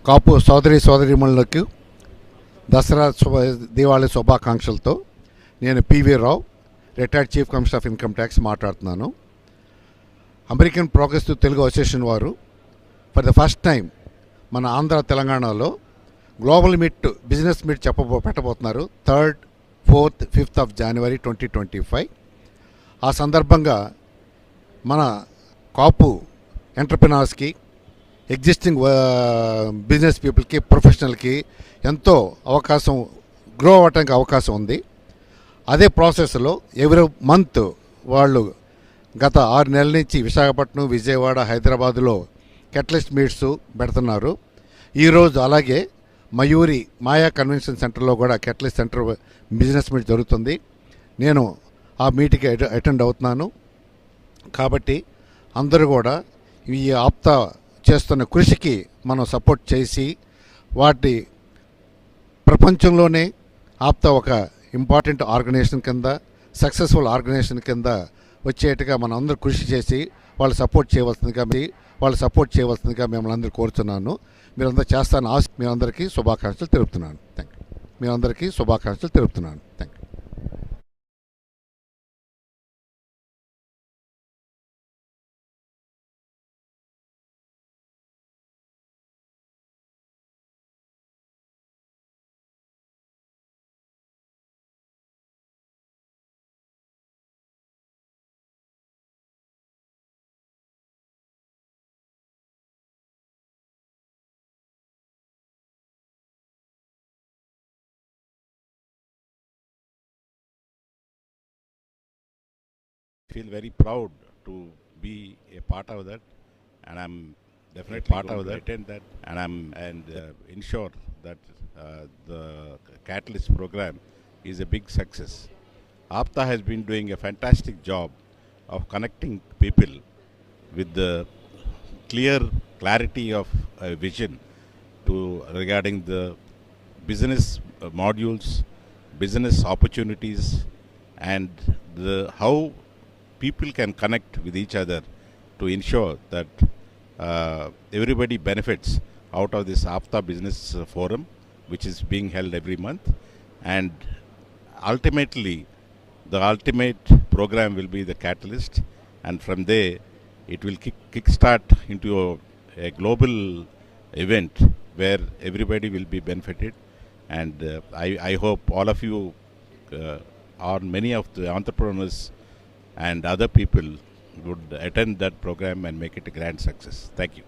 కాపు సోదరీమణులకు దసరా దీవాళి శుభాకాంక్షలతో నేను PV Rao, retired chief commissioner of income tax మాట్లాడుతున్నాను. అమెరికన్ ప్రోగ్రెసివ్ తెలుగు అసోసియేషన్ వారు ఫర్ ద ఫస్ట్ టైం మన ఆంధ్ర తెలంగాణలో గ్లోబల్ బిజినెస్ మీట్ పెట్టబోతున్నారు 3rd, 4th, 5th of January 2025. ఆ సందర్భంగా మన కాపు ఎంటర్ప్రినర్స్కి, ఎగ్జిస్టింగ్ బిజినెస్ పీపుల్కి, ప్రొఫెషనల్కి ఎంతో అవకాశం గ్రో అవ్వటానికి అవకాశం ఉంది. అదే ప్రాసెస్లో ఎవ్రీ మంత్ వాళ్ళు గత 6 నెలల నుంచి విశాఖపట్నం, విజయవాడ, హైదరాబాదులో కెటలిస్ట్ మీట్స్ పెడుతున్నారు. ఈరోజు అలాగే మాయా కన్వెన్షన్ సెంటర్లో కూడా కెటలిస్ట్ సెంటర్ బిజినెస్ మీట్ జరుగుతుంది. నేను ఆ మీటింగ్కి అటెండ్ అవుతున్నాను. కాబట్టి అందరూ కూడా ఈ ఆప్తా చేస్తున్న కృషికి మనం సపోర్ట్ చేసి వాటి ప్రపంచంలోనే ఆప్తా ఒక ఇంపార్టెంట్ ఆర్గనైజేషన్ కింద, సక్సెస్ఫుల్ ఆర్గనైజేషన్ కింద వచ్చేట్టుగా మనం అందరూ కృషి చేసి వాళ్ళు సపోర్ట్ చేయవలసిందిగా మిమ్మల్ని అందరూ కోరుతున్నాను. మీరందరూ చేస్తాను మీరందరికీ శుభాకాంక్షలు తెలుపుతున్నాను. Thank you. Feel very proud to be a part of that, and I'm definitely part of that, and ensure that the Catalyst program is a big success. APTA has been doing a fantastic job of connecting people with the clarity of vision regarding the business modules, business opportunities, and how people can connect with each other to ensure that everybody benefits out of this APTA Business Forum, which is being held every month. And ultimately, the ultimate program will be the Catalyst, and from there, it will kickstart into a global event where everybody will be benefited. And I hope all of you, or many of the entrepreneurs and other people, would attend that program and make it a grand success. Thank you.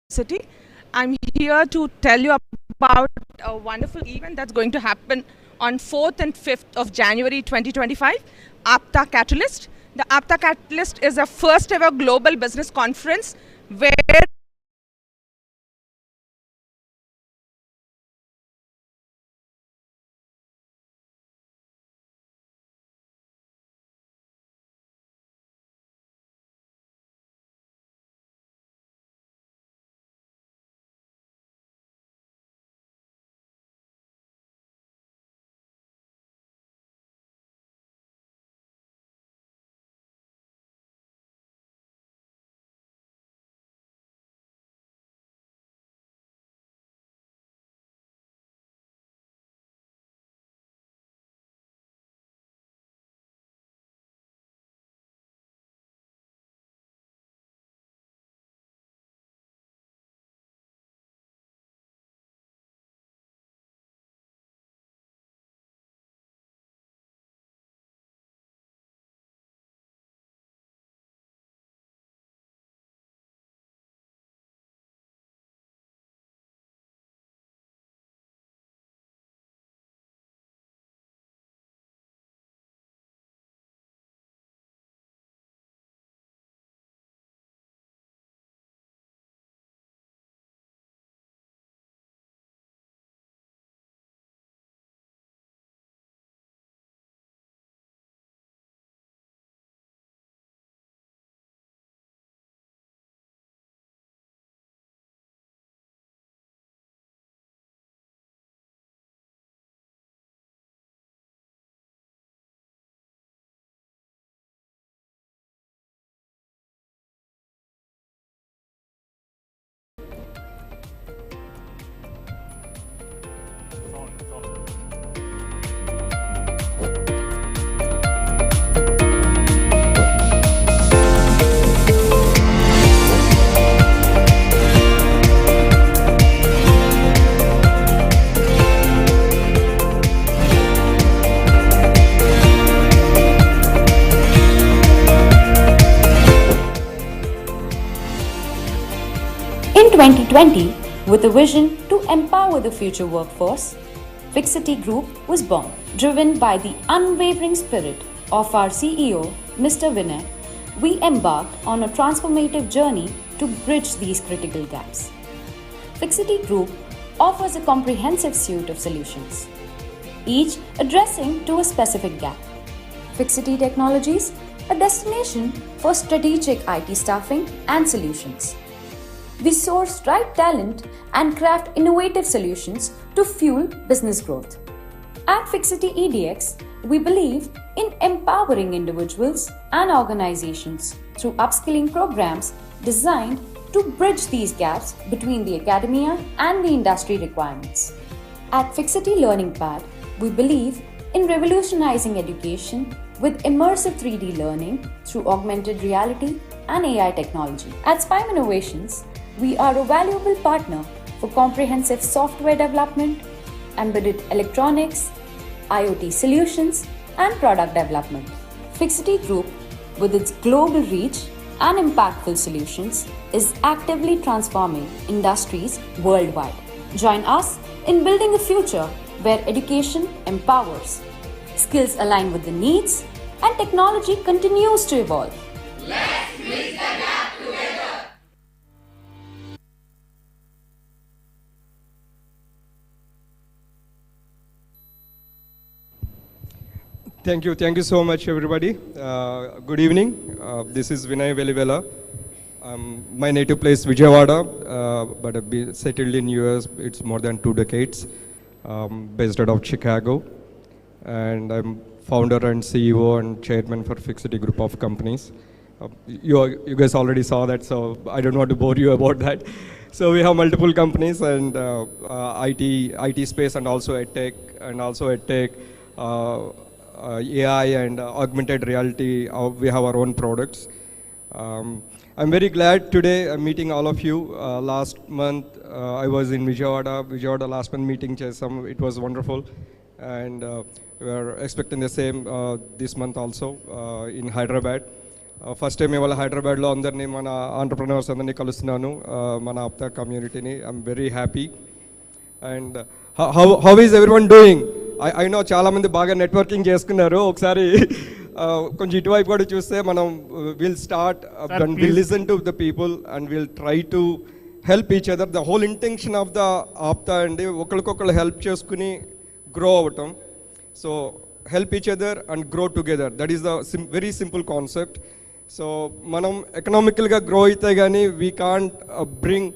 City. I'm here to tell you about a wonderful event that's going to happen on 4th and 5th of January 2025, APTA Catalyst. The APTA Catalyst is a first ever global business conference where In 2020, with a vision to empower the future workforce, Fixity Group was born. Driven by the unwavering spirit of our CEO, Mr. Vinay, we embarked on a transformative journey to bridge these critical gaps. Fixity Group offers a comprehensive suite of solutions, each addressing to a specific gap. Fixity Technologies, a destination for strategic IT staffing and solutions. We source right talent and craft innovative solutions to fuel business growth. At Fixity EDX, we believe in empowering individuals and organizations through upskilling programs designed to bridge these gaps between the academia and the industry requirements. At Fixity Learning Pad, we believe in revolutionizing education with immersive 3D learning through augmented reality and AI technology. At Spime Innovations, we are a valuable partner for comprehensive software development, embedded electronics, IoT solutions, and product development. Fixity Group, with its global reach and impactful solutions, is actively transforming industries worldwide. Join us in building a future where education empowers, skills align with the needs, and technology continues to evolve. Let's bridge the gap together. Thank you so much, everybody. Good evening. This is Vinay Velivela. My native place Vijayawada, but I've been settled in US. It's more than 2 decades. Based out of Chicago, and I'm founder and CEO and chairman for Fixity Group of companies. You guys already saw that, so I don't want to bore you about that. So we have multiple companies and IT space and also EdTech, AI and augmented reality. We have our own products. I'm very glad today I'm meeting all of you. Last month I was in Vijayawada last month meeting Chesam. It was wonderful, and we are expecting the same this month also in Hyderabad. First time ఇవాళ హైదరాబాద్లో అందరినీ మన entrepreneurs అందరినీ కలుస్తున్నాను, మన ఆప్తా కమ్యూనిటీని. I'm very happy. And how is everyone doing? I know చాలామంది బాగా నెట్వర్కింగ్ చేసుకున్నారు. ఒకసారి కొంచెం ఇటువైపు కూడా చూస్తే మనం will start and will listen to the people and will try to help each other. The whole intention of the APTA అండి ఒకరికొకరు హెల్ప్ చేసుకుని గ్రో అవ్వటం. So help each other and grow together, that is the very simple concept. So మనం ఎకనామికల్గా grow అయితే కానీ we can't bring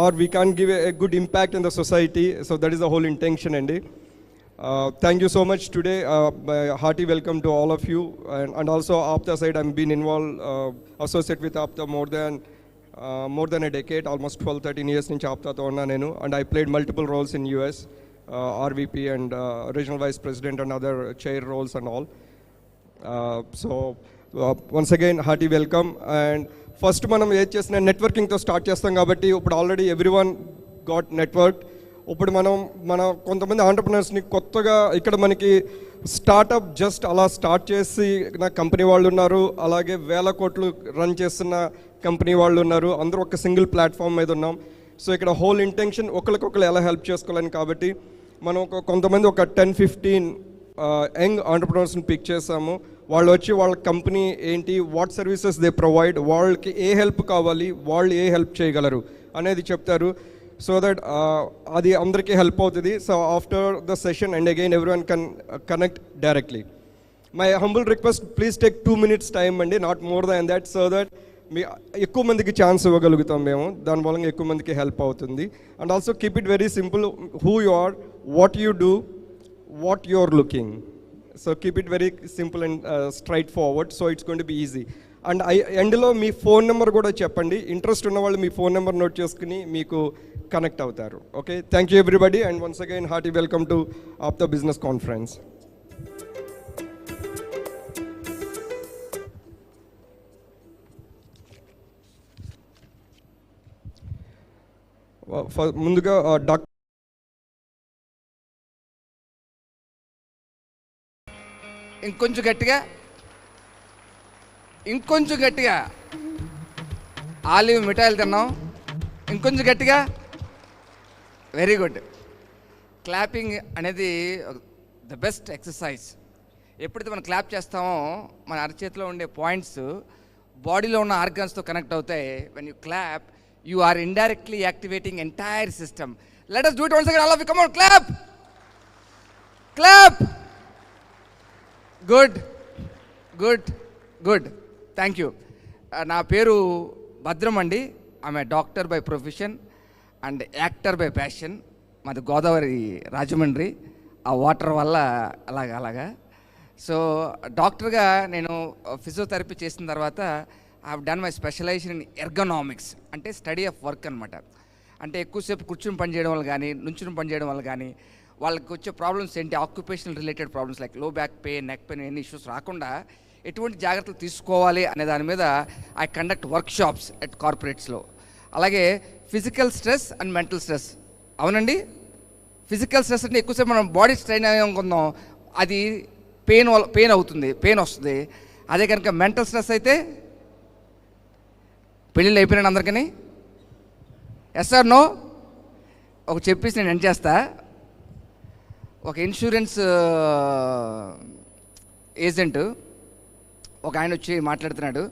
or we can't give a good impact in the society. So that is the whole intention అండి. Thank you so much today. Hearty welcome to all of you. And also APTA side, I'm been involved, associate with APTA more than a decade, almost 12-13 years nunchi APTA tho unna nenu. And I played multiple roles in US, RVP and regional vice president and other chair roles and all. So once again, hearty welcome. And first manam ఏం చేసిన నెట్వర్కింగ్తో start చేస్తాం కాబట్టి ఇప్పుడు already everyone got network. ఇప్పుడు మన కొంతమంది ఆంటర్ప్రినర్స్ని కొత్తగా ఇక్కడ మనకి స్టార్టప్ జస్ట్ అలా స్టార్ట్ చేసి నా కంపెనీ వాళ్ళు ఉన్నారు, అలాగే వేల కోట్లు రన్ చేస్తున్న కంపెనీ వాళ్ళు ఉన్నారు. అందరూ ఒక సింగిల్ ప్లాట్ఫామ్ మీద ఉన్నాం. సో ఇక్కడ హోల్ ఇంటెన్షన్ ఒకరికొకరు ఎలా హెల్ప్ చేసుకోవాలని కాబట్టి మనం కొంతమంది ఒక 10-15 యంగ్ ఆంటర్ప్రినర్స్ని పిక్ చేసాము. వాళ్ళు వచ్చి వాళ్ళ కంపెనీ ఏంటి, వాట్ సర్వీసెస్ దే ప్రొవైడ్, వాళ్ళకి ఏ హెల్ప్ కావాలి, వాళ్ళు ఏ హెల్ప్ చేయగలరు అనేది చెప్తారు. So that అది అందరికీ హెల్ప్ అవుతుంది. So after the session and again everyone can connect directly. My humble request, please take 2 minutes time అండి, not more than that. So that మీ ఎక్కువ మందికి ఛాన్స్ ఇవ్వగలుగుతాం మేము, దాని మూలంగా ఎక్కువ మందికి హెల్ప్ అవుతుంది. And also keep it very simple, who you are, what you do, what you are looking. So keep it very simple and straightforward. So it's going to be easy. And ఎండ్లో మీ phone number కూడా చెప్పండి. Interest ఉన్న వాళ్ళు మీ phone number note చేసుకుని మీకు connect అవుతారు. Okay, thank you everybody. And once again hearty welcome to APTA business conference. ముందుగా డాక్టర్ ఇంకొంచెం గట్టిగా ఆలివ్ మిఠాయిలు తిన్నాం. ఇంకొంచెం గట్టిగా. Very good. క్లాపింగ్ అనేది ద బెస్ట్ ఎక్సర్సైజ్. ఎప్పుడైతే మనం క్లాప్ చేస్తామో మన అరచేతిలో ఉండే పాయింట్స్ బాడీలో ఉన్న ఆర్గన్స్తో కనెక్ట్ అవుతాయి. When you clap you or indirectly activating entire system. Let us do it once again, all of you, come on, clap. Good. Thank you. నా పేరు భద్రం అండి. ఆమె doctor by profession and actor by passion. మాది గోదావరి, రాజమండ్రి. ఆ water వల్ల అలాగా. So డాక్టర్గా నేను ఫిజియోథెరపీ చేసిన తర్వాత I have done my specialization in ergonomics, అంటే స్టడీ ఆఫ్ వర్క్ అనమాట. అంటే ఎక్కువసేపు కూర్చుని పని చేయడం వల్ల కానీ, నుంచుని పని చేయడం వల్ల కానీ వాళ్ళకి వచ్చే ప్రాబ్లమ్స్ ఏంటి, ఆక్యుపేషనల్ రిలేటెడ్ ప్రాబ్లమ్స్ లైక్ లో బ్యాక్ పెయిన్, నెక్ పెయిన్, ఎన్ని ఇష్యూస్ రాకుండా ఎటువంటి జాగ్రత్తలు తీసుకోవాలి అనే దాని మీద ఐ కండక్ట్ వర్క్షాప్స్ ఎట్ కార్పొరేట్స్లో. అలాగే physical stress and mental stress. అవునండి, ఫిజికల్ స్ట్రెస్ అంటే ఎక్కువసేపు మనం బాడీ స్ట్రెయిన్ అయ్యామనుకుందాం, అది పెయిన్ వస్తుంది. అదే కనుక మెంటల్ స్ట్రెస్ అయితే పెళ్ళిళ్ళు అయిపోయినాను అందరికీ. Yes or no? ఒక చెప్పేసి నేను ఎండ్ చేస్తా. ఒక ఇన్సూరెన్స్ ఏజెంట్ ఒక ఆయన వచ్చి మాట్లాడుతున్నాడు.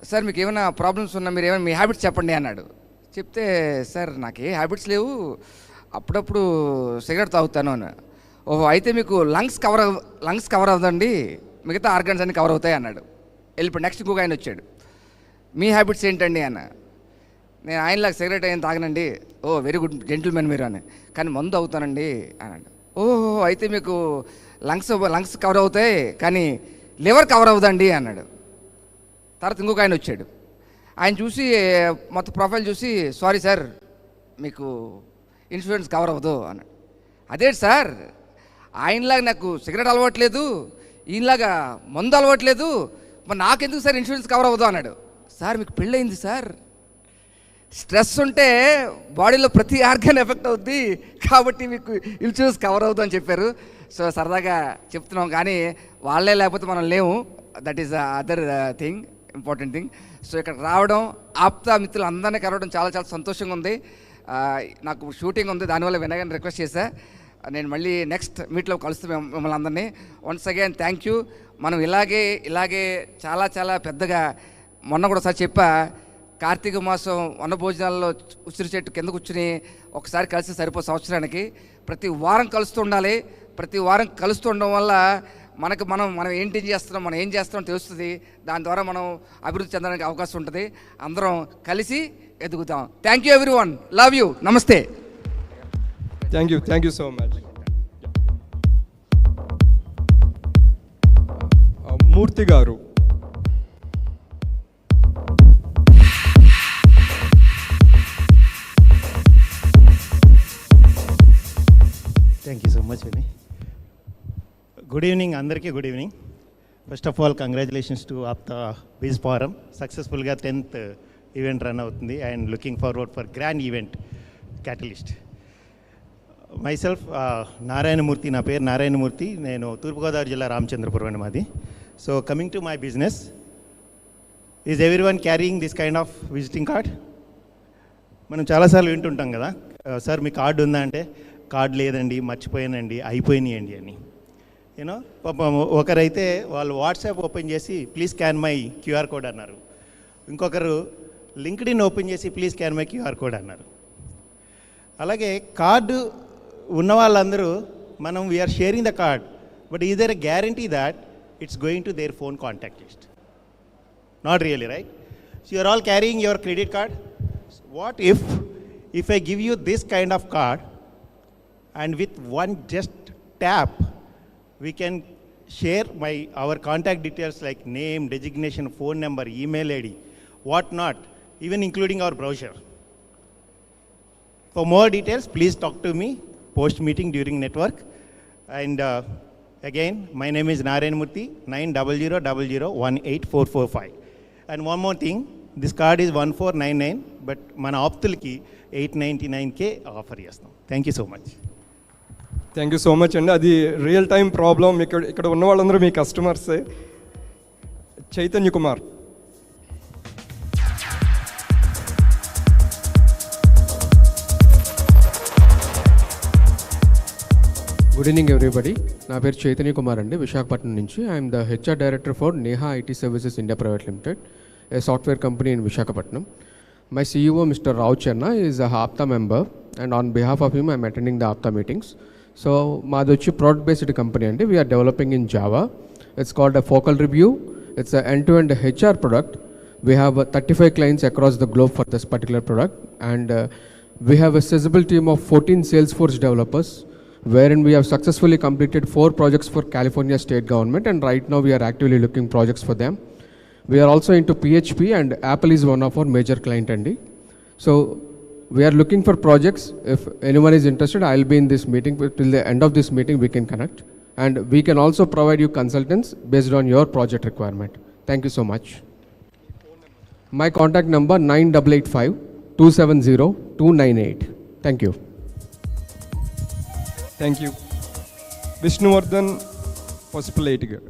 సార్ మీకు ఏమైనా ప్రాబ్లమ్స్ ఉన్నా మీరు ఏమైనా మీ హ్యాబిట్స్ చెప్పండి అన్నాడు. చెప్తే సార్ నాకు ఏ హ్యాబిట్స్ లేవు, అప్పుడప్పుడు సిగరెట్ తాగుతాను అని. ఓహో, అయితే మీకు లంగ్స్ కవర్ అవ్వదండి, మిగతా ఆర్గన్స్ అన్నీ కవర్ అవుతాయి అన్నాడు. వెళ్ళిపోయి నెక్స్ట్ ఇంకొక ఆయన వచ్చాడు. మీ హ్యాబిట్స్ ఏంటండి అన్న. నేను ఆయనలాగా సిగరెట్ అయిన తాగనండి. ఓ వెరీ గుడ్ జెంటిల్మెన్ మీరు అని, కానీ మందు అవుతానండి అన్నాడు. ఓహో, అయితే మీకు లంగ్స్ కవర్ అవుతాయి కానీ లివర్ కవర్ అవ్వదండి అన్నాడు. తర్వాత ఇంకొక ఆయన వచ్చాడు. ఆయన చూసి మొత్తం ప్రొఫైల్ చూసి సారీ సార్ మీకు ఇన్సూరెన్స్ కవర్ అవ్వదు అన్నాడు. అదే సార్, ఆయనలాగా నాకు సిగరెట్ అలవాట్లేదు, ఈయనలాగా మందు అలవాట్లేదు, మరి నాకెందుకు సార్ ఇన్సూరెన్స్ కవర్ అవ్వదు అన్నాడు. సార్ మీకు పెళ్ళయింది సార్, స్ట్రెస్ ఉంటే బాడీలో ప్రతి ఆర్గాన్ ఎఫెక్ట్ అవుద్ది కాబట్టి మీకు ఇన్సూరెన్స్ కవర్ అవుతుంది అని చెప్పారు. సో సరదాగా చెప్తున్నాం కానీ వాళ్ళే లేకపోతే మనం లేము. That is other thing, important thing. So ఇక్కడ రావడం, ఆప్తా మిత్రులు అందరినీ కలవడం చాలా చాలా సంతోషంగా ఉంది. నాకు షూటింగ్ ఉంది, దానివల్ల వినయ్ రిక్వెస్ట్ చేశా. నేను మళ్ళీ నెక్స్ట్ మీట్లో కలుస్తాను మిమ్మల్ని అందరినీ. Once again thank you. మనం ఇలాగే చాలా చాలా పెద్దగా, మొన్న కూడా ఒకసారి చెప్పా, కార్తీక మాసం వనభోజనాల్లో ఉసిరి చెట్టు కింద కూర్చుని ఒకసారి కలిసి సరిపో సంవత్సరానికి ప్రతి వారం కలుస్తూ ఉండాలి. ప్రతి వారం కలుస్తూ ఉండడం వల్ల మనం ఏంటి చేస్తున్నాం, మనం ఏం చేస్తున్నాం తెలుస్తుంది. దాని ద్వారా మనం అభివృద్ధి చెందడానికి అవకాశం ఉంటుంది. అందరం కలిసి ఎదుగుతాం. Thank you everyone, love you, namaste. Thank you so much. Murthy garu. Thank you so much, Vinay. Good evening, andarki good evening. First of all, congratulations to APTA Biz Forum. Successful ga 10th event run avutundi and looking forward for grand event Catalyst. Myself, Narayanamurthy, na peru Narayanamurthy, nenu Turpu Godavari Jilla Ramachandrapuram madi. So coming to my business, is everyone carrying this kind of visiting card? మనం చాలాసార్లు వింటుంటాం కదా, sir మీ card ఉందా అంటే, card లేదండి, మర్చిపోయానండి, అయిపోయినాయండి అని. యూనో పాపం ఒకరైతే వాళ్ళు వాట్సాప్ ఓపెన్ చేసి please scan my QR code అన్నారు. ఇంకొకరు లింక్డ్ఇన్ ఓపెన్ చేసి please scan my QR code అన్నారు. అలాగే కార్డు ఉన్న వాళ్ళందరూ మనం we're sharing the card, but is there a guarantee that it's going to their phone contact list? Not really, right? So you're all carrying your credit card. What if I give you this kind of card and with one just tap we can share our contact details like name, designation, phone number, email ID, what not, even including our brochure. For more details, please talk to me post meeting during network. And again, my name is Narayanamurthy, 9000184445. And one more thing, this card is 1499, but మన ఆప్తులకి 899K offer చేస్తాం. Thank you so much. Thank you so much అండి. అది real time problem. ఇక్కడ ఉన్న వాళ్ళందరూ మీ కస్టమర్సే. Chaitanya Kumar. Good evening everybody. నా పేరు చైతన్య కుమార్ అండి, విశాఖపట్నం నుంచి. I'm the HR director for Neha IT services India private limited, a software company in Visakhapatnam. My CEO, Mr. Rao Chenna, is a APTA member, and on behalf of him, I'm attending the APTA meetings. So, Madochi product-based company, and we are developing in Java. It's called a Focal Review. It's an end-to-end HR product. We have 35 clients across the globe for this particular product, and we have a sizable team of 14 Salesforce developers, wherein we have successfully completed 4 projects for California state government, and right now we are actively looking projects for them. We are also into PHP, and Apple is one of our major client andy. So we are looking for projects. If anyone is interested, I'll be in this meeting. Till the end of this meeting we can connect, and we can also provide you consultants based on your project requirement. Thank you so much. My contact number 9885-270-298. Thank you. Thank you. Vishnuvardhan Pasupuleti garu.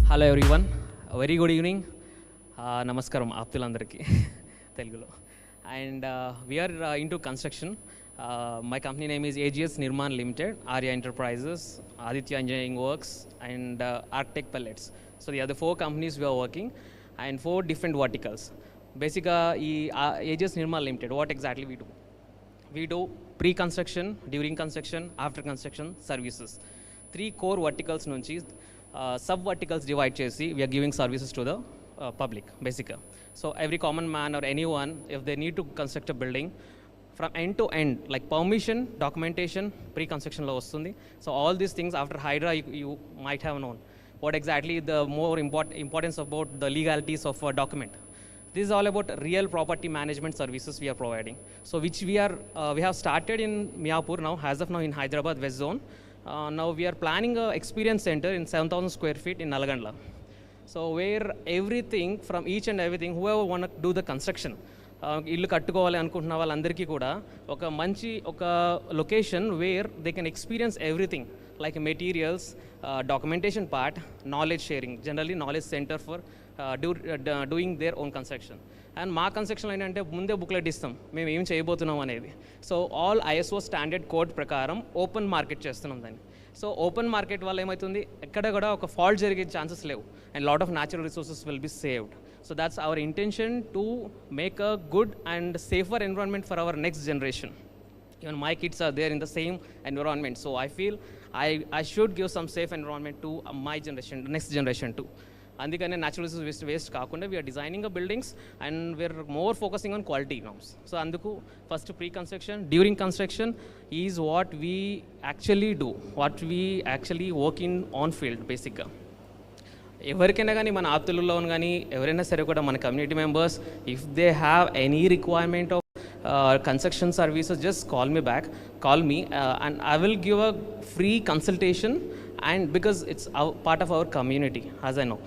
Hello everyone, very good evening. నమస్కారం ఆప్తులందరికీ తెలుగులో. And we're into construction. My company name is AGS Nirman Limited, Arya Enterprises, Aditya Engineering Works, and Arctech Pellets. So the other 4 companies we are working, and 4 different verticals. Basically, AGS Nirman Limited, what exactly we do? We do pre-construction, during construction, after construction services. 3 core verticals nunchi sub-verticals divide chesi, we are giving services to the public, basically. So every common man or anyone, if they need to construct a building, from end to end, like permission, documentation, pre-construction lo vastundi. So all these things after Hydra you might have known what exactly the more importance about the legalities of a document. This is all about real property management services we are providing. So which we have started in Mayapur now, as of now in Hyderabad West Zone. Now we are planning a experience center in 7,000 square feet in Nalagandla. So where everything from each and everything, whoever want to do the construction, ఇల్లు కట్టుకోవాలి అనుకుంటున్న వాళ్ళందరికీ కూడా ఒక మంచి ఒక location where they can experience everything like materials, documentation part, knowledge sharing, generally knowledge centre for doing their own construction. And మా కన్స్ట్రక్షన్లో ఏంటంటే ముందే బుక్లెట్ ఇస్తాం మేము ఏం చేయబోతున్నాం అనేది. So all ISO standard code ప్రకారం ఓపెన్ మార్కెట్ చేస్తున్నాం దాన్ని. సో ఓపెన్ మార్కెట్ వల్ల ఏమవుతుంది, ఎక్కడ కూడా ఒక ఫాల్ట్ జరిగే ఛాన్సెస్ లేవు and lot of natural resources will be saved. So that's our intention to make a good and safer environment for our next generation. Even my kids are there in the same environment. So I feel I should give some safe environment to my generation, next generation too. అందుకనే natural resource waste కాకుండా we're designing buildings and we're more focusing on quality norms. So అందుకు first pre construction, during construction is what we actually do, what we actually work in on field బేసిక్గా. ఎవరికైనా కానీ మన ఆప్తులలో కానీ ఎవరైనా సరే కూడా మన community members if they have any requirement of construction services just call me and I will give a free consultation, and because it's part of our community, as I know.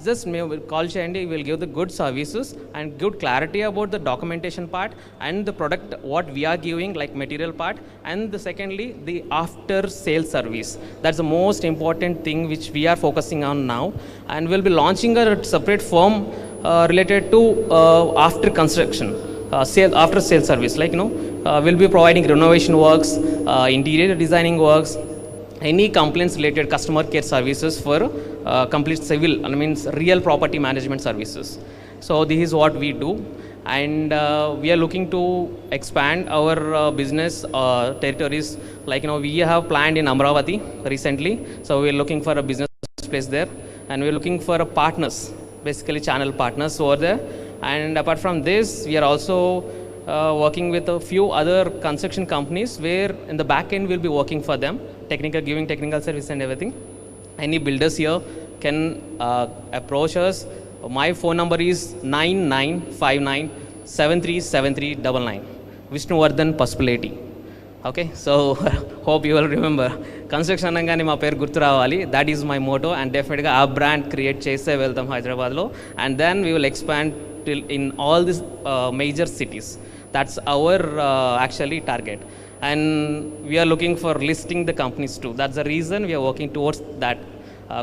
Just call cheyandi, we will give the good services and good clarity about the documentation part and the product what we are giving, like material part, and secondly the after sales service. That's the most important thing which we are focusing on now, and we'll be launching a separate firm related to after construction, after sales service, like we'll be providing renovation works, interior designing works, any complaints related customer care services for complete civil, means real property management services. So this is what we do, and we are looking to expand our business territories. Like we have planned in Amravati recently, so we are looking for a business place there, and we are looking for partners, basically channel partners over there. And apart from this, we are also working with a few other construction companies where in the back end we'll be working for them, giving technical service and everything. Any builders here can approach us. My phone number is 9959737399. Vishnuvardhan Paspaleti. Okay, so hope you will remember. Construction అనగానే మా పేరు గుర్తు రావాలి. That is my motto, and definitely ఆ brand create చేసే వెళ్తాం హైదరాబాద్లో, and then we will expand till in all these major cities. That's our actually target, and we are looking for listing the companies too. That's the reason we are working towards that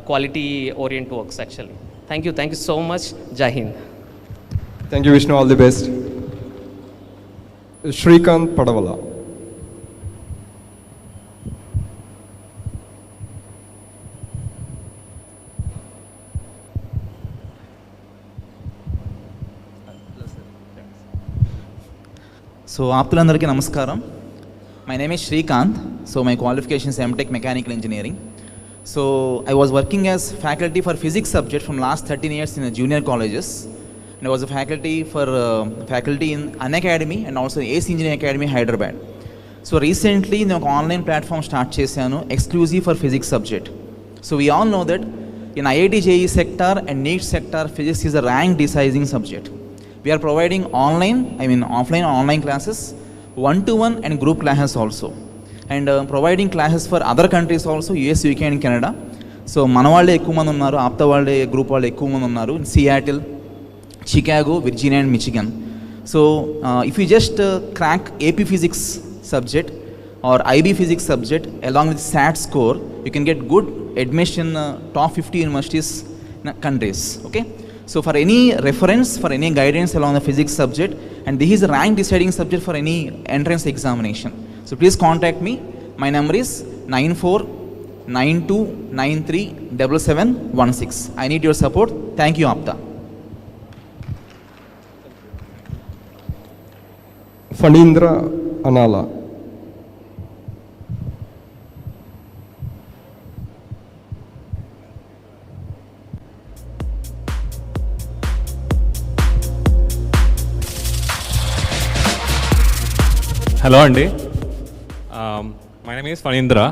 quality orient works actually. Thank you so much. Jai Hind. Thank you, Vishnu. All the best. Shrikant Padavala. So, ఆప్తులందరికీ నమస్కారం. My name is Shrikant. So, my qualification is MTech Mechanical Engineering. So, I was working as faculty for physics subject from last 13 years in the junior colleges. And I was a faculty in Unacademy and also AC Engineering Academy, Hyderabad. So, recently, I have online platform start chesanu exclusive for physics subject. So, we all know that in IIT JEE sector and NEET sector, physics is a rank deciding subject. We are providing offline and online classes, one-to-one and group classes also, and providing classes for other countries also, US, UK and Canada. So మన వాళ్ళే ఎక్కువ మంది ఉన్నారు, ఆప్తా వాళ్ళే group వాళ్ళు ఎక్కువ మంది ఉన్నారు in Seattle, Chicago, Virginia and Michigan. So if you just crack AP physics subject or IB physics subject along with SAT score, you can get good admission top 50 universities countries. Okay. So for any reference, for any guidance along the physics subject, and this is a rank deciding subject for any entrance examination. So please contact me. My number is 9492937716. I need your support. Thank you, APTA. Fanindra Anala. Hello, Andy. My name is Fanindra.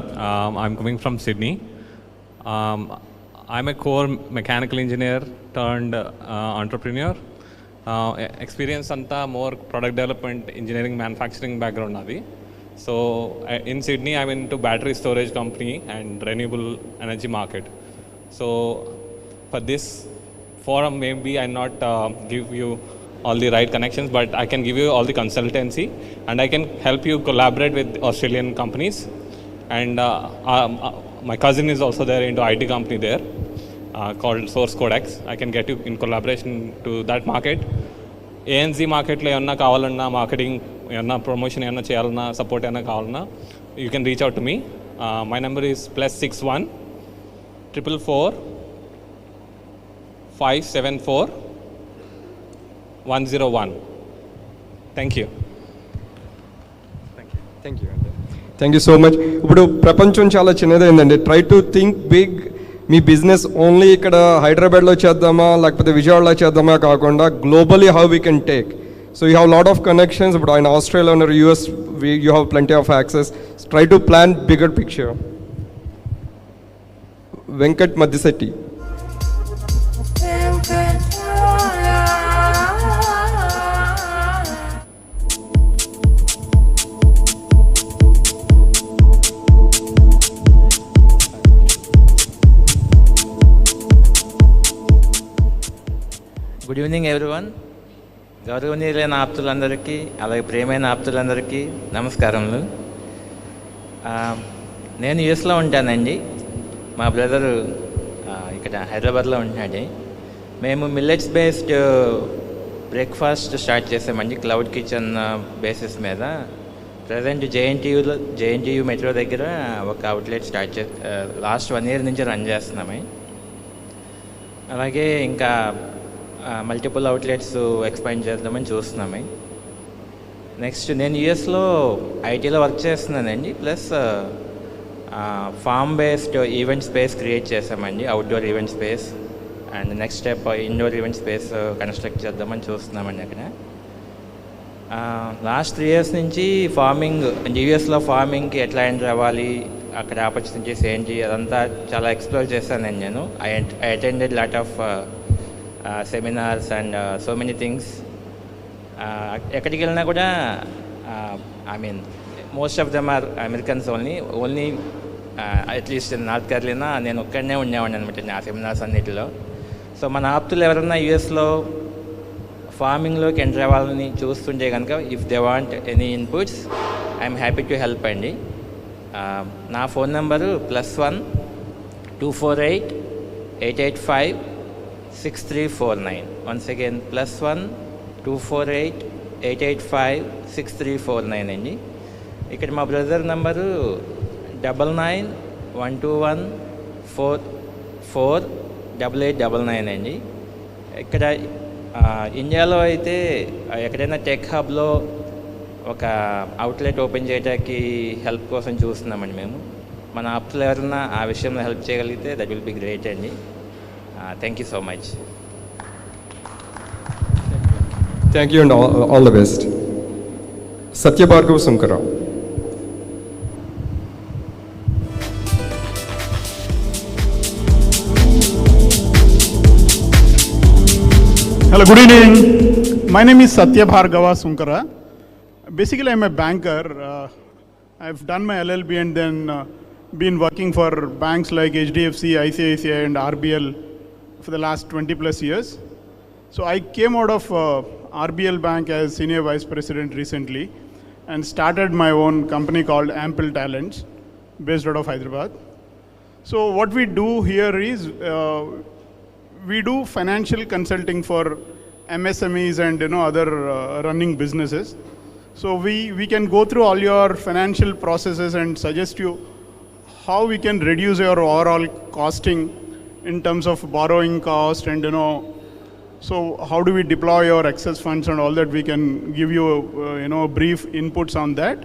I'm coming from Sydney. I'm a core mechanical engineer turned entrepreneur. Experience anta more product development, engineering, manufacturing background nadi. So in Sydney, I'm into battery storage company and renewable energy market. So for this forum, maybe I not give you all the right connections, but I can give you all the consultancy, and I can help you collaborate with Australian companies. And my cousin is also there into IT company there called Source Codex. I can get you in collaboration to that market. ANZ market lo ఏమన్నా కావాలన్నా marketing ఏమన్నా promotion ఏమన్నా చేయాలన్నా support ఏమన్నా కావాలన్నా you can reach out to me. My number is +61 444 574 101. Thank you. Thank you so much. ఇప్పుడు ప్రపంచం చాలా చిన్నదైందండి. Try to think big. మీ బిజినెస్ ఓన్లీ ఇక్కడ హైదరాబాద్లో చేద్దామా లేకపోతే విజయవాడలో చేద్దామా కాకుండా globally how we can take. So you have lot of connections. ఇప్పుడు ఆయన ఆస్ట్రేలియా ఉన్నారు, US, you have plenty of access. Try to plan bigger picture. Venkat Maddisetti. Good evening everyone. గౌరవనీయులైన ఆప్తులందరికీ అలాగే ప్రియమైన ఆప్తులందరికీ నమస్కారములు. నేను యూఎస్లో ఉంటానండి. మా బ్రదరు ఇక్కడ హైదరాబాద్లో ఉంటున్నాడు. మేము మిల్లెట్స్ బేస్డ్ బ్రేక్ఫాస్ట్ స్టార్ట్ చేసామండి క్లౌడ్ కిచెన్ బేసిస్ మీద. ప్రజెంట్ జేఎన్టీయూ మెట్రో దగ్గర ఒక అవుట్లెట్ స్టార్ట్ లాస్ట్ 1 year నుంచి రన్ చేస్తున్నాము. అలాగే ఇంకా మల్టిపుల్ అవుట్లెట్స్ ఎక్స్పాండ్ చేద్దామని చూస్తున్నాము. నెక్స్ట్ నేను యూఎస్లో ఐటీలో వర్క్ చేస్తున్నానండి. Plus farm based event space create చేసామండి, outdoor event space. And next step indoor event space construct చేద్దామని చూస్తున్నామండి అక్కడ. లాస్ట్ 3 years నుంచి ఫార్మింగ్, యూఎస్లో ఫార్మింగ్కి ఎట్లా ఎంటర్ అవ్వాలి, అక్కడ ఆపర్చునిటీస్ ఏంటి, అదంతా చాలా ఎక్స్ప్లోర్ చేశానండి నేను. I attended lot of seminars and so many things. ఎక్కడికి వెళ్ళినా కూడా I mean most of them are Americans only at least north కేరళనా నేను ఒక్కడనే ఉండేవాడిని అనమాట ఆ సెమినార్స్ అన్నిటిలో. సో మన ఆప్తులు ఎవరన్నా యూఎస్లో ఫార్మింగ్లోకి ఎంటర్ అవ్వాలని చూస్తుంటే కనుక if they want any inputs I'm happy to help అండి. నా ఫోన్ నెంబరు +1 248 885 6349. వన్స్ అగైన్ +1 248 885 6349 అండి. ఇక్కడ మా బ్రదర్ నెంబరు 99 121 448899 అండి. ఇక్కడ ఇండియాలో అయితే ఎక్కడైనా టెక్ హబ్లో ఒక అవుట్లెట్ ఓపెన్ చేయడానికి హెల్ప్ కోసం చూస్తున్నామండి మేము. మన ఆప్తులు ఎవరన్నా ఆ విషయంలో హెల్ప్ చేయగలిగితే దట్ విల్ బి గ్రేట్ అండి. Thank you so much. Thank you and all the best. Satyabhargav Sunkarao. Hello, good evening. My name is Satya Bhargava Sunkara. Basically, I'm a banker. I've done my LLB and then been working for banks like HDFC, ICICI and RBL for the last 20 plus years. So I came out of RBL Bank as Senior Vice President recently and started my own company called Ample Talents based out of Hyderabad. So what we do here is we do financial consulting for MSMEs and other running businesses. So we can go through all your financial processes and suggest you how we can reduce your overall costing in terms of borrowing cost and so how do we deploy your excess funds and all that. We can give you brief inputs on that.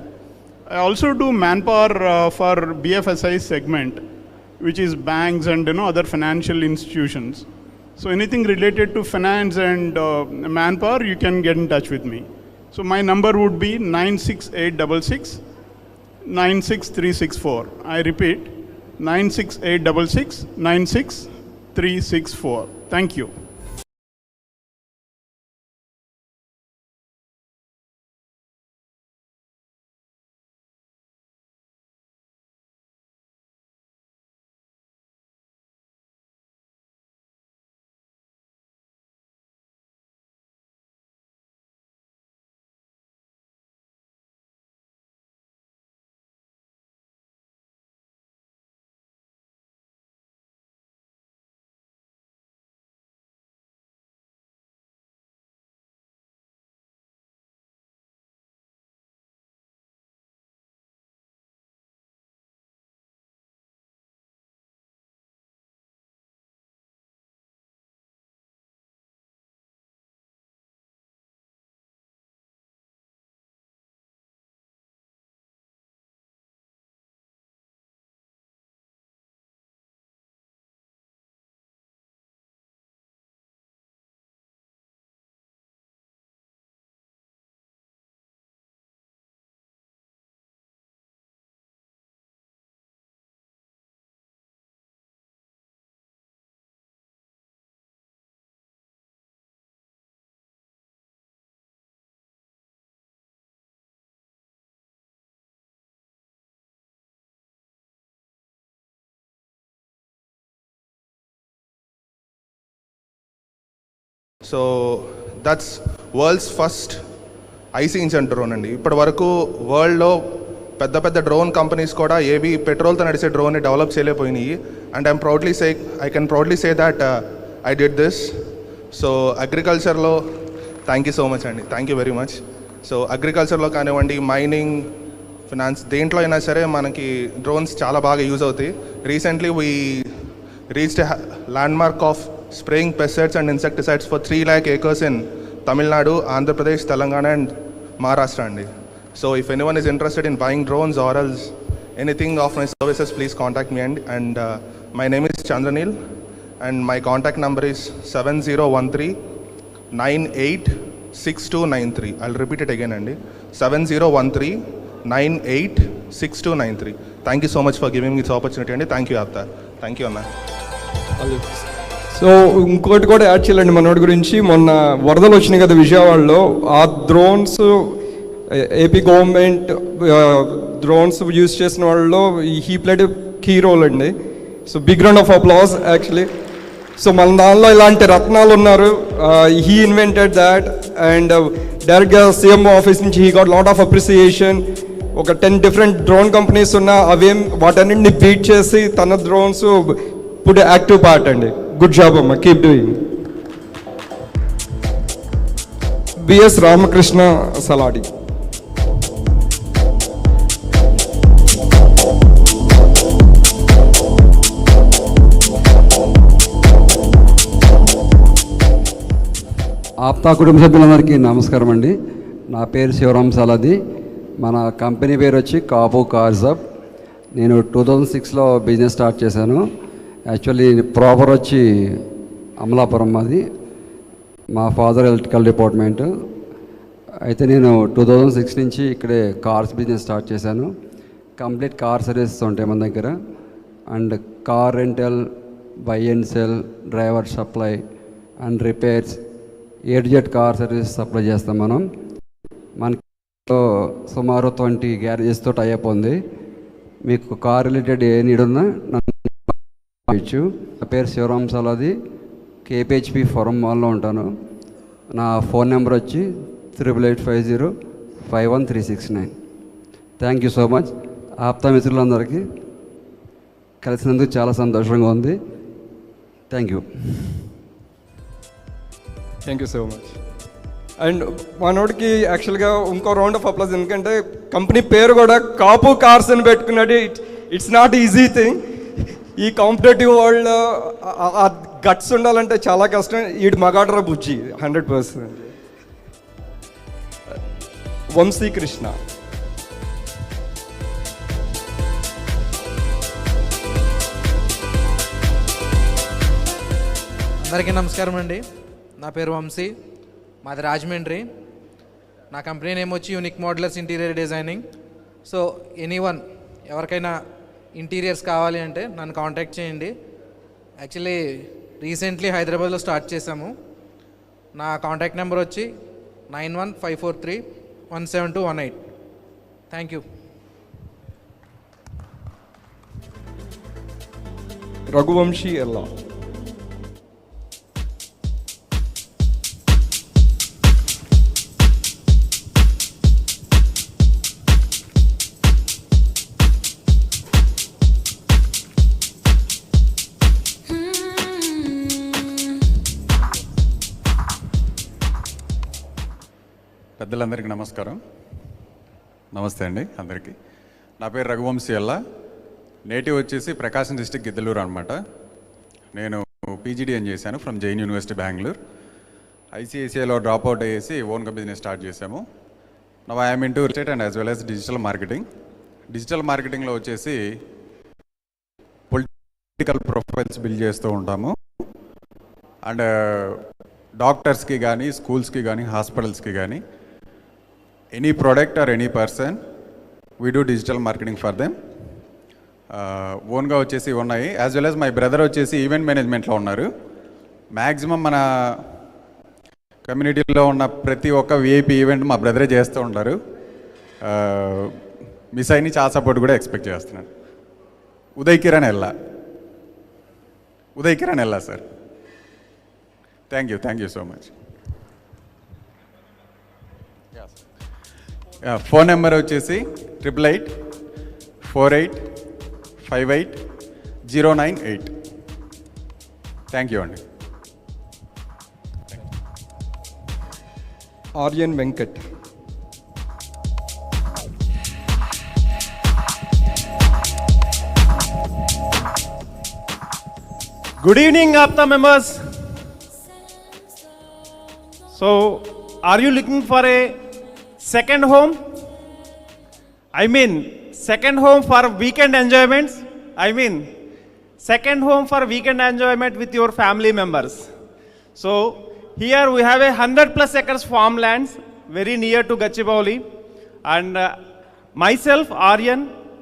I also do manpower for BFSI segment, which is banks and other financial institutions. So anything related to finance and manpower, you can get in touch with me. So my number would be 96866 96364. I repeat, 96866 96364. Thank you. So that's world's first IC engine drone అండి. ఇప్పటి వరకు వరల్డ్లో పెద్ద పెద్ద drone companies కూడా ఏవి పెట్రోల్తో నడిచే డ్రోన్ని డెవలప్ చేయలేకపోయినాయి. And I can proudly say that I did this. So అగ్రికల్చర్లో థ్యాంక్ యూ సో మచ్ అండి, thank you very much. So అగ్రికల్చర్లో కానివ్వండి, మైనింగ్, ఫినాన్స్, దేంట్లో అయినా సరే మనకి డ్రోన్స్ చాలా బాగా యూజ్ అవుతాయి. Recently we reached landmark of spraying pesticides and insecticides for 3 lakh acres in Tamil Nadu, Andhra Pradesh, Telangana and Maharashtra andi. So if anyone is interested in buying drones or else anything of my services, please contact me. And my name is Chandranil and my contact number is 7013986293. I'll repeat it again andi, 7013986293. Thank you so much for giving me this opportunity andi. Thank you Apta. Thank you Anna. So ఇంకోటి కూడా add చేయాలండి మనోడి గురించి. మొన్న వరదలు వచ్చినాయి కదా విజయవాడలో, ఆ drones AP government drones use చేసిన వాళ్ళలో హీ ప్లేడ్ కీ రోల్ అండి. So big round of applause actually. So మన దానిలో ఇలాంటి రత్నాలు ఉన్నారు. హీ ఇన్వెంటెడ్ దాట్ అండ్ డైరెక్ట్గా సీఎం ఆఫీస్ నుంచి he got lot of appreciation. ఒక 10 డిఫరెంట్ డ్రోన్ కంపెనీస్ ఉన్నా అవేం వాటన్నింటిని బీట్ చేసి తన డ్రోన్స్ పుట్ యాక్టివ్ పార్ట్ అండి. గుడ్ జాబ్ అమ్మ, keep doing. BS Ramakrishna Saladi. APTA కుటుంబ సభ్యులందరికీ నమస్కారం అండి. నా పేరు శివరామ్ సలాది. మన కంపెనీ పేరు వచ్చి కాపు కార్స్ హబ్. నేను 2006లో బిజినెస్ స్టార్ట్ చేశాను. యాక్చువల్లీ ప్రాపర్ వచ్చి అమలాపురం మాది. మా ఫాదర్ ఎలక్ట్రికల్ డిపార్ట్మెంట్. అయితే నేను 2006 నుంచి ఇక్కడే కార్స్ బిజినెస్ స్టార్ట్ చేశాను. కంప్లీట్ కార్ సర్వీసెస్ ఉంటాయి మన దగ్గర. And car rental, by and cell, driver supply and repairs, A to Z car service supply చేస్తాం మనం. మనకి సుమారు 20 గ్యారేజెస్తో టైఅప్ ఉంది. మీకు కార్ రిలేటెడ్ ఏ నీడ్ ఉన్నా నన్ను ఇచ్చు. నా పేరు శివరామ్ సలాది. కేపీహెచ్పి ఫోరం మాల్లో ఉంటాను. నా ఫోన్ నెంబర్ వచ్చి 8850513669. Thank you so much. APTA మిత్రులందరికీ కలిసినందుకు చాలా సంతోషంగా ఉంది. Thank you. Thank you so much. And మనోడికి యాక్చువల్గా ఇంకో రౌండ్ ఆఫ్ అప్లాజ్, ఎందుకంటే కంపెనీ పేరు కూడా కాపు కార్స్ అని పెట్టుకున్నాడు. It's not easy thing. ఈ కాంపిటేటివ్ వరల్డ్ ఆ గట్స్ ఉండాలంటే చాలా కష్టం. ఈడు మగాడ్రా బుజ్జి 100%. వంశీకృష్ణ. అందరికీ నమస్కారం అండి. నా పేరు వంశీ, మాది రాజమండ్రి. నా కంపెనీ నేమ్ వచ్చి unique modellers interior designing. So anyone ఎవరికైనా ఇంటీరియర్స్ కావాలి అంటే నన్ను కాంటాక్ట్ చేయండి. యాక్చువల్లీ రీసెంట్లీ హైదరాబాద్లో స్టార్ట్ చేశాము. నా కాంటాక్ట్ నెంబర్ వచ్చి 9154317218. Thank you. రఘువంశీ ఎల్లా. పెద్దలందరికీ నమస్కారం. నమస్తే అండి అందరికీ. నా పేరు రఘువంశీ అల్లా. నేటివ్ వచ్చేసి ప్రకాశం డిస్టిక్ గిద్దలూరు అనమాట. నేను పీజీడీఎన్ చేశాను ఫ్రమ్ జైన్ యూనివర్సిటీ బెంగళూరు. ఐసిఐసిఐలో డ్రాప్అవుట్ అయ్యేసి ఓన్గా బిజినెస్ స్టార్ట్ చేశాము. Now I'm into state and as well as digital marketing. Digital మార్కెటింగ్లో వచ్చేసి పొలిటికల్ ప్రొఫైల్స్ బిల్డ్ చేస్తూ ఉంటాము. అండ్ డాక్టర్స్కి కానీ, స్కూల్స్కి కానీ, హాస్పిటల్స్కి కానీ, any product or any person we do digital marketing for them. ఓన్గా వచ్చేసి ఉన్నాయి. As well as my brother వచ్చేసి ఈవెంట్ మేనేజ్మెంట్లో ఉన్నారు. మ్యాక్సిమం మన కమ్యూనిటీలో ఉన్న ప్రతి ఒక్క విఐపి ఈవెంట్ మా బ్రదరే చేస్తూ ఉంటారు. మిస్ అయిన చాలా సపోర్ట్ కూడా ఎక్స్పెక్ట్ చేస్తున్నాను. ఉదయ్ కిరణ్ ఎల్లా sir. Thank you so much. Phone number వచ్చేసి 8888588098. థ్యాంక్ యూ అండి. Aryan Venkat. Good evening, APTA members. So, are you looking for a second home? I mean, second home for weekend enjoyments? I mean, second home for weekend enjoyment with your family members. So, here we have a 100+ acres farmlands very near to Gachibowli. And myself, Aryan,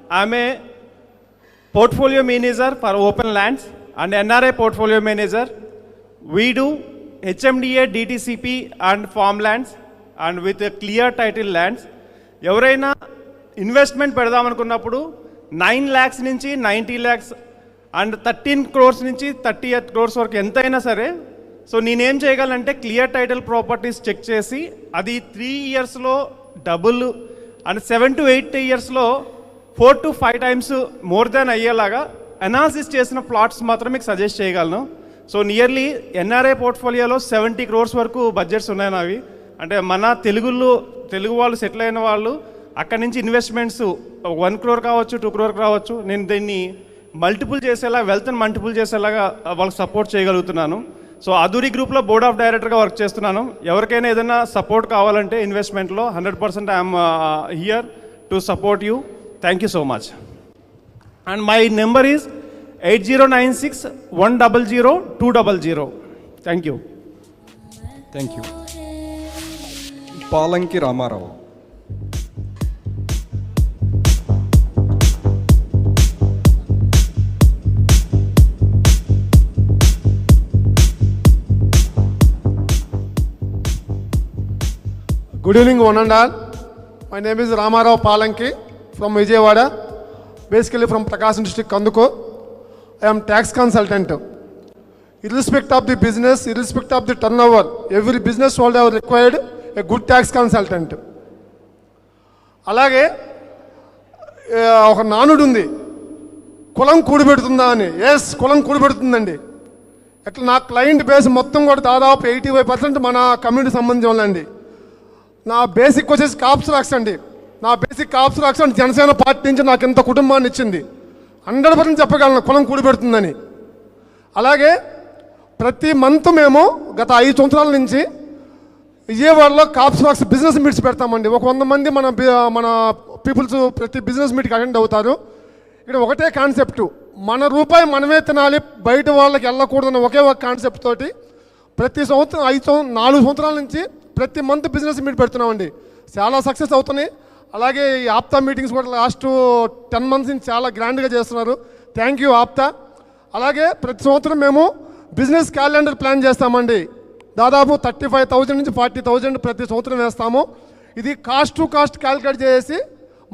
I am a portfolio manager for open lands and NRA portfolio manager. We do HMDA, DTCP and farmlands and with a clear title lands. ఎవరైనా investment పెడదామనుకున్నప్పుడు 9 lakhs నుంచి 90 lakhs and 13 crores నుంచి 38 crores వరకు ఎంతైనా సరే, so నేనేం చేయగలంటే clear title properties check చేసి అది 3 yearsలో డబుల్ అండ్ 7 to 8 yearsలో 4 to 5 times మోర్ దాన్ అయ్యేలాగా అనాలిసిస్ చేసిన ప్లాట్స్ మాత్రం మీకు సజెస్ట్ చేయగలను. సో నియర్లీ ఎన్ఆర్ఐ పోర్ట్ఫోలియోలో 70 crores వరకు బడ్జెట్స్ ఉన్నాయి నావి. అంటే మన తెలుగు వాళ్ళు సెటిల్ అయిన వాళ్ళు అక్కడి నుంచి ఇన్వెస్ట్మెంట్స్ 1 crore కావచ్చు, 2 crore కావచ్చు, నేను దీన్ని మల్టిపుల్ చేసేలా, వెల్త్ని మల్టిపుల్ చేసేలాగా వాళ్ళకి సపోర్ట్ చేయగలుగుతున్నాను. సో అధూరి గ్రూప్లో బోర్డ్ ఆఫ్ డైరెక్టర్గా వర్క్ చేస్తున్నాను. ఎవరికైనా ఏదైనా సపోర్ట్ కావాలంటే ఇన్వెస్ట్మెంట్లో 100% I'm here to support you. Thank you so much. And my number is 8096-100-200. Thank you. Thank you. Palanki Ramarao. Good evening, one and all. My name is Ramarao Palanki from Vijayawada. Basically from Prakasam district, Kondapur. I am tax consultant. Irrespective of the business, irrespective of the turnover, every business holder required a good tax consultant. అలాగే ఒక నానుడు ఉంది, కులం కూడిపెడుతుందా అని. Yes, కులం కూడిపెడుతుందండి. అట్లా నా client base మొత్తం కూడా దాదాపు 85% మన కమ్యూనిటీ సంబంధించిన వాళ్ళండి. నా బేసిక్ వచ్చేసి కాప్స్ అండి. నా basic cops and Janasena party నుంచి నాకు ఇంత కుటుంబాన్ని ఇచ్చింది. 100% చెప్పగలను కులం కూడిపెడుతుందని. అలాగే ప్రతి మంత్ మేము గత 5 సంవత్సరాల నుంచి విజయవాడలో కాప్స్ బిజినెస్ మీట్స్ పెడతామండి. ఒక 100 మంది మన పీపుల్స్ ప్రతి బిజినెస్ మీట్కి అటెండ్ అవుతారు. ఇక్కడ ఒకటే కాన్సెప్ట్, మన రూపాయి మనమే తినాలి, బయట వాళ్ళకి వెళ్ళకూడదన్న ఒకే ఒక కాన్సెప్ట్ తోటి ప్రతి సంవత్సరం 4 సంవత్సరాల నుంచి ప్రతి మంత్ బిజినెస్ మీట్ పెడుతున్నామండి. చాలా సక్సెస్ అవుతున్నాయి. అలాగే ఈ ఆప్తా మీటింగ్స్ కూడా లాస్ట్ 10 months నుంచి చాలా గ్రాండ్గా చేస్తున్నారు. Thank you APTA. అలాగే ప్రతి సంవత్సరం మేము బిజినెస్ క్యాలెండర్ ప్లాన్ చేస్తామండి. దాదాపు 35,000 నుంచి 40,000 ప్రతి సంవత్సరం వేస్తాము. ఇది కాస్ట్ టు కాస్ట్ క్యాలిక్యులేట్ చేసి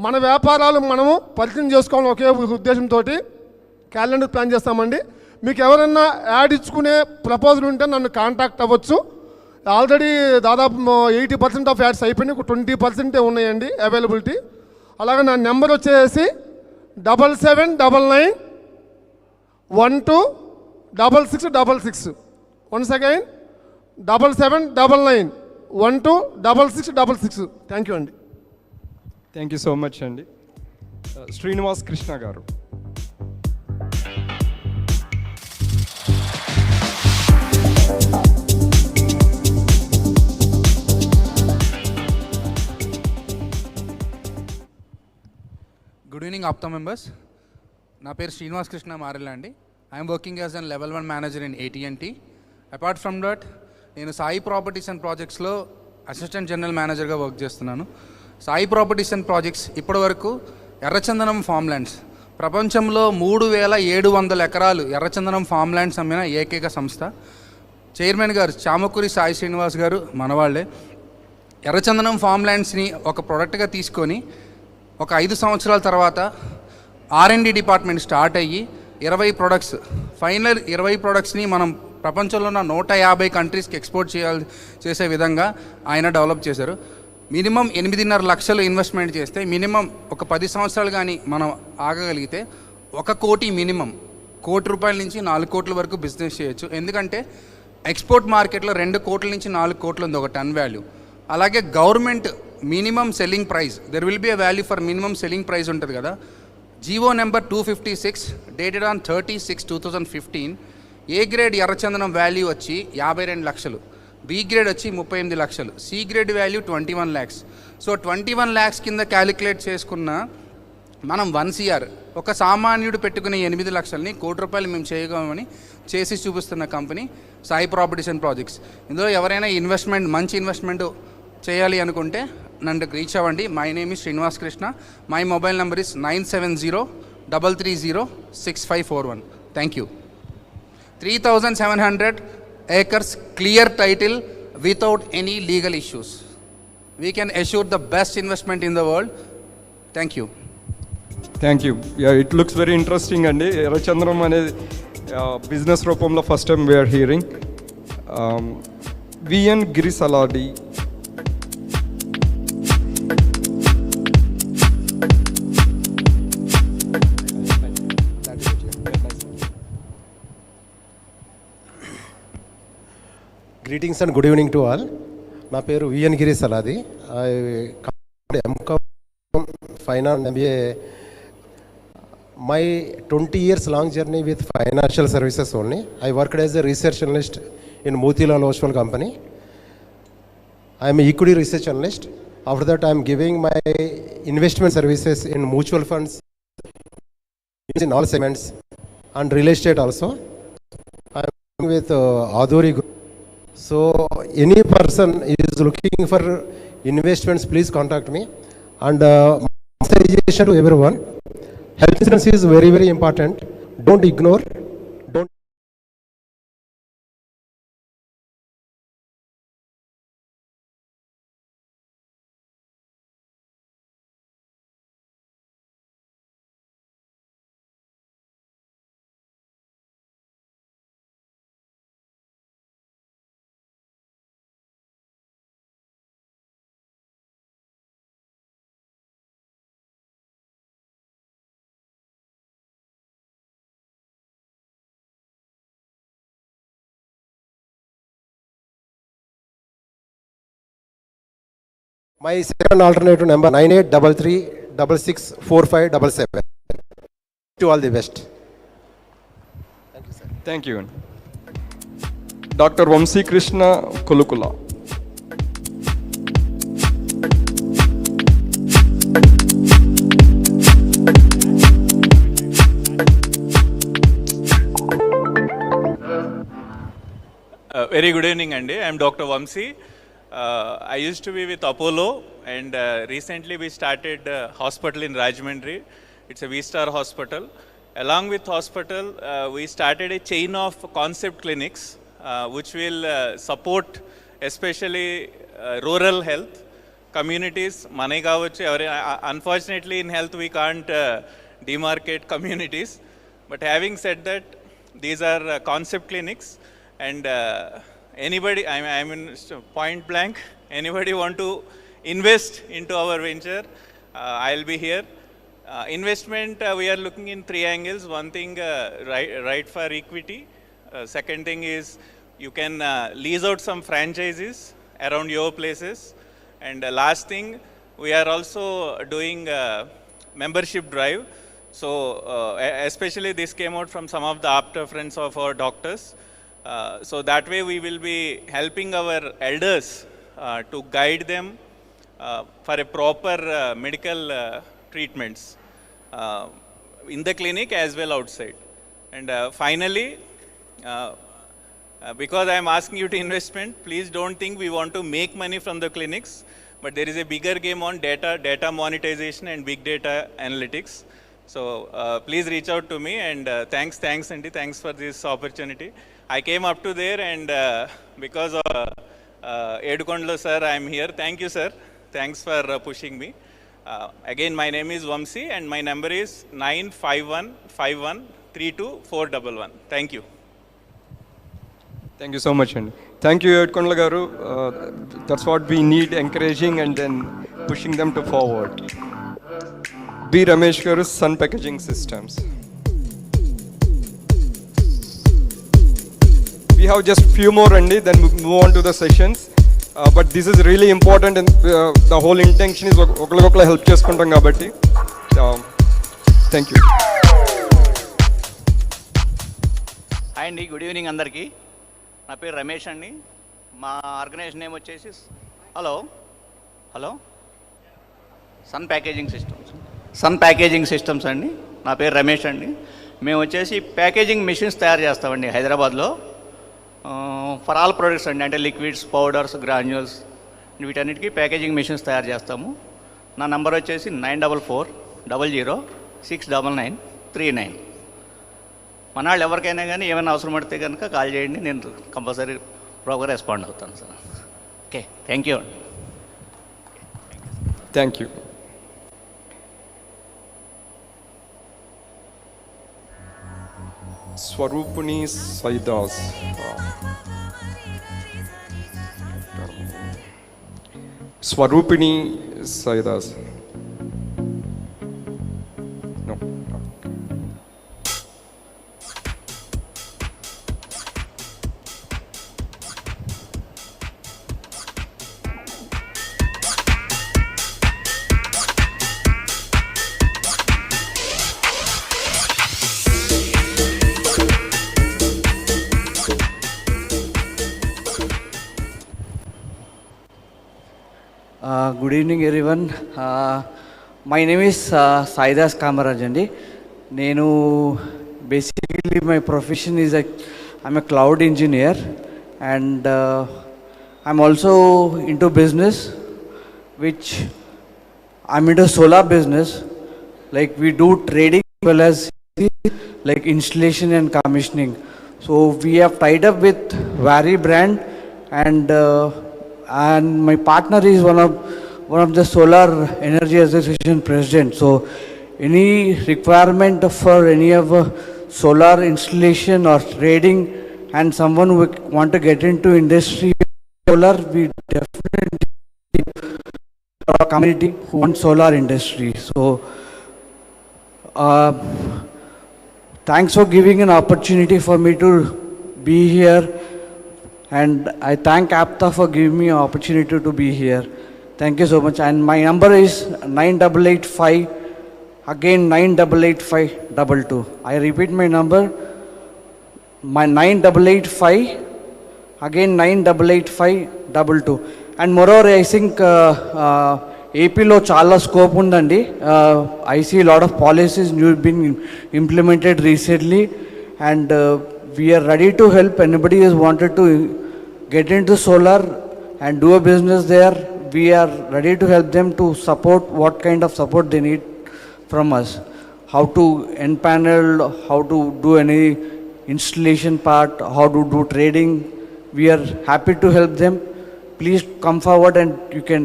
మన వ్యాపారాలు మనము పరిచయం చేసుకోవాలని ఒకే ఉద్దేశంతో క్యాలెండర్ ప్లాన్ చేస్తామండి. మీకు ఎవరైనా యాడ్ ఇచ్చుకునే ప్రపోజల్ ఉంటే నన్ను కాంటాక్ట్ అవ్వచ్చు. ఆల్రెడీ దాదాపు 80% ఆఫ్ యాడ్స్ అయిపోయినాయి, 20% ఉన్నాయండి అవైలబిలిటీ. అలాగే నా నెంబర్ వచ్చేసి 7799126666. Once again 7799126666. థ్యాంక్ యూ అండి. థ్యాంక్ యూ సో మచ్ అండి. శ్రీనివాస్ కృష్ణ గారు. Good evening APTA members. నా పేరు శ్రీనివాస్ కృష్ణ మారెల్లా అండి. I'm working as an level 1 manager in AT&T. Apart from that నేను సాయి ప్రాపర్టీస్ అండ్ ప్రాజెక్ట్స్లో అసిస్టెంట్ జనరల్ మేనేజర్గా వర్క్ చేస్తున్నాను. సాయి ప్రాపర్టీస్ అండ్ ప్రాజెక్ట్స్ ఇప్పటివరకు ఎర్రచందనం ఫామ్ ల్యాండ్స్ ప్రపంచంలో 3,700 ఎకరాలు ఎర్రచందనం ఫామ్ ల్యాండ్స్ అమ్మిన ఏకైక సంస్థ. చైర్మన్ గారు చామకూరి సాయి శ్రీనివాస్ గారు మనవాళ్లే. ఎర్రచందనం ఫామ్ ల్యాండ్స్ని ఒక ప్రోడక్ట్గా తీసుకొని ఒక 5 సంవత్సరాల తర్వాత R&D డిపార్ట్మెంట్ స్టార్ట్ అయ్యి 20 ప్రొడక్ట్స్, ఫైనల్ 20 ప్రొడక్ట్స్ని మనం ప్రపంచంలో ఉన్న 150 కంట్రీస్కి ఎక్స్పోర్ట్ చేసే విధంగా ఆయన డెవలప్ చేశారు. మినిమం 8.5 లక్షలు ఇన్వెస్ట్మెంట్ చేస్తే మినిమం ఒక 10 సంవత్సరాలు కానీ మనం ఆగగలిగితే 1 కోటి మినిమం, ₹1 నుంచి 4 కోట్ల వరకు బిజినెస్ చేయొచ్చు. ఎందుకంటే ఎక్స్పోర్ట్ మార్కెట్లో 2 కోట్ల నుంచి 4 కోట్లు ఉంది ఒక టన్ వాల్యూ. అలాగే government minimum selling price, there will be a value for minimum selling price ఉంటుంది కదా. GO number 256 dated on 30/6/2015 A grade ఎర్రచందనం వాల్యూ వచ్చి 52 లక్షలు, బి గ్రేడ్ వచ్చి 38 లక్షలు, C grade value 21 lakhs. So 21 lakhs కింద క్యాలిక్యులేట్ చేసుకున్న మనం 1 CR, ఒక సామాన్యుడు పెట్టుకునే 8 లక్షలని ₹1 మేము చేయగలమని చేసి చూపిస్తున్న company Sai Properties and projects. ఇందులో ఎవరైనా ఇన్వెస్ట్మెంట్, మంచి ఇన్వెస్ట్మెంట్ చేయాలి అనుకుంటే నన్ను రీచ్ అవ్వండి. My name is Srinivas Krishna. My mobile number is 9703306541. Thank you. 3,700 acres clear title without any legal issues. We can assure the best investment in the world. Thank you. Thank you. It looks very interesting అండి. ఎర్రచంద్రం అనేది business రూపంలో first time we're hearing. V N Girisaladi. Greetings and good evening to all. నా పేరు V N Giri Saladi. M Com finance MBA. My 20 years long journey with financial services only. I worked as a research analyst in Motilal Oswal company. I am an equity research analyst. After that, I am giving my investment services in mutual funds in all segments and real estate also. I am working with Adori Group. So any person is looking for investments, please contact me. And suggestion to everyone, health insurance is very, very important. Don't ignore. Don't. My second alternative number 9833664577. To all the best. Thank you, sir. Thank you. Doctor Vamsikrishna Kolukula. Very good evening, Andy. I am Dr. Vamsi. I used to be with Apollo, and recently we started a hospital in Rajahmundry. It's a V-Star hospital. Along with hospital, we started a chain of concept clinics, which will support especially rural health communities. Unfortunately, in health we can't demarcate communities. But having said that, these are concept clinics, and anybody, I mean point blank, anybody want to invest into our venture, I'll be here. Investment, we are looking in 3 angles. One thing, right for equity. Second thing is you can lease out some franchises around your places. And last thing, we are also doing membership drive. So especially this came out from some of the APTA friends of our doctors. So that way we will be helping our elders to guide them for a proper medical treatments in the clinic as well outside. And finally, because I am asking you to investment, please don't think we want to make money from the clinics, but there is a bigger game on data monetization and big data analytics. So please reach out to me, and thanks Andy, thanks for this opportunity. I came up to there, and because of Edukondlo sir, I am here. Thank you, sir. Thanks for pushing me. Again, my name is Vamsi, and my number is 9515132411. Thank you. Thank you so much, and thank you, Edkondla garu. That's what we need, encouraging and then pushing them to forward. B. Ramesh garu, Sun Packaging Systems. We have just few more, Andy, then move on to the sessions. But this is really important, and the whole intention is okla help cheskuntam kabatti. Thank you. Hi అండి, good evening అందరికీ. నా పేరు రమేష్ అండి. మా organisation name వచ్చేసి hello sun packaging systems అండి. నా పేరు రమేష్ అండి. మేము వచ్చేసి ప్యాకేజింగ్ మిషన్స్ తయారు చేస్తామండి హైదరాబాద్లో, ఫర్ ఆల్ ప్రొడక్ట్స్ అండి. అంటే లిక్విడ్స్, పౌడర్స్, గ్రాన్యూల్స్, వీటన్నిటికీ ప్యాకేజింగ్ మిషన్స్ తయారు చేస్తాము. నా నంబర్ వచ్చేసి 9440069939. మన వాళ్ళు ఎవరికైనా కానీ ఏమైనా అవసరం పడితే కనుక కాల్ చేయండి, నేను కంపల్సరీ ప్రాపర్గా రెస్పాండ్ అవుతాను సార్. ఓకే, థ్యాంక్ యూ అండి. Thank you. Swarupini Saidas. Swarupini Saidas. No. Good evening everyone. My name is Saidas Kamaraj andi. Nenu basically my profession is I'm a cloud engineer, and I'm also into business, which I'm into solar business. Like we do trading as well as like installation and commissioning. So we have tied up with Vari brand, and my partner is one of the Solar Energy Association president. So any requirement for any of solar installation or trading, and someone who want to get into industry solar, we definitely our community who want solar industry. So thanks for giving an opportunity for me to be here. And I thank APTA for giving me an opportunity to be here. Thank you so much. And my number is 9885, again 988522. I repeat my number, my 9885, again 988522. And moreover, I think AP lo chala scope undandi. I see a lot of policies new been implemented recently, and we are ready to help anybody who has wanted to get into solar and do a business there. We are ready to help them to support what kind of support they need from us. How to empanel, how to do any installation part, how to do trading. We are happy to help them. Please come forward and you can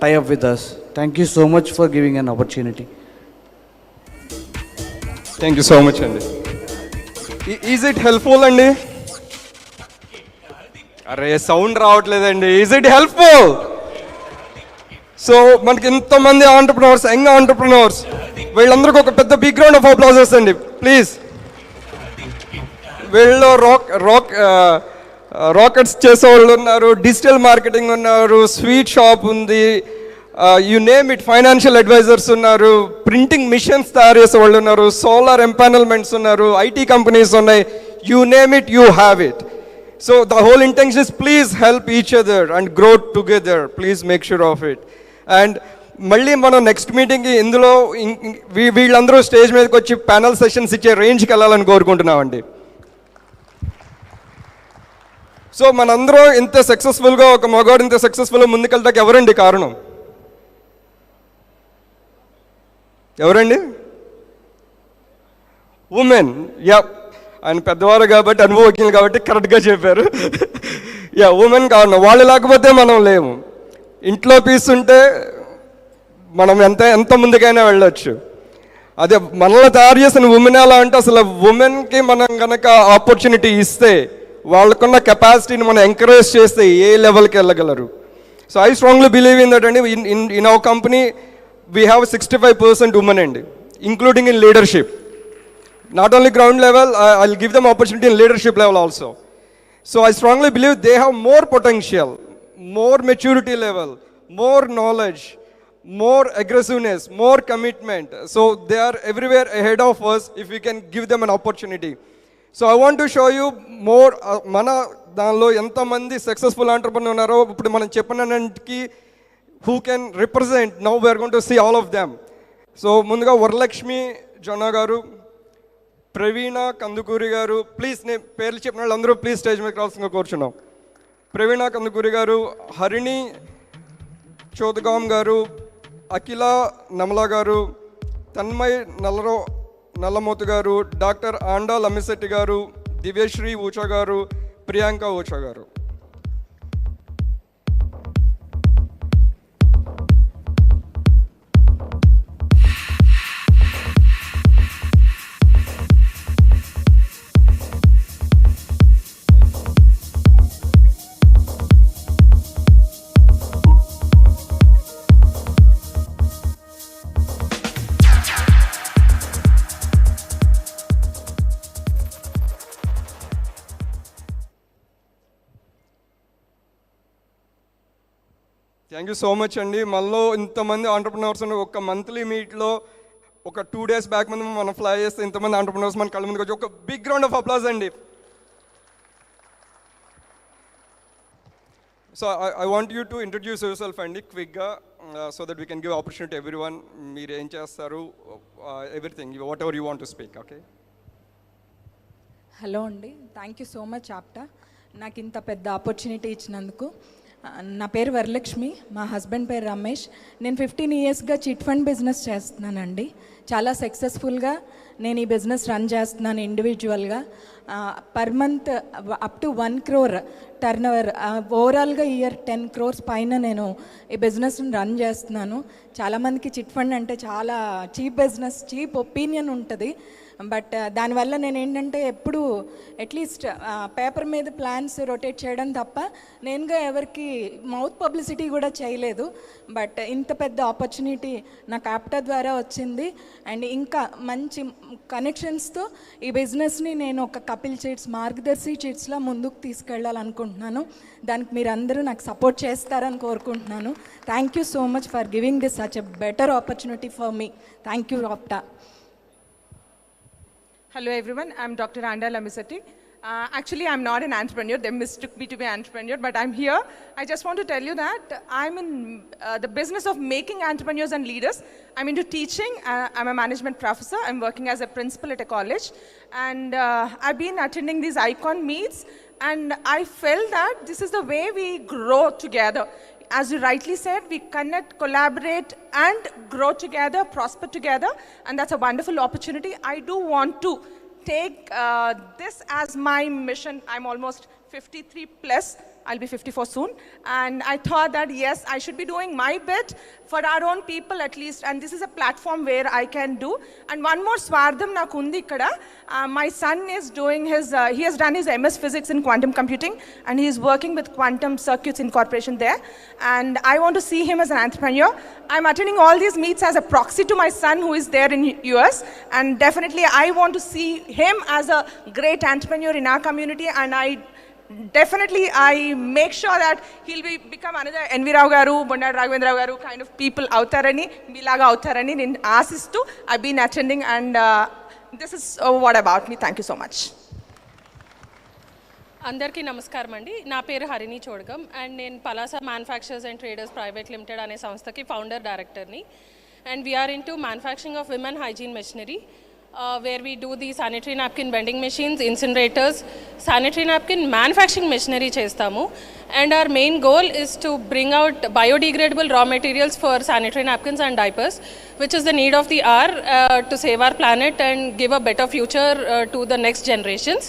tie up with us. Thank you so much for giving an opportunity. Thank you so much, Andy. Is it helpful, Andy? అరే sound రావట్లేదండి. Is it helpful? So మనకి ఎంతమంది entrepreneurs, young entrepreneurs, వీళ్ళందరికీ ఒక పెద్ద big round of applauses అండి please. వీళ్ళు rockets చేసేవాళ్ళు ఉన్నారు, డిజిటల్ మార్కెటింగ్ ఉన్నారు, స్వీట్ షాప్ ఉంది, you name it, financial advisors ఉన్నారు, ప్రింటింగ్ మిషన్స్ తయారు చేసే వాళ్ళు ఉన్నారు, సోలార్ ఎంపానల్మెంట్స్ ఉన్నారు, ఐటీ కంపెనీస్ ఉన్నాయి, you name it, you have it. So the whole intention is please help each other and grow together. Please make sure of it. And మళ్ళీ మనం next మీటింగ్కి ఇందులో వీళ్ళందరూ స్టేజ్ మీదకి వచ్చి ప్యానల్ సెషన్స్ ఇచ్చే రేంజ్కి వెళ్ళాలని కోరుకుంటున్నామండి. సో మనందరూ ఇంత సక్సెస్ఫుల్గా, ఒక మగవాడు ఇంత సక్సెస్ఫుల్గా ముందుకెళ్తాకి ఎవరండి కారణం? ఎవరండి? ఉమెన్. యా, ఆయన పెద్దవారు కాబట్టి, అనుభవజ్ఞులు కాబట్టి కరెక్ట్గా చెప్పారు. యా, ఉమెన్ కారణం. వాళ్ళు లేకపోతే మనం లేము. ఇంట్లో పీస్ ఉంటే మనం ఎంత ముందుకైనా వెళ్ళొచ్చు. అదే మనల్ని తయారు చేసిన ఉమెన్ ఎలా అంటే, అసలు ఉమెన్కి మనం కనుక ఆపర్చునిటీ ఇస్తే వాళ్ళకున్న కెపాసిటీని మనం ఎంకరేజ్ చేస్తే ఏ లెవెల్కి వెళ్ళగలరు. So I strongly believe in that అండి. In our company we have 65% women అండి, including in leadership. Not only ground level, I'll give them opportunity in leadership level also. So I strongly believe they have more potential, more maturity level, more knowledge, more aggressiveness, more commitment. So they are everywhere ahead of us if we can give them an opportunity. So I want to show you more, mana danlo enta mandi successful entrepreneur unnaro ippudu manam cheppinanantiki who can represent. Now we are going to see all of them. So munduga Varalakshmi Jonna garu, ప్రవీణ కందుకూరి గారు, please నేను పేర్లు చెప్పిన వాళ్ళందరూ please stage మీద రావాల్సిందిగా కోరుచున్నాం. ప్రవీణ కందుకూరి గారు, హరిణి చోదగాం గారు, అఖిల నమలా గారు, తన్మయ్ నల్లమోతు గారు, డాక్టర్ ఆండా లమ్మిశెట్టి గారు, దివ్యశ్రీ ఊచా గారు, ప్రియాంక ఊచా గారు. థ్యాంక్ యూ సో మచ్ అండి. మనలో ఇంతమంది ఆంటర్ప్రినర్స్ అండి. ఒక మంత్లీ మీట్లో ఒక 2 days బ్యాక్ ముందు మనం ఫ్లై చేస్తే ఇంతమంది ఆంటర్ప్రినర్స్ మన కళ్ళ ముందుకు వచ్చి ఒక బిగ్ రౌండ్ ఆఫ్ అప్లాజ్ అండి. So I want you to introduce your self అండి క్విక్గా, so that we can give opportunity every one. మీరు ఏం చేస్తారు, everything what ever you want to speak. Okay. Hello అండి, థ్యాంక్ యూ సో మచ్ ఆప్టా నాకు ఇంత పెద్ద ఆపర్చునిటీ ఇచ్చినందుకు. నా పేరు వరలక్ష్మి, మా హస్బెండ్ పేరు రమేష్. నేను 15 yearsగా చిట్ ఫండ్ బిజినెస్ చేస్తున్నానండి. చాలా సక్సెస్ఫుల్గా నేను ఈ బిజినెస్ రన్ చేస్తున్నాను ఇండివిజువల్గా. Per month up to 1 crore turn over, ఓవరాల్గా ఇయర్ 10 crores పైన నేను ఈ బిజినెస్ని రన్ చేస్తున్నాను. చాలామందికి చిట్ ఫండ్ అంటే చాలా చీప్ బిజినెస్, చీప్ ఒపీనియన్ ఉంటుంది. బట్ దానివల్ల నేను ఏంటంటే ఎప్పుడు అట్లీస్ట్ పేపర్ మీద ప్లాన్స్ రొటేట్ చేయడం తప్ప నేనుగా ఎవరికి మౌత్ పబ్లిసిటీ కూడా చేయలేదు. బట్ ఇంత పెద్ద ఆపర్చునిటీ నాకు ఆప్టా ద్వారా వచ్చింది. అండ్ ఇంకా మంచి కనెక్షన్స్తో ఈ బిజినెస్ని నేను ఒక కపిల్ చిట్స్, మార్గదర్శి చిట్స్లో ముందుకు తీసుకెళ్ళాలనుకుంటున్నాను. దానికి మీరు అందరూ నాకు సపోర్ట్ చేస్తారని కోరుకుంటున్నాను. Thank you so much for giving this such a better opportunity for me. Thank you APTA. Hello everyone, I'm Dr. Anda Lamisetti. Actually, I'm not an entrepreneur. They mistook me to be an entrepreneur, but I'm here. I just want to tell you that I'm in the business of making entrepreneurs and leaders. I'm into teaching. I'm a management professor. I'm working as a principal at a college. And I've been attending these icon meets, and I felt that this is the way we grow together. As you rightly said, we connect, collaborate, and grow together, prosper together, and that's a wonderful opportunity. I do want to take this as my mission. I'm almost 53 plus. I'll be 54 soon. And I thought that, yes, I should be doing my bit for our own people at least. And this is a platform where I can do. And one more swardham nakundi ikkada. My son is doing his, he has done his MS Physics in quantum computing. And he is working with Quantum Circuits Incorporation there. And I want to see him as an entrepreneur. I'm attending all these meets as a proxy to my son who is there in US. And definitely I want to see him as a great entrepreneur in our community. And definitely I make sure that he'll become another NV Rao garu, Bondad Raghavendra garu kind of people outarani, milaga outarani nen aasistu. I've been attending, and this is what about me. Thank you so much. అందరికీ నమస్కారం అండి. నా పేరు Harini Chodagam and నేను Palasa manufacturers and traders private limited అనే సంస్థకి founder డైరెక్టర్ని. And we are into manufacturing of women hygiene machinery where we do the sanitary napkin vending machines, incinerators, sanitary napkin manufacturing machinery chestamu. And our main goal is to bring out biodegradable raw materials for sanitary napkins and diapers, which is the need of the hour to save our planet and give a better future to the next generations.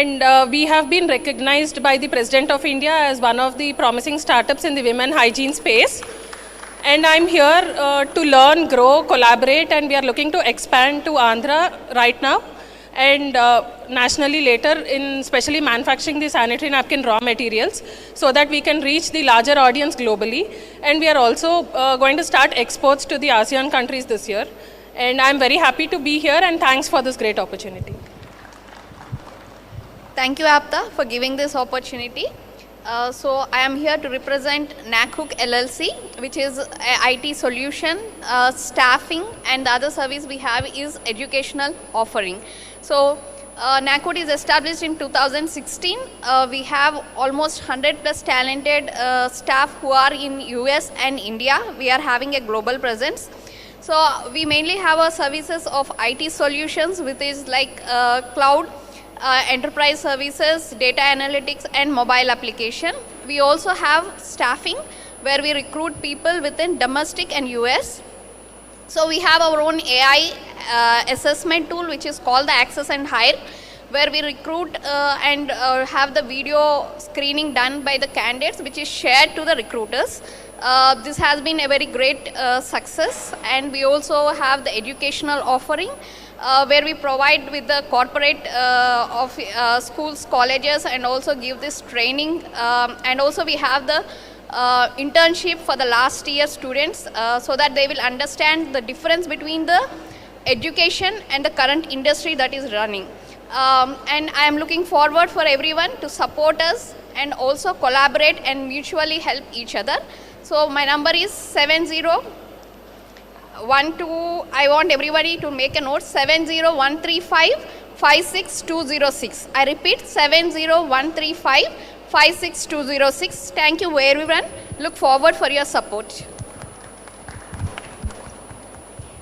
And we have been recognized by the President of India as one of the promising startups in the women hygiene space. And I'm here to learn, grow, collaborate, and we are looking to expand to Andhra right now. and nationally later in especially manufacturing the sanitary napkin raw materials so that we can reach the larger audience globally. And we are also going to start exports to the ASEAN countries this year. And I'm very happy to be here, and thanks for this great opportunity. Thank you, APTA, for giving this opportunity. So I am here to represent NACHOOK LLC, which is a IT solution, staffing, and the other service we have is educational offering. So NACHOOK is established in 2016. We have almost 100 plus talented staff who are in US and India. We are having a global presence. So we mainly have our services of IT solutions, which is like cloud, enterprise services, data analytics, and mobile application. We also have staffing where we recruit people within domestic and US. So we have our own AI assessment tool, which is called the Access and Hire, where we recruit and have the video screening done by the candidates, which is shared to the recruiters. This has been a very great success, and we also have the educational offering where we provide with the corporate of schools, colleges, and also give this training. And also we have the internship for the last year students so that they will understand the difference between the education and the current industry that is running. And I am looking forward for everyone to support us and also collaborate and mutually help each other. So my number is 7012. I want everybody to make a note, 70135 56206. I repeat, 70135 56206. Thank you everyone. Look forward for your support.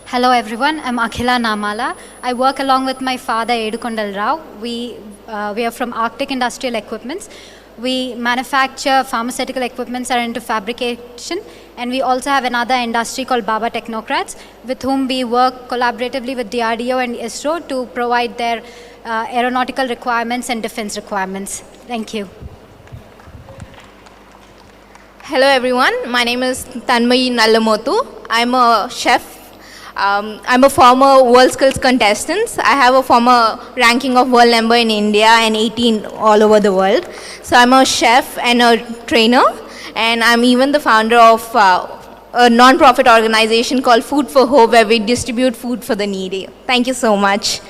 Hello everyone, I'm Akhila Namala. I work along with my father Edukondal Rao. We are from Arctic Industrial Equipments. We manufacture pharmaceutical equipments are into fabrication, and we also have another industry called Baba Technocrats, with whom we work collaboratively with DRDO and ISRO to provide their aeronautical requirements and defense requirements. Thank you. Hello everyone, my name is Tanmayi Nallamotu. I'm a chef. I'm a former World Skills contestant. I have a former ranking of world number in India and 18 all over the world. So I'm a chef and a trainer, and I'm even the founder of a non-profit organization called Food for Hope, where we distribute food for the needy. Thank you so much.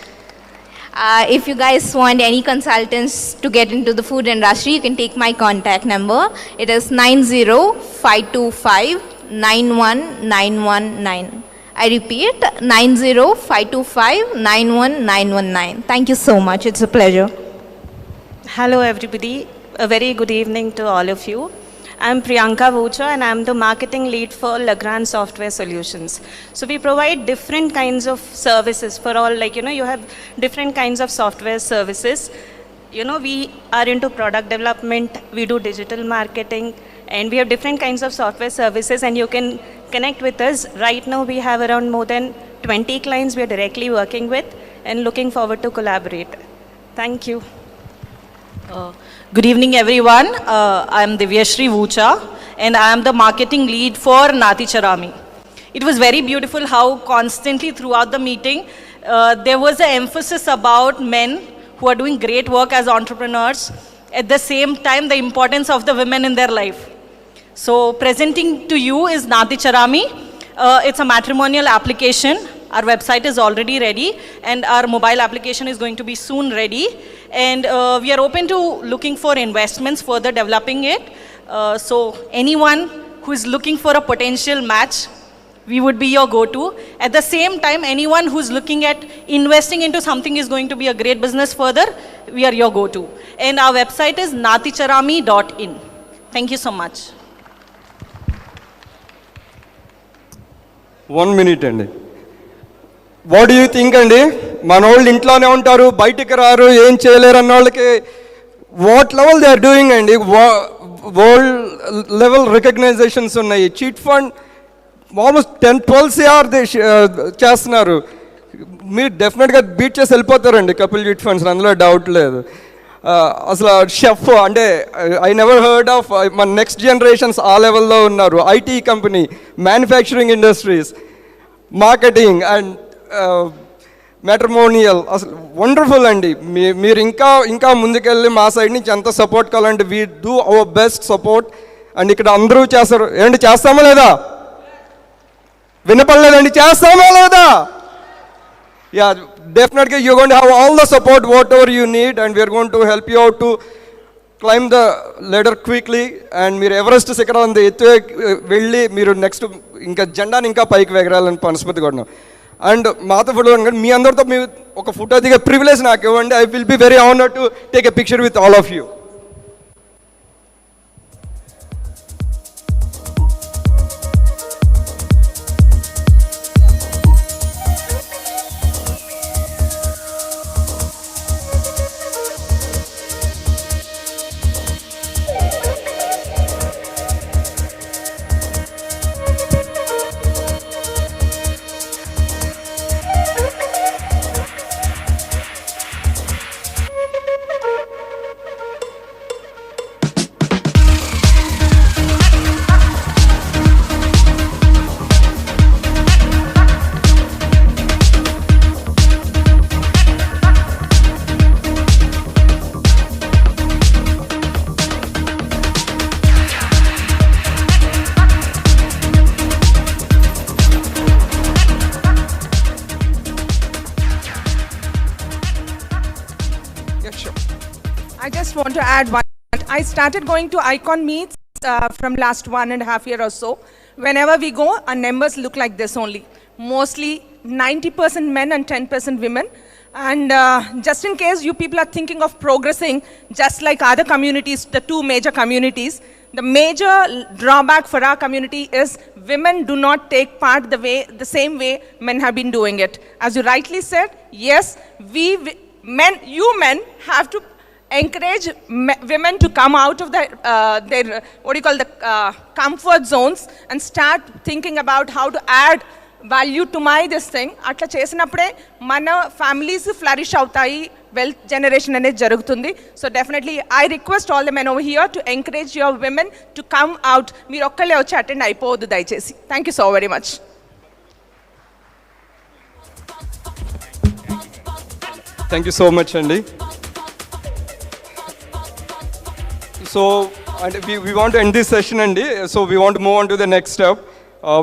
If you guys want any consultants to get into the food industry, you can take my contact number. It is 90525 91919. I repeat, 90525 91919. Thank you so much. It's a pleasure. Hello everybody. A very good evening to all of you. I'm Priyanka Vucha, and I'm the marketing lead for Legrand Software Solutions. So we provide different kinds of services for all, like, you have different kinds of software services. We are into product development, we do digital marketing, and we have different kinds of software services, and you can connect with us. Right now we have around more than 20 clients we are directly working with and looking forward to collaborate. Thank you. Good evening everyone. I am Divyashri Vucha, and I am the marketing lead for Nati Charami. It was very beautiful how constantly throughout the meeting there was an emphasis about men who are doing great work as entrepreneurs. At the same time, the importance of the women in their life. So presenting to you is Nati Charami. It's a matrimonial application. Our website is already ready, and our mobile application is going to be soon ready. And we are open to looking for investments, further developing it. So anyone who is looking for a potential match, we would be your go-to. At the same time, anyone who's looking at investing into something is going to be a great business further, we are your go-to. And our website is naticharami.in. Thank you so much. 1 minute అండి. What do you think అండి? మన వాళ్ళు ఇంట్లోనే ఉంటారు, బయటికి రారు, ఏం చేయలేరు అన్న వాళ్ళకి what level they are doing అండి. వరల్డ్ లెవెల్ రికగ్నైజేషన్స్ ఉన్నాయి. చీట్ ఫండ్ ఆల్మోస్ట్ 10-12 CR చేస్తున్నారు. మీరు డెఫినెట్గా బీట్ చేసి వెళ్ళిపోతారండి కపిల్ చీట్ ఫండ్స్, అందులో డౌట్ లేదు. అసలు షెఫ్ అంటే ఐ నెవర్ హర్డ్ ఆఫ్. మన నెక్స్ట్ జనరేషన్స్ ఆ లెవెల్లో ఉన్నారు. IT company, manufacturing industries, marketing, and matrimonial అసలు వండర్ఫుల్ అండి. మీరు ఇంకా ఇంకా ముందుకెళ్ళి మా సైడ్ నుంచి ఎంత సపోర్ట్ కావాలంటే we do our best support. And ఇక్కడ అందరూ చేస్తారు. ఏంటి చేస్తామా లేదా? వినపడలేదండి, చేస్తామా లేదా? యా, డెఫినెట్గా you going to have all the support whatever you need and we're going to help you out to climb the ladder quickly. And మీరు ఎవరెస్ట్ శిఖరం ఎత్తు వెళ్ళి మీరు నెక్స్ట్ ఇంకా జెండాని ఇంకా పైకి ఎగరాలని మనస్ఫూర్తి కొన్నాం. అండ్ మాతో ఫోటో మీ అందరితో మీ ఒక ఫోటో దిగే ప్రివిలేజ్ నాకు ఇవ్వండి. I will be very honoured to take a picture with all of you. I just want to add one. I started going to Icon meets from last 1.5 years or so. Whenever we go, our numbers look like this only. Mostly 90% men and 10% women. And just in case you people are thinking of progressing, just like other communities, the two major communities, the major drawback for our community is women do not take part the same way men have been doing it. As you rightly said, yes, you men have to encourage women to come out of their comfort zones and start thinking about how to add value to this thing. అట్లా చేసినప్పుడే మన families flourish అవుతాయి, wealth generation అనేది జరుగుతుంది. So definitely I request all the men over here to encourage your women to come out. మీరు ఒక్కళ్ళే వచ్చి attend అయిపోవద్దు దయచేసి. Thank you so very much. Thank you so much అండి. So, and we want to end this session, Andy. So we want to move on to the next step.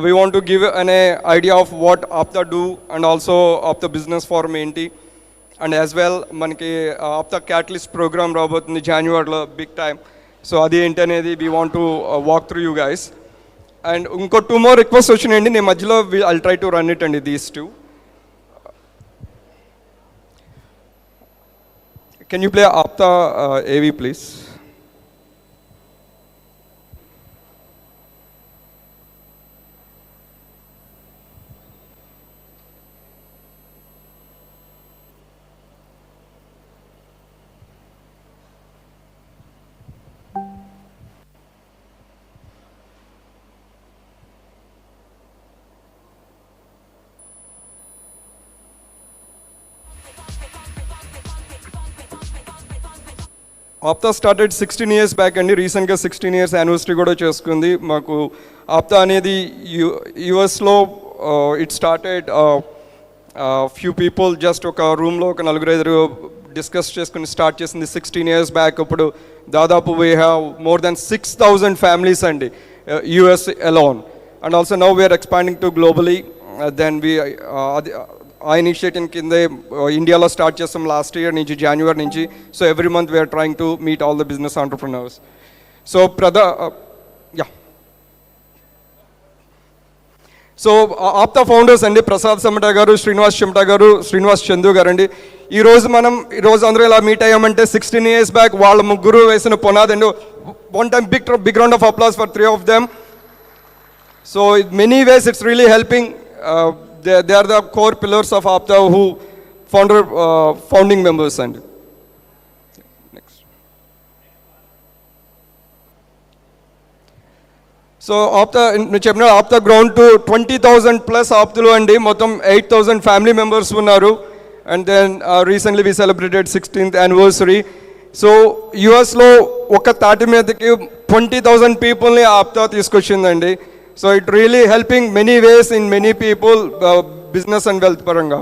We want to give an idea of what APTA do and also APTA business forum enti. And as well, manaki APTA Catalyst program rabotundi January big time. So adi enti anedi we want to walk through you guys. And unko two more requests vachinandi ne madhyalo I'll try to run it andi these two. Can you play APTA AV please? APTA started 16 years back and recently 16 years anniversary kuda chestundi. Maku APTA anedi US lo it started few people just oka room lo oka naluguru edaru discuss cheskoni start chesindi 16 years back. Appudu dadapu we have more than 6,000 families andi US alone, and also now we are expanding to globally. Then we ఆ initiative కిందే ఇండియాలో start చేస్తాం last year నుంచి జనవరి నుంచి. So every month we're trying to meet all the business entrepreneurs. So so APTA founders అండి ప్రసాద్ సమట గారు, శ్రీనివాస్ చెమట గారు, శ్రీనివాస్ చందు గారు అండి. ఈరోజు అందరూ ఇలా మీట్ అయ్యామంటే 16 years బ్యాక్ వాళ్ళ ముగ్గురు వేసిన పునాది అండి. One time big round of applause for 3 of them. So in many ways it's really helping. They are the core pillars of APTA who founding members. And next. So APTA grown to 20,000 plus APTAlu andi motham 8,000 family members unnaru. And then recently we celebrated 16th anniversary. So US lo oka 30 meedaki 20,000 people ni APTA teeskochindandi. So it really helping many ways in many people, business and wealth paranga.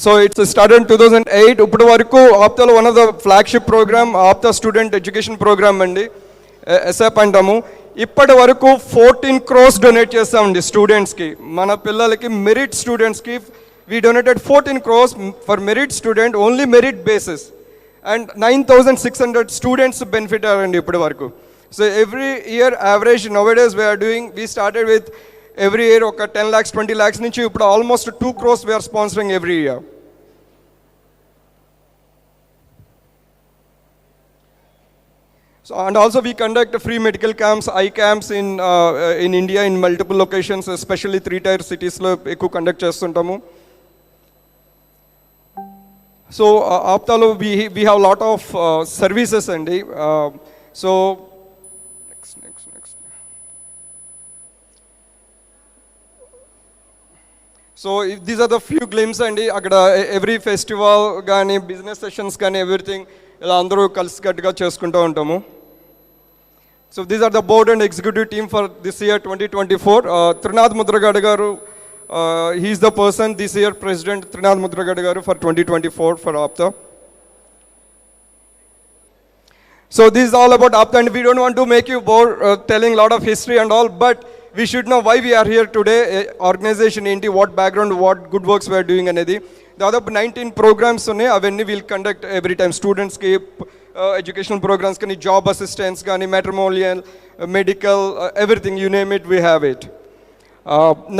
So it's started in 2008. ఇప్పటి వరకు ఆప్తాలో one of the flagship program APTA student education program అండి, S E P అంటాము. ఇప్పటి వరకు 14 crores donate చేస్తామండి స్టూడెంట్స్కి, మన పిల్లలకి మెరిట్ స్టూడెంట్స్కి. We donated 14 crores for merit student, only merit basis. And 9,600 students benefit అయ్యారండి ఇప్పటి వరకు. So every year average nowadays we are doing, we started with every year ఒక 10 lakhs 20 lakhs నుంచి ఇప్పుడు almost 2 crores we are sponsoring every year. So, and also we conduct free medical camps, eye camps in India in multiple locations, especially 3-tier cities lo ekku conduct chestuntamu. So APTA lo we have a lot of services andi. So next. So these are the few glimpses andi. Akada every festival gaani business sessions gaani everything ila andaru kalsi kattuga cheskunta untamu. So these are the board and executive team for this year 2024. Trinath Mudragada garu, he is the person this year, President Trinath Mudragada garu for 2024 for APTA. So this is all about APTA, and we don't want to make you bore telling a lot of history and all, but we should know why we are here today, organization enti, what background, what good works we are doing anedi. The other 19 programs unnai, avenni will conduct every time. Students ki educational programs kani, job assistance kani, matrimonial, medical, everything, you name it, we have it.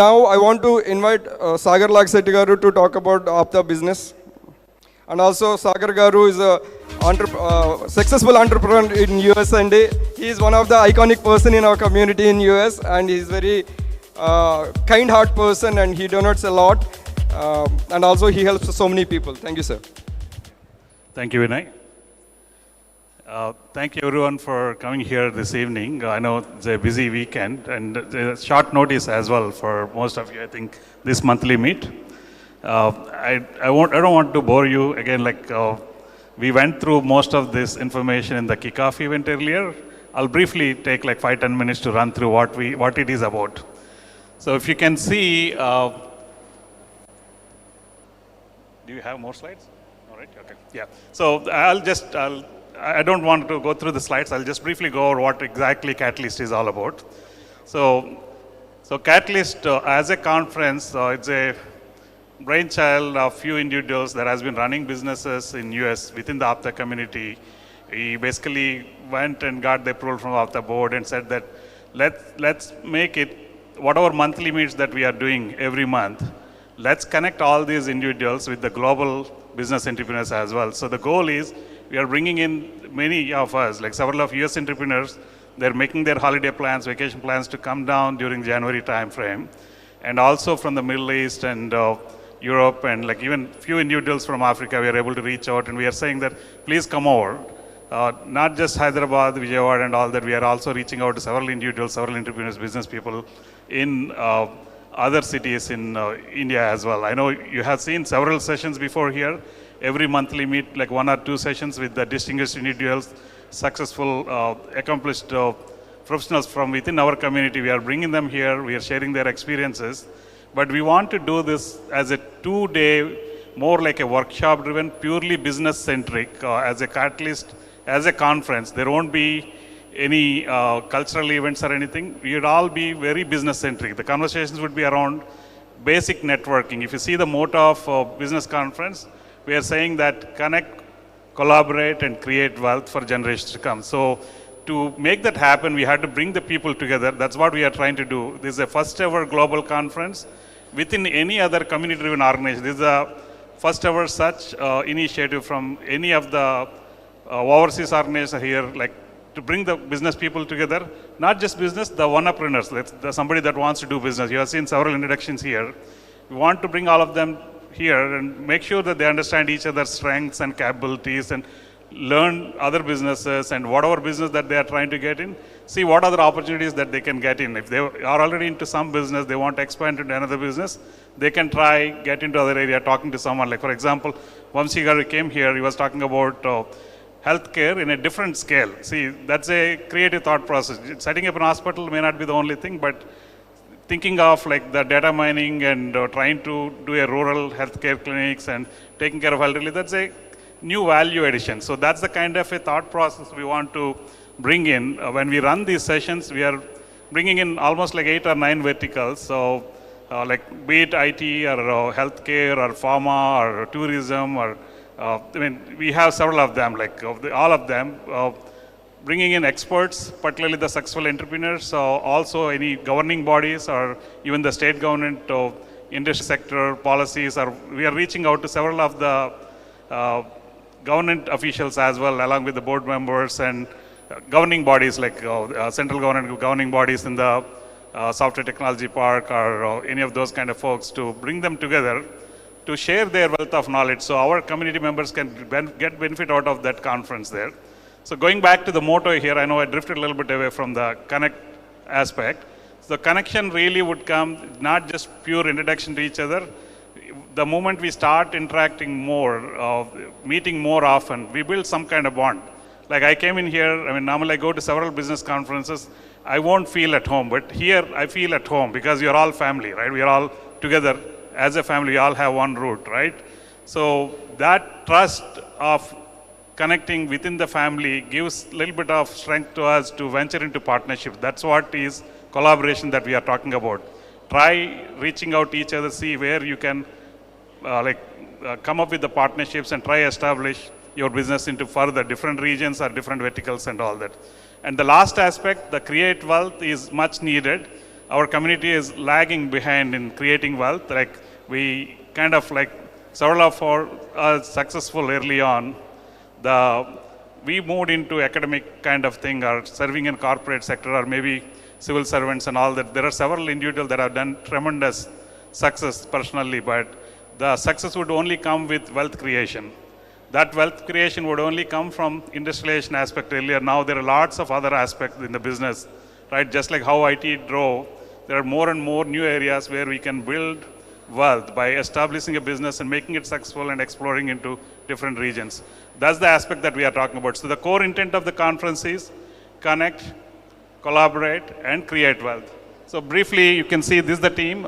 Now I want to invite Sagar Lagsetti garu to talk about APTA business. And also Sagar garu is a successful entrepreneur in US, and he is one of the iconic person in our community in US, and he is very kind heart person, and he donates a lot, and also he helps so many people. Thank you, sir. Thank you, Vinay. Thank you everyone for coming here this evening. I know it's a busy weekend and short notice as well for most of you, I think, this monthly meet. I don't want to bore you again, like we went through most of this information in the kickoff event earlier. I'll briefly take like 5-10 minutes to run through what it is about. So if you can see, do you have more slides? All right, okay, yeah. So I don't want to go through the slides. I'll just briefly go over what exactly Catalyst is all about. So Catalyst as a conference, it's a brainchild of few individuals that has been running businesses in US within the APTA community. We basically went and got the approval from APTA board and said that let's make it whatever monthly meets that we are doing every month. Let's connect all these individuals with the global business entrepreneurs as well. So the goal is we are bringing in many of us, like several of US entrepreneurs. They're making their holiday plans, vacation plans to come down during January time frame. And also from the Middle East and Europe, and like even few individuals from Africa, we are able to reach out, and we are saying that please come over. Not just Hyderabad, Vijayawada and all that, we are also reaching out to several individuals, several entrepreneurs, business people in other cities in India as well. I know you have seen several sessions before here. Every monthly meet, like 1 or 2 sessions with the distinguished individuals, successful, accomplished professionals from within our community. We are bringing them here, we are sharing their experiences. But we want to do this as a 2-day, more like a workshop driven, purely business centric, as a Catalyst, as a conference. There won't be any cultural events or anything. We would all be very business centric. The conversations would be around basic networking. If you see the motto of business conference, we are saying that connect, collaborate and create wealth for generations to come. So to make that happen, we had to bring the people together. That's what we are trying to do. This is a first ever global conference within any other community driven organization. This is a first ever such initiative from any of the overseas organizations here, like to bring the business people together. Not just business, the entrepreneurs, somebody that wants to do business. You have seen several introductions here. We want to bring all of them here and make sure that they understand each other's strengths and capabilities and learn other businesses, and whatever business that they are trying to get in, see what other opportunities that they can get in. If they are already into some business, they want to expand into another business, they can try, get into other area, talking to someone. Like for example, Vamsi Garu came here, he was talking about healthcare in a different scale. See, that's a creative thought process. Setting up an hospital may not be the only thing, but thinking of like the data mining and trying to do a rural healthcare clinics and taking care of elderly, that's a new value addition. So that's the kind of a thought process we want to bring in. When we run these sessions, we are bringing in almost like 8 or 9 verticals. So like be it IT or healthcare or pharma or tourism or, we have several of them, like all of them. Bringing in experts, particularly the successful entrepreneurs, also any governing bodies or even the state government or industry sector policies, or we are reaching out to several of the government officials as well, along with the board members and governing bodies like central government governing bodies in the software technology park or any of those kind of folks, to bring them together to share their wealth of knowledge so our community members can get benefit out of that conference there. So going back to the motto here, I know I drifted a little bit away from the connect aspect. So the connection really would come not just pure introduction to each other. The moment we start interacting more, meeting more often, we build some kind of bond. Like I came in here, normally I go to several business conferences, I won't feel at home, but here I feel at home because you're all family, right? We are all together as a family, we all have one root, right? So that trust of connecting within the family gives a little bit of strength to us to venture into partnership. That's what is collaboration that we are talking about. Try reaching out to each other, see where you can come up with the partnerships and try establish your business into further different regions or different verticals and all that. And the last aspect, the create wealth, is much needed. Our community is lagging behind in creating wealth. Like we kind of like several of our successful early on. We moved into academic kind of thing or serving in corporate sector or maybe civil servants and all that. There are several individuals that have done tremendous success personally, but the success would only come with wealth creation. That wealth creation would only come from industrialization aspect earlier. Now there are lots of other aspects in the business, right? Just like how IT drove, there are more and more new areas where we can build wealth by establishing a business and making it successful and exploring into different regions. That's the aspect that we are talking about. So the core intent of the conference is connect, collaborate, and create wealth. So briefly, you can see this is the team.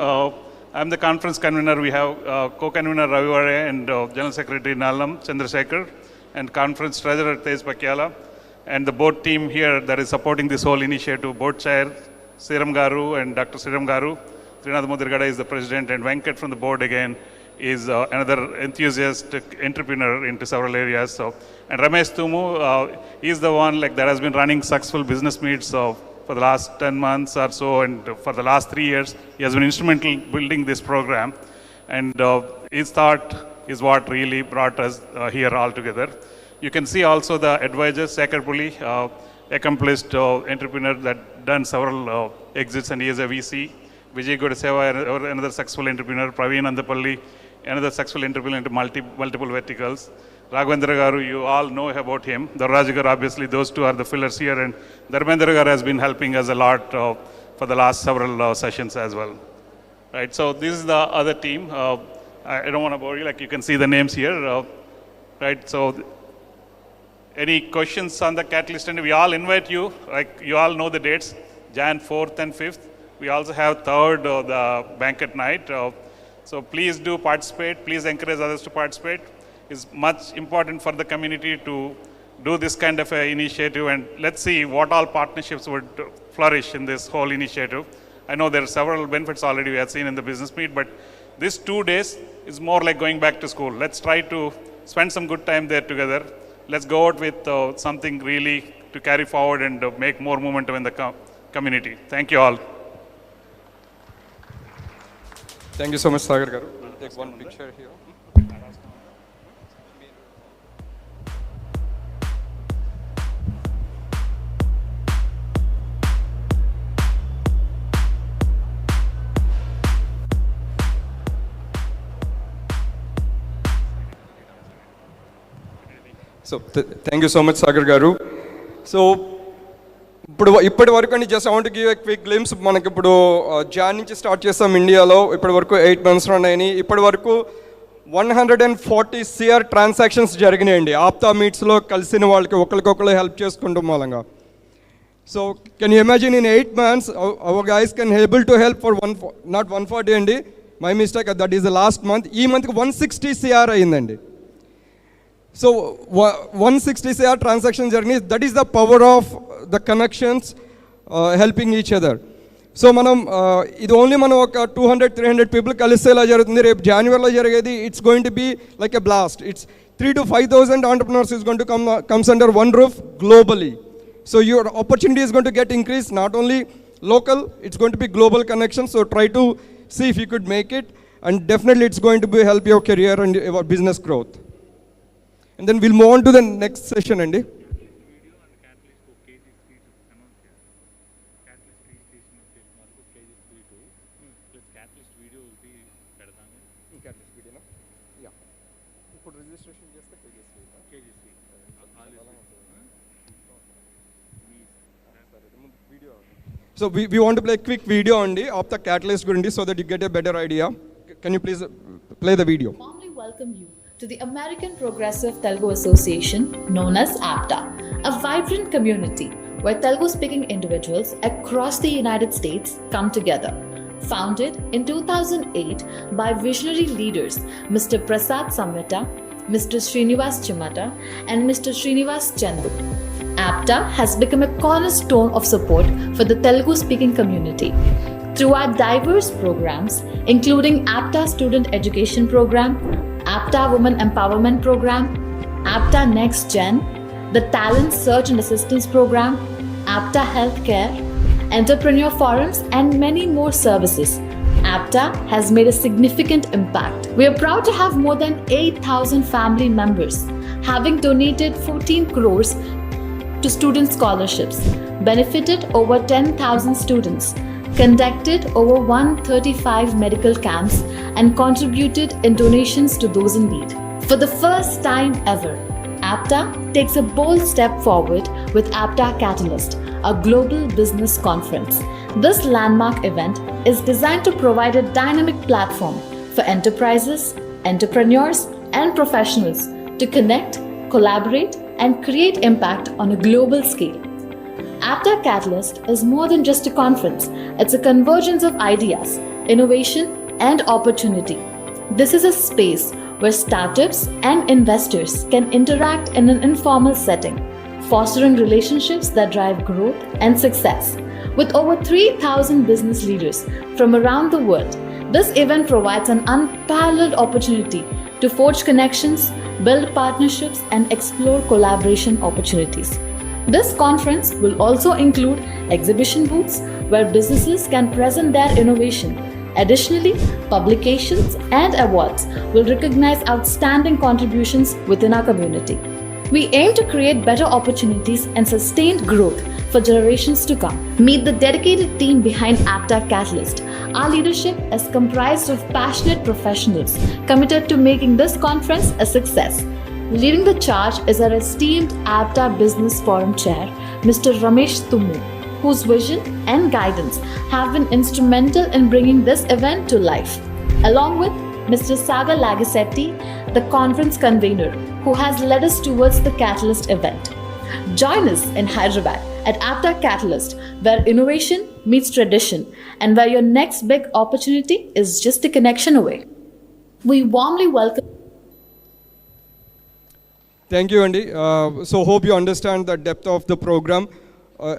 I'm the conference convener. We have co-convener Ravi Vare and General Secretary Nallam Chandrasekhar and conference treasurer Tej Pakyala, and the board team here that is supporting this whole initiative, board chair Sriram Garu and Dr. Sriram Garu. Srinath Mudirgada is the president, and Venkat from the board again is another enthusiastic entrepreneur into several areas. So, and Ramesh Tumu is the one that has been running successful business meets for the last 10 months or so, and for the last 3 years, he has been instrumental building this program. And his thought is what really brought us here all together. You can see also the advisors, Sekar Puli, accomplished entrepreneur that done several exits, and he is a VC. Vijay Godaseva, another successful entrepreneur. Praveen Andapalli, another successful entrepreneur into multiple verticals. Raghavendra Garu, you all know about him. Dharraj Garu, obviously, those two are the fillers here. And Dharmendra Garu has been helping us a lot for the last several sessions as well. Right, so this is the other team. I don't want to bore you, you can see the names here. Right, so any questions on the catalyst? And we all invite you, you all know the dates, Jan 4th and 5th. We also have 3rd, the banquet night. So please do participate. Please encourage others to participate. It's much important for the community to do this kind of an initiative, and let's see what all partnerships would flourish in this whole initiative. I know there are several benefits already we have seen in the business meet, but this 2 days is more like going back to school. Let's try to spend some good time there together. Let's go out with something really to carry forward and make more momentum in the community. Thank you all. Thank you so much, Sagar Garu. We'll take one picture here. So, thank you so much, Sagar Garu. So, ఇప్పటి వరకు అండి just I want give a quick glimpse. మనకి ఇప్పుడు John నుంచి start చేస్తాం ఇండియాలో. ఇప్పటి వరకు 8 months రన్ అయినాయి. ఇప్పటి వరకు 140 CR ట్రాన్సాక్షన్స్ జరిగినాయండి. ఆప్తా మీట్స్లో కలిసిన వాళ్ళకి ఒకరికొకరు హెల్ప్ చేసుకుంటాం మూలంగా. So can you imagine in 8 months, our guys can able to help for not 140 and my mistake, that is the last month. This month 160 CR ayindandi. So 160 CR transaction journey, that is the power of the connections helping each other. So manam ఇది only మనం ఒక 200-300 people కలిస్తే ఇలా జరుగుతుంది. రేపు జనవరిలో జరిగేది it's going to be like a blast. It's 3,000 to 5,000 entrepreneurs is going to comes under one roof globally. So your opportunity is going to get increased, not only local, it's going to be global connection. So try to see if you could make it, and definitely it's going to be help your career and your business growth. And then we'll move on to the next session, Andy. So we want to play a quick video on the APTA Catalyst Gurundi so that you get a better idea. Can you please play the video? Warmly welcome you to the American Progressive Telugu Association, known as APTA, a vibrant community where Telugu-speaking individuals across the United States come together. Founded in 2008 by visionary leaders Mr. Prasad Samvita, Mr. Srinivas Chimata, and Mr. Srinivas Chandu, APTA has become a cornerstone of support for the Telugu-speaking community. Through our diverse programs, including APTA Student Education Program, APTA Women Empowerment Program, APTA Next Gen, the Talent Search and Assistance Program, APTA Healthcare, Entrepreneur Forums, and many more services, APTA has made a significant impact. We are proud to have more than 8,000 family members, having donated 14 crores to student scholarships, benefited over 10,000 students, conducted over 135 medical camps, and contributed in donations to those in need. For the first time ever, APTA takes a bold step forward with APTA Catalyst, a global business conference. This landmark event is designed to provide a dynamic platform for enterprises, entrepreneurs, and professionals to connect, collaborate, and create impact on a global scale. APTA Catalyst is more than just a conference. It's a convergence of ideas, innovation, and opportunity. This is a space where startups and investors can interact in an informal setting, fostering relationships that drive growth and success. With over 3,000 business leaders from around the world, this event provides an unparalleled opportunity to forge connections, build partnerships, and explore collaboration opportunities. This conference will also include exhibition booths where businesses can present their innovation. Additionally, publications and awards will recognize outstanding contributions within our community. We aim to create better opportunities and sustained growth for generations to come. Meet the dedicated team behind APTA Catalyst. Our leadership is comprised of passionate professionals committed to making this conference a success. Leading the charge is our esteemed APTA Business Forum Chair, Mr. Ramesh Tumu, whose vision and guidance have been instrumental in bringing this event to life. Along with Mr. Sagar Lagasetti, the conference convener, who has led us towards the Catalyst event. Join us in Hyderabad at APTA Catalyst, where innovation meets tradition and where your next big opportunity is just a connection away. We warmly welcome. Thank you, Andy. So hope you understand the depth of the program.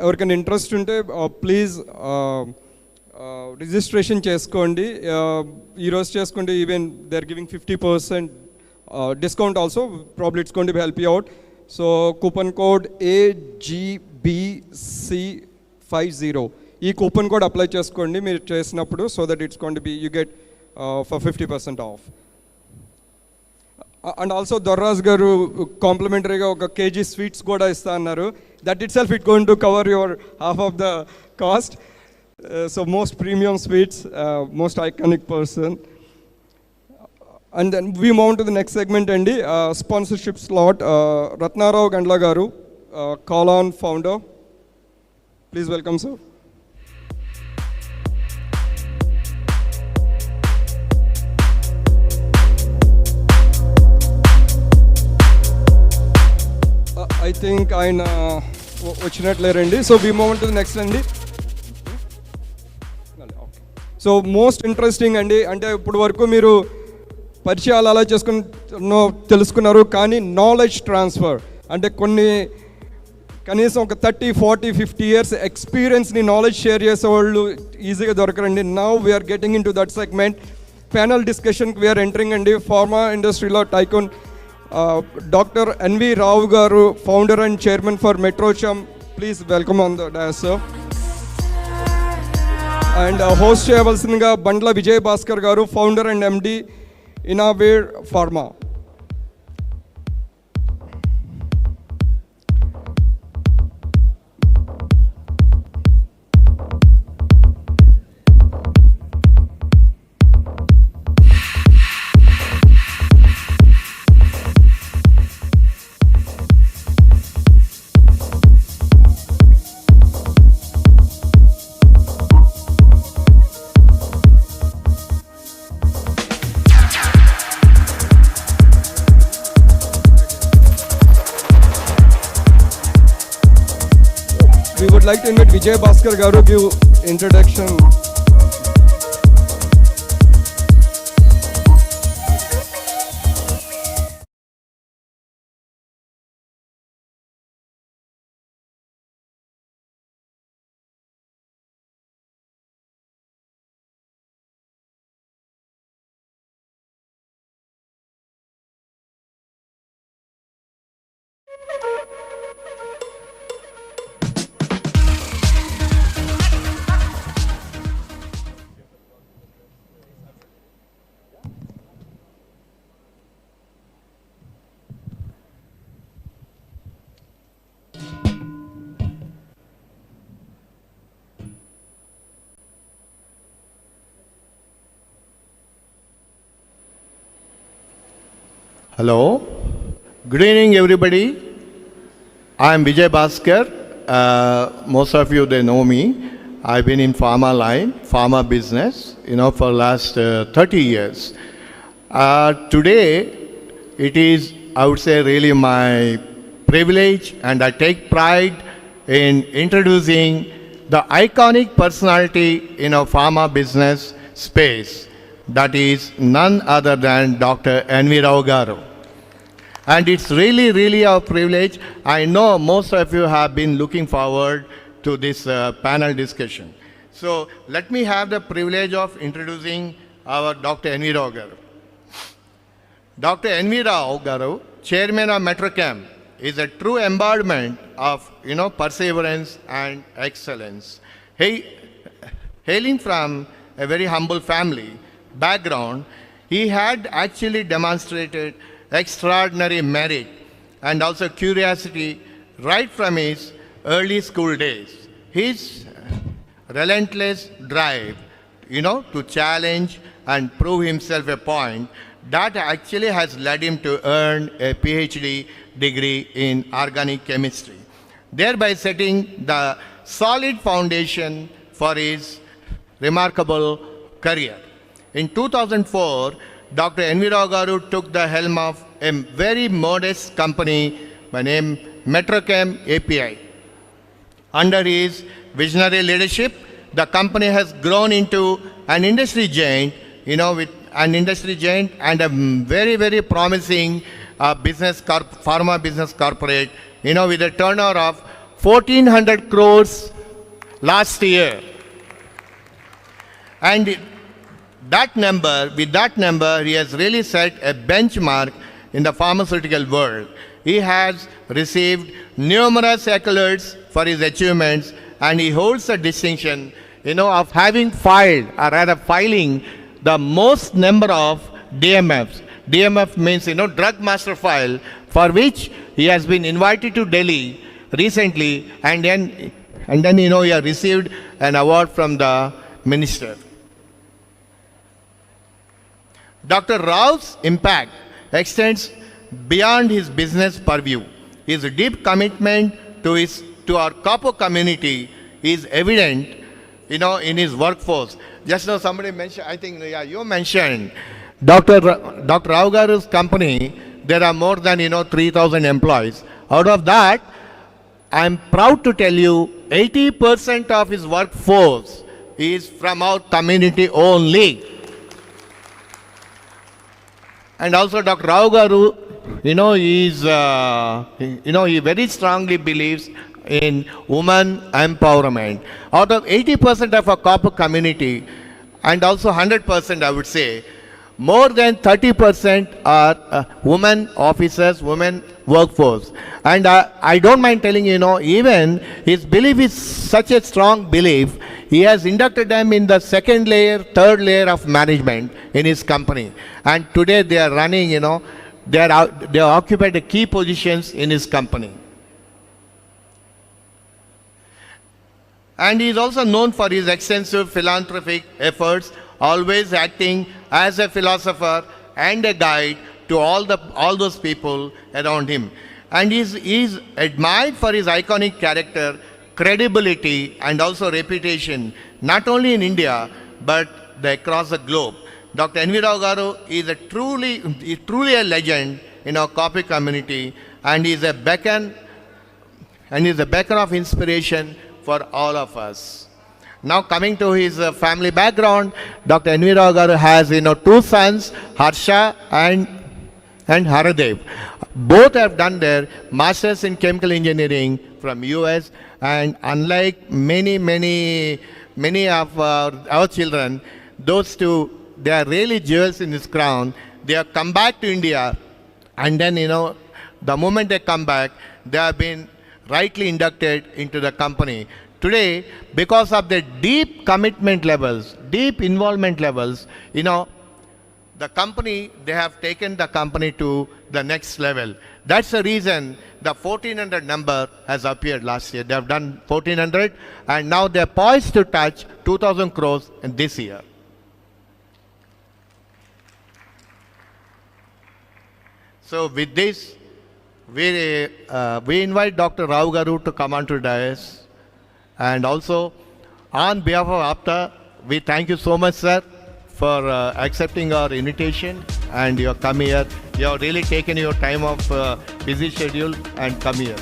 ఎవరికైనా interest ఉంటే please registration చేసుకోండి. ఈరోజు చేసుకుంటే even they are giving 50% discount also. Probably it's going to help you out. So coupon code AGBC50. ఈ coupon code apply చేసుకోండి మీరు చేసినప్పుడు, so that it's going to be you get for 50% off. And also Dorraj గారు కాంప్లిమెంటరీగా ఒక KG sweets కూడా ఇస్తా అన్నారు. That itself it going to cover your half of the cost. So most premium sweets, most iconic person. And then we move on to the next segment, Andy. Sponsorship slot. Ratnarao Gandla garu, Call-On founder. Please welcome, sir. I think ఆయన వచ్చినట్లేరండి. So we move to next అండి. So most interesting అండి, అంటే ఇప్పుడు వరకు మీరు పరిచయాలు అలా తెలుసుకున్నారు, కానీ నాలెడ్జ్ ట్రాన్స్ఫర్ అంటే కొన్ని కనీసం ఒక 30, 40, 50 years ఎక్స్పీరియన్స్ని నాలెడ్జ్ షేర్ చేసేవాళ్ళు ఈజీగా దొరకరండి. Now we're getting in to that segment. Panel డిస్కషన్కి వీఆర్ ఎంటరింగ్ అండి. ఫార్మా ఇండస్ట్రీలో టైకోన్ డాక్టర్ ఎన్వి రావు గారు, founder and chairman for Metrochem. Please welcome on the dais sir. And host చేయవలసిందిగా బండ్ల విజయ్ భాస్కర్ గారు, founder and MD Innovare pharma. We would like to invite Vijay Bhaskar Garu to give introduction. Hello, good evening everybody. I am Vijay Bhaskar. Most of you, they know me. I've been in pharma line, pharma business, for last 30 years. Today, it is, I would say, really my privilege, and I take pride in introducing the iconic personality in a pharma business space. That is none other than Dr. N.V. Rao Garu. And it's really, really a privilege. I know most of you have been looking forward to this panel discussion. So let me have the privilege of introducing our Dr. N.V. Rao Garu. Dr. N.V. Rao Garu, Chairman of Metrochem, is a true embodiment of, perseverance and excellence. Hailing from a very humble family background, he had actually demonstrated extraordinary merit and also curiosity right from his early school days. His relentless drive, to challenge and prove himself a point, that actually has led him to earn a PhD degree in organic chemistry, thereby setting the solid foundation for his remarkable career. In 2004, Dr. N.V. Rao Garu took the helm of a very modest company by name Metrochem API. Under his visionary leadership, the company has grown into an industry giant, with an industry giant and a very, very promising pharma business corporate, with a turnover of 1,400 crores last year. And with that number, he has really set a benchmark in the pharmaceutical world. He has received numerous accolades for his achievements, and he holds the distinction, of having filed, or rather filing, the most number of DMFs. DMF means, Drug Master File, for which he has been invited to Delhi recently, and then he has received an award from the minister. Dr. Rao's impact extends beyond his business purview. His deep commitment to our corporate community is evident, in his workforce. Just now somebody mentioned, I think, you mentioned, Dr. Rao Garu's company, there are more than, 3,000 employees. Out of that, I'm proud to tell you 80% of his workforce is from our community only. And also Dr. Rao Garu, he very strongly believes in women empowerment. Out of 80% of our corporate community, and also 100%, I would say, more than 30% are women officers, women workforce. And I don't mind telling you, even his belief is such a strong belief, he has inducted them in the second layer, third layer of management in his company. And today they are running, they are occupied the key positions in his company. And he is also known for his extensive philanthropic efforts, always acting as a philosopher and a guide to all those people around him. And he is admired for his iconic character, credibility, and also reputation, not only in India, but across the globe. Dr. N.V. Rao Garu is truly a legend in our corporate community, and he is a beacon of inspiration for all of us. Now coming to his family background, Dr. N.V. Rao Garu has 2 sons, Harsha and Haradev. Both have done their masters in chemical engineering from US, and unlike many of our children, those two, they are really jewels in this crown. They have come back to India, and then the moment they come back, they have been rightly inducted into the company. Today, because of their deep commitment levels, deep involvement levels, the company, they have taken the company to the next level. That's the reason the 1400 number has appeared last year. They have done 1400, and now they're poised to touch 2000 crores in this year. So with this, we invite Dr. Rao Garu to come on to dais. And also, on behalf of APTA, we thank you so much, sir, for accepting our invitation, and you have come here. You have really taken your time off busy schedule and come here.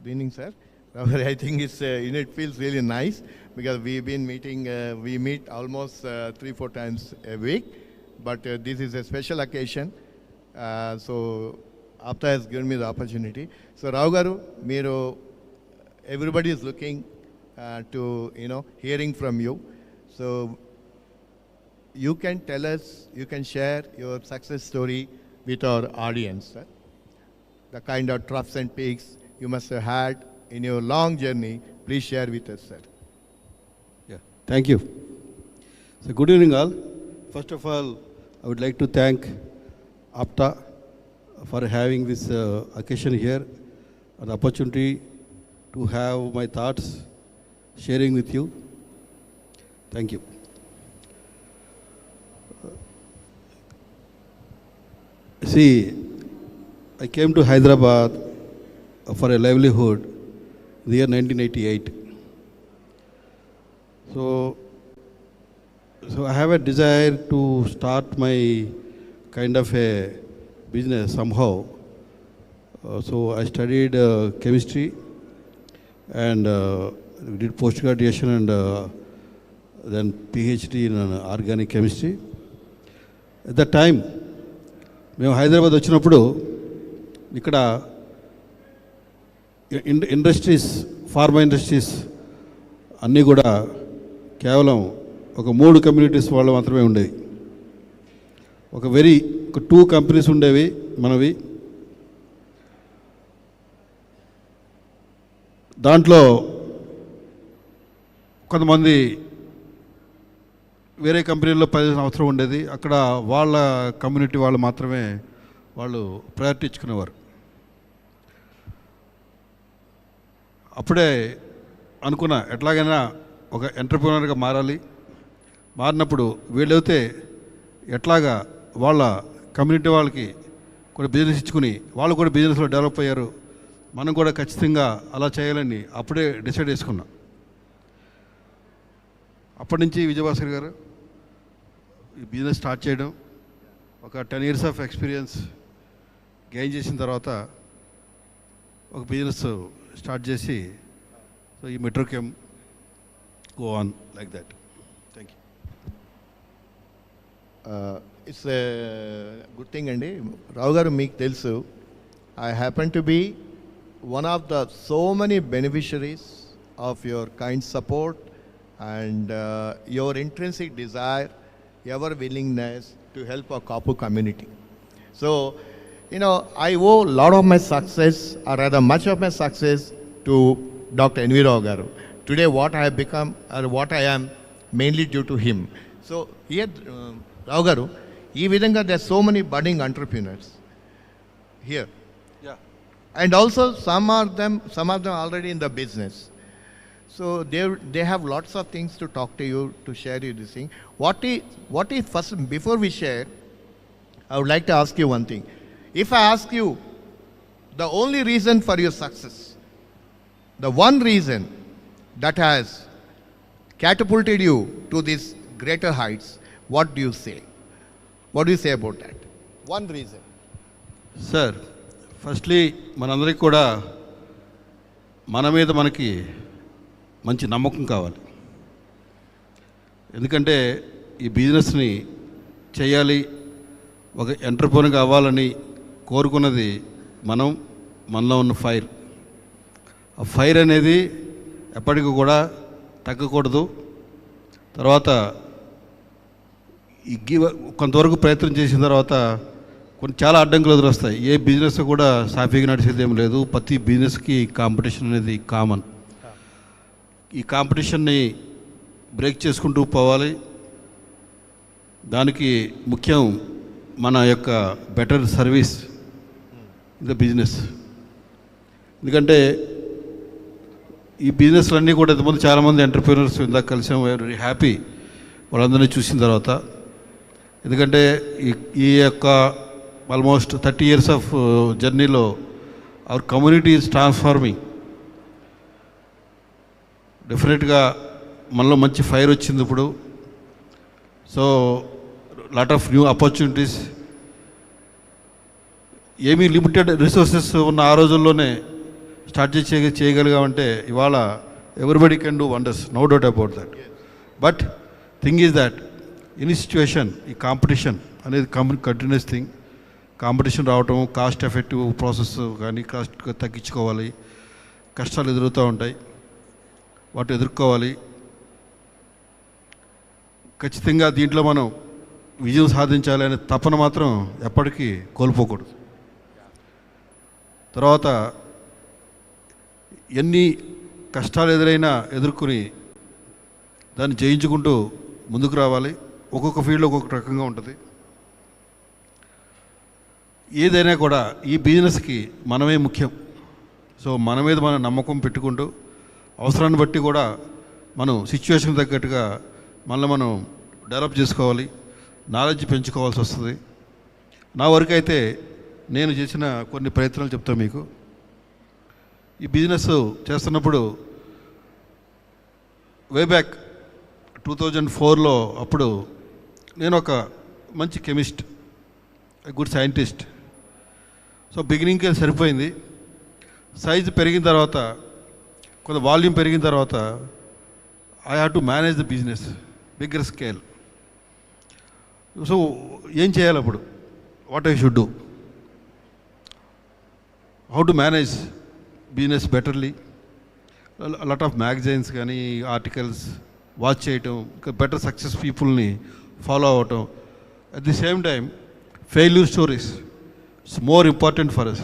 Good evening, sir. I think it feels really nice because we've been meeting, we meet almost 3-4 times a week, but this is a special occasion. So APTA has given me the opportunity. So Rao Garu, everybody is looking to, hearing from you. So you can tell us, you can share your success story with our audience, sir. The kind of troughs and peaks you must have had in your long journey. Please share with us, sir. Yeah, thank you. So good evening all. First of all, I would like to thank APTA for having this occasion here, an opportunity to have my thoughts sharing with you. Thank you. See, I came to Hyderabad for a livelihood in the year 1988. So So I have a desire to start my kind of a business somehow. So I studied chemistry and did post graduation and then PhD in organic chemistry. At that time, మేము హైదరాబాద్ వచ్చినప్పుడు ఇక్కడ industries, pharma industries అన్నీ కూడా కేవలం ఒక 3 communities వాళ్ళు మాత్రమే ఉండేవి. ఒక 2 కంపెనీస్ ఉండేవి మనవి. దాంట్లో కొంతమంది వేరే కంపెనీల్లో పనిచేసిన అవసరం ఉండేది. అక్కడ వాళ్ళ కమ్యూనిటీ వాళ్ళు మాత్రమే వాళ్ళు ప్రయారిటీ ఇచ్చుకునేవారు. అప్పుడే అనుకున్నా ఎట్లాగైనా ఒక ఎంటర్ప్రెన్యూర్గా మారాలి. మారినప్పుడు వీళ్ళైతే ఎట్లాగా వాళ్ళ కమ్యూనిటీ వాళ్ళకి కూడా బిజినెస్ ఇచ్చుకుని వాళ్ళు కూడా బిజినెస్లో డెవలప్ అయ్యారు, మనం కూడా ఖచ్చితంగా అలా చేయాలని అప్పుడే డిసైడ్ చేసుకున్నా. అప్పటి నుంచి విజయభాస్కర్ గారు ఈ బిజినెస్ స్టార్ట్ చేయడం, ఒక 10 years ఆఫ్ ఎక్స్పీరియన్స్ గెయిన్ చేసిన తర్వాత ఒక బిజినెస్ స్టార్ట్ చేసి సో ఈ Metrochem go on like that. Thank you. It's good thing అండి. రావు గారు, మీకు తెలుసు, I happen to be one of the so many beneficiaries of your kind support and your intrinsic desire, your willingness to help our Kapu community. So, you know, I owe a lot of my success, or rather much of my success, to Dr. N.V. Rao garu. Today what I have become or what I am, mainly due to him. So here, Rao garu, ee vidhanga there are so many budding entrepreneurs here. And also some of them already in the business. So they have lots of things to talk to you, to share you this thing. What is first, before we share, I would like to ask you one thing. If I ask you the only reason for your success, the one reason that has catapulted you to these greater heights, what do you say? What do you say about that? One reason. Sir, firstly మనందరికీ కూడా మన మీద మనకి మంచి నమ్మకం కావాలి. ఎందుకంటే ఈ బిజినెస్ని చేయాలి, ఒక ఎంటర్ప్రెన్యూర్గా అవ్వాలని కోరుకున్నది మనలో ఉన్న ఫైర్. ఆ ఫైర్ అనేది ఎప్పటికీ కూడా తగ్గకూడదు. తర్వాత ఈ కొంతవరకు ప్రయత్నం చేసిన తర్వాత చాలా అడ్డంకులు ఎదురొస్తాయి. ఏ బిజినెస్ కూడా సాఫీగా నడిచేది ఏం లేదు. ప్రతి బిజినెస్కి కాంపిటీషన్ అనేది కామన్. ఈ కాంపిటీషన్ని బ్రేక్ చేసుకుంటూ పోవాలి. దానికి ముఖ్యం మన యొక్క better service in the business. ఎందుకంటే ఈ బిజినెస్లన్నీ కూడా ఇంతకుముందు చాలామంది ఎంటర్ప్రీనర్స్ ఇందాక కలిసాం, వెరీ హ్యాపీ వాళ్ళందరినీ చూసిన తర్వాత. ఎందుకంటే ఈ యొక్క ఆల్మోస్ట్ 30 years ఆఫ్ జర్నీలో అవర్ కమ్యూనిటీ ఈజ్ ట్రాన్స్ఫార్మింగ్. డెఫినెట్గా మనలో మంచి ఫైర్ వచ్చింది ఇప్పుడు. So lot of new opportunities. ఏమీ లిమిటెడ్ రిసోర్సెస్ ఉన్న ఆ రోజుల్లోనే స్టార్ట్ చేయగలిగామంటే ఇవాళ everybody can do wonders, no doubt about that. But thing is that any situation, ఈ కాంపిటీషన్ అనేది కంటిన్యూస్ థింగ్. కాంపిటీషన్ రావటం, కాస్ట్ ఎఫెక్టివ్ ప్రాసెస్ కానీ కాస్ట్ తగ్గించుకోవాలి, కష్టాలు ఎదురుతూ ఉంటాయి, వాటి ఎదుర్కోవాలి. ఖచ్చితంగా దీంట్లో మనం విజయం సాధించాలి అనే తపన మాత్రం ఎప్పటికీ కోల్పోకూడదు. తర్వాత ఎన్ని కష్టాలు ఎదురైనా ఎదుర్కొని దాన్ని జయించుకుంటూ ముందుకు రావాలి. ఒక్కొక్క ఫీల్డ్లో ఒక్కొక్క రకంగా ఉంటుంది. ఏదైనా కూడా ఈ బిజినెస్కి మనమే ముఖ్యం. సో మన మీద మనం నమ్మకం పెట్టుకుంటూ అవసరాన్ని బట్టి కూడా మనం సిచ్యువేషన్ తగ్గట్టుగా మనం డెవలప్ చేసుకోవాలి, నాలెడ్జ్ పెంచుకోవాల్సి వస్తుంది. నా వరకు అయితే నేను చేసిన కొన్ని ప్రయత్నాలు చెప్తాను మీకు. ఈ బిజినెస్ చేస్తున్నప్పుడు వే బ్యాక్ 2004లో అప్పుడు నేను ఒక మంచి కెమిస్ట్, గుడ్ సైంటిస్ట్. సో బిగినింగ్కి సరిపోయింది. సైజు పెరిగిన తర్వాత, కొంత వాల్యూమ్ పెరిగిన తర్వాత I have to manage the business bigger scale. So ఏం చేయాలి అప్పుడు? What I should do, how to manage business betterly. Lot of magazines కానీ ఆర్టికల్స్ వాచ్ చేయటం, ఇంకా బెటర్ సక్సెస్ పీపుల్ని ఫాలో అవ్వటం. At the same time failure stories it's more important for us.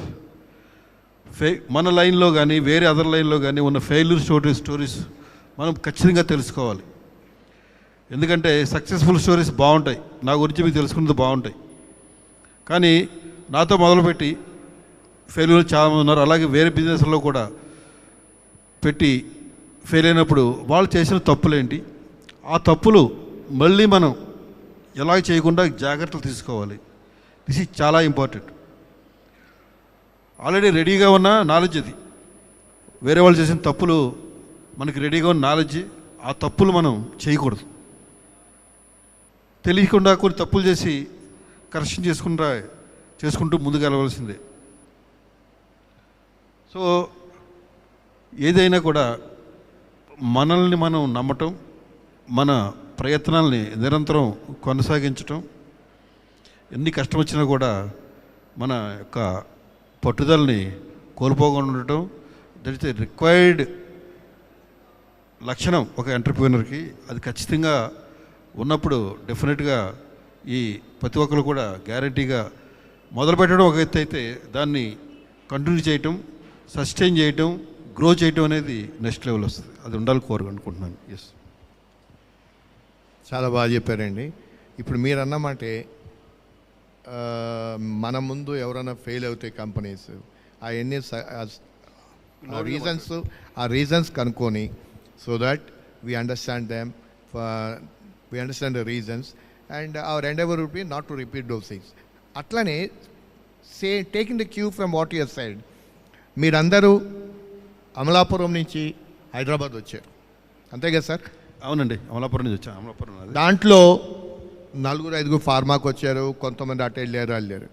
మన లైన్లో కానీ వేరే అదర్ లైన్లో కానీ ఉన్న ఫెయిల్యూర్ స్టోరీస్ మనం ఖచ్చితంగా తెలుసుకోవాలి. ఎందుకంటే సక్సెస్ఫుల్ స్టోరీస్ బాగుంటాయి, నా గురించి మీకు తెలుసుకున్నది బాగుంటాయి, కానీ నాతో మొదలుపెట్టి ఫెయిల్యూర్ చాలామంది ఉన్నారు. అలాగే వేరే బిజినెస్లో కూడా పెట్టి ఫెయిల్ అయినప్పుడు వాళ్ళు చేసిన తప్పులేంటి, ఆ తప్పులు మళ్ళీ మనం ఎలా చేయకుండా జాగ్రత్తలు తీసుకోవాలి. దిస్ ఈజ్ చాలా ఇంపార్టెంట్. ఆల్రెడీ రెడీగా ఉన్న నాలెడ్జ్ అది, వేరే వాళ్ళు చేసిన తప్పులు మనకి రెడీగా ఉన్న నాలెడ్జ్, ఆ తప్పులు మనం చేయకూడదు. తెలియకుండా కొన్ని తప్పులు చేసి కరెక్షన్ చేసుకుంటూ ముందుకు వెళ్ళవలసిందే. సో ఏదైనా కూడా మనల్ని మనం నమ్మటం, మన ప్రయత్నాల్ని నిరంతరం కొనసాగించటం, ఎన్ని కష్టం వచ్చినా కూడా మన యొక్క పట్టుదలని కోల్పోకుండా ఉండటం, దట్ ఇస్ ఎ రిక్వైర్డ్ లక్షణం ఒక ఎంటర్ప్రీనర్కి. అది ఖచ్చితంగా ఉన్నప్పుడు డెఫినెట్గా ఈ ప్రతి ఒక్కరు కూడా గ్యారంటీగా మొదలుపెట్టడం ఒక ఎత్తు అయితే, దాన్ని కంటిన్యూ చేయటం, సస్టైన్ చేయటం, గ్రో చేయటం అనేది నెక్స్ట్ లెవెల్ వస్తుంది. అది ఉండాలి అనుకుంటున్నాను. ఎస్, చాలా బాగా చెప్పారండి. ఇప్పుడు మీరు అన్నమాటే మన ముందు ఎవరైనా ఫెయిల్ అవుతాయి కంపెనీస్, అవన్నీ ఆ రీజన్స్ కనుక్కొని, so that we understand them, we understand the reasons, and our endeavour would be not to repeat those things. అట్లనే taking the cue from what your side, మీరందరూ అమలాపురం నుంచి హైదరాబాద్ వచ్చారు, అంతే కదా సార్? అవునండి, అమలాపురం నుంచి వచ్చాను. అమలాపురం దాంట్లో 4-5 ఫార్మాకి వచ్చారు, కొంతమంది అటు వెళ్ళారు.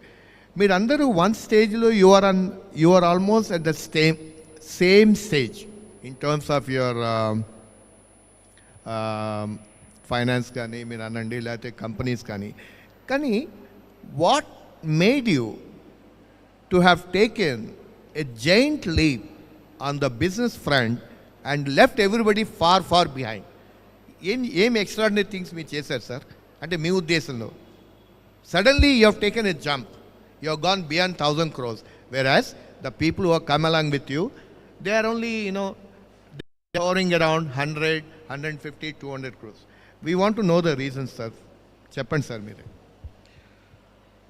మీరందరూ వన్ స్టేజ్లో you are almost at the same stage in terms of your finance కానీ మీరు అనండి, లేకపోతే కంపెనీస్ కానీ what made you to have taken a giant leap on the business front and left everybody far behind? ఏం extraordinary things మీరు చేశారు sir? అంటే మీ ఉద్దేశంలో suddenly you have taken a jump, you have gone beyond 1,000 crores, whereas the people who have come along with you, they are only, hovering around 100, 150, 200 crores. We want to know the reasons, sir. చెప్పండి sir మీరే.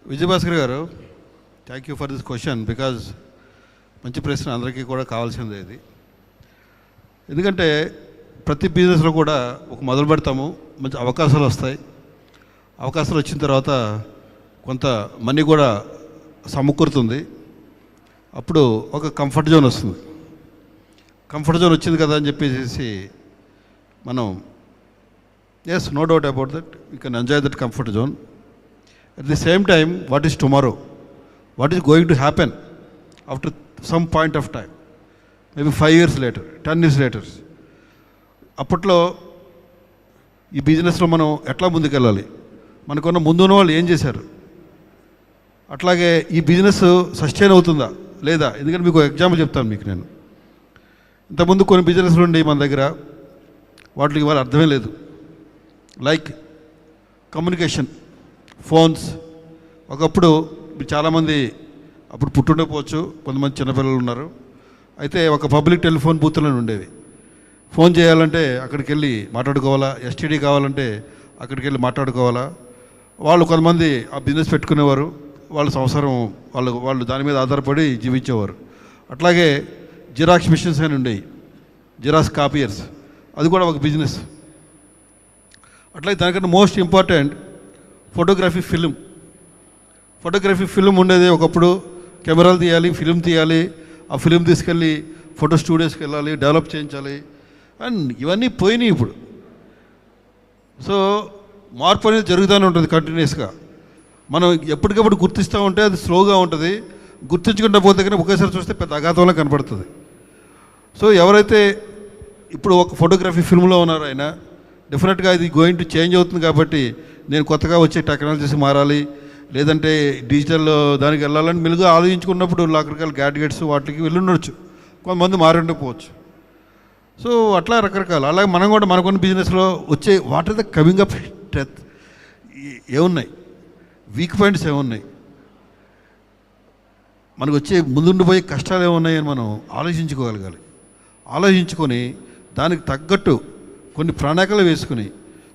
విజయభాస్కర్ గారు, thank you for this question, because మంచి ప్రశ్న, అందరికీ కూడా కావాల్సిందే ఇది. ఎందుకంటే ప్రతి బిజినెస్లో కూడా ఒక మొదలు పెడతాము, మంచి అవకాశాలు వస్తాయి. అవకాశాలు వచ్చిన తర్వాత కొంత మనీ కూడా సమకూరుతుంది. అప్పుడు ఒక కంఫర్ట్ జోన్ వస్తుంది. కంఫర్ట్ జోన్ వచ్చింది కదా అని చెప్పేసి మనం yes, no doubt about that, you can enjoy that comfort zone. At the same time, what is tomorrow, what is going to happen after some point of time, maybe 5 years later, 10 years later. అప్పట్లో ఈ బిజినెస్లో మనం ఎట్లా ముందుకెళ్ళాలి, మనకున్న ముందున్న వాళ్ళు ఏం చేశారు, అట్లాగే ఈ బిజినెస్ సస్టైన్ అవుతుందా లేదా? ఎందుకంటే మీకు ఎగ్జాంపుల్ చెప్తాను మీకు నేను. ఇంతకుముందు కొన్ని బిజినెస్లు ఉండి మన దగ్గర, వాటికి వాళ్ళ అర్థమే లేదు. Like communication, phones. ఒకప్పుడు చాలామంది అప్పుడు పుట్టుండకపోవచ్చు, కొంతమంది చిన్నపిల్లలు ఉన్నారు. అయితే ఒక పబ్లిక్ టెలిఫోన్ బూత్లను ఉండేవి. ఫోన్ చేయాలంటే అక్కడికి వెళ్ళి మాట్లాడుకోవాలా, ఎస్టీడీ కావాలంటే అక్కడికి వెళ్ళి మాట్లాడుకోవాలా. వాళ్ళు కొంతమంది ఆ బిజినెస్ పెట్టుకునేవారు, వాళ్ళ సంవత్సరం వాళ్ళు దాని మీద ఆధారపడి జీవించేవారు. అట్లాగే జిరాక్స్ మిషన్స్ అని ఉండేవి, జిరాక్స్ కాపీయర్స్, అది కూడా ఒక బిజినెస్. అట్లాగే దానికన్నా మోస్ట్ ఇంపార్టెంట్ ఫోటోగ్రఫీ, ఫిలిం ఉండేది. ఒకప్పుడు కెమెరాలు తీయాలి, ఫిలిం తీయాలి, ఆ ఫిలిం తీసుకెళ్ళి ఫోటో స్టూడియోస్కి వెళ్ళాలి, డెవలప్ చేయించాలి, అండ్ ఇవన్నీ పోయినాయి. ఇప్పుడు సో మార్పు అనేది జరుగుతూనే ఉంటుంది కంటిన్యూస్గా. మనం ఎప్పటికప్పుడు గుర్తిస్తూ ఉంటే అది స్లోగా ఉంటుంది, గుర్తించుకుంటూ పోతే కానీ ఒకేసారి చూస్తే పెద్ద అఘాతంలో కనపడుతుంది. సో ఎవరైతే ఇప్పుడు ఒక ఫోటోగ్రఫీ ఫిల్మ్లో ఉన్నారో ఆయన డెఫినెట్గా ఇది గోయింగ్ టు చేంజ్ అవుతుంది కాబట్టి నేను కొత్తగా వచ్చే టెక్నాలజీస్ మారాలి, లేదంటే డిజిటల్ దానికి వెళ్ళాలని మెలుగు ఆలోచించుకున్నప్పుడు రకరకాల గ్యాడ్గెట్స్ వాటికి వెళ్ళుండొచ్చు, కొంతమంది మారిండకపోవచ్చు. సో అట్లా రకరకాల. అలాగే మనం కూడా మనకున్న బిజినెస్లో వచ్చే what are the coming up strength ఏమున్నాయి, వీక్ పాయింట్స్ ఏమున్నాయి, మనకు వచ్చే ముందుండిపోయే కష్టాలు ఏమున్నాయి అని మనం ఆలోచించుకోగలగాలి. ఆలోచించుకొని దానికి తగ్గట్టు కొన్ని ప్రణాళికలు వేసుకుని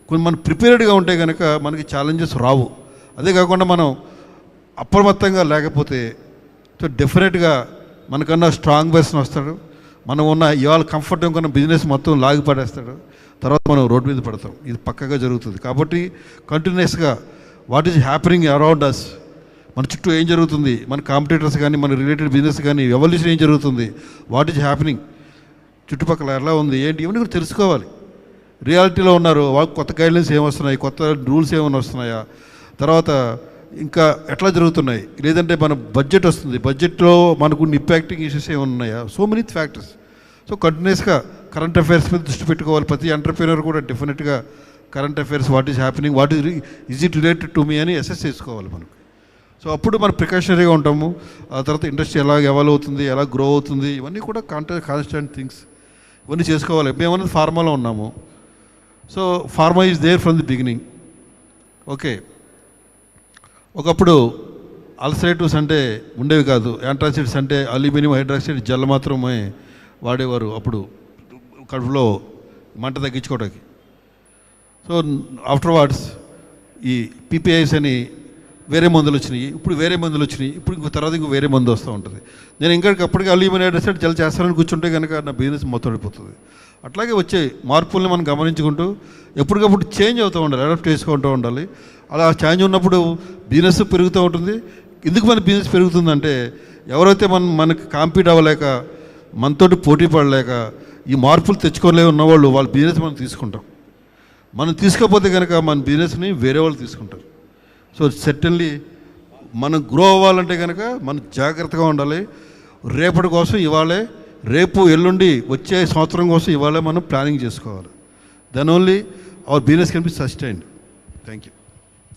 కొన్ని మనం ప్రిపేర్డ్గా ఉంటే కనుక మనకి ఛాలెంజెస్ రావు. అదే కాకుండా మనం అప్రమత్తంగా లేకపోతే డెఫినెట్గా మనకన్నా స్ట్రాంగ్ పర్సన్ వస్తాడు, మనం ఉన్న ఇవాళ కంఫర్ట్గా ఉన్న బిజినెస్ మొత్తం లాగి పడేస్తాడు, తర్వాత మనం రోడ్డు మీద పడతాం. ఇది పక్కగా జరుగుతుంది. కాబట్టి కంటిన్యూస్గా what is happening around us, మన చుట్టూ ఏం జరుగుతుంది, మన కాంపిటీటర్స్ కానీ మన రిలేటెడ్ బిజినెస్ కానీ ఎవల్యూషన్ ఏం జరుగుతుంది, వాట్ ఈజ్ హ్యాపెనింగ్ చుట్టుపక్కల ఎలా ఉంది ఏంటి ఇవన్నీ కూడా తెలుసుకోవాలి. రియాలిటీలో ఉన్నారు వాళ్ళకి కొత్త గైడ్లైన్స్ ఏమొస్తున్నాయి, కొత్త రూల్స్ ఏమైనా వస్తున్నాయా, తర్వాత ఇంకా ఎట్లా జరుగుతున్నాయి, లేదంటే మన బడ్జెట్ వస్తుంది, బడ్జెట్లో మనకు ఇంపాక్టింగ్ ఇష్యూస్ ఏమైనా ఉన్నాయా, సో మెనీ ఫ్యాక్టర్స్. సో కంటిన్యూస్గా కరెంట్ అఫైర్స్ మీద దృష్టి పెట్టుకోవాలి. ప్రతి ఎంటర్ప్రీనర్ కూడా డెఫినెట్గా current affairs what is happening, what is it related to me అని అసెస్ చేసుకోవాలి మనకు. సో అప్పుడు మనం ప్రికాషనరీగా ఉంటాము. ఆ తర్వాత ఇండస్ట్రీ ఎలా ఎవాల్వ్ అవుతుంది, ఎలా గ్రో అవుతుంది, ఇవన్నీ కూడా కాన్స్టెంట్ థింగ్స్ ఇవన్నీ చేసుకోవాలి. మేమన్నది ఫార్మాలో ఉన్నాము. So pharma is there from the beginning. Okay, ఒకప్పుడు అల్సరేటివ్స్ అంటే ఉండేవి కాదు, యాంటాసిడ్స్ అంటే అల్యూమినియం హైడ్రాక్సైడ్ జెల్ మాత్రమే వాడేవారు అప్పుడు కడుపులో మంట తగ్గించుకోవడానికి. సో ఆఫ్టర్వార్డ్స్ ఈ పీపీఐస్ అని వేరే మందులు వచ్చినాయి, ఇప్పుడు వేరే మందులు వచ్చినాయి, ఇప్పుడు ఇంకో తర్వాత ఇంకో వేరే మందు వస్తూ ఉంటుంది. నేను ఇంకా అప్పటికి అల్యూమినియం హైడ్రాక్సైడ్ జెల్ చేస్తానని కూర్చుంటే కనుక నా బిజినెస్ మొత్తం పడిపోతుంది. అట్లాగే వచ్చే మార్పుల్ని మనం గమనించుకుంటూ ఎప్పటికప్పుడు చేంజ్ అవుతూ ఉండాలి, అడాప్ట్ చేసుకుంటూ ఉండాలి. అలా చేంజ్ ఉన్నప్పుడు బిజినెస్ పెరుగుతూ ఉంటుంది. ఎందుకు మన బిజినెస్ పెరుగుతుందంటే ఎవరైతే మనకి కాంపీట్ అవ్వలేక మనతోటి పోటీ పడలేక ఈ మార్పులు తెచ్చుకోలేక ఉన్నవాళ్ళు వాళ్ళ బిజినెస్ మనం తీసుకుంటాం. మనం తీసుకోకపోతే కనుక మన బిజినెస్ని వేరే వాళ్ళు తీసుకుంటారు. సో సర్టన్లీ మనం గ్రో అవ్వాలంటే కనుక మనం జాగ్రత్తగా ఉండాలి. రేపటి కోసం ఇవాళే, రేపు ఎల్లుండి వచ్చే సంవత్సరం కోసం ఇవాళే మనం ప్లానింగ్ చేసుకోవాలి. Then only our business can be sustained. Thank you.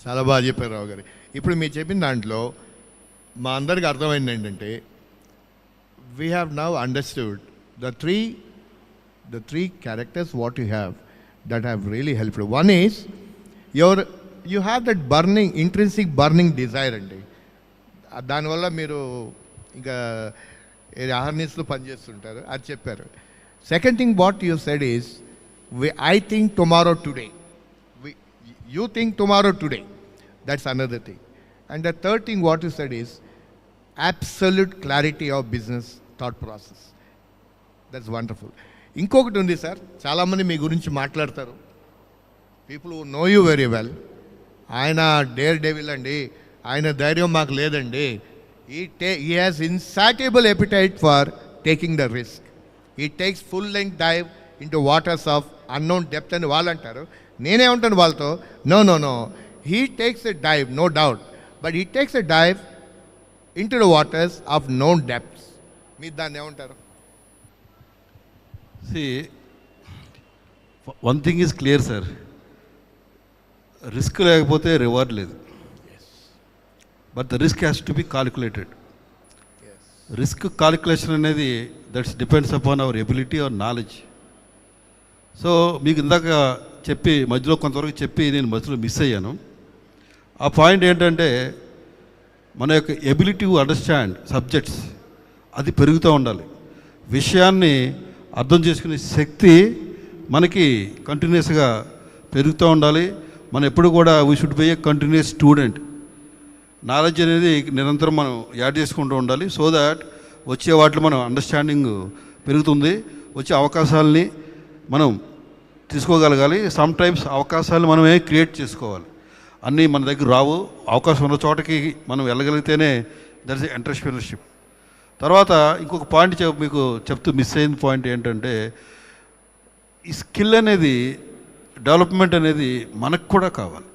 చాలా బాగా చెప్పారు రావు గారు. ఇప్పుడు మీరు చెప్పిన దాంట్లో మా అందరికి అర్థమైంది ఏంటంటే we have now understood the three characters what you have that have really helped. One is you have that burning intrinsic burning desire అండి. దానివల్ల మీరు ఇంకా అహర్నిస్లో పనిచేస్తుంటారు, అది చెప్పారు. Second thing what you said is I think tomorrow today, you think tomorrow today, that's another thing. And the third thing what you said is absolute clarity of business thought process. That's wonderful. ఇంకొకటి ఉంది sir, చాలామంది మీ గురించి మాట్లాడతారు, people who know you very well. ఆయన dare devil అండి, ఆయన ధైర్యం మాకు లేదండి. he has insatiable appetite for taking the risk. He takes full length dive into waters of unknown depth అని వాళ్ళు అంటారు. నేనేమంటాను వాళ్ళతో, no he takes a dive, no doubt, but he takes a dive in to the waters of known depths. మీరు దాన్ని ఏమంటారు? One thing is clear sir, risk లేకపోతే reward లేదు. But the risk has to be calculated. Risk calculation అనేది that's depends upon our ability or knowledge. So మీకు ఇందాక చెప్పి మధ్యలో కొంతవరకు చెప్పి నేను మధ్యలో మిస్ అయ్యాను. ఆ పాయింట్ ఏంటంటే మన యొక్క ఎబిలిటీ టు అండర్స్టాండ్ సబ్జెక్ట్స్ అది పెరుగుతూ ఉండాలి. విషయాన్ని అర్థం చేసుకునే శక్తి మనకి కంటిన్యూస్గా పెరుగుతూ ఉండాలి. మనం ఎప్పుడు కూడా we should be a continuous student. Knowledge అనేది నిరంతరం మనం యాడ్ చేసుకుంటూ ఉండాలి. సో దాట్ వచ్చే వాటిలో మనం అండర్స్టాండింగ్ పెరుగుతుంది, వచ్చే అవకాశాలని మనం తీసుకోగలగాలి. సమ్ టైమ్స్ అవకాశాలు మనమే క్రియేట్ చేసుకోవాలి. అన్నీ మన దగ్గర రావు, అవకాశం ఉన్న చోటకి మనం వెళ్ళగలిగితేనే దట్ ఇస్ ఎంటర్‌ప్రెన్యూర్‌షిప్. తర్వాత ఇంకొక పాయింట్ మీకు చెప్తూ మిస్ అయిన పాయింట్ ఏంటంటే ఈ స్కిల్ అనేది డెవలప్మెంట్ అనేది మనకు కూడా కావాలి.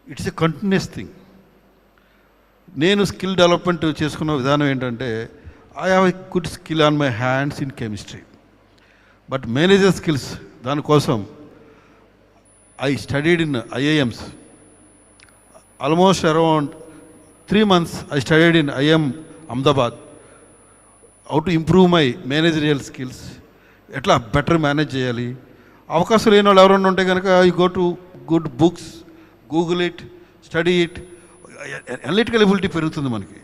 It's a continuous thing. నేను స్కిల్ డెవలప్మెంట్ చేసుకున్న విధానం ఏంటంటే, I have a good skill on my hands in chemistry, but manager skills దానికోసం I studied in IIMs. Almost around 3 months I studied in IIM Ahmedabad. How to improve my managerial skills. Etla better manage cheyali. Avakasalu leni vallu evaronna unte ganaka you go to good books, Google it, study it. Analytical ability పెరుగుతుంది మనకి.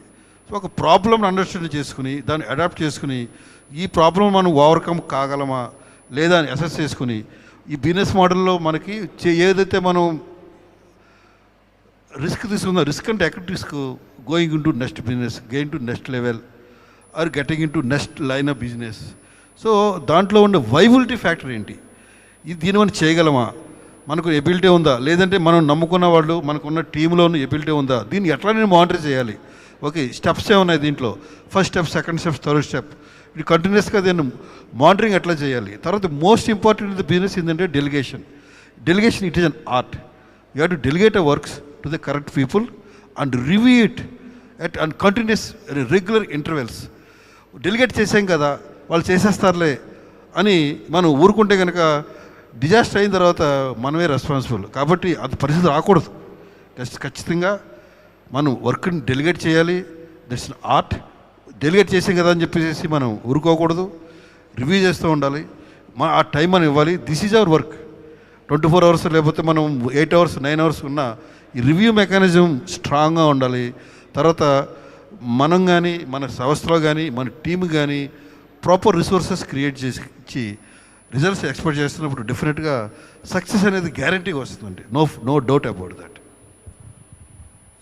So ఒక ప్రాబ్లమ్ని understand చేసుకుని దాన్ని adapt చేసుకుని ఈ problem మనం overcome కాగలమా లేదా అని అసెస్ చేసుకుని ఈ బిజినెస్ మోడల్లో మనకి ఏదైతే మనం రిస్క్ తీసుకుందాం, రిస్క్ అంటే ఎక్కడ risk, going in to next business, gain to next level or getting in to next line of business. So దాంట్లో ఉండే వైబిలిటీ ఫ్యాక్టర్ ఏంటి, ఇది దీని మనం చేయగలమా, మనకు ఎబిలిటీ ఉందా, లేదంటే మనం నమ్ముకున్న వాళ్ళు మనకున్న టీంలో ఉన్న ఎబిలిటీ ఉందా, దీన్ని ఎట్లా నేను మానిటర్ చేయాలి. ఓకే, స్టెప్స్ ఏమున్నాయి దీంట్లో, first step, second step, third step, ఇది కంటిన్యూస్గా దీన్ని మానిటరింగ్ ఎట్లా చేయాలి. తర్వాత most important in the business ఏంటంటే delegation. Delegation it is an art. You have to delegate a works to the correct people and review it at and continuous regular intervals. Delegate చేసాం కదా వాళ్ళు చేసేస్తారులే అని మనం ఊరుకుంటే కనుక డిజాస్టర్ అయిన తర్వాత మనమే రెస్పాన్సిబుల్. కాబట్టి అది పరిస్థితి రాకూడదు. ఖచ్చితంగా మనం వర్క్ని డెలిగేట్ చేయాలి. That's an art. డెలిగేట్ చేసాం కదా అని చెప్పేసి మనం ఊరుకోకూడదు, రివ్యూ చేస్తూ ఉండాలి. ఆ టైం మనం ఇవ్వాలి. This is our work. 24 hours లేకపోతే మనం 8 hours 9 hours ఉన్న ఈ రివ్యూ మెకానిజం స్ట్రాంగ్గా ఉండాలి. తర్వాత మనం కానీ మన సంస్థలో కానీ మన టీమ్ కానీ ప్రాపర్ రిసోర్సెస్ క్రియేట్ చేసి ఇచ్చి రిజల్ట్స్ ఎక్స్పెక్ట్ చేస్తున్నప్పుడు డెఫినెట్గా సక్సెస్ అనేది గ్యారంటీగా వస్తుందండి. No doubt about that.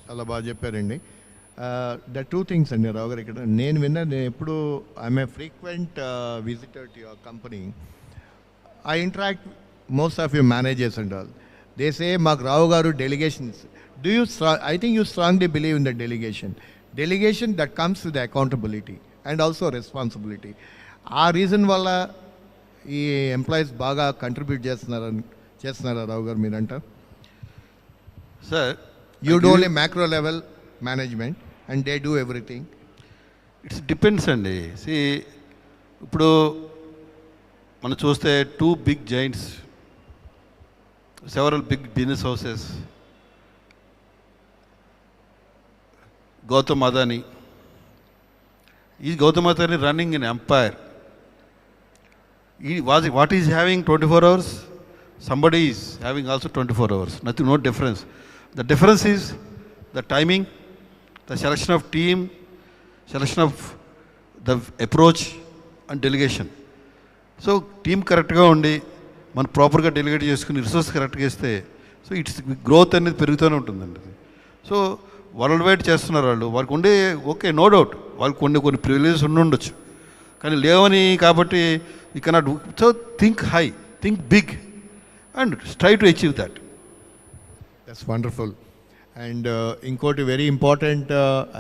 చాలా బాగా చెప్పారండి. ద టూ థింగ్స్ అండి రావు గారు. ఇక్కడ నేను ఎప్పుడు I'm a frequent visitor to your company. I interact most of your managers and all. They say మాకు రావు గారు delegations. I think you strongly believe in the delegation that comes with the accountability and also responsibility. ఆ reason వల్ల ఈ employees బాగా contribute చేస్తున్నారా రావు గారు మీరంటారు? Sir, you do only macro level management and they do everything. It's depends అండి. ఇప్పుడు మనం చూస్తే 2 big giants, several big business houses, Gautam Adani. Is Gautam Adani running an empire? What is having 24 hours? Somebody is having also 24 hours. Nothing, no difference. The difference is the timing, the selection of team, selection of the approach and delegation. So team కరెక్ట్గా ఉండి మనం ప్రాపర్గా delegate చేసుకుని resource కరెక్ట్గా ఇస్తే so it's growth అనేది పెరుగుతూనే ఉంటుందండి. సో వరల్డ్ వైడ్ చేస్తున్నారు వాళ్ళు. వాళ్ళకు ఉండే ఓకే, నో డౌట్ వాళ్ళకు కొన్ని ప్రివిలేజెస్ ఉండొచ్చు, కానీ లేవని కాబట్టి you cannot. So think high, think big and try to achieve that. That's wonderful. And ఇంకోటి very important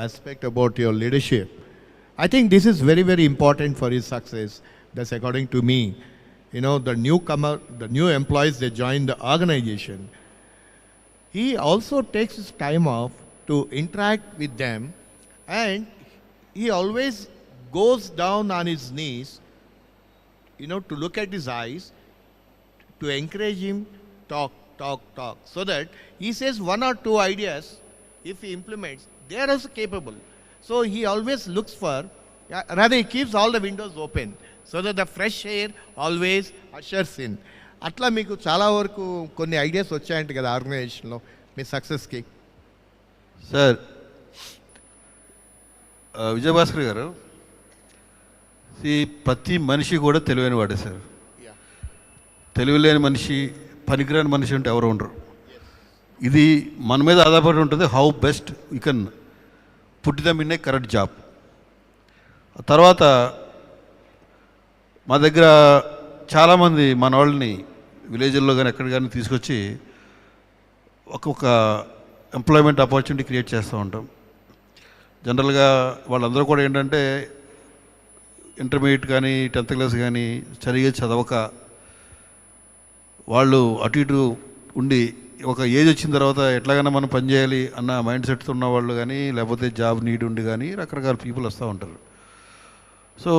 aspect about your leadership. I think this is very very important for his success. That's according to me. You know, the new employees, they join the organization. He also takes his time off to interact with them, and he always goes down on his knees, you know, to look at his eyes, to encourage him, talk, so that he says 1 or 2 ideas, if he implements, they are also capable. So he always looks for, rather he keeps all the windows open, so that the fresh air always ushers in. అట్లా మీకు చాలా వరకు కొన్ని ideas వచ్చాయంట కదా ఆర్గనైజేషన్లో మీ సక్సెస్కి. Sir, Vijayabhaskar గారు, ప్రతి మనిషి కూడా తెలివైన వాడే సార్. తెలివిలేని మనిషి, పనికిరాని మనిషి అంటే ఎవరు ఉండరు. ఇది మన మీద ఆధారపడి ఉంటుంది. How best you can put them in a correct job. తర్వాత మా దగ్గర చాలామంది మన వాళ్ళని విలేజ్ల్లో కానీ ఎక్కడ కానీ తీసుకొచ్చి ఒక్కొక్క ఎంప్లాయ్మెంట్ ఆపర్చునిటీ క్రియేట్ చేస్తూ ఉంటాం. జనరల్గా వాళ్ళందరూ కూడా ఏంటంటే ఇంటర్మీడియట్ కానీ 10th class కానీ సరిగ్గా చదవక వాళ్ళు అటు ఇటు ఉండి ఒక ఏజ్ వచ్చిన తర్వాత ఎట్లాగైనా మనం పనిచేయాలి అన్న మైండ్ సెట్తో ఉన్న వాళ్ళు కానీ, లేకపోతే జాబ్ నీడ్ ఉండి కానీ రకరకాల పీపుల్ వస్తూ ఉంటారు. సో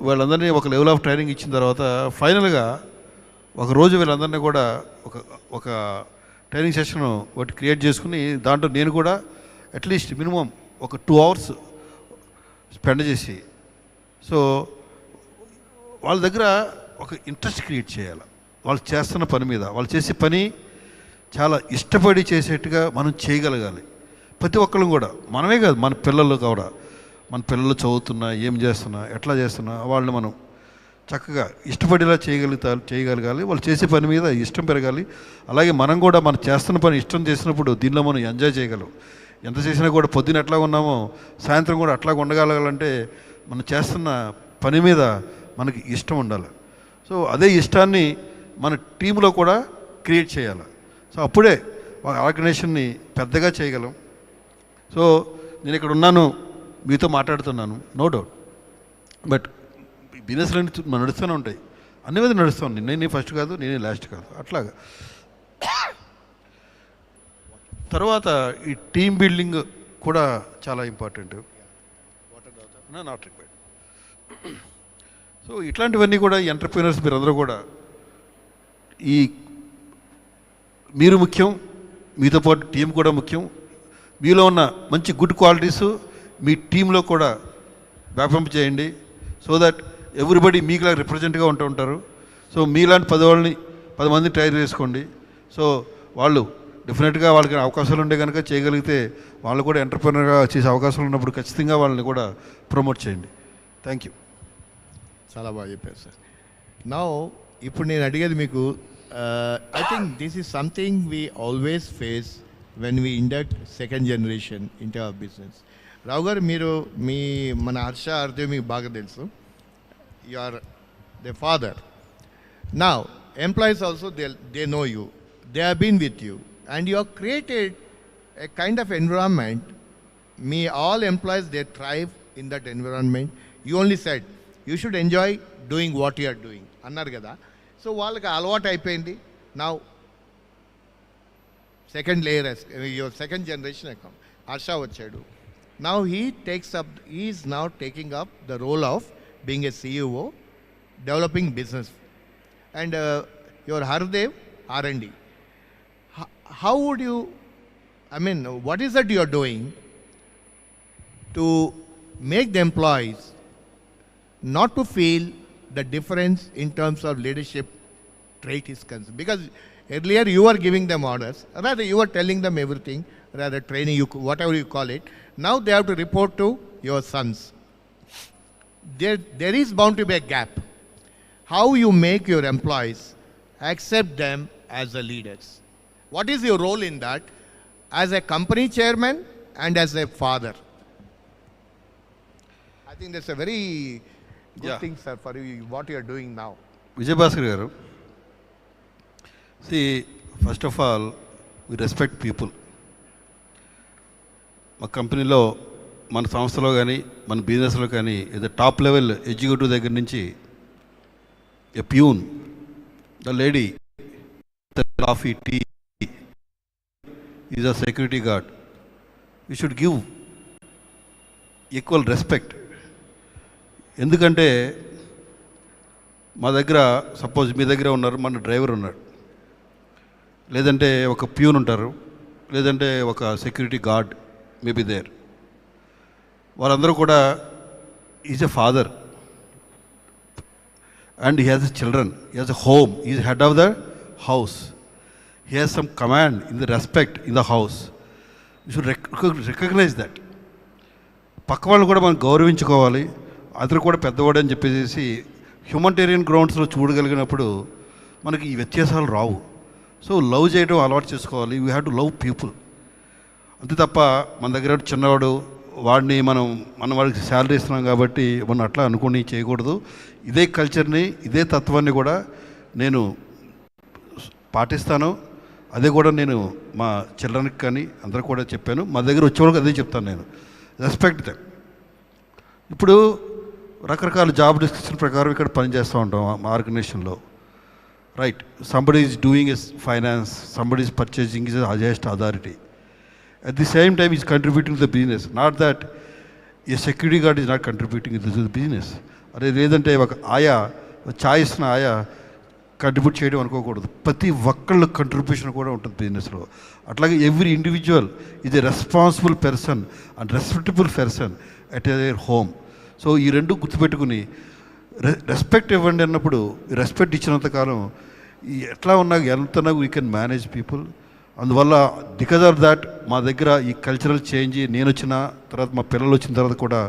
వాళ్ళందరినీ ఒక లెవెల్ ఆఫ్ ట్రైనింగ్ ఇచ్చిన తర్వాత ఫైనల్గా ఒకరోజు వీళ్ళందరినీ కూడా ఒక ట్రైనింగ్ సెషన్ ఒకటి క్రియేట్ చేసుకుని దాంట్లో నేను కూడా అట్లీస్ట్ మినిమం ఒక 2 hours స్పెండ్ చేసి, సో వాళ్ళ దగ్గర ఒక ఇంట్రెస్ట్ క్రియేట్ చేయాలి. వాళ్ళు చేస్తున్న పని మీద, వాళ్ళు చేసే పని చాలా ఇష్టపడి చేసేట్టుగా మనం చేయగలగాలి. ప్రతి ఒక్కళ్ళు కూడా, మనమే కాదు మన పిల్లలు కూడా, మన పిల్లలు చదువుతున్నా ఏం చేస్తున్నా ఎట్లా చేస్తున్నా వాళ్ళని మనం చక్కగా ఇష్టపడేలా చేయగలగాలి. వాళ్ళు చేసే పని మీద ఇష్టం పెరగాలి. అలాగే మనం కూడా మనం చేస్తున్న పని ఇష్టం చేసినప్పుడు దీనిలో మనం ఎంజాయ్ చేయగలం. ఎంత చేసినా కూడా పొద్దున ఎట్లా ఉన్నామో సాయంత్రం కూడా అట్లా ఉండగలగాలంటే మనం చేస్తున్న పని మీద మనకి ఇష్టం ఉండాలి. సో అదే ఇష్టాన్ని మన టీంలో కూడా క్రియేట్ చేయాలి. సో అప్పుడే ఆర్గనైజేషన్ని పెద్దగా చేయగలం. సో నేను ఇక్కడ ఉన్నాను, మీతో మాట్లాడుతున్నాను, నో డౌట్. బట్ బిజినెస్లు నడుస్తూనే ఉంటాయి, అన్ని మీద నడుస్తూ ఉన్నాయి. నేనే ఫస్ట్ కాదు, నేనే లాస్ట్ కాదు, అట్లాగా. తర్వాత ఈ టీమ్ బిల్డింగ్ కూడా చాలా ఇంపార్టెంట్. Not required. సో ఇట్లాంటివన్నీ కూడా ఎంటర్‌ప్రెన్యూర్స్ మీరందరూ కూడా మీరు ముఖ్యం, మీతో పాటు టీం కూడా ముఖ్యం. మీలో ఉన్న మంచి గుడ్ క్వాలిటీస్ మీ టీంలో కూడా వ్యాపింప చేయండి. సో దట్ ఎవ్రీబడి మీకులా రిప్రజెంట్గా ఉంటారు. సో మీలాంటి 10 మందిని తయారు చేసుకోండి. సో వాళ్ళు డెఫినెట్గా వాళ్ళకి అవకాశాలు ఉండే కనుక చేయగలిగితే వాళ్ళు కూడా ఎంటర్‌ప్రెన్యూర్గా చేసే అవకాశాలు ఉన్నప్పుడు ఖచ్చితంగా వాళ్ళని కూడా ప్రమోట్ చేయండి. Thank you. చాలా బాగా చెప్పారు సార్. నా ఇప్పుడు నేను అడిగేది మీకు, I think this is something we always face when we induct second generation into our business. Rao గారు, మీరు మన హర్ష అర్దే మీకు బాగా తెలుసు. You are the father. నా employees also they know you, they have been with you and you have created a kind of environment. All employees, they thrive in that environment. You only said you should enjoy doing what you are doing annar kada. So వాళ్ళకి అలవాటు అయిపోయింది. Now second layer, your second generation account, Harsha వచ్చాడు. Now he is now taking up the role of being a CEO, developing business. And your Hardev, R&D. How would you, what is that you are doing to make the employees not to feel the difference in terms of leadership trait is concerned? Because earlier you were giving them orders, rather you were telling them everything, rather training, whatever you call it. Now they have to report to your sons. There is bound to be a gap. How you make your employees accept them as the leaders? What is your role in that as a company chairman and as a father? I think that's a very good thing, sir, for you, what you are doing now. Vijay Bhaskar garu, see, first of all, we respect people. మా కంపెనీలో, మన సంస్థలో కానీ, మన బిజినెస్లో కానీ, ఇది top level executive దగ్గర నుంచి a peon, the lady, coffee, tea, is a security guard. We should give equal respect. ఎందుకంటే మా దగ్గర సపోజ్ మీ దగ్గర ఉన్నారు, మన డ్రైవర్ ఉన్నాడు, లేదంటే ఒక ప్యూన్ ఉంటారు, లేదంటే ఒక సెక్యూరిటీ గార్డ్ మేబీ దేర్. వాళ్ళందరూ కూడా is a father and he has a children, he has a home, is head of the house. He has some command in the respect in the house. You should recognize that. పక్క వాళ్ళని కూడా మనం గౌరవించుకోవాలి. అతను కూడా పెద్దవాడు అని చెప్పేసి humanitarian గ్రౌండ్స్లో చూడగలిగినప్పుడు మనకి ఈ వ్యత్యాసాలు రావు. సో లవ్ చేయడం అలవాటు చేసుకోవాలి. We have to love people. అంతే తప్ప మన దగ్గర చిన్నవాడు, వాడిని మనం వాడికి శాలరీ ఇస్తున్నాం కాబట్టి మనం అట్లా అనుకుని చేయకూడదు. ఇదే కల్చర్ని, ఇదే తత్వాన్ని కూడా నేను పాటిస్తాను. అదే కూడా నేను మా చిల్డ్రన్కి కానీ అందరూ కూడా చెప్పాను. మా దగ్గర వచ్చేవాళ్ళకి అదే చెప్తాను నేను, రెస్పెక్ట్ దెమ్. ఇప్పుడు రకరకాల జాబ్ డిస్క్రిప్షన్ ప్రకారం ఇక్కడ పనిచేస్తూ ఉంటాం మా ఆర్గనైజేషన్లో. right? Somebody is doing his finance, somebody is purchasing, is a highest authority. At the same time, he's contributing to the business. Not that a security guard is not contributing to the business. అదే లేదంటే ఒక ఆయా ఛాయ్ ఇస్తున్న ఆయా contribute చేయడం అనుకోకూడదు. ప్రతి ఒక్కళ్ళ కంట్రిబ్యూషన్ కూడా ఉంటుంది బిజినెస్లో. అట్లాగే every individual is a responsible person and respectable person at their home. So ఈ రెండు గుర్తుపెట్టుకుని రెస్పెక్ట్ ఇవ్వండి అన్నప్పుడు రెస్పెక్ట్ ఇచ్చినంతకాలం ఎట్లా ఉన్నా ఎంతనా వీ కెన్ మేనేజ్ పీపుల్. అందువల్ల బికాజ్ ఆఫ్ దాట్ మా దగ్గర ఈ కల్చరల్ చేంజ్ నేను వచ్చిన తర్వాత మా పిల్లలు వచ్చిన తర్వాత కూడా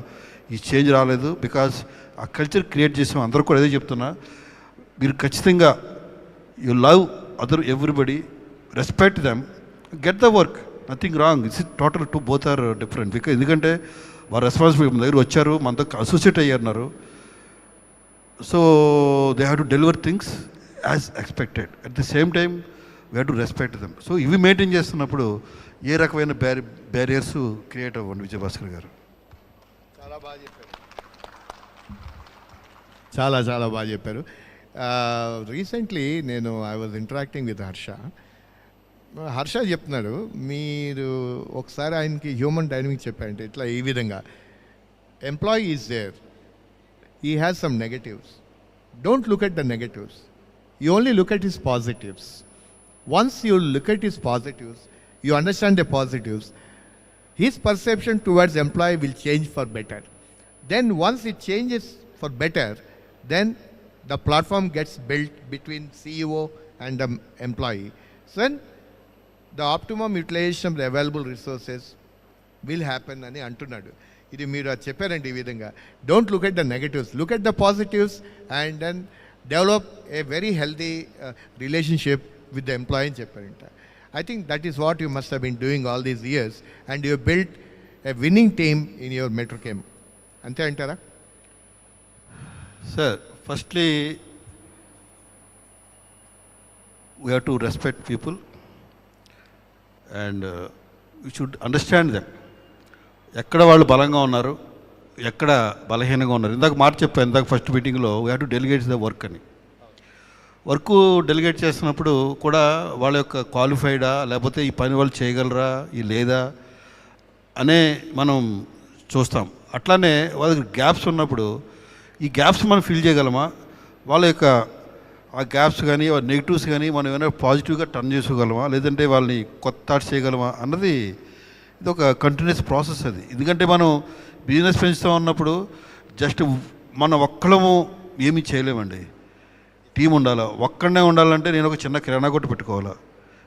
ఈ చేంజ్ రాలేదు. బికాజ్ ఆ కల్చర్ క్రియేట్ చేసాం. అందరూ కూడా అదే చెప్తున్నా, మీరు ఖచ్చితంగా you love other everybody, respect them, get the work, nothing wrong. It's total to both are different. Because ఎందుకంటే వారు రెస్పాన్సిబిలిటీ మన దగ్గర వచ్చారు, మనతో అసోసియేట్ అయ్యారు. So they have to deliver things as expected. At the same time we have to respect them. So ఇవి maintain చేస్తున్నప్పుడు ఏ రకమైన బ్యారియర్స్ క్రియేట్ అవ్వండి. విజయభాస్కర్ గారు చాలా బాగా చెప్పారు, చాలా చాలా బాగా చెప్పారు. రీసెంట్లీ నేను I was interacting with Harsha చెప్తున్నాడు, మీరు ఒకసారి ఆయనకి హ్యూమన్ డైనమిక్ చెప్పారంటే ఇట్లా ఈ విధంగా employee is there, he has some negatives. Don't look at the negatives. You only look at his positives. Once you look at his positives, you understand the positives, his perception towards employee will change for better. Then once it changes for better, then the platform gets built between CEO and the employee. So then the optimum utilization of the available resources will happen అని అంటున్నాడు. ఇది మీరు చెప్పారండి ఈ విధంగా. Don't look at the negatives, look at the positives and then develop a very healthy relationship with the employee అని చెప్పారంట. I think that is what you must have been doing all these years and you built a winning team in your Metrochem. అంతే అంటారా? Sir, firstly we have to respect people and you should understand them. ఎక్కడ వాళ్ళు బలంగా ఉన్నారు, ఎక్కడ బలహీనంగా ఉన్నారు. ఇందాక మాట చెప్పాను, ఇందాక ఫస్ట్ మీటింగ్లో we have to delegate the work అని. వర్క్ డెలిగేట్ చేస్తున్నప్పుడు కూడా వాళ్ళ యొక్క క్వాలిఫైడా లేకపోతే ఈ పని వాళ్ళు చేయగలరా ఈ లేదా అనే మనం చూస్తాం. అట్లానే వాళ్ళ గ్యాప్స్ ఉన్నప్పుడు ఈ గ్యాప్స్ మనం ఫిల్ చేయగలమా, వాళ్ళ యొక్క ఆ గ్యాప్స్ కానీ నెగిటివ్స్ కానీ మనం ఏమైనా పాజిటివ్గా టర్న్ చేసుకోగలమా, లేదంటే వాళ్ళని కొత్త థాట్స్ చేయగలమా అన్నది ఇది ఒక కంటిన్యూస్ ప్రాసెస్. అది ఎందుకంటే మనం బిజినెస్ పెంచుతూ ఉన్నప్పుడు జస్ట్ మనం ఒక్కడము ఏమీ చేయలేమండి. టీం ఉండాలా. ఒక్కడనే ఉండాలంటే నేను ఒక చిన్న కిరాణా కొట్టు పెట్టుకోవాలా,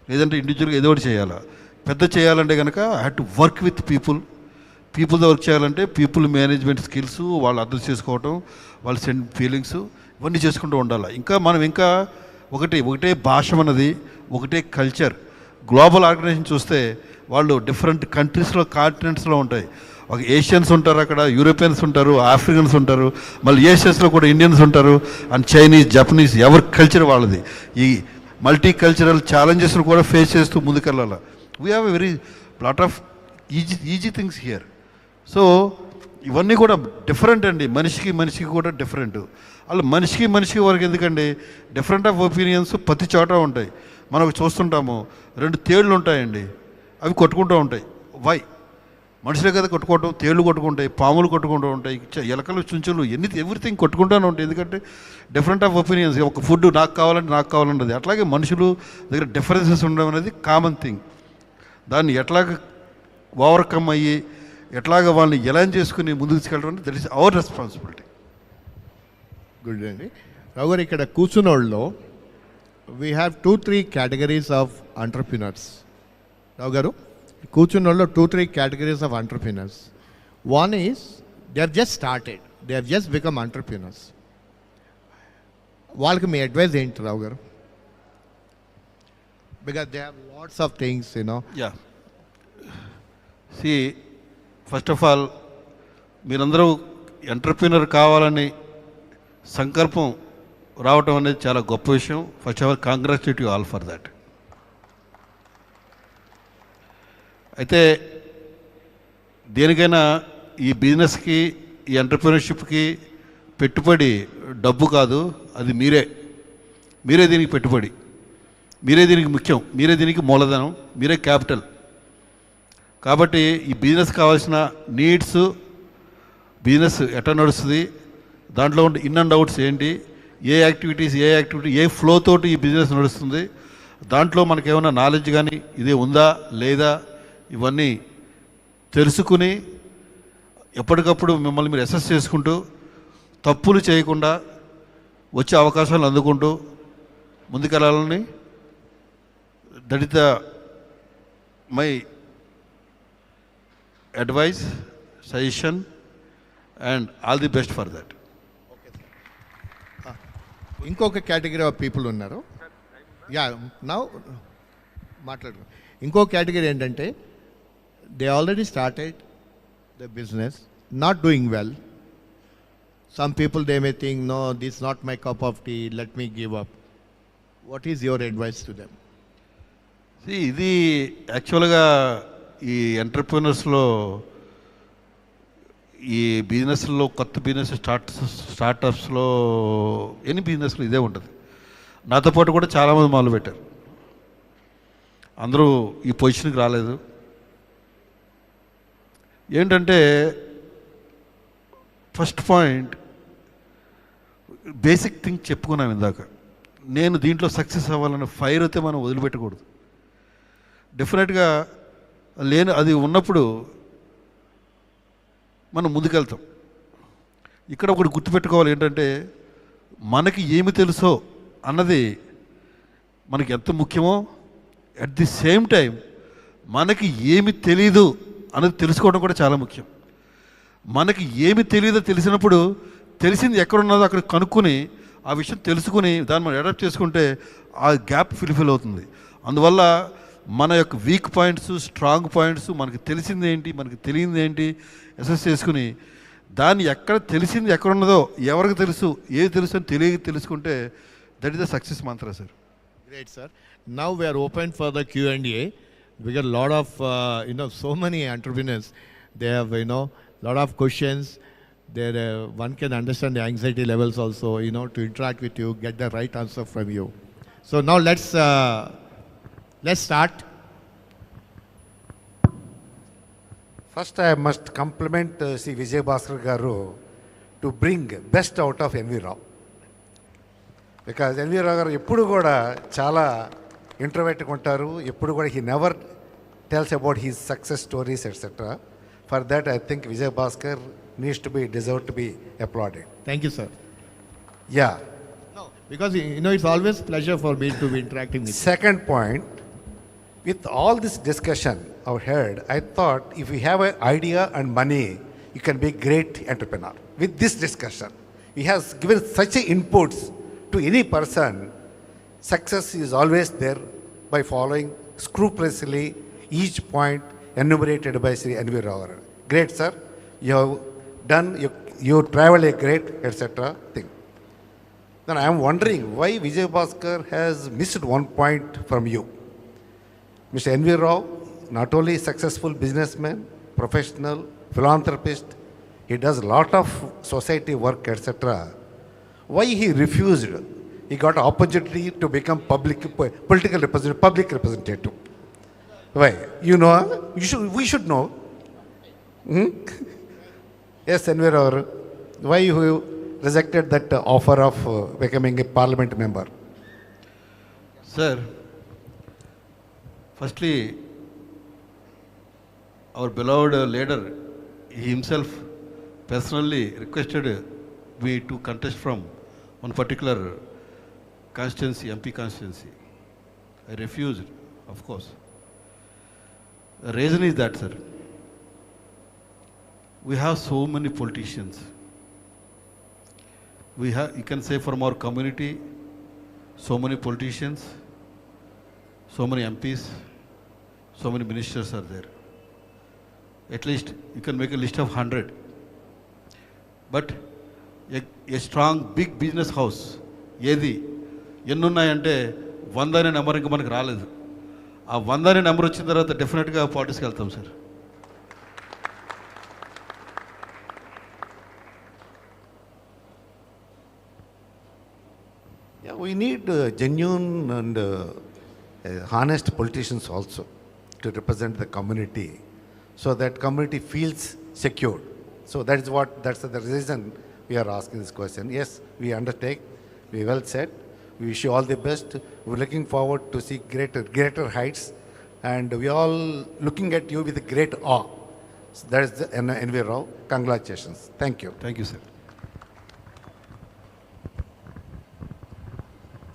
లేదంటే ఇండివిజువల్గా ఏదో ఒకటి చేయాలా. పెద్ద చేయాలంటే కనుక I have to work with పీపుల్తో వర్క్ చేయాలంటే పీపుల్ మేనేజ్మెంట్ స్కిల్స్, వాళ్ళు అర్థం చేసుకోవటం, వాళ్ళ ఫీలింగ్స్ ఇవన్నీ చేసుకుంటూ ఉండాలి. ఇంకా మనం ఒకటే భాష అన్నది, ఒకటే కల్చర్. గ్లోబల్ ఆర్గనైజేషన్ చూస్తే వాళ్ళు డిఫరెంట్ కంట్రీస్లో కాంటినెంట్స్లో ఉంటాయి. ఒక ఏషియన్స్ ఉంటారు, అక్కడ యూరోపియన్స్ ఉంటారు, ఆఫ్రికన్స్ ఉంటారు, మళ్ళీ ఏషియన్స్లో కూడా ఇండియన్స్ ఉంటారు, అండ్ చైనీస్, జపనీస్, ఎవరి కల్చర్ వాళ్ళది. ఈ మల్టీ కల్చరల్ ఛాలెంజెస్ను కూడా ఫేస్ చేస్తూ ముందుకెళ్ళాలి. We have a very lot off easy things here. So ఇవన్నీ కూడా డిఫరెంట్ అండి, మనిషికి కూడా డిఫరెంట్. అలా మనిషికి వరకు ఎందుకండి డిఫరెంట్ ఆఫ్ ఒపీనియన్స్ ప్రతి చోట ఉంటాయి. మనకు చూస్తుంటాము 2 తేళ్ళు ఉంటాయండి, అవి కొట్టుకుంటూ ఉంటాయి. వై? మనుషులే కదా కొట్టుకోవటం, తేళ్ళు కొట్టుకుంటాయి, పాములు కొట్టుకుంటూ ఉంటాయి, ఎలకలు, చుంచులు, ఎవ్రీథింగ్ కొట్టుకుంటూనే ఉంటాయి. ఎందుకంటే డిఫరెంట్ ఆఫ్ ఒపీనియన్స్. ఒక ఫుడ్ నాకు కావాలంటే అట్లాగే మనుషులు దగ్గర డిఫరెన్సెస్ ఉండడం అనేది కామన్ థింగ్. దాన్ని ఎట్లాగ ఓవర్కమ్ అయ్యి ఎట్లాగ వాళ్ళని ఎలా చేసుకుని ముందుకు తీసుకెళ్ళడం అంటే that is our responsibility. Good అండి. రావు గారు, ఇక్కడ కూర్చున్న వాళ్ళు we have 2-3 categories of entrepreneurs. Rao గారు, కూర్చున్న వాళ్ళు 2-3 categories of entrepreneurs. One is they are just started, they have just become entrepreneurs. వాళ్ళకి మీ అడ్వైజ్ ఏంటి రావు గారు? Because they have lots of things yeah. First of all మీరందరూ ఎంటర్ప్రినర్ కావాలని సంకల్పం రావటం అనేది చాలా గొప్ప విషయం. First of all congratulate you all for that. అయితే దేనికైనా ఈ బిజినెస్కి, ఈ ఎంటర్ప్రినర్షిప్కి పెట్టుబడి డబ్బు కాదు, అది మీరే. మీరే దీనికి పెట్టుబడి, మీరే దీనికి ముఖ్యం, మీరే దీనికి మూలధనం, మీరే క్యాపిటల్. కాబట్టి ఈ బిజినెస్ కావాల్సిన నీడ్స్, బిజినెస్ ఎట్లా నడుస్తుంది, దాంట్లో ఉండే ఇన్ అండ్ అవుట్స్ ఏంటి, ఏ యాక్టివిటీ ఏ ఫ్లో తోటి ఈ బిజినెస్ నడుస్తుంది, దాంట్లో మనకి ఏమైనా నాలెడ్జ్ కానీ ఇదే ఉందా లేదా, ఇవన్నీ తెలుసుకుని ఎప్పటికప్పుడు మిమ్మల్ని మీరు అసెస్ చేసుకుంటూ తప్పులు చేయకుండా వచ్చే అవకాశాలు అందుకుంటూ ముందుకెళ్ళాలని that is the my advice, suggestion and all the best for that. ఇంకొక కేటగిరీ ఆఫ్ పీపుల్ ఉన్నారు. యా నౌ మాట్లాడు. ఇంకో కేటగిరీ ఏంటంటే they already started the business, not doing well. Some people they may think no this not my cup of tea, let me give up. What is your advice to them? ఇది యాక్చువల్గా ఈ ఎంటర్ప్రినర్స్లో, ఈ బిజినెస్లో, కొత్త business స్టార్టప్స్లో, ఎన్ని బిజినెస్లో ఇదే ఉంటుంది. నాతో పాటు కూడా చాలామంది మొదలుపెట్టారు. అందరూ ఈ పొజిషన్కి రాలేదు. ఏంటంటే ఫస్ట్ పాయింట్, బేసిక్ థింగ్ చెప్పుకున్నాం ఇందాక, నేను దీంట్లో సక్సెస్ అవ్వాలన్న ఫైర్ అయితే మనం వదిలిపెట్టకూడదు. డెఫినెట్గా అది ఉన్నప్పుడు మనం ముందుకెళ్తాం. ఇక్కడ ఒకటి గుర్తుపెట్టుకోవాలి, ఏంటంటే మనకి ఏమి తెలుసో అన్నది మనకి ఎంత ముఖ్యమో, అట్ ది సేమ్ టైం మనకి ఏమి తెలీదు అన్నది తెలుసుకోవడం కూడా చాలా ముఖ్యం. మనకి ఏమి తెలియదో తెలిసినప్పుడు తెలిసింది ఎక్కడున్నదో అక్కడ కనుక్కొని ఆ విషయం తెలుసుకుని దాన్ని మనం అడాప్ట్ చేసుకుంటే ఆ గ్యాప్ ఫుల్ఫిల్ అవుతుంది. అందువల్ల మన యొక్క వీక్ పాయింట్స్, స్ట్రాంగ్ పాయింట్స్, మనకి తెలిసింది ఏంటి, మనకి తెలియంది ఏంటి అసెస్ చేసుకుని దాన్ని ఎక్కడ తెలిసింది ఎక్కడున్నదో, ఎవరికి తెలుసు, ఏది తెలుసు అని తెలుసుకుంటే that is the success Mantra, sir. Great, sir. Now we are open for the Q&A. We got a lot of, so many entrepreneurs. They have, lot of questions. There, one can understand the anxiety levels also, to interact with you, get the right answer from you. So now let's start. First, I must compliment Sri Vijay Bhaskar Garu to bring best out of NV Rao. Because NV Rao garu eppudu kuda chala introvert ఉంటారు. ఎప్పుడు కూడా he never tells about his success stories, etc. For that, I think Vijay Bhaskar deserved to be applauded. Thank you, sir. Yeah. No, because it's always pleasure for me to be interacting with you. Second point, with all this discussion I've heard, I thought if you have an idea and money, you can be a great entrepreneur. With this discussion, he has given such inputs to any person. Success is always there by following scrupulously each point enumerated by Sri N.V. Rao. Great, sir. You have done, you travel a great, etc. thing. Then I am wondering why Vijay Bhaskar has missed one point from you. Mr. N.V. Rao, not only successful businessman, professional, philanthropist, he does a lot of society work, etc. Why he refused? He got an opportunity to become public representative. Why? We should know. Yes, N.V. Rao, why you rejected that offer of becoming a parliament member? Sir, firstly, our beloved leader, he himself personally requested me to contest from one particular constituency, MP constituency. I refused, of course. The reason is that, sir, we have so many politicians. You can say from our community, so many politicians, so many MPs, so many ministers are there. At least you can make a list of 100. But a strong, big business house, ఏది ఎన్నున్నాయంటే 100 అనే number ఇంకా మనకు రాలేదు. ఆ 100 అనే number వచ్చిన తర్వాత డెఫినెట్గా పార్టీస్కి వెళ్తాం, sir. we need genuine and honest politicians also to represent the community, so that community feels secure. So that's the reason we are asking this question. Yes, we undertake. We well said. We wish you all the best. We're looking forward to see greater heights, and we all looking at you with great awe. So that is the NV Rao. Congratulations. Thank you. Thank you, sir.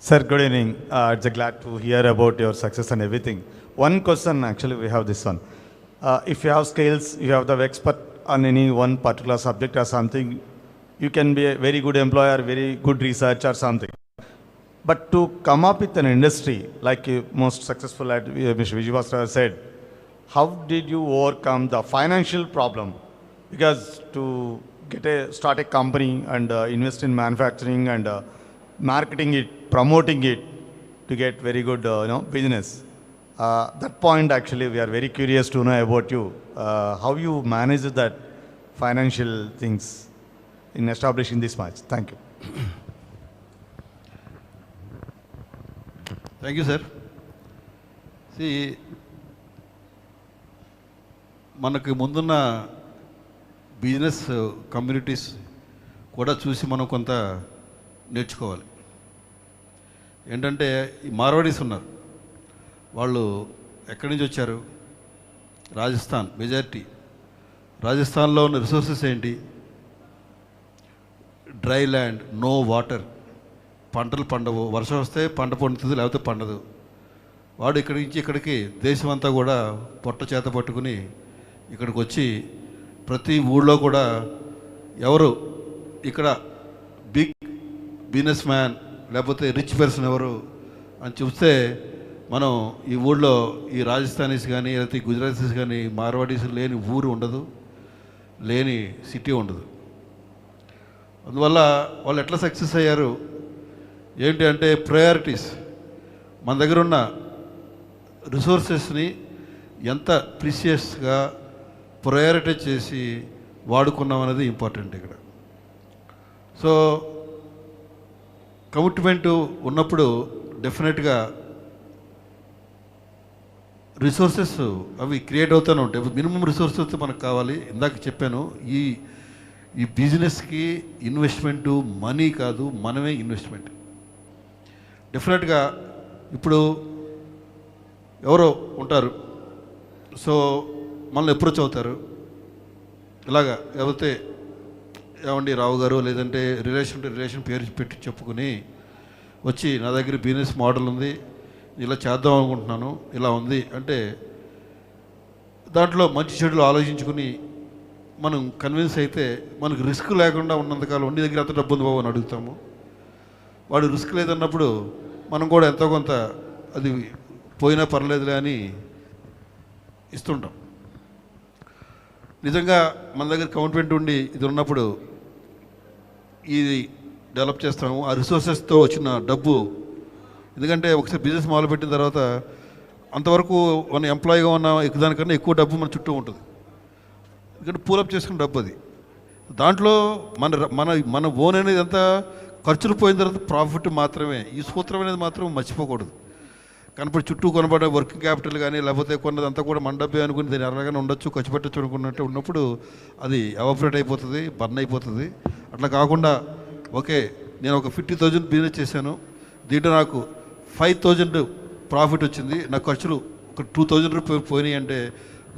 Sir, good evening. It's glad to hear about your success and everything. One question, actually, we have this one. If you have skills, you have the expert on any one particular subject or something, you can be a very good employer, very good research or something. But to come up with an industry, like most successful at Mr. Vijayavastra said, how did you overcome the financial problem? Because to start a company and invest in manufacturing and marketing it, promoting it, to get very good business. That point, actually, we are very curious to know about you. How you manage that financial things in establishing this match. Thank you. Thank you, sir. See, మనకు ముందున్న business communities కూడా చూసి మనం కొంత నేర్చుకోవాలి. ఏంటంటే ఈ మార్వాడీస్ ఉన్నారు, వాళ్ళు ఎక్కడి నుంచి వచ్చారు? రాజస్థాన్ మెజారిటీ. రాజస్థాన్లో ఉన్న రిసోర్సెస్ ఏంటి? డ్రై ల్యాండ్, నో వాటర్, పంటలు పండవు, వర్షం వస్తే పంట పండుతుంది, లేకపోతే పండదు. వాడు ఇక్కడి నుంచి ఇక్కడికి దేశం అంతా కూడా పొట్ట చేత పట్టుకుని ఇక్కడికి వచ్చి ప్రతి ఊళ్ళో కూడా ఎవరు ఇక్కడ బిగ్ బిజినెస్ మ్యాన్ లేకపోతే రిచ్ పర్సన్ ఎవరు అని చూస్తే మనం ఈ ఊళ్ళో ఈ రాజస్థానీస్ కానీ లేకపోతే గుజరాతీస్ కానీ మార్వాడీస్ లేని ఊరు ఉండదు, లేని సిటీ ఉండదు. అందువల్ల వాళ్ళు ఎట్లా సక్సెస్ అయ్యారు ఏంటి అంటే ప్రయారిటీస్. మన దగ్గర ఉన్న రిసోర్సెస్ని ఎంత ప్రిసియస్గా ప్రయారిటైజ్ చేసి వాడుకున్నాం అనేది ఇంపార్టెంట్ ఇక్కడ. సో కమిట్మెంటు ఉన్నప్పుడు డెఫినెట్గా రిసోర్సెస్ అవి క్రియేట్ అవుతూనే ఉంటాయి. మినిమం రిసోర్సెస్ మనకు కావాలి. ఇందాక చెప్పాను, ఈ బిజినెస్కి ఇన్వెస్ట్మెంటు మనీ కాదు, మనమే ఇన్వెస్ట్మెంట్. డెఫినెట్గా ఇప్పుడు ఎవరో ఉంటారు, సో మనల్ని అప్రోచ్ అవుతారు ఇలాగా, లేకపోతే ఏమండి రావు గారు, లేదంటే రిలేషన్ పేరు పెట్టి చెప్పుకుని వచ్చి నా దగ్గర బిజినెస్ మోడల్ ఉంది, ఇలా చేద్దాం అనుకుంటున్నాను, ఇలా ఉంది అంటే దాంట్లో మంచి చెడులు ఆలోచించుకుని మనం కన్విన్స్ అయితే మనకు రిస్క్ లేకుండా ఉన్నంతకాలం నీ దగ్గర ఎంత డబ్బు ఉంది బాబు అని అడుగుతాము. వాడు రిస్క్ లేదన్నప్పుడు మనం కూడా ఎంతో కొంత అది పోయినా పర్లేదులే అని ఇస్తుంటాం. నిజంగా మన దగ్గర కమిట్మెంట్ ఉండి ఇది ఉన్నప్పుడు ఇది డెవలప్ చేస్తాము. ఆ రిసోర్సెస్తో వచ్చిన డబ్బు, ఎందుకంటే ఒకసారి బిజినెస్ మొదలుపెట్టిన తర్వాత అంతవరకు మన ఎంప్లాయీగా ఉన్న దానికన్నా ఎక్కువ డబ్బు మన చుట్టూ ఉంటుంది. ఎందుకంటే పూలప్ చేసుకున్న డబ్బు అది. దాంట్లో మన ఓన్ అనేది అంతా ఖర్చులు పోయిన తర్వాత ప్రాఫిట్ మాత్రమే. ఈ సూత్రం అనేది మాత్రం మర్చిపోకూడదు. కనపడి చుట్టూ కొనబడే వర్కింగ్ క్యాపిటల్ కానీ లేకపోతే కొన్నదంతా కూడా మన డబ్బే అనుకుని దీన్ని ఎలాగైనా ఉండొచ్చు, ఖర్చు పెట్టచ్చు అనుకున్నట్టు ఉన్నప్పుడు అది ఎవాపరేట్ అయిపోతుంది, బర్న్ అయిపోతుంది. అట్లా కాకుండా ఓకే నేను ఒక 50,000 బిజినెస్ చేశాను, దీంట్లో నాకు 5,000 ప్రాఫిట్ వచ్చింది, నా ఖర్చులు ఒక 2,000 రూపాయలు పోయినాయి అంటే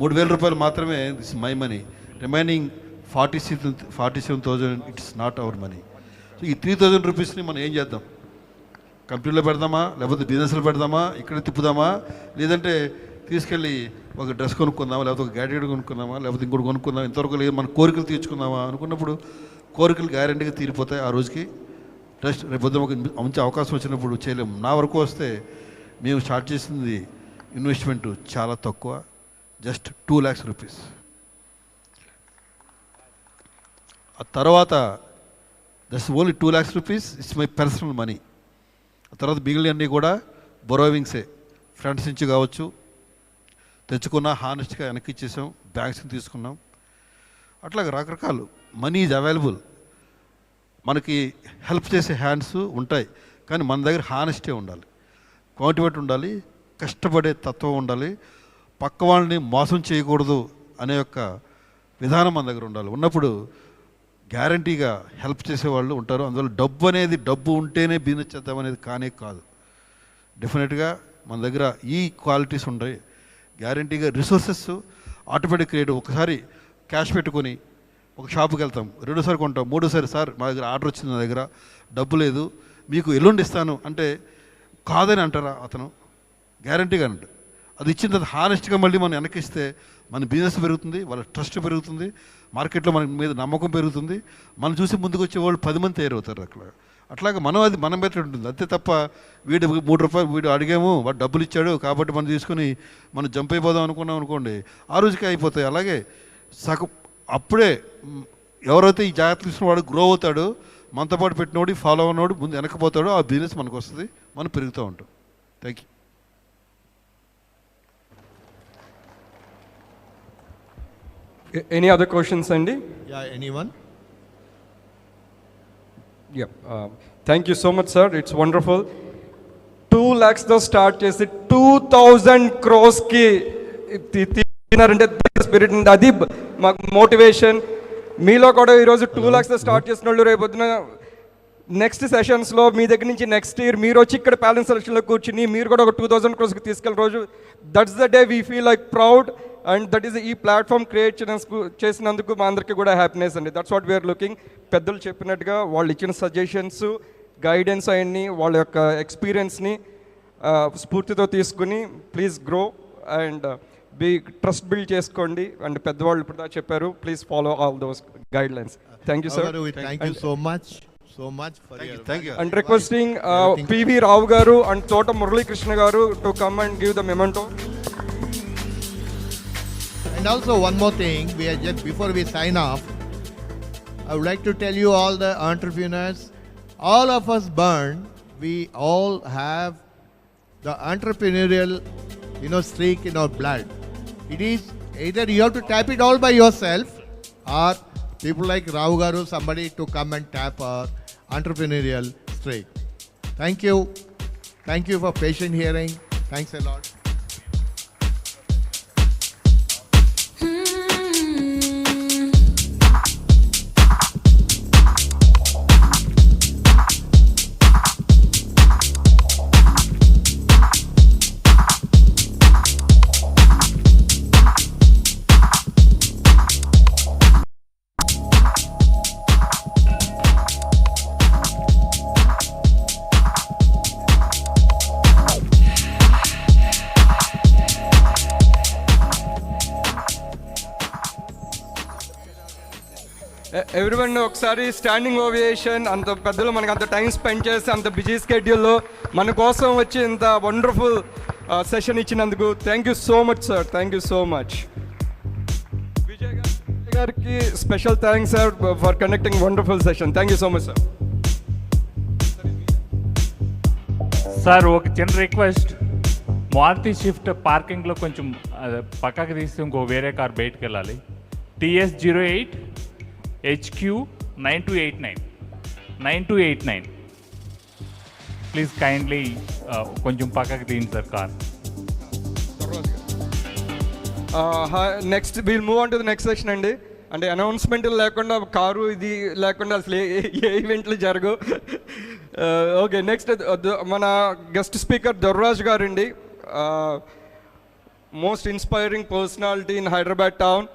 3,000 రూపాయలు మాత్రమే this my money, remaining 47,000 it's not our money. So ఈ 3,000 రూపీస్ని మనం ఏం చేద్దాం? కంపెనీలో పెడదామా, లేకపోతే బిజినెస్లో పెడదామా, ఇక్కడ తిప్పుదామా, లేదంటే తీసుకెళ్ళి ఒక డ్రెస్ కొనుక్కుందామా, లేకపోతే ఒక గ్యాడ్జెట్ కొనుక్కుందామా, లేకపోతే ఇంకోటి కొనుక్కుందాం, ఇంతవరకు లేదు మన కోరికలు తీర్చుకుందామా అనుకున్నప్పుడు కోరికలు గ్యారెంటీగా తీరిపోతాయి ఆ రోజుకి. నెక్స్ట్ రేపు పొద్దున ఒక మంచి అవకాశం వచ్చినప్పుడు చేయలేము. నా వరకు వస్తే మేము స్టార్ట్ చేసింది ఇన్వెస్ట్మెంట్ చాలా తక్కువ, జస్ట్ 2 lakhs రూపీస్. ఆ తర్వాత that's only 2 lakhs rupees it's my personal money. ఆ తర్వాత మిగిలినన్నీ కూడా బొరోవింగ్సే, ఫ్రెండ్స్ నుంచి కావచ్చు, తెచ్చుకున్న హానెస్ట్గా వెనక్కి ఇచ్చేసాం, బ్యాంక్స్ని తీసుకున్నాం. అట్లాగే రకరకాలు మనీ ఈజ్ అవైలబుల్, మనకి హెల్ప్ చేసే హ్యాండ్స్ ఉంటాయి. కానీ మన దగ్గర హానెస్టీ ఉండాలి, క్వాంటిటీ ఉండాలి, కష్టపడే తత్వం ఉండాలి, పక్క వాళ్ళని మోసం చేయకూడదు అనే యొక్క విధానం మన దగ్గర ఉండాలి. ఉన్నప్పుడు గ్యారంటీగా హెల్ప్ చేసేవాళ్ళు ఉంటారు. అందువల్ల డబ్బు ఉంటేనే బిజినెస్ చేద్దాం అనేది కాదు. డెఫినెట్గా మన దగ్గర ఈ క్వాలిటీస్ ఉంటాయి. గ్యారంటీగా రిసోర్సెస్ ఆటోమేటిక్ క్రియేట్. ఒకసారి క్యాష్ పెట్టుకొని ఒక షాపుకి వెళ్తాం, రెండోసారి కొంటాం, మూడోసారి సార్ మా దగ్గర ఆర్డర్ వచ్చింది, నా దగ్గర డబ్బు లేదు, మీకు ఎల్లుండి ఇస్తాను అంటే కాదని అంటారా అతను? గ్యారంటీగా అంట. అది ఇచ్చిన తర్వాత హానెస్ట్గా మళ్ళీ మనం వెనకిస్తే మన బిజినెస్ పెరుగుతుంది, వాళ్ళ ట్రస్ట్ పెరుగుతుంది, మార్కెట్లో మన మీద నమ్మకం పెరుగుతుంది, మనం చూసి ముందుకు వచ్చే వాళ్ళు 10 మంది తయారవుతారు. అట్లాగా మన బెటర్ ఉంటుంది. అంతే తప్ప వీడు 3 రూపాయలు వీడు అడిగాము, వాడు డబ్బులు ఇచ్చాడు కాబట్టి మనం తీసుకుని మనం జంప్ అయిపోదాం అనుకున్నాం అనుకోండి, ఆ రోజుకి అయిపోతాయి. అలాగే సగం అప్పుడే ఎవరైతే ఈ జాగ్రత్త తీసుకున్న వాడు గ్రో అవుతాడు, మనతో పాటు పెట్టినోడు ఫాలో అన్నోడు ముందు వెనకపోతాడో ఆ బిజినెస్ మనకు వస్తుంది, మనం పెరుగుతూ ఉంటాం. Thank you. Any other questions, Andy? Yeah, anyone? Yeah. Thank you so much, sir. It's wonderful. 2 lakhs తో స్టార్ట్ చేసి 2000 crores కి తిన్నారంటే స్పిరిట్ ఉంది. అది మాకు మోటివేషన్. మీలో కూడా ఈరోజు 2 lakhs తో స్టార్ట్ చేసిన వాళ్ళు రేపొద్దున నెక్స్ట్ సెషన్స్లో మీ దగ్గర నుంచి నెక్స్ట్ ఇయర్ మీరు వచ్చి ఇక్కడ ప్యాలెన్స్ సెలక్షన్లో కూర్చుని మీరు కూడా ఒక 2000 crores తీసుకెళ్ళిన రోజు, that's the day we feel like proud. And that is ఈ ప్లాట్ఫామ్ క్రియేట్ చేసినందుకు మా అందరికీ కూడా హ్యాపీనెస్ అండి. That's what we are looking. పెద్దలు చెప్పినట్టుగా వాళ్ళు ఇచ్చిన సజెషన్స్, గైడెన్స్ అవన్నీ వాళ్ళ యొక్క ఎక్స్పీరియన్స్ని స్ఫూర్తితో తీసుకుని please grow and trust build చేసుకోండి. అండ్ పెద్దవాళ్ళు ఇప్పుడు దాకా చెప్పారు, please follow all those guide lines. Thank you sir. Thank you so much for your thank you. And requesting PV Rao garu and Tota Murali Krishna garu to come and give the memento. And also one more thing, before we sign off, I would like to tell you all the entrepreneurs, all of us burn, we all have the entrepreneurial, streak in our blood. It is either you have to tap it all by yourself, or people like Rao garu, somebody to come and tap our entrepreneurial streak. Thank you. Thank you for patient hearing. Thanks a lot. Everyone ఒకసారి standing ovation. అంత పెద్దలు మనకు అంత time spend చేసి అంత busy స్కెడ్యూల్లో మన కోసం వచ్చి ఇంత వండర్ఫుల్ సెషన్ ఇచ్చినందుకు thank you so much sir. Thank you so much. Vijay గారికి special thanks sir for conducting wonderful session. Thank you so much sir. Sir ఒక చిన్న రిక్వెస్ట్, మారుతి షిఫ్ట్ పార్కింగ్లో కొంచెం పక్కకి తీసి ఇంకో వేరే కార్ బయటకు వెళ్ళాలి. TS08 HQ 9289 ప్లీజ్ కైండ్లీ కొంచెం పక్కకి తీయండి sir car. Next wheel move on to the next session అండి. అంటే అనౌన్స్మెంట్లు లేకుండా కారు ఇది లేకుండా అసలు ఏ ఈవెంట్లు జరగవు. ఓకే, నెక్స్ట్ మన గెస్ట్ స్పీకర్ దొర్రాజ్ గారు అండి. Most inspiring personality in Hyderabad town,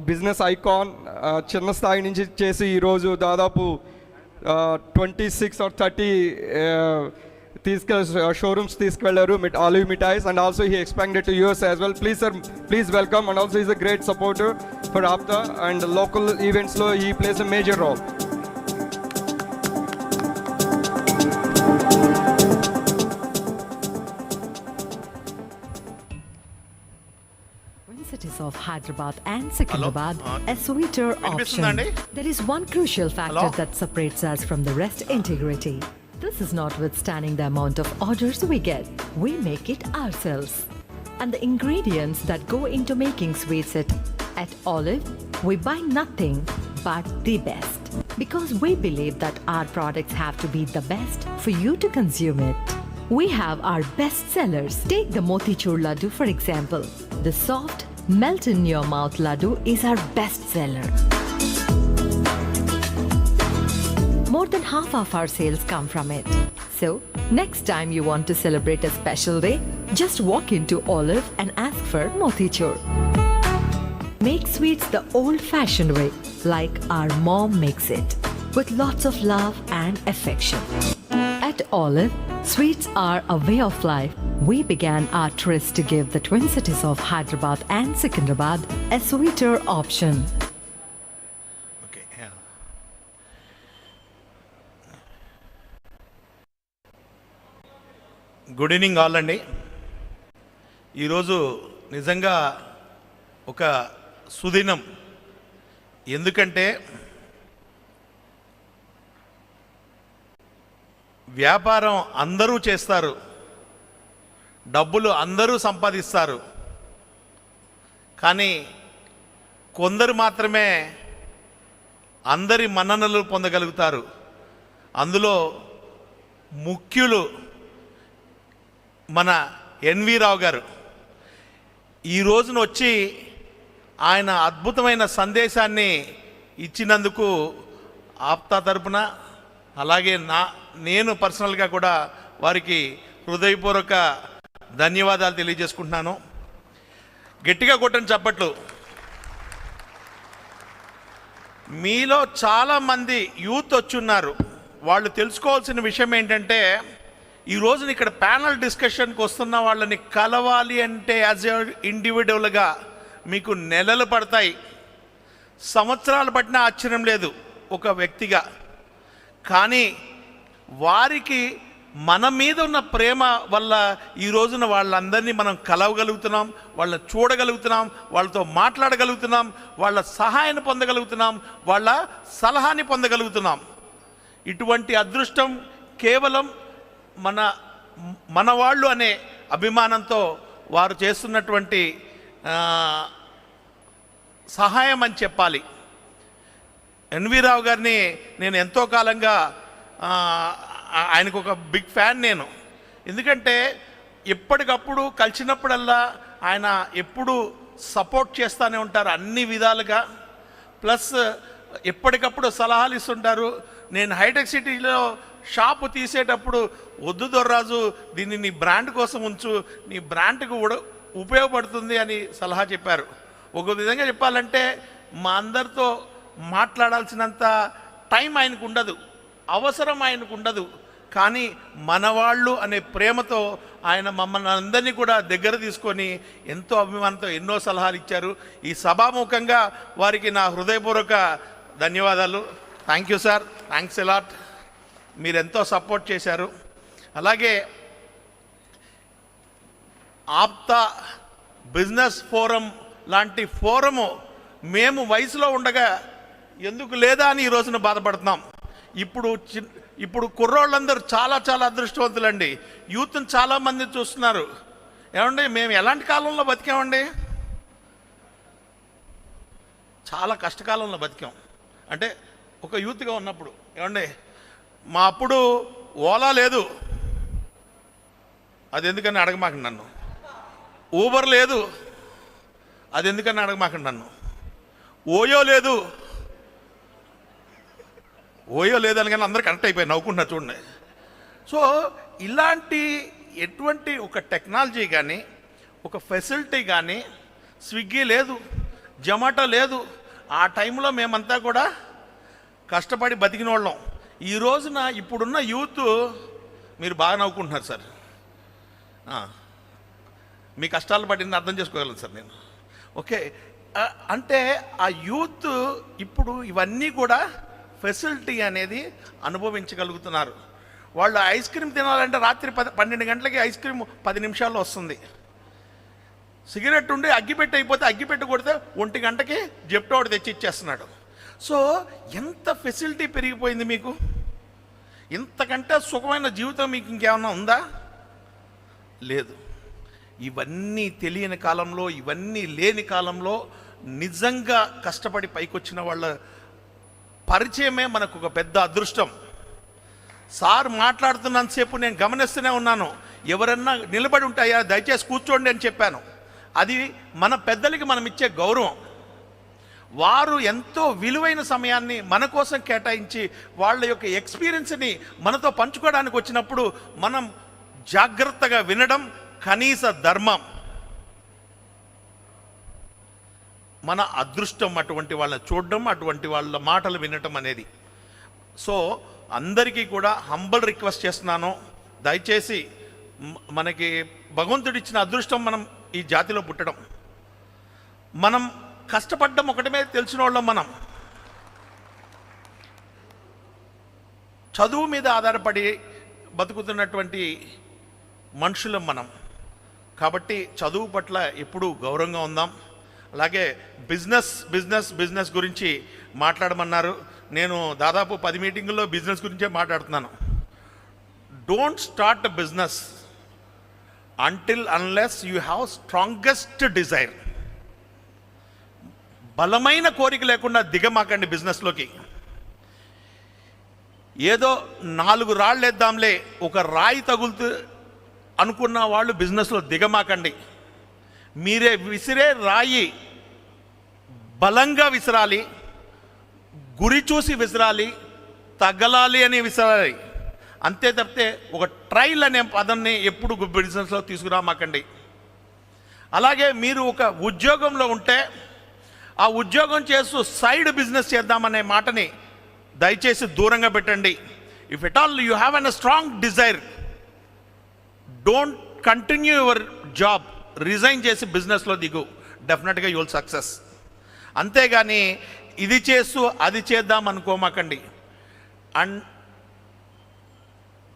business icon. చిన్న స్థాయి నుంచి చేసి ఈరోజు దాదాపు 26 or 30 showrooms తీసుకెళ్లారు, Olive Mitais, and also he expanded to US as well. Please sir, please welcome. And also he is a great supporter for APTA and local events lo he plays a major role. Cities of Hyderabad and Secunderabad, a sweeter option. There is one crucial factor that separates us from the rest: integrity. This is notwithstanding the amount of orders we get. We make it ourselves. And the ingredients that go into making sweets at Olive, we buy nothing but the best. because we believe that our products have to be the best for you to consume it. We have our best sellers. Take the Motichur Laddu for example. The soft, melt in your mouth laddu is our best seller. More than half of our sales come from it. So, next time you want to celebrate a special day, just walk into Olive and ask for Motichur. Make sweets the old-fashioned way, like our mom makes it, with lots of love and affection. At Olive, sweets are a way of life. We began our tryst to give the twin cities of Hyderabad and Secunderabad a sweeter option. Good evening all అండి. ఈరోజు నిజంగా ఒక సుదినం. ఎందుకంటే వ్యాపారం అందరూ చేస్తారు, డబ్బులు అందరూ సంపాదిస్తారు, కానీ కొందరు మాత్రమే అందరి మన్ననలు పొందగలుగుతారు. అందులో ముఖ్యులు మన ఎన్వి రావు గారు. ఈ రోజున వచ్చి ఆయన అద్భుతమైన సందేశాన్ని ఇచ్చినందుకు ఆప్తా తరపున, అలాగే నేను పర్సనల్గా కూడా వారికి హృదయపూర్వక ధన్యవాదాలు తెలియజేసుకుంటున్నాను. గట్టిగా కొట్టండి చప్పట్లు. మీలో చాలామంది యూత్ వచ్చున్నారు. వాళ్ళు తెలుసుకోవాల్సిన విషయం ఏంటంటే, ఈ రోజున ఇక్కడ ప్యానల్ డిస్కషన్కి వస్తున్న వాళ్ళని కలవాలి అంటే యాజ్ ఎ ఇండివిజువల్గా మీకు నెలలు పడతాయి, సంవత్సరాలు పట్టినా ఆశ్చర్యం లేదు ఒక వ్యక్తిగా. కానీ వారికి మన మీద ఉన్న ప్రేమ వల్ల ఈ రోజున వాళ్ళందరినీ మనం కలవగలుగుతున్నాం, వాళ్ళని చూడగలుగుతున్నాం, వాళ్ళతో మాట్లాడగలుగుతున్నాం, వాళ్ళ సహాయాన్ని పొందగలుగుతున్నాం, వాళ్ళ సలహాని పొందగలుగుతున్నాం. ఇటువంటి అదృష్టం కేవలం మన వాళ్ళు అనే అభిమానంతో వారు చేస్తున్నటువంటి సహాయం అని చెప్పాలి. ఎన్వి రావు గారిని నేను ఎంతో కాలంగా ఆయనకు ఒక బిగ్ ఫ్యాన్ నేను. ఎందుకంటే ఎప్పటికప్పుడు కలిసినప్పుడల్లా ఆయన ఎప్పుడు సపోర్ట్ చేస్తూనే ఉంటారు అన్ని విధాలుగా. ప్లస్ ఎప్పటికప్పుడు సలహాలు ఇస్తుంటారు. నేను హైటెక్ సిటీలో షాపు తీసేటప్పుడు, వద్దు దొర్రాజు, దీన్ని నీ బ్రాండ్ కోసం ఉంచు, నీ బ్రాండ్కు ఉపయోగపడుతుంది అని సలహా చెప్పారు. ఒక విధంగా చెప్పాలంటే మా అందరితో మాట్లాడాల్సినంత టైం ఆయనకు ఉండదు, అవసరం ఆయనకు ఉండదు. కానీ మనవాళ్ళు అనే ప్రేమతో ఆయన మమ్మల్ని అందరినీ కూడా దగ్గర తీసుకొని ఎంతో అభిమానంతో ఎన్నో సలహాలు ఇచ్చారు. ఈ సభాముఖంగా వారికి నా హృదయపూర్వక ధన్యవాదాలు. Thank you sir, thanks a lot. మీరెంతో సపోర్ట్ చేశారు. అలాగే ఆప్తా బిజినెస్ ఫోరం లాంటి ఫోరము మేము వయసులో ఉండగా ఎందుకు లేదా అని ఈ రోజున బాధపడుతున్నాం. ఇప్పుడు కుర్రోళ్ళందరూ చాలా చాలా అదృష్టవంతులండి. యూత్ని చాలామంది చూస్తున్నారు. ఏమండి, మేము ఎలాంటి కాలంలో బతికామండి? చాలా కష్టకాలంలో బతికాం. అంటే ఒక యూత్గా ఉన్నప్పుడు ఏమండి, మా అప్పుడు ఓలా లేదు, అది ఎందుకని అడగమాకండి నన్ను. ఊబర్ లేదు, అది ఎందుకని అడగమాకండి నన్ను. ఓయో లేదు, ఓయో లేదని కానీ అందరూ కనెక్ట్ అయిపోయి నవ్వుకుంటున్నారు చూడండి. సో ఇలాంటి ఎటువంటి ఒక టెక్నాలజీ కానీ, ఒక ఫెసిలిటీ కానీ, స్విగ్గీ లేదు, జొమాటో లేదు. ఆ టైంలో మేమంతా కూడా కష్టపడి బతికిన వాళ్ళం. ఈ రోజున ఇప్పుడున్న యూత్ మీరు బాగా నవ్వుకుంటున్నారు సార్. మీ కష్టాలు పడింది అర్థం చేసుకోగలను సార్ నేను. ఓకే, అంటే ఆ యూత్ ఇప్పుడు ఇవన్నీ కూడా ఫెసిలిటీ అనేది అనుభవించగలుగుతున్నారు. వాళ్ళు ఐస్ క్రీమ్ తినాలంటే రాత్రి 12 గంటలకి ఐస్ క్రీమ్ 10 నిమిషాల్లో వస్తుంది. సిగరెట్ ఉండి అగ్గిపెట్టి అయిపోతే అగ్గిపెట్టి కొడితే 1 గంటకి జెప్టోడు తెచ్చి ఇచ్చేస్తున్నాడు. సో ఎంత ఫెసిలిటీ పెరిగిపోయింది మీకు. ఇంతకంటే సుఖమైన జీవితం మీకు ఇంకేమన్నా ఉందా? లేదు. ఇవన్నీ తెలియని కాలంలో, ఇవన్నీ లేని కాలంలో నిజంగా కష్టపడి పైకొచ్చిన వాళ్ళ పరిచయమే మనకు ఒక పెద్ద అదృష్టం. సార్ మాట్లాడుతున్నంతసేపు నేను గమనిస్తూనే ఉన్నాను. ఎవరన్నా నిలబడి ఉంటాయా, దయచేసి కూర్చోండి అని చెప్పాను. అది మన పెద్దలకి మనం ఇచ్చే గౌరవం. వారు ఎంతో విలువైన సమయాన్ని మన కోసం కేటాయించి వాళ్ళ యొక్క ఎక్స్పీరియన్స్ని మనతో పంచుకోవడానికి వచ్చినప్పుడు మనం జాగ్రత్తగా వినడం కనీస ధర్మం. మన అదృష్టం అటువంటి వాళ్ళని చూడడం, అటువంటి వాళ్ళ మాటలు వినటం అనేది. సో అందరికీ కూడా హంబల్ రిక్వెస్ట్ చేస్తున్నాను, దయచేసి మనకి భగవంతుడిచ్చిన అదృష్టం మనం ఈ జాతిలో పుట్టడం. మనం కష్టపడ్డం ఒకటమే తెలిసిన వాళ్ళం. మనం చదువు మీద ఆధారపడి బతుకుతున్నటువంటి మనుషులం మనం. కాబట్టి చదువు పట్ల ఎప్పుడూ గౌరవంగా ఉందాం. అలాగే బిజినెస్ గురించి మాట్లాడమన్నారు. నేను దాదాపు 10 మీటింగుల్లో బిజినెస్ గురించే మాట్లాడుతున్నాను. Don't start a business until unless you have strongest desire. బలమైన కోరిక లేకుండా దిగమాకండి బిజినెస్లోకి. ఏదో 4 రాళ్ళు వేద్దాంలే, ఒక రాయి తగులుతూ అనుకున్న వాళ్ళు బిజినెస్లో దిగమాకండి. మీరే విసిరే రాయి బలంగా విసిరాలి, గురి చూసి విసిరాలి, తగలాలి అని విసిరాలి. అంతే తప్పితే ఒక ట్రైల్ అనే పదాన్ని ఎప్పుడు బిజినెస్లో తీసుకురామాకండి. అలాగే మీరు ఒక ఉద్యోగంలో ఉంటే ఆ ఉద్యోగం చేస్తూ సైడ్ బిజినెస్ చేద్దామనే మాటని దయచేసి దూరంగా పెట్టండి. If at all you have an strong desire, don't continue your job, resign చేసి బిజినెస్లో దిగు. డెఫినెట్గా యూ విల్ సక్సెస్. అంతేగాని ఇది చేస్తూ అది చేద్దాం అనుకోమాకండి. అండ్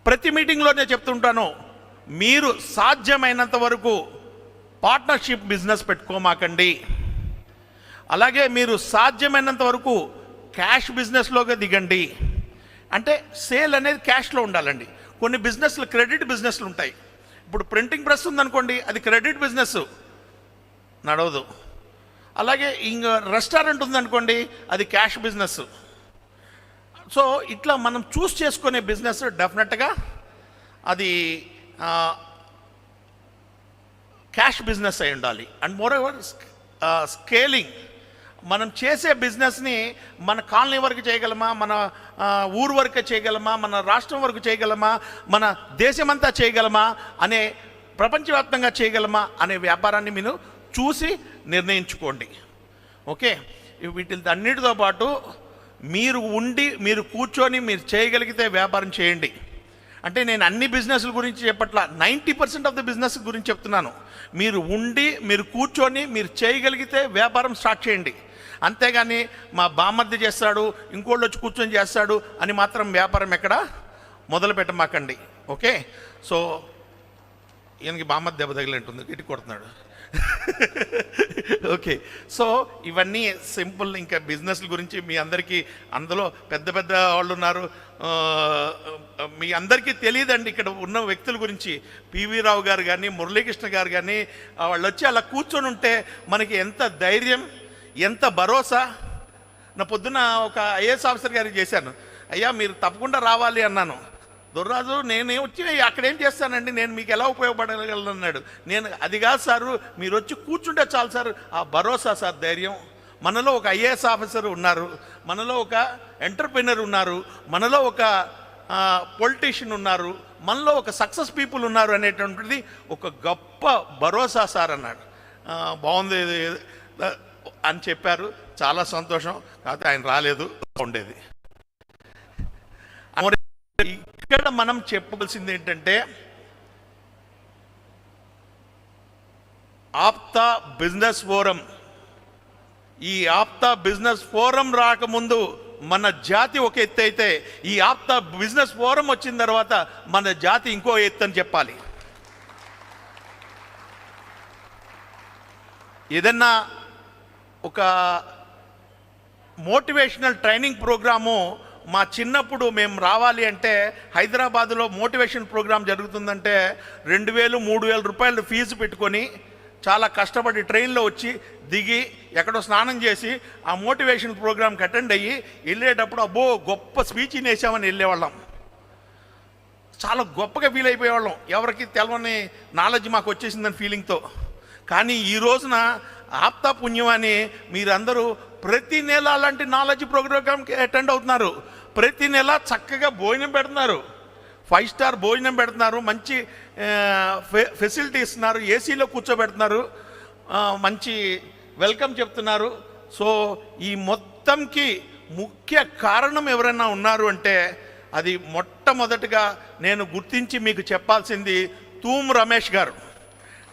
ప్రతి మీటింగ్లోనే చెప్తుంటాను, మీరు సాధ్యమైనంత వరకు పార్ట్నర్షిప్ బిజినెస్ పెట్టుకోమాకండి. అలాగే మీరు సాధ్యమైనంత వరకు క్యాష్ బిజినెస్లోగా దిగండి. అంటే సేల్ అనేది క్యాష్లో ఉండాలండి. కొన్ని బిజినెస్లు క్రెడిట్ బిజినెస్లు ఉంటాయి. ఇప్పుడు ప్రింటింగ్ ప్రెస్ ఉందనుకోండి, అది క్రెడిట్ బిజినెస్, నడవదు. అలాగే ఇంకా రెస్టారెంట్ ఉందనుకోండి, అది క్యాష్ బిజినెస్. సో ఇట్లా మనం చూస్ చేసుకునే బిజినెస్ డెఫినెట్గా అది క్యాష్ బిజినెస్ అయి ఉండాలి. And more over scaling. మనం చేసే బిజినెస్ని మన కాలనీ వరకు చేయగలమా, మన ఊరు వరకు చేయగలమా, మన రాష్ట్రం వరకు చేయగలమా, మన దేశమంతా చేయగలమా, అనే ప్రపంచవ్యాప్తంగా చేయగలమా అనే వ్యాపారాన్ని మీరు చూసి నిర్ణయించుకోండి. ఓకే, వీటి అన్నిటితో పాటు మీరు కూర్చొని మీరు చేయగలిగితే వ్యాపారం చేయండి. అంటే నేను అన్ని బిజినెస్ల గురించి చెప్పట్లా, 90% ఆఫ్ ద బిజినెస్ గురించి చెప్తున్నాను. మీరు కూర్చొని మీరు చేయగలిగితే వ్యాపారం స్టార్ట్ చేయండి. అంతేగాని మా బామ్మర్ది చేస్తాడు, ఇంకోళ్ళు వచ్చి కూర్చొని చేస్తాడు అని మాత్రం వ్యాపారం ఎక్కడ మొదలు పెట్టమాకండి. ఓకే, సో ఈయనకి బామ్మర్ది దెబ్బ తగిలింటుంది, ఇటు కొడుతున్నాడు. ఓకే, సో ఇవన్నీ సింపుల్. ఇంకా బిజినెస్ల గురించి మీ అందరికీ, అందులో పెద్ద పెద్ద వాళ్ళు ఉన్నారు, మీ అందరికీ తెలియదండి ఇక్కడ ఉన్న వ్యక్తుల గురించి. పివి రావు గారు కానీ, మురళీకృష్ణ గారు కానీ, వాళ్ళు వచ్చి అలా కూర్చొని ఉంటే మనకి ఎంత ధైర్యం, ఎంత భరోసా. నా పొద్దున ఒక ఐఏఎస్ ఆఫీసర్ గారికి చేశాను, అయ్యా మీరు తప్పకుండా రావాలి అన్నాను. దొర్రాజు నేనే వచ్చి అక్కడేం చేస్తానండి, నేను మీకు ఎలా ఉపయోగపడగలను అన్నాడు. నేను అది కాదు సారు, మీరు వచ్చి కూర్చుంటే చాలు సార్. ఆ భరోసా సార్, ధైర్యం. మనలో ఒక ఐఏఎస్ ఆఫీసర్ ఉన్నారు, మనలో ఒక ఎంటర్ప్రెన్యూర్ ఉన్నారు, మనలో ఒక పొలిటీషియన్ ఉన్నారు, మనలో ఒక సక్సెస్ పీపుల్ ఉన్నారు అనేటువంటిది ఒక గొప్ప భరోసా సార్ అన్నాడు. బాగుంది అని చెప్పారు, చాలా సంతోషం. కాకపోతే ఆయన రాలేదు, ఉండేది. ఇక్కడ మనం చెప్పవలసింది ఏంటంటే, ఆప్తా బిజినెస్ ఫోరం, ఈ ఆప్తా బిజినెస్ ఫోరం రాకముందు మన జాతి ఒక ఎత్తు అయితే, ఈ ఆప్తా బిజినెస్ ఫోరం వచ్చిన తర్వాత మన జాతి ఇంకో ఎత్తు అని చెప్పాలి. ఏదన్నా ఒక మోటివేషనల్ ట్రైనింగ్ ప్రోగ్రాము మా చిన్నప్పుడు మేము రావాలి అంటే, హైదరాబాదులో మోటివేషన్ ప్రోగ్రాం జరుగుతుందంటే 2,000-3,000 రూపాయలు ఫీజు పెట్టుకొని చాలా కష్టపడి ట్రైన్లో వచ్చి దిగి ఎక్కడో స్నానం చేసి ఆ మోటివేషన్ ప్రోగ్రామ్కి అటెండ్ అయ్యి వెళ్ళేటప్పుడు అబ్బో గొప్ప స్పీచ్ వేసామని వెళ్ళేవాళ్ళం. చాలా గొప్పగా ఫీల్ అయిపోయేవాళ్ళం, ఎవరికి తెలవని నాలెడ్జ్ మాకు వచ్చేసిందని ఫీలింగ్తో. కానీ ఈ రోజున ఆప్తా పుణ్యం అని మీరందరూ ప్రతి నెల అలాంటి నాలెడ్జ్ ప్రోగ్రామ్కి అటెండ్ అవుతున్నారు. ప్రతి నెల చక్కగా భోజనం పెడుతున్నారు, 5 స్టార్ భోజనం పెడుతున్నారు, మంచి ఫెసిలిటీ ఇస్తున్నారు, ఏసీలో కూర్చోబెడుతున్నారు, మంచి వెల్కమ్ చెప్తున్నారు. సో ఈ మొత్తంకి ముఖ్య కారణం ఎవరైనా ఉన్నారు అంటే అది మొట్టమొదటిగా నేను గుర్తించి మీకు చెప్పాల్సింది తూమ్ రమేష్ గారు.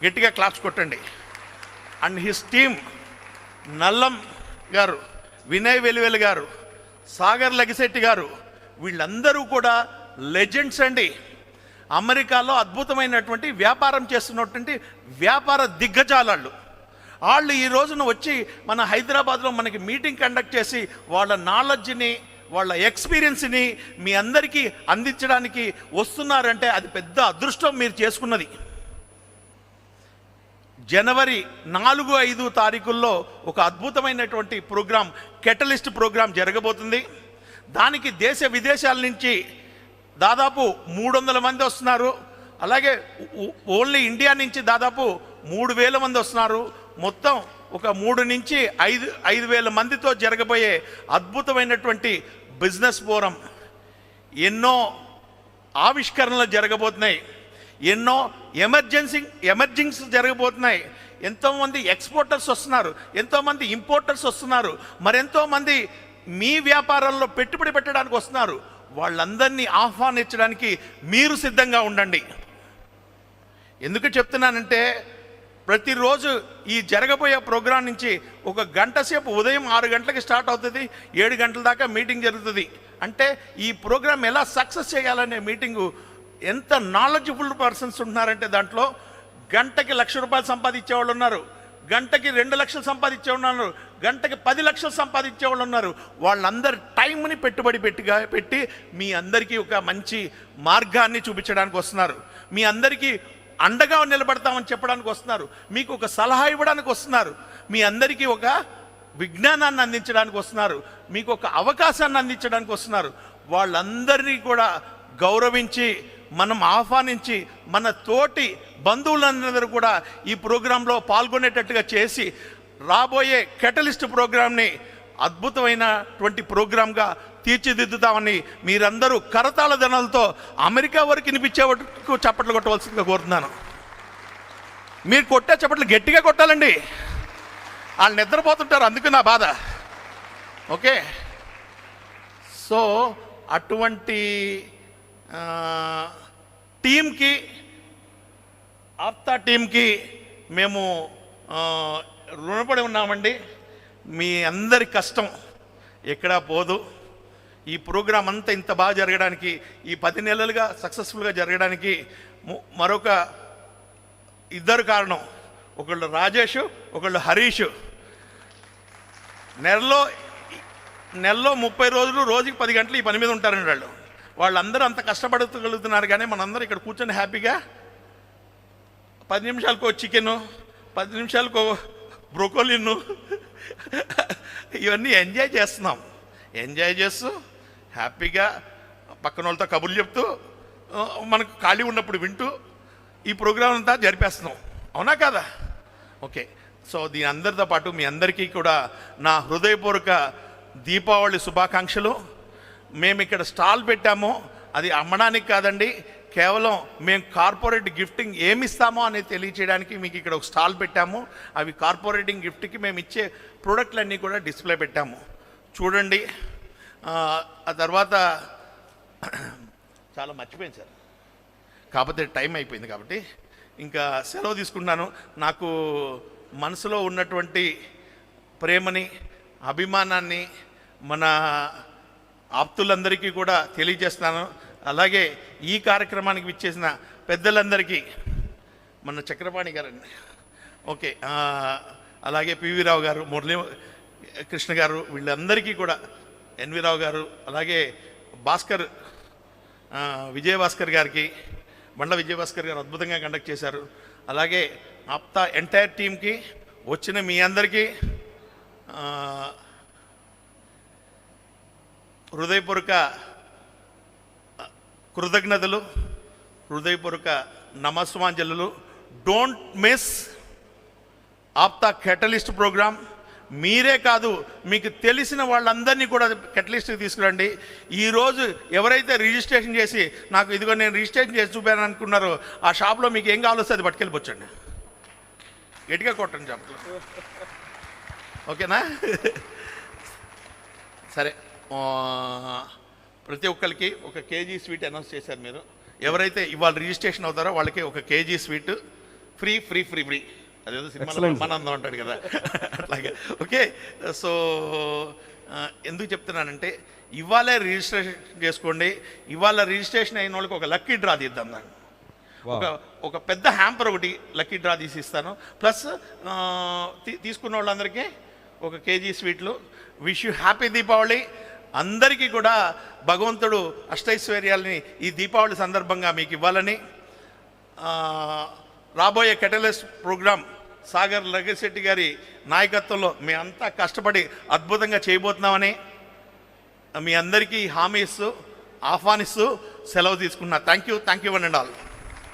గట్టిగా క్లాప్స్ కొట్టండి. అండ్ హిస్ టీమ్, నల్లం గారు, వినయ్ వెలివెల్ గారు, సాగర్ లగిశెట్టి గారు, వీళ్ళందరూ కూడా లెజెండ్స్ అండి. అమెరికాలో అద్భుతమైనటువంటి వ్యాపారం చేస్తున్నటువంటి వ్యాపార దిగ్గజాలు వాళ్ళు ఈ రోజున వచ్చి మన హైదరాబాద్లో మనకి మీటింగ్ కండక్ట్ చేసి వాళ్ళ నాలెడ్జ్ని, వాళ్ళ ఎక్స్పీరియన్స్ని మీ అందరికీ అందించడానికి వస్తున్నారంటే అది పెద్ద అదృష్టం మీరు చేసుకున్నది. జనవరి 4-5 తారీఖుల్లో ఒక అద్భుతమైనటువంటి ప్రోగ్రాం, కెటలిస్ట్ ప్రోగ్రాం జరగబోతుంది. దానికి దేశ విదేశాల నుంచి దాదాపు 300 మంది వస్తున్నారు. అలాగే ఓన్లీ ఇండియా నుంచి దాదాపు 3000 మంది వస్తున్నారు. మొత్తం ఒక 3 నుంచి 5,000 మందితో జరగబోయే అద్భుతమైనటువంటి బిజినెస్ ఫోరం. ఎన్నో ఆవిష్కరణలు జరగబోతున్నాయి, ఎన్నో ఎమర్జింగ్స్ జరగబోతున్నాయి. ఎంతోమంది ఎక్స్పోర్టర్స్ వస్తున్నారు, ఎంతోమంది ఇంపోర్టర్స్ వస్తున్నారు, మరెంతోమంది మీ వ్యాపారంలో పెట్టుబడి పెట్టడానికి వస్తున్నారు. వాళ్ళందరినీ ఆహ్వానించడానికి మీరు సిద్ధంగా ఉండండి. ఎందుకు చెప్తున్నానంటే ప్రతిరోజు ఈ జరగబోయే ప్రోగ్రాం నుంచి ఒక గంట సేపు ఉదయం 6 గంటలకి స్టార్ట్ అవుతుంది, 7 గంటల దాకా మీటింగ్ జరుగుతుంది. అంటే ఈ ప్రోగ్రాం ఎలా సక్సెస్ చేయాలనే మీటింగు, ఎంత నాలెడ్జ్ఫుల్ పర్సన్స్ ఉంటున్నారంటే దాంట్లో గంటకి ₹1,00,000 సంపాదించే వాళ్ళు ఉన్నారు, గంటకి 2 లక్షలు సంపాదించే ఉన్నారు, గంటకి 10 లక్షలు సంపాదించే వాళ్ళు ఉన్నారు. వాళ్ళందరి టైంని పెట్టుబడి పెట్టి మీ అందరికీ ఒక మంచి మార్గాన్ని చూపించడానికి వస్తున్నారు, మీ అందరికీ అండగా నిలబడతామని చెప్పడానికి వస్తున్నారు, మీకు ఒక సలహా ఇవ్వడానికి వస్తున్నారు, మీ అందరికీ ఒక విజ్ఞానాన్ని అందించడానికి వస్తున్నారు, మీకు ఒక అవకాశాన్ని అందించడానికి వస్తున్నారు. వాళ్ళందరినీ కూడా గౌరవించి మనం ఆహ్వానించి మన తోటి బంధువులందరూ కూడా ఈ ప్రోగ్రాంలో పాల్గొనేటట్టుగా చేసి రాబోయే కెటలిస్ట్ ప్రోగ్రాంని అద్భుతమైనటువంటి ప్రోగ్రాంగా తీర్చిదిద్దుతామని మీరందరూ కరతాళ ధనాలతో అమెరికా వరకు వినిపించే వరకు చప్పట్లు కొట్టవలసిందిగా కోరుతున్నాను. మీరు కొట్టే చప్పట్లు గట్టిగా కొట్టాలండి, వాళ్ళు నిద్రపోతుంటారు, అందుకు నా బాధ. ఓకే, సో అటువంటి టీంకి, ఆప్తా టీంకి మేము రుణపడి ఉన్నామండి. మీ అందరి కష్టం ఎక్కడా పోదు. ఈ ప్రోగ్రాం అంతా ఇంత బాగా జరగడానికి, ఈ 10 నెలలుగా సక్సెస్ఫుల్గా జరగడానికి మరొక 2 కారణం. ఒకళ్ళు రాజేష్, ఒకళ్ళు హరీష్. నెలలో 30 రోజులు, రోజుకి 10 గంటలు ఈ పని మీద ఉంటారండి. వాళ్ళందరూ అంత కష్టపడగలుగుతున్నారు. కానీ మనందరూ ఇక్కడ కూర్చొని హ్యాపీగా 10 నిమిషాలకు చికెను, 10 నిమిషాలకు బ్రోకోలీను ఇవన్నీ ఎంజాయ్ చేస్తున్నాం. ఎంజాయ్ చేస్తూ హ్యాపీగా పక్కన వాళ్ళతో కబుర్లు చెప్తూ మనకు ఖాళీ ఉన్నప్పుడు వింటూ ఈ ప్రోగ్రాం అంతా జరిపేస్తున్నాం. అవునా కాదా? ఓకే, సో దీని అందరితో పాటు మీ అందరికీ కూడా నా హృదయపూర్వక దీపావళి శుభాకాంక్షలు. మేము ఇక్కడ స్టాల్ పెట్టామో అది అమ్మడానికి కాదండి, కేవలం మేము కార్పొరేట్ గిఫ్టింగ్ ఏమిస్తామో అనేది తెలియచేయడానికి మీకు ఇక్కడ ఒక స్టాల్ పెట్టాము. అవి కార్పొరేటింగ్ గిఫ్ట్కి మేము ఇచ్చే ప్రోడక్ట్లన్నీ కూడా డిస్ప్లే పెట్టాము, చూడండి. ఆ తర్వాత చాలా మర్చిపోయింది సార్, కాకపోతే టైం అయిపోయింది కాబట్టి ఇంకా సెలవు తీసుకున్నాను. నాకు మనసులో ఉన్నటువంటి ప్రేమని, అభిమానాన్ని మన ఆప్తులందరికీ కూడా తెలియజేస్తాను. అలాగే ఈ కార్యక్రమానికి విచ్చేసిన పెద్దలందరికీ, మన చక్రపాణి గారండి, ఓకే, అలాగే పివి రావు గారు, మురళీ కృష్ణ గారు, వీళ్ళందరికీ కూడా, ఎన్వి రావు గారు, అలాగే భాస్కర్, విజయభాస్కర్ గారికి, బండ్ల విజయభాస్కర్ గారు అద్భుతంగా కండక్ట్ చేశారు. అలాగే ఆప్తా ఎంటైర్ టీమ్కి, వచ్చిన మీ అందరికీ హృదయపూర్వక కృతజ్ఞతలు, హృదయపూర్వక నమస్సుమాంజలు. Don't miss APTA catalyst program. మీరే కాదు, మీకు తెలిసిన వాళ్ళందరినీ కూడా కెటలిస్ట్కి తీసుకురండి. ఈరోజు ఎవరైతే రిజిస్ట్రేషన్ చేసి నాకు ఇదిగో నేను రిజిస్ట్రేషన్ చేసి చూపాను అనుకున్నారో ఆ షాప్లో మీకు ఏం కావాలో అది పట్టుకెళ్ళిపోవచ్చండి. గట్టిగా కొట్టండి షాప్లో, ఓకేనా? సరే, ప్రతి ఒక్కరికి ఒక కేజీ స్వీట్ అనౌన్స్ చేశారు మీరు. ఎవరైతే ఇవాళ రిజిస్ట్రేషన్ అవుతారో వాళ్ళకి ఒక KG sweet free free free free. అదేదో సినిమాలో మనందం అంటాడు కదా, అట్లాగే. ఓకే, సో ఎందుకు చెప్తున్నానంటే ఇవాళే రిజిస్ట్రేషన్ చేసుకోండి. ఇవాళ రిజిస్ట్రేషన్ అయిన వాళ్ళకి ఒక లక్కీ డ్రా తీద్దాం. దాన్ని ఒక పెద్ద హ్యాంపర్ ఒకటి లక్కీ డ్రా తీసి ఇస్తాను. ప్లస్ తీసుకున్న వాళ్ళందరికీ ఒక కేజీ స్వీట్లు. Wish you happy Deepavali. అందరికీ కూడా భగవంతుడు అష్టైశ్వర్యాలని ఈ దీపావళి సందర్భంగా మీకు ఇవ్వాలని, రాబోయే కెటలిస్ట్ ప్రోగ్రాం సాగర్ లగశెట్టి గారి నాయకత్వంలో మేము అంతా కష్టపడి అద్భుతంగా చేయబోతున్నామని మీ అందరికీ హామీ ఇస్తూ ఆహ్వానిస్తూ సెలవు తీసుకున్నా. Thank you one and all.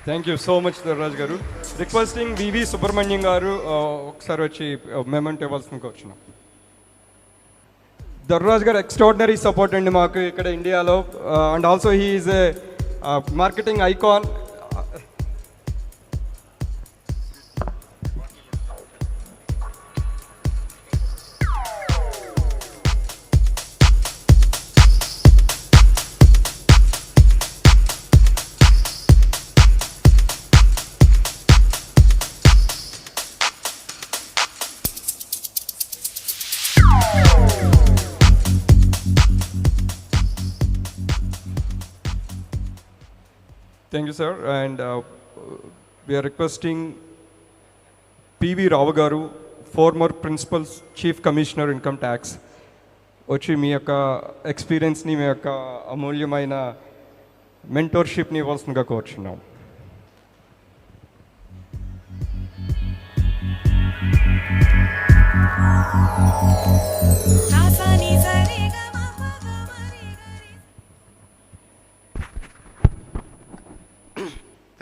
Thank you so much Darraj గారు. రిక్వెస్టింగ్ వివి సుబ్రహ్మణ్యం గారు ఒకసారి వచ్చి మెమెంట్ ఇవ్వాల్సిందిగా వచ్చినాం. దర్రాజ్ గారు ఎక్స్ట్రాడినరీ సపోర్ట్ అండి మాకు ఇక్కడ ఇండియాలో. And also he is a marketing icon. Thank you, sir. And we are requesting P.V. Rao garu, former Principal Chief Commissioner Income Tax, వచ్చి మీ యొక్క ఎక్స్పీరియన్స్ని, మీ యొక్క అమూల్యమైన మెంటర్షిప్ని ఇవ్వాల్సిందిగా కోరుచున్నాం.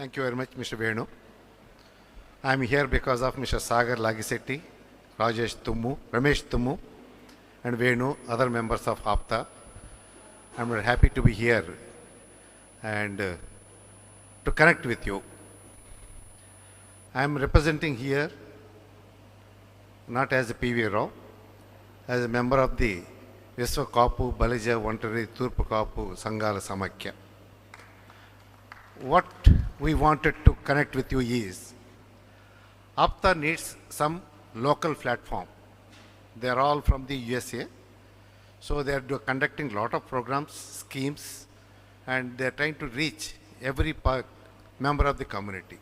Thank you very much, Mr. Venu. I am here because of Mr. Sagar Lagisetti, Rajesh Tummu, Ramesh Tummu, and Venu, other members of APTA. I am very happy to be here and to connect with you. I am representing here not as a PV Rao, as a member of the Viswa Kapu, Balija, Vantari, Turpu Kapu, Sangala Samakya. What we wanted to connect with you is APTA needs some local platform. They are all from the USA, so they are conducting lot of programs, schemes, and they are trying to reach every member of the community.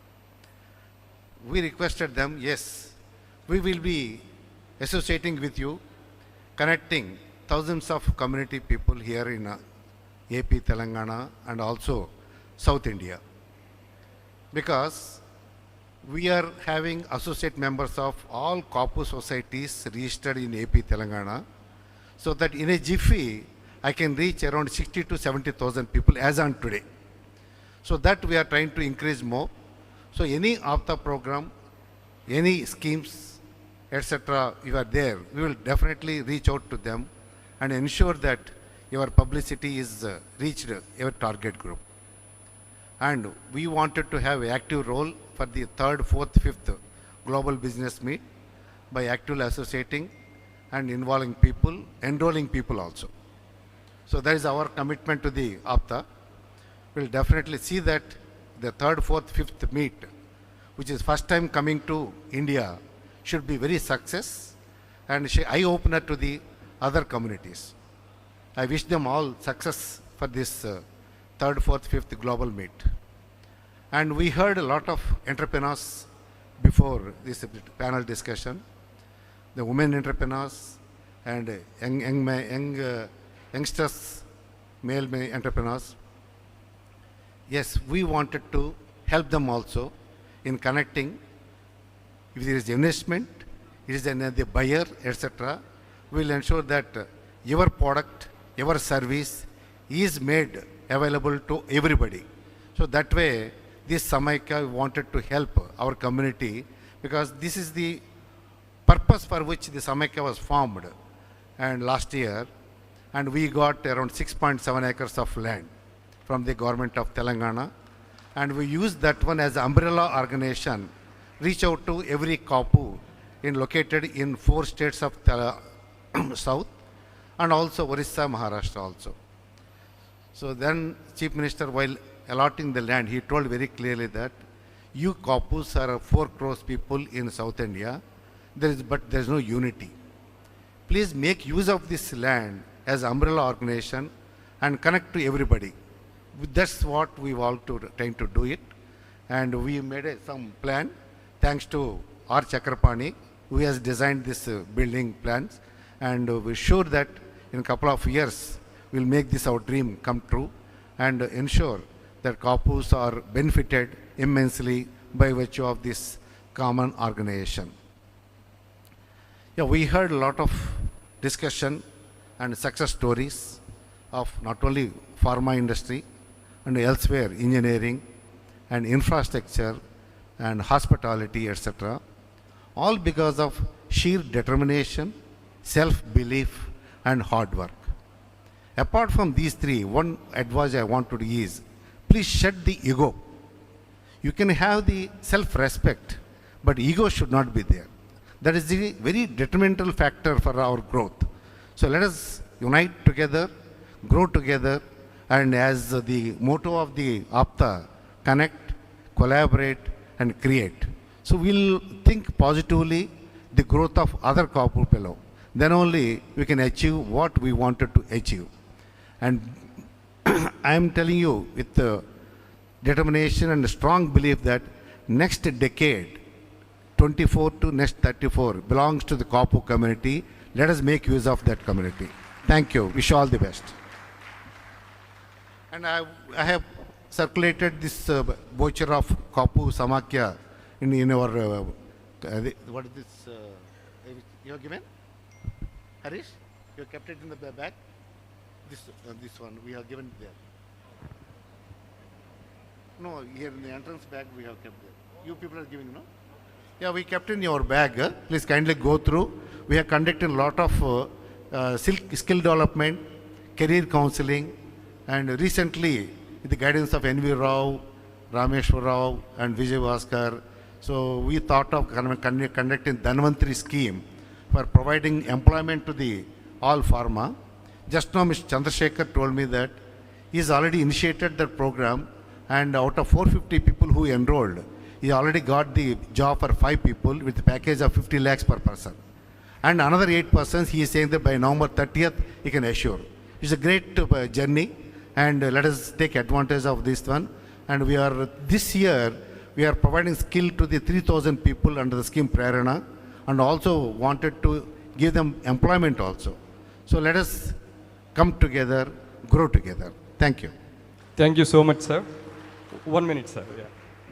We requested them, yes, we will be associating with you, connecting thousands of community people here in AP, Telangana, and also South India, because we are having associate members of all Kapu societies registered in AP, Telangana, so that in a jiffy I can reach around 60 to 70,000 people as on today. So that we are trying to increase more. So any APTA program, any schemes, etc., you are there, we will definitely reach out to them and ensure that your publicity is reached your target group. And we wanted to have an active role for the 3rd, 4th, 5th global business meet by actively associating and involving people, enrolling people also. So that is our commitment to the APTA. We will definitely see that the 3rd, 4th, 5th meet, which is first time coming to India, should be very success and eye-opener to the other communities. I wish them all success for this 3rd, 4th, 5th global meet. And we heard a lot of entrepreneurs before this panel discussion, the women entrepreneurs and youngsters, male entrepreneurs. Yes, we wanted to help them also in connecting if there is investment, it is the buyer, etc., we will ensure that your product, your service is made available to everybody. So that way, this Samayika wanted to help our community, because this is the purpose for which the Samayika was formed and last year, and we got around 6.7 acres of land from the government of Telangana, and we used that one as an umbrella organization, reach out to every Kapu located in 4 states of South, and also Orissa, Maharashtra also. So then Chief Minister, while allotting the land, he told very clearly that you Kapus are 4 crores people in South India, but there is no unity. Please make use of this land as umbrella organization and connect to everybody. That's what we all trying to do it. And we made some plan, thanks to R. Chakrapani, who has designed this building plans. And we're sure that in a couple of years, we'll make this our dream come true and ensure that Kapus are benefited immensely by virtue of this common organization. Yeah, we heard a lot of discussion and success stories of not only pharma industry and elsewhere, engineering and infrastructure and hospitality, etc., all because of sheer determination, self-belief and hard work. Apart from these 3, one advice I want to do is, please shed the ego. You can have the self-respect, but ego should not be there. That is the very detrimental factor for our growth. So let us unite together, grow together, and as the motto of the APTA, connect, collaborate, and create. So we'll think positively the growth of other Kapu fellow. Then only we can achieve what we wanted to achieve. And I am telling you with determination and strong belief that next decade, 24 to next 34, belongs to the Kapu community. Let us make use of that community. Thank you. Wish you all the best. And I have circulated this voucher of Kapu Samakya in our, what is this, you have given? Harish, you have kept it in the bag? This one, we have given there. No, here in the entrance bag we have kept there. You people are giving, no? Yeah, we kept in your bag. Please kindly go through. We have conducted a lot of skill development, career counseling, and recently, with the guidance of N.V. Rao, Rameshwar Rao, and Vijay Bhaskar, so we thought of conducting Dhanvantri scheme for providing employment to the all pharma. Just now, Mr. Chandrasekhar told me that he's already initiated that program, and out of 450 people who enrolled, he already got the job for 5 people with a package of 50 lakhs per person. And another 8 persons, he is saying that by November 30th, he can assure. It's a great journey, and let us take advantage of this one. And we are, this year, we are providing skill to the 3,000 people under the scheme Prerana, and also wanted to give them employment also. So let us come together, grow together. Thank you. Thank you so much, sir. 1 minute, sir. Yeah.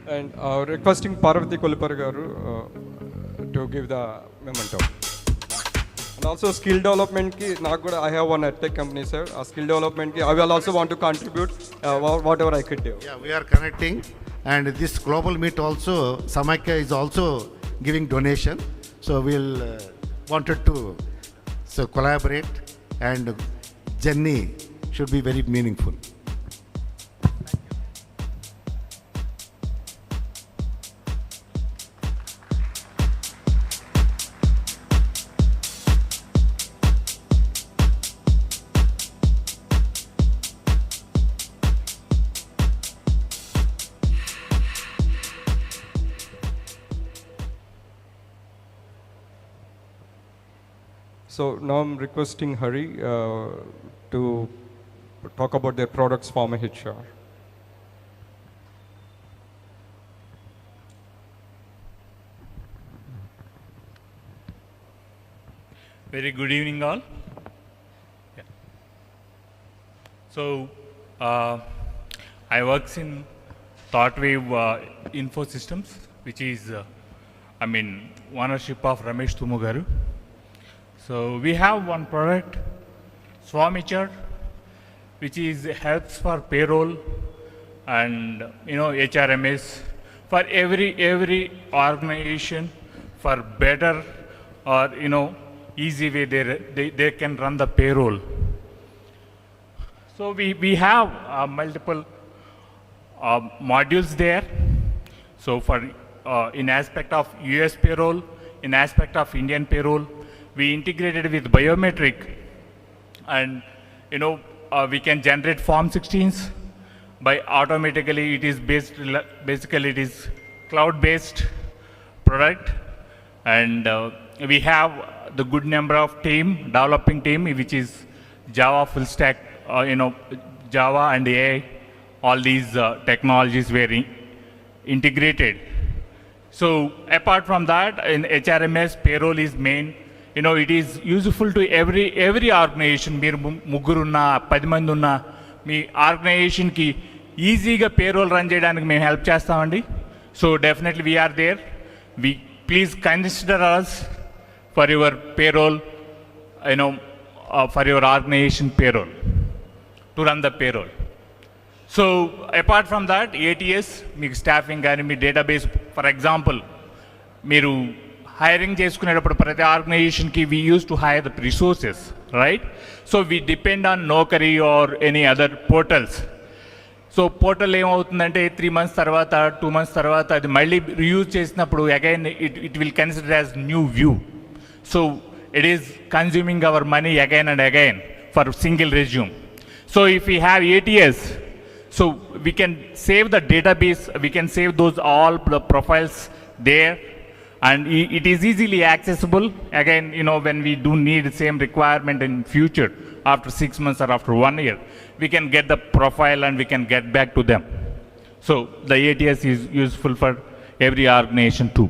And requesting Parvati Kolipar garu to give the memento. And also skill development ki, I have one tech company, sir. Skill development ki, I will also want to contribute whatever I could do. Yeah, we are connecting, and this global meet also, Samakya is also giving donation. So we'll wanted to collaborate, and journey should be very meaningful. So now I'm requesting Hari to talk about their products Pharma HR. Very good evening, all. Yeah. So, I work in ThoughtWave Info Systems, which is ownership of Ramesh Tumu garu. So we have one product, Swamichar, which is helps for payroll and HRMS for every organization for better or easy way they can run the payroll. So we have multiple modules there. So for in aspect of US payroll, in aspect of Indian payroll, we integrated with biometric, and we can generate Form 16s by automatically. It is basically it is cloud-based product, and we have the good number of developing team, which is Java full stack, Java and AI, all these technologies were integrated. So apart from that, in HRMS, payroll is main. It is useful to every organization. మీరు ముగ్గురున్నా 10 మంది ఉన్నా మీ ఆర్గనైజేషన్కి ఈజీగా payroll run చేయడానికి మేము help చేస్తామండి. So definitely we're there. Please consider us for your payroll, for your organization payroll, to run the payroll. So apart from that, ATS మీకు staffing కానీ మీ డేటాబేస్, ఫర్ ఎగ్జాంపుల్ మీరు hiring చేసుకునేటప్పుడు ప్రతి ఆర్గనైజేషన్కి we use to hire the resources, right? So we depend on Naukri or any other portals. So portal ఏమవుతుందంటే 3 months తర్వాత 2 months తర్వాత అది మళ్ళీ రీయూజ్ చేసినప్పుడు again it will consider as new view. So it is consuming our money again and again for single resume. So if you have ATS, so we can save the database, we can save those all the profiles there, and it is easily accessible. Again, when we do need the same requirement in future, after 6 months or after 1 year, we can get the profile and we can get back to them. So the ATS is useful for every organization too.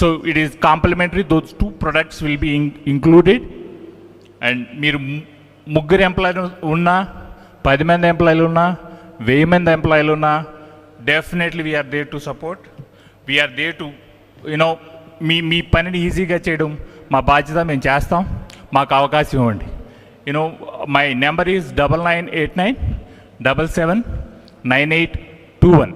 So it is complementary. Those two products will be included. And మీరు ముగ్గురు ఎంప్లాయీలు ఉన్నా, 10 మంది ఎంప్లాయీలు ఉన్నా, 1000 మంది ఎంప్లాయీలు ఉన్నా, definitely we're there to support. We're there to మీ పనిని ఈజీగా చేయడం మా బాధ్యత, మేము చేస్తాం. మాకు అవకాశం ఇవ్వండి. My number is 9989779821.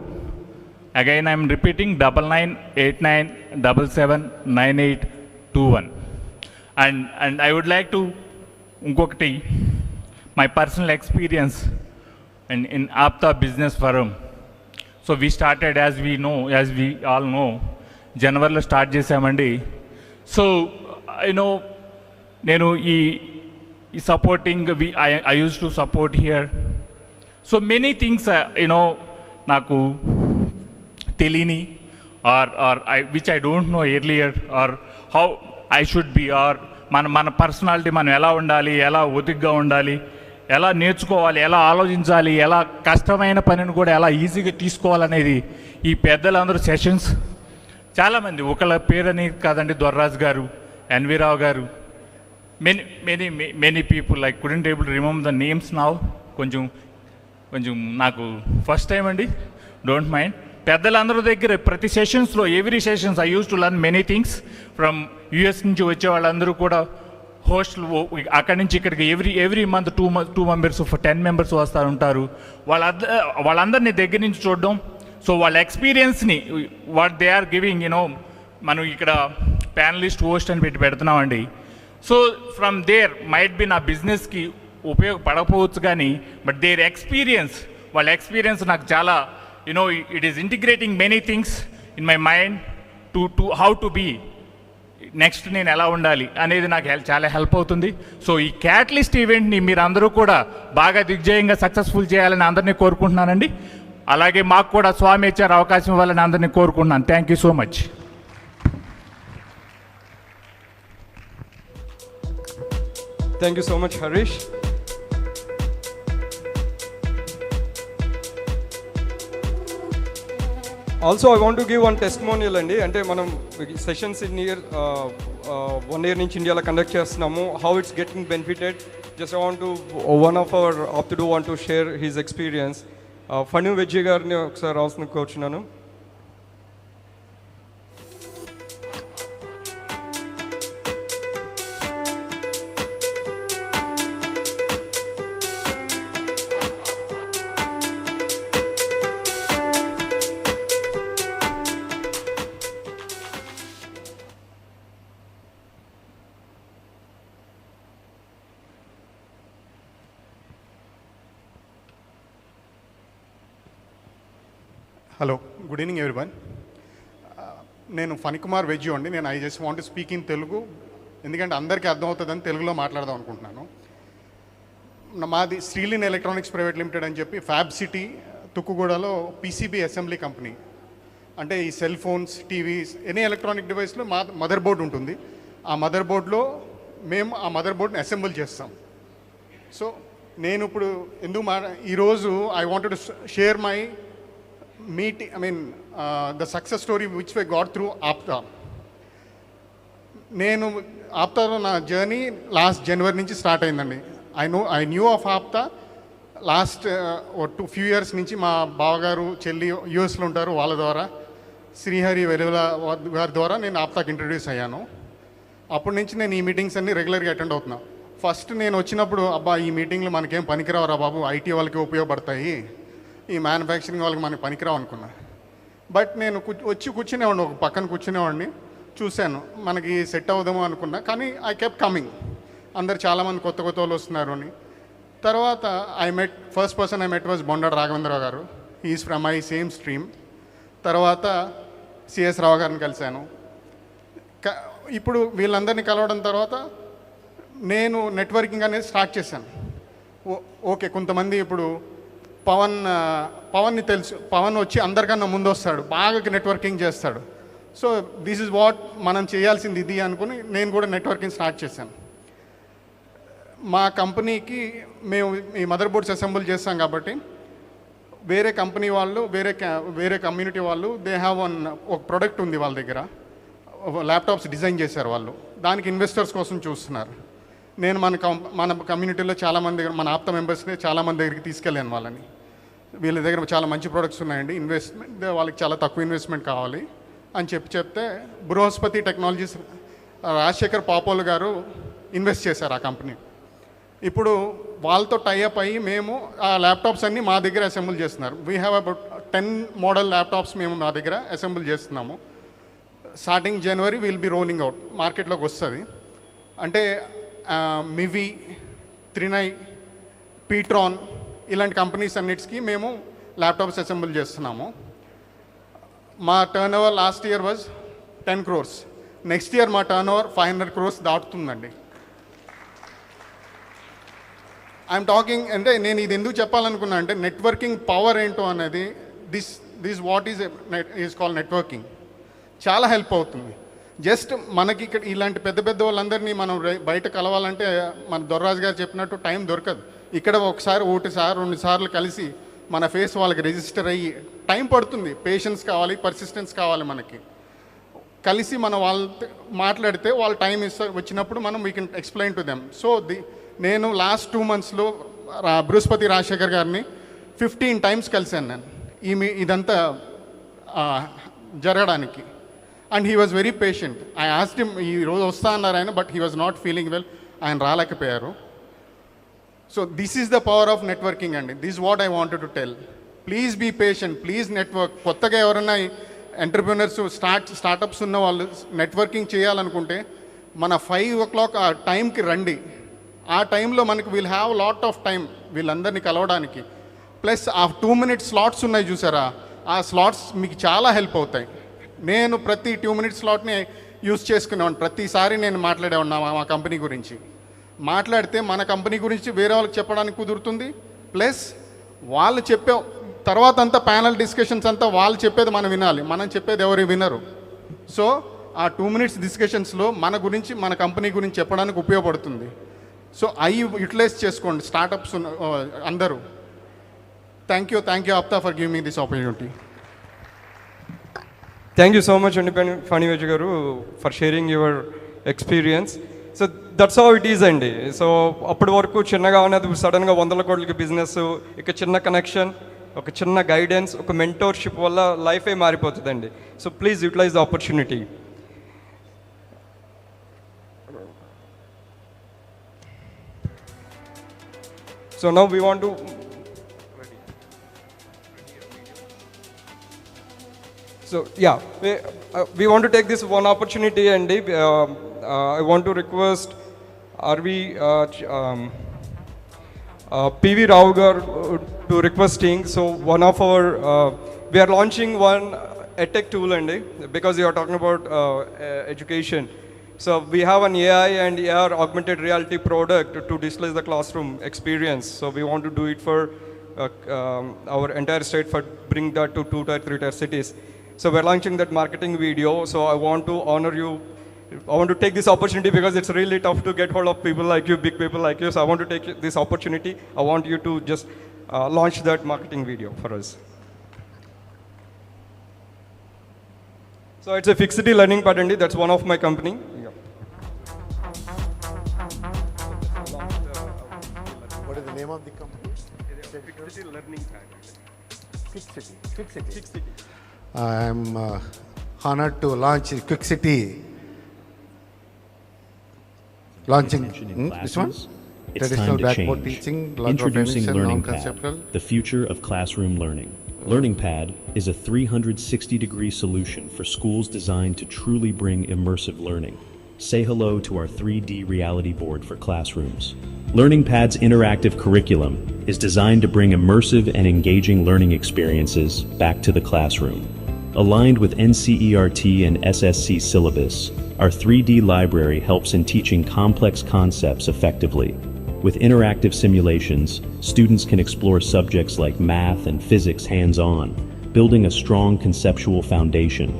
Again I'm repeating 9989779821. And I would like to ఇంకొకటి, my personal experience in APTA business forum. So we started, as we all know, జనవరిలో స్టార్ట్ చేసామండి. సో నేను ఈ supporting I use to support here. So many things నాకు తెలియని or which I don't know earlier, or how I should be, or మన personality మనం ఎలా ఉండాలి, ఎలా ఒదిగ్గా ఉండాలి, ఎలా నేర్చుకోవాలి, ఎలా ఆలోచించాలి, ఎలా కష్టమైన పనిని కూడా ఎలా ఈజీగా తీసుకోవాలనేది ఈ పెద్దలందరూ సెషన్స్ చాలామంది, ఒకళ్ళ పేరని కాదండి, దొర్రాజు గారు, ఎన్వి రావు గారు, many people I couldn't able to remember the names now. కొంచెం నాకు ఫస్ట్ టైం అండి, డోంట్ మైండ్. పెద్దలందరూ దగ్గర ప్రతి సెషన్స్లో, every sessions I use to learn many things from US నుంచి వచ్చే వాళ్ళందరూ కూడా హోస్టల్, అక్కడి నుంచి ఇక్కడికి ఎవ్రీ మంత్ 2 members 10 members వస్తూ ఉంటారు. వాళ్ళందరినీ దగ్గర నుంచి చూడడం. సో వాళ్ళ ఎక్స్పీరియన్స్ని వాట్ దే ఆర్ గివింగ్, మనం ఇక్కడ ప్యానలిస్ట్ హోస్ట్ అని పెడుతున్నామండి. So from there might be నా బిజినెస్కి ఉపయోగపడకపోవచ్చు కానీ, బట్ దేర్ ఎక్స్పీరియన్స్, వాళ్ళ ఎక్స్పీరియన్స్ నాకు చాలా it is integrating many things in my mind to how to be next, నేను ఎలా ఉండాలి అనేది నాకు చాలా హెల్ప్ అవుతుంది. సో ఈ క్యాటలిస్ట్ ఈవెంట్ని మీరు అందరూ కూడా బాగా దిగ్జయంగా సక్సెస్ఫుల్ చేయాలని అందరినీ కోరుకుంటున్నానండి. అలాగే మాకు కూడా స్వామి ఇచ్చారు అవకాశం ఇవ్వాలని అందరినీ కోరుకుంటున్నాను. Thank you so much. Thank you so much, Harish. Also, I want to give one testimonial అండి. అంటే మనం సెషన్స్ ఇన్ ఇయర్ 1 year నుంచి ఇండియాలో కండక్ట్ చేస్తున్నాము. How it's getting benefited, just I want to one of our APTA want to share his experience. Phani veggie గారిని ఒకసారి రావాల్సిన కోరుచున్నాను. Hello, good evening everyone. నేను ఫణికుమార్ వెజ్జు అండి. I just want to speak in Telugu, ఎందుకంటే అందరికీ అర్థమవుతుందని తెలుగులో మాట్లాడదాం అనుకుంటున్నాను. మాది శ్రీలిన్ ఎలక్ట్రానిక్స్ ప్రైవేట్ లిమిటెడ్ అని చెప్పి ఫ్యాబ్ సిటీ తుక్కుగూడలో పీసీబీ అసెంబ్లీ కంపెనీ. అంటే ఈ cell phones, TVs, any electronic డివైస్లో మదర్ బోర్డ్ ఉంటుంది. ఆ మదర్ బోర్డ్లో మేము ఆ మదర్ బోర్డ్ని అసెంబుల్ చేస్తాం. సో నేను ఇప్పుడు ఈరోజు I wanted to share my the success story which we got through APTA. నేను ఆప్తాలో నా జర్నీ లాస్ట్ జనవరి నుంచి స్టార్ట్ అయిందండి. I knew of APTA last few years నుంచి. మా బావగారు చెల్లి యూఎస్లో ఉంటారు, వాళ్ళ ద్వారా శ్రీహరి వెలువల గారి ద్వారా నేను ఆప్తాకి ఇంట్రడ్యూస్ అయ్యాను. అప్పటి నుంచి నేను ఈ మీటింగ్స్ అన్ని రెగ్యులర్గా అటెండ్ అవుతున్నా. ఫస్ట్ నేను వచ్చినప్పుడు ఈ మీటింగ్లు మనకేం పనికిరావురా బాబు, ఐటీ వాళ్ళకి ఉపయోగపడతాయి, ఈ మ్యానుఫ్యాక్చరింగ్ వాళ్ళకి మనకి పనికిరావు అనుకున్నా. బట్ నేను వచ్చి కూర్చునేవాడిని, ఒక పక్కన కూర్చునేవాడిని, చూశాను మనకి సెట్ అవుదామో అనుకున్నా. కానీ ఐ కెప్ కమింగ్, అందరు చాలామంది కొత్త కొత్త వాళ్ళు వస్తున్నారు అని. తర్వాత first person I met was Bondadu Raghavendra Rao గారు. He is from my same stream. తర్వాత సిఎస్ రావు గారిని కలిశాను. ఇప్పుడు వీళ్ళందరినీ కలవడం తర్వాత నేను నెట్వర్కింగ్ అనేది స్టార్ట్ చేశాను. ఓకే, కొంతమంది ఇప్పుడు పవన్ని తెలుసు, పవన్ వచ్చి అందరికన్నా ముందు వస్తాడు, బాగా నెట్వర్కింగ్ చేస్తాడు. సో దిస్ ఇస్ వాట్ మనం చేయాల్సింది ఇది అనుకుని నేను కూడా నెట్వర్కింగ్ స్టార్ట్ చేశాను. మా కంపెనీకి మేము ఈ మదర్ బోర్డ్స్ అసెంబుల్ చేస్తాం కాబట్టి వేరే కంపెనీ వాళ్ళు, వేరే కమ్యూనిటీ వాళ్ళు దే హ్యావ్ ఒక ప్రోడక్ట్ ఉంది వాళ్ళ దగ్గర, ల్యాప్టాప్స్ డిజైన్ చేశారు వాళ్ళు, దానికి ఇన్వెస్టర్స్ కోసం చూస్తున్నారు. నేను మన కమ్యూనిటీలో చాలామంది దగ్గర, మన ఆప్తా మెంబర్స్ని చాలామంది దగ్గరికి తీసుకెళ్ళాను వాళ్ళని. వీళ్ళ దగ్గర చాలా మంచి ప్రొడక్ట్స్ ఉన్నాయండి, ఇన్వెస్ట్మెంట్ వాళ్ళకి చాలా తక్కువ ఇన్వెస్ట్మెంట్ కావాలి అని చెప్తే బృహస్పతి టెక్నాలజీస్ రాజశేఖర్ పాపోలు గారు ఇన్వెస్ట్ చేశారు ఆ కంపెనీ. ఇప్పుడు వాళ్ళతో టైఅప్ అయ్యి మేము ఆ ల్యాప్టాప్స్ అన్నీ మా దగ్గర అసెంబుల్ చేస్తున్నారు. We have about 10 model laptops మేము మా దగ్గర అసెంబుల్ చేస్తున్నాము. Starting January will be rolling out, మార్కెట్లోకి వస్తుంది. అంటే మివి, త్రినై, పీట్రాన్ ఇలాంటి కంపెనీస్ అన్నిటికీ మేము ల్యాప్టాప్స్ అసెంబుల్ చేస్తున్నాము. మా turn over last year was 10 crores. Next year మా టర్న్ ఓవర్ 500 crores దాటుతుందండి. ఐఎమ్ టాకింగ్ అంటే నేను ఇది ఎందుకు చెప్పాలనుకున్నా అంటే నెట్వర్కింగ్ పవర్ ఏంటో అనేది this what is called networking. చాలా హెల్ప్ అవుతుంది. జస్ట్ మనకి ఇక్కడ ఇలాంటి పెద్ద పెద్ద వాళ్ళందరినీ మనం బయట కలవాలంటే మన దొర్రాజు గారు చెప్పినట్టు టైం దొరకదు. ఇక్కడ ఒకసారి 2 సార్లు కలిసి మన ఫేస్ వాళ్ళకి రిజిస్టర్ అయ్యి టైం పడుతుంది. పేషెన్స్ కావాలి, పర్సిస్టెన్స్ కావాలి. మనకి కలిసి మన వాళ్ళతో మాట్లాడితే వాళ్ళ టైం వచ్చినప్పుడు మనం we can explain to them. So నేను లాస్ట్ 2 monthsలో బృహస్పతి రాజశేఖర్ గారిని 15 times కలిశాను నేను ఇదంతా జరగడానికి. And he was very patient. I asked him, ఈ రోజు వస్తా అన్నారు ఆయన, but he was not feeling well, ఆయన రాలేకపోయారు. So this is the power of networking అండి. This what I wanted to tell. Please be patient, please network. కొత్తగా ఎవరైనా ఎంటర్ప్రినర్స్ స్టార్టప్స్ ఉన్న వాళ్ళు నెట్వర్కింగ్ చేయాలనుకుంటే మన 5 o'clock ఆ టైంకి రండి. ఆ టైంలో మనకి will have lot of time వీళ్ళందరినీ కలవడానికి. ప్లస్ ఆ 2 minute స్లాట్స్ ఉన్నాయి చూసారా, ఆ స్లాట్స్ మీకు చాలా హెల్ప్ అవుతాయి. నేను ప్రతి 2 minute స్లాట్ని యూజ్ చేసుకునేవాడిని. ప్రతిసారి నేను మాట్లాడేవాడిని మా కంపెనీ గురించి. మాట్లాడితే మన కంపెనీ గురించి వేరే వాళ్ళకి చెప్పడానికి కుదురుతుంది. ప్లస్ వాళ్ళు చెప్పే తర్వాత అంతా ప్యానల్ డిస్కషన్స్ అంతా వాళ్ళు చెప్పేది మనం వినాలి, మనం చెప్పేది ఎవరు వినరు. సో ఆ 2 minutes డిస్కషన్స్లో మన గురించి, మన కంపెనీ గురించి చెప్పడానికి ఉపయోగపడుతుంది. సో అవి యూటిలైజ్ చేసుకోండి స్టార్టప్స్ అందరూ. Thank you APTA for giving me this opportunity. Thank you so much అండి ఫణి వెజ్ garu for sharing your experience. So that's how it is అండి. సో అప్పటి వరకు చిన్నగా ఉన్నది సడన్గా 100 కోట్లకి బిజినెస్, ఇక చిన్న కనెక్షన్, ఒక చిన్న గైడెన్స్, ఒక మెంటోర్షిప్ వల్ల లైఫే మారిపోతుందండి. So please utilize the opportunity. So now we want to we want to take this one opportunity and I want to request PV Rao gar to requesting. So one of our we are launching one edtech tool, because you are talking about education. So we have an AI and AR augmented reality product to digitalize the classroom experience. So we want to do it for our entire state, for bring that to 2 tier, 3 tier cities. So we're launching that marketing video. So I want to honor you. I want to take this opportunity because it's really tough to get hold of people like you, big people like you. So I want to take this opportunity. I want you to just launch that marketing video for us. So it's a Fixity Learning Pad, that's one of my company. Yeah. What is the name of the company? Fixity Learning Pad. Fixity. I am honored to launch Fixity. Launching this one? It's Traditional time to blackboard change. teaching, lot of Introducing animation, Learning Pad, non-conceptual. the future of classroom learning. Learning Pad is a 360-degree solution for schools designed to truly bring immersive learning. Say hello to our 3D reality board for classrooms. Learning Pad's interactive curriculum is designed to bring immersive and engaging learning experiences back to the classroom. Aligned with NCERT and SSC syllabus, our 3D library helps in teaching complex concepts effectively. With interactive simulations, students can explore subjects like math and physics hands-on, building a strong conceptual foundation.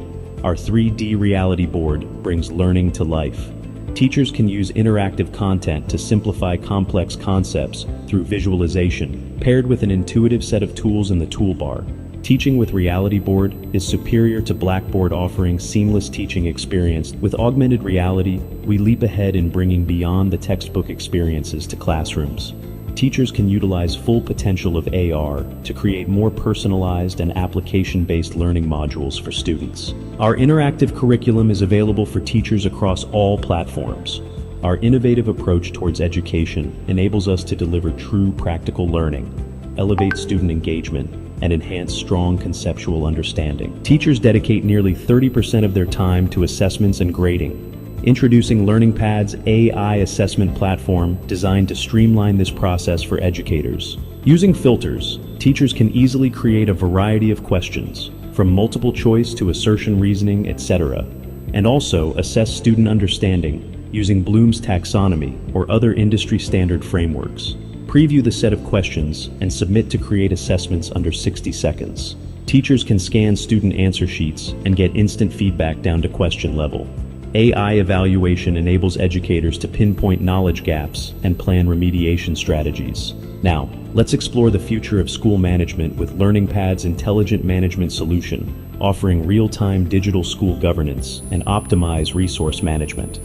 Our 3D reality board brings learning to life. Teachers can use interactive content to simplify complex concepts through visualization, paired with an intuitive set of tools in the toolbar. Teaching with Reality Board is superior to Blackboard, offering seamless teaching experience. With augmented reality, we leap ahead in bringing beyond the textbook experiences to classrooms. Teachers can utilize full potential of AR to create more personalized and application-based learning modules for students. Our interactive curriculum is available for teachers across all platforms. Our innovative approach towards education enables us to deliver true practical learning, elevate student engagement, and enhance strong conceptual understanding. Teachers dedicate nearly 30% of their time to assessments and grading. Introducing Learning Pad's AI assessment platform designed to streamline this process for educators. Using filters, teachers can easily create a variety of questions, from multiple choice to assertion reasoning, etc., and also assess student understanding using Bloom's taxonomy or other industry standard frameworks. Preview the set of questions and submit to create assessments under 60 seconds. Teachers can scan student answer sheets and get instant feedback down to question level. AI evaluation enables educators to pinpoint knowledge gaps and plan remediation strategies. Now, let's explore the future of school management with Learning Pad's intelligent management solution, offering real-time digital school governance and optimized resource management.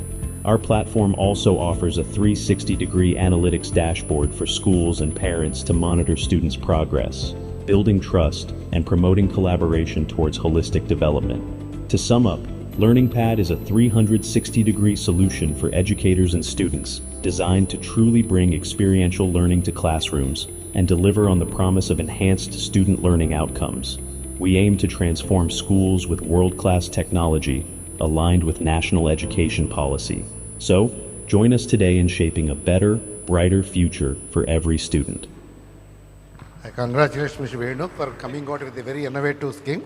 Our platform also offers a 360-degree analytics dashboard for schools and parents to monitor students' progress, building trust, and promoting collaboration towards holistic development. To sum up, Learning Pad is a 360-degree solution for educators and students, designed to truly bring experiential learning to classrooms and deliver on the promise of enhanced student learning outcomes. We aim to transform schools with world-class technology aligned with national education policy. So, join us today in shaping a better, brighter future for every student. I congratulate Mr. Venu for coming out with a very innovative scheme.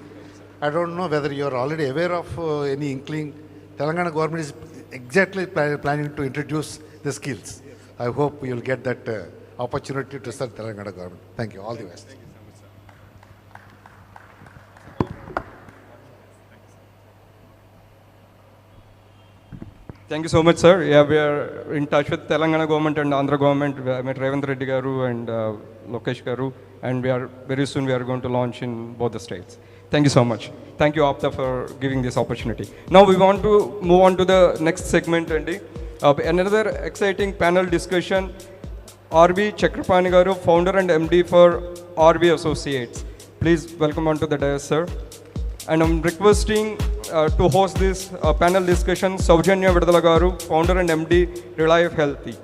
I don't know whether you are already aware of any inkling. Telangana government is exactly planning to introduce the skills. I hope you will get that opportunity to serve Telangana government. Thank you. All the best. Thank you so much, sir. Yeah, we are in touch with Telangana government and Andhra government. I met Revant Reddy Garu and Lokesh Garu, and very soon we are going to launch in both the states. Thank you so much. Thank you, APTA, for giving this opportunity. Now we want to move on to the next segment, Andy. Another exciting panel discussion. RB Chakrapani Garu, founder and MD for RB Associates. Please welcome onto the dais, sir. And I'm requesting to host this panel discussion, Saujanya Vidala Garu, founder and MD, Relive Healthy.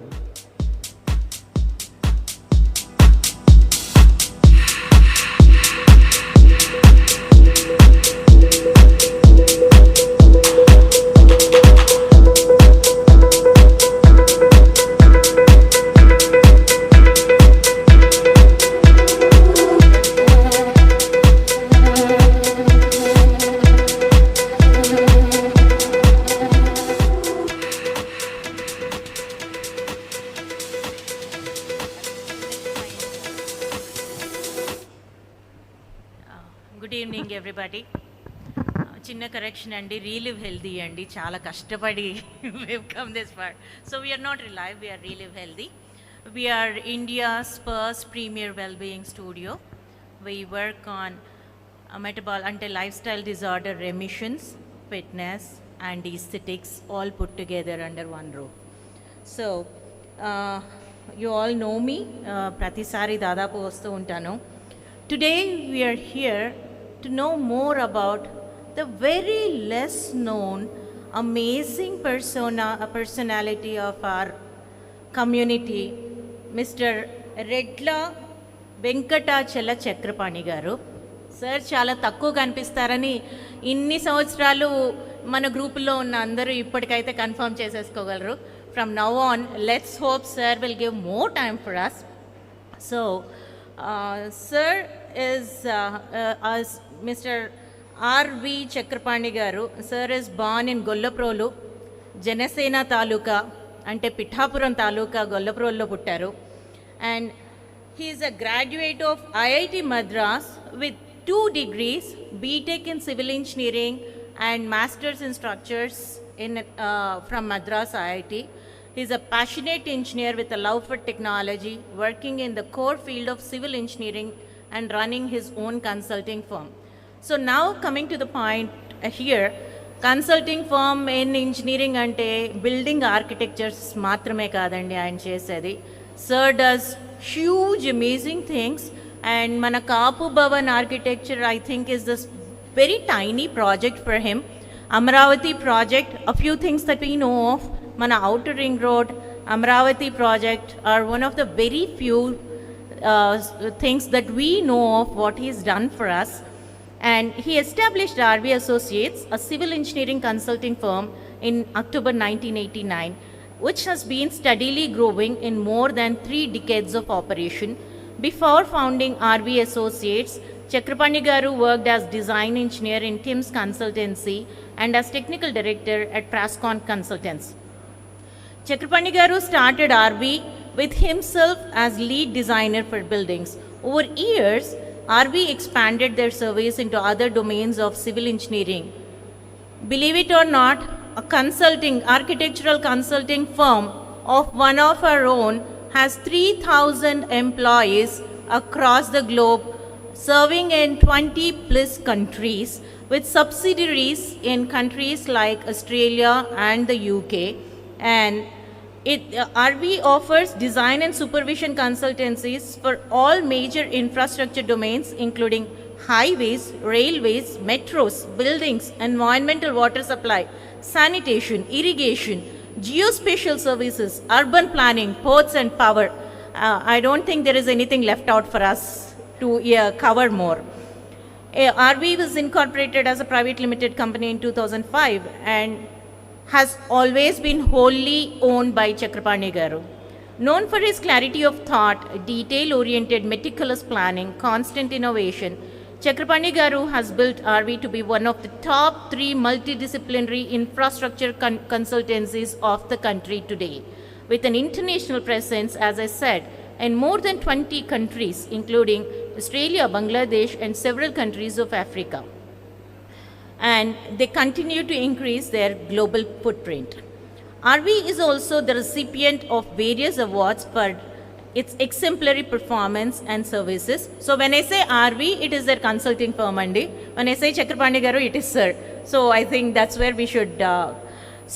Good evening everybody. చిన్న correction అండి, relive healthy అండి, చాలా కష్టపడి we've come this far. So we are not relive, we are relive healthy. We are India's first premier well-being studio. We work on lifestyle disorder remissions, fitness and aesthetics all put together under one roof. So you all know me, pratisari dadapu vastu untanu. Today we are here to know more about the very less known amazing personality of our community, Mr. Redla Venkatachala Chakrapani గారు. Sir చాలా తక్కువ కనిపిస్తారని ఇన్ని సంవత్సరాలు మన గ్రూపులో ఉన్న అందరూ ఇప్పటికైతే కన్ఫర్మ్ చేసేసుకోగలరు. From now on let's hope sir will give more time for us. So sir is as Mr. R.V. Chakrapani garu. Sir is born in Gollaprolu, Janasena Taluka, ante Pithapuram Taluka, Gollaprolu puttaru. And he is a graduate of IIT Madras with 2 degrees, BTech in Civil Engineering and Masters in Structures from Madras IIT. He is a passionate engineer with a love for technology, working in the core field of civil engineering and running his own consulting firm. So now coming to the point here, consulting firm in engineering ante building architectures maatrame kadandi ayana chesedi. Sir does huge amazing things, and mana Kapu Bhavan architecture I think is this very tiny project for him. Amravati project, a few things that we know of, mana outer ring road, Amravati project are one of the very few things that we know of what he's done for us. And he established RV Associates, a civil engineering consulting firm, in October 1989, which has been steadily growing in more than 3 decades of operation. Before founding RV Associates, Chakrapani garu worked as design engineer in Tim's Consultancy and as technical director at Prascon Consultants. Chakrapani garu started RV with himself as lead designer for buildings. Over years, RV expanded their service into other domains of civil engineering. Believe it or not, a architectural consulting firm of one of our own has 3,000 employees across the globe, serving in 20 plus countries, with subsidiaries in countries like Australia and the UK. And RV offers design and supervision consultancies for all major infrastructure domains, including highways, railways, metros, buildings, environmental water supply, sanitation, irrigation, geospatial services, urban planning, ports and power. I don't think there is anything left out for us to cover more. RV was incorporated as a private limited company in 2005 and has always been wholly owned by Chakrapani garu. Known for his clarity of thought, detail-oriented, meticulous planning, constant innovation, Chakrapani garu has built RV to be one of the top 3 multidisciplinary infrastructure consultancies of the country today, with an international presence, as I said, in more than 20 countries, including Australia, Bangladesh, and several countries of Africa. And they continue to increase their global footprint. RV is also the recipient of various awards for its exemplary performance and services. So when I say RV, it is their consulting firm andi. When I say Chakrapani garu, it is sir. So I think that's where we should.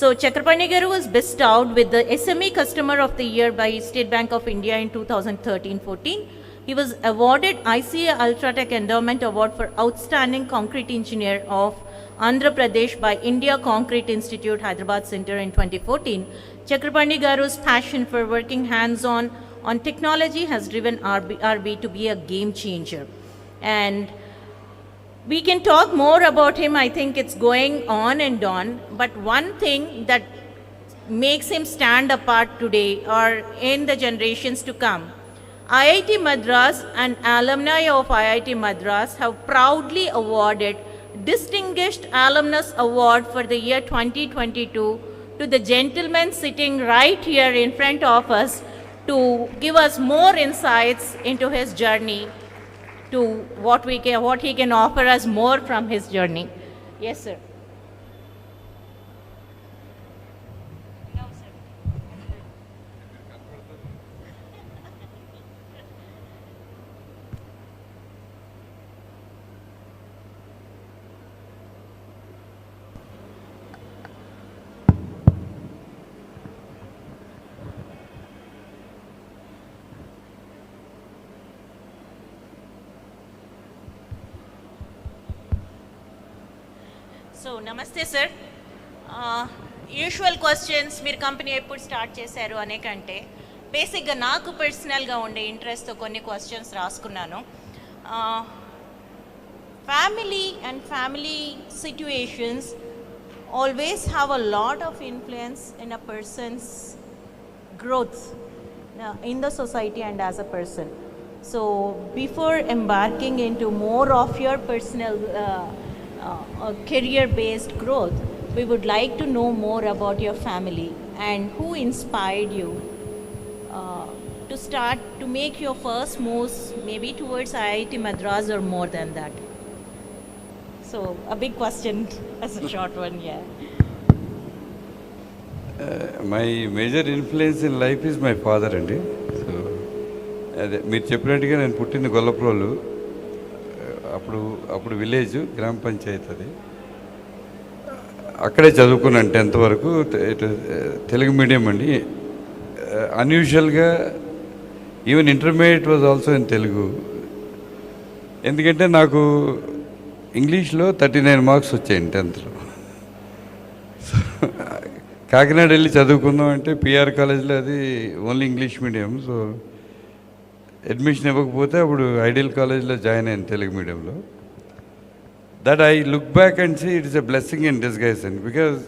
So Chakrapani garu was bestowed with the SME Customer of the Year by State Bank of India in 2013-14. He was awarded ICA Ultratech Endowment Award for Outstanding Concrete Engineer of Andhra Pradesh by India Concrete Institute, Hyderabad Center in 2014. Chakrapani garu's passion for working hands-on on technology has driven RV to be a game changer. And we can talk more about him. I think it's going on and on. But one thing that makes him stand apart today or in the generations to come, IIT Madras and alumni of IIT Madras have proudly awarded Distinguished Alumnus Award for the year 2022 to the gentleman sitting right here in front of us to give us more insights into his journey to what he can offer us more from his journey. Yes, sir. So నమస్తే sir. Usual questions, మీరు company ఎప్పుడు start చేశారు అనే కంటే బేసిక్గా నాకు పర్సనల్గా ఉండే ఇంట్రెస్ట్తో కొన్ని క్వశ్చన్స్ రాసుకున్నాను. Family and family situations always have a lot of influence in a persons growth in the society and as a person. So before embarking into more of your personal career-based growth, we would like to know more about your family and who inspired you to start to make your first moves maybe towards IIT Madras or more than that. So a big question as a short one, yeah. My major influence in life is my father అండి. So అదే మీరు చెప్పినట్టుగా నేను పుట్టింది గొల్లప్రోలు, అప్పుడు village, గ్రామ పంచాయతీ అది. అక్కడే చదువుకున్నాను 10th వరకు. తెలుగు మీడియం అండి. అన్యూజువల్గా even intermediate was also in Telugu. ఎందుకంటే నాకు ఇంగ్లీష్లో 39 మార్క్స్ వచ్చాయండి 10thలో. సో కాకినాడ వెళ్ళి చదువుకుందాం అంటే పిఆర్ కాలేజ్లో అది only English medium. So admission ఇవ్వకపోతే అప్పుడు ఐడియల్ కాలేజ్లో జాయిన్ అయ్యాను తెలుగు మీడియంలో. That I look back and see it is a blessing in disguise and because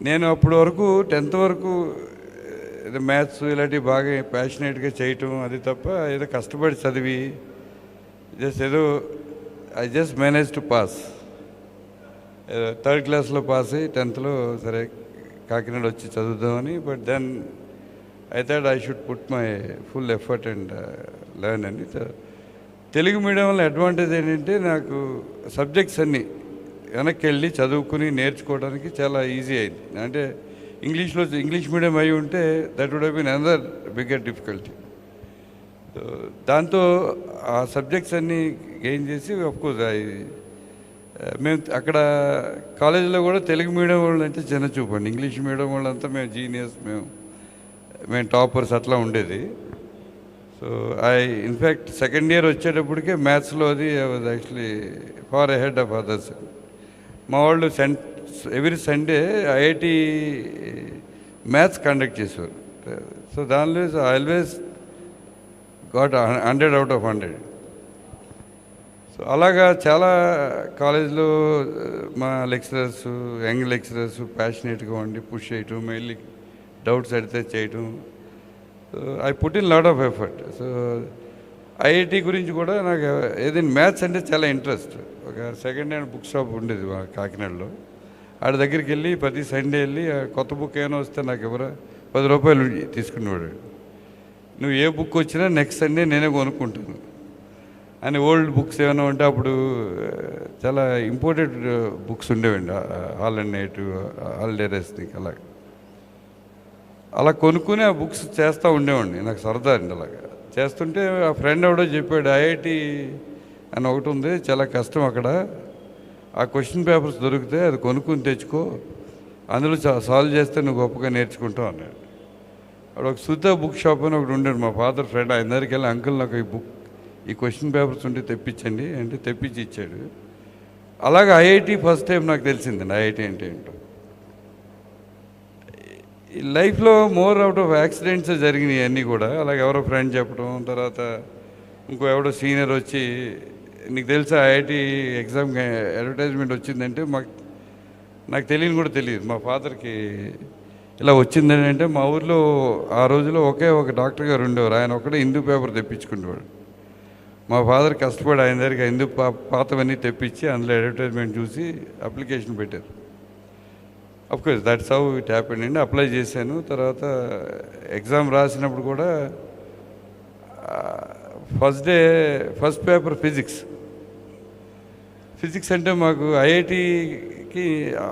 నేను అప్పటి వరకు 10th వరకు ఏదో మ్యాథ్స్ ఇలాంటివి బాగా ప్యాషనేట్గా చేయటం అది తప్ప ఏదో కష్టపడి చదివి ఏదో I just manage to pass. 3rd క్లాస్లో పాస్ అయ్యి 10thలో సరే కాకినాడ వచ్చి చదువుదామని. But then I thought I should put my full effort and learn అండి. తెలుగు మీడియం వల్ల అడ్వాంటేజ్ ఏంటంటే నాకు సబ్జెక్ట్స్ అన్నీ వెనక్కి వెళ్ళి చదువుకుని నేర్చుకోవడానికి చాలా ఈజీ అయింది. అంటే ఇంగ్లీష్ మీడియం అయి ఉంటే that would have been another bigger difficulty. దాంతో ఆ సబ్జెక్ట్స్ అన్నీ గెయిన్ చేసి అఫ్కోర్స్ మేము అక్కడ కాలేజీలో కూడా తెలుగు మీడియం వాళ్ళు అంటే చిన్న చూపండి, ఇంగ్లీష్ మీడియం వాళ్ళంతా మేము జీనియస్, మేము టాపర్స్ అట్లా ఉండేది. సో ఇన్ఫ్యాక్ట్ 2nd year వచ్చేటప్పటికే మ్యాథ్స్లో అది was actually far ahead of others. మా వాళ్ళు every Sunday IIT maths conduct చేసేవారు. సో దానిలో I always got 100 out of 100. So అలాగా చాలా కాలేజ్లో మా లెక్చరర్స్, యంగ్ లెక్చరర్స్ ప్యాషనేట్గా ఉండి పుష్ చేయటం, మెయిన్లీ డౌట్స్ అడిగితే చేయటం. I put in lot of effort. So IIT గురించి కూడా నాకు ఏదైనా మ్యాథ్స్ అంటే చాలా ఇంట్రెస్ట్. ఒక సెకండ్ హ్యాండ్ బుక్ షాప్ ఉండేది మా కాకినాడలో. ఆడ దగ్గరికి వెళ్ళి ప్రతి సండే వెళ్ళి కొత్త బుక్ ఏమైనా వస్తే నాకు ఎవరో 10 రూపాయలు తీసుకునేవాడు. నువ్వు ఏ బుక్ వచ్చినా నెక్స్ట్ సండే నేనే కొనుక్కుంటాను అని. ఓల్డ్ బుక్స్ ఏమైనా ఉంటే అప్పుడు చాలా ఇంపోర్టెడ్ బుక్స్ ఉండేవండి, హాల్&, హాలిడే రెస్టింగ్ అలా కొనుక్కుని ఆ బుక్స్ చేస్తూ ఉండేవాడిని. నాకు సరదా అండి. అలాగా చేస్తుంటే ఆ ఫ్రెండ్ ఎవడో చెప్పాడు, ఐఐటి అని ఒకటి ఉంది, చాలా కష్టం అక్కడ, ఆ క్వశ్చన్ పేపర్స్ దొరికితే అది కొనుక్కుని తెచ్చుకో, అందులో సాల్వ్ చేస్తే నువ్వు గొప్పగా నేర్చుకుంటావు అన్నాడు. అక్కడ ఒక సుధా బుక్ షాప్ అని ఒకటి ఉండేది, మా ఫాదర్ ఫ్రెండ్. ఆయన దగ్గరికి వెళ్ళి, అంకుల్ నాకు ఈ క్వశ్చన్ పేపర్స్ ఉంటే తెప్పించండి అంటే తెప్పించి ఇచ్చాడు. అలాగే ఐఐటి ఫస్ట్ టైం నాకు తెలిసిందండి ఐఐటి అంటే ఏంటో. ఈ లైఫ్లో మోర్ అవుట్ ఆఫ్ యాక్సిడెంట్స్ జరిగినాయి అన్నీ కూడా. అలాగే ఎవరో ఫ్రెండ్ చెప్పడం, తర్వాత ఇంకో ఎవడో సీనియర్ వచ్చి, నీకు తెలుసా ఐఐటి ఎగ్జామ్ అడ్వర్టైజ్మెంట్ వచ్చిందంటే నాకు తెలియని కూడా తెలియదు. మా ఫాదర్కి ఇలా వచ్చిందని అంటే, మా ఊర్లో ఆ రోజులో ఒకే ఒక డాక్టర్ గారు ఉండేవారు, ఆయన ఒకటే హిందూ పేపర్ తెప్పించుకునేవాడు. మా ఫాదర్ కష్టపడి ఆయన దగ్గరికి హిందూ పాతవన్నీ తెప్పించి అందులో అడ్వర్టైజ్మెంట్ చూసి అప్లికేషన్ పెట్టారు. Of course that's how it happened అండి. అప్లై చేశాను. తర్వాత ఎగ్జామ్ రాసినప్పుడు కూడా ఫస్ట్ పేపర్ ఫిజిక్స్ అంటే మాకు ఐఐటికి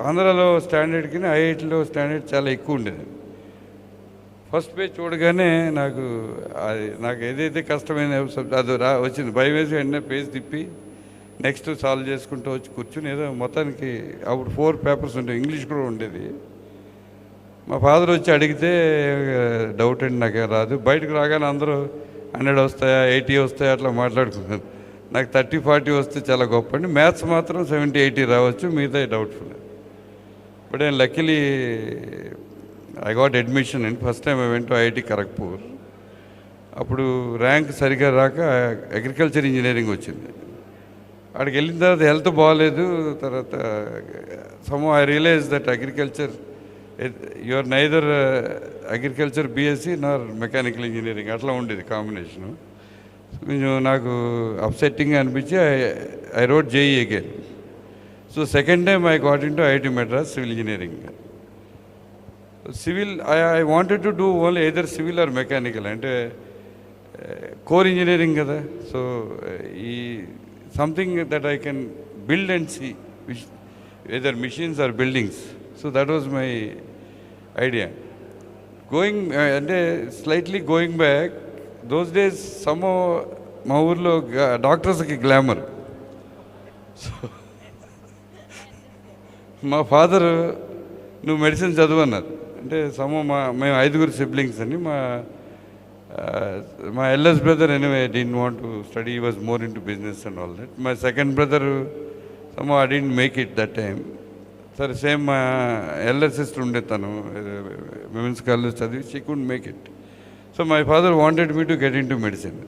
ఆంధ్రాలో స్టాండర్డ్కి ఐఐటిలో స్టాండర్డ్ చాలా ఎక్కువ ఉండేది. ఫస్ట్ పేజ్ చూడగానే నాకు ఏదైతే కష్టమైన అది వచ్చింది, భయం వేసి వెంటనే పేజ్ తిప్పి నెక్స్ట్ సాల్వ్ చేసుకుంటూ వచ్చి కూర్చుని ఏదో మొత్తానికి అప్పుడు 4 పేపర్స్ ఉండేవి, ఇంగ్లీష్ కూడా ఉండేది. మా ఫాదర్ వచ్చి అడిగితే డౌట్ అండి నాకేం రాదు. బయటకు రాగానే అందరూ 100 వస్తాయా 80 వస్తాయా అట్లా మాట్లాడుకున్నాను. నాకు 30-40 వస్తే చాలా గొప్ప అండి. మ్యాథ్స్ మాత్రం 70-80 రావచ్చు, మిగతా డౌట్ఫుల్. బట్ నేను లక్కీలీ ఐ గాట్ అడ్మిషన్ అండి. First time I went to IIT Kharagpur. అప్పుడు ర్యాంక్ సరిగా రాక అగ్రికల్చర్ ఇంజనీరింగ్ వచ్చింది. అక్కడికి వెళ్ళిన తర్వాత హెల్త్ బాగాలేదు. తర్వాత I realise that agriculture your neither agriculture BSc nor mechanical engineering అట్లా ఉండేది కాంబినేషను. కొంచెం నాకు అప్సెట్టింగ్ అనిపించి I wrote JEE again. So second time I got into IIT Madras civil engineering. Civil I wanted to do only either civil or mechanical, అంటే core engineering కదా. So ఈ something that I can build and see either machines or buildings. So that was my idea. అంటే slightly going back, those days మా ఊర్లో డాక్టర్స్కి glamour. So మా father నువ్వు medicine చదువు అన్నారు. అంటే మేము 5 సిబ్లింగ్స్ అండి. మా eldest brother anyway didn't want to study, he was more in to business and all that. My second brother I didn't make it that time. సరే సేమ్ మా ఎల్డర్ సిస్టర్ ఉండే, తను విమెన్స్ కాలేజ్ చదివి, she could make it. So my father wanted me to get in to medicine.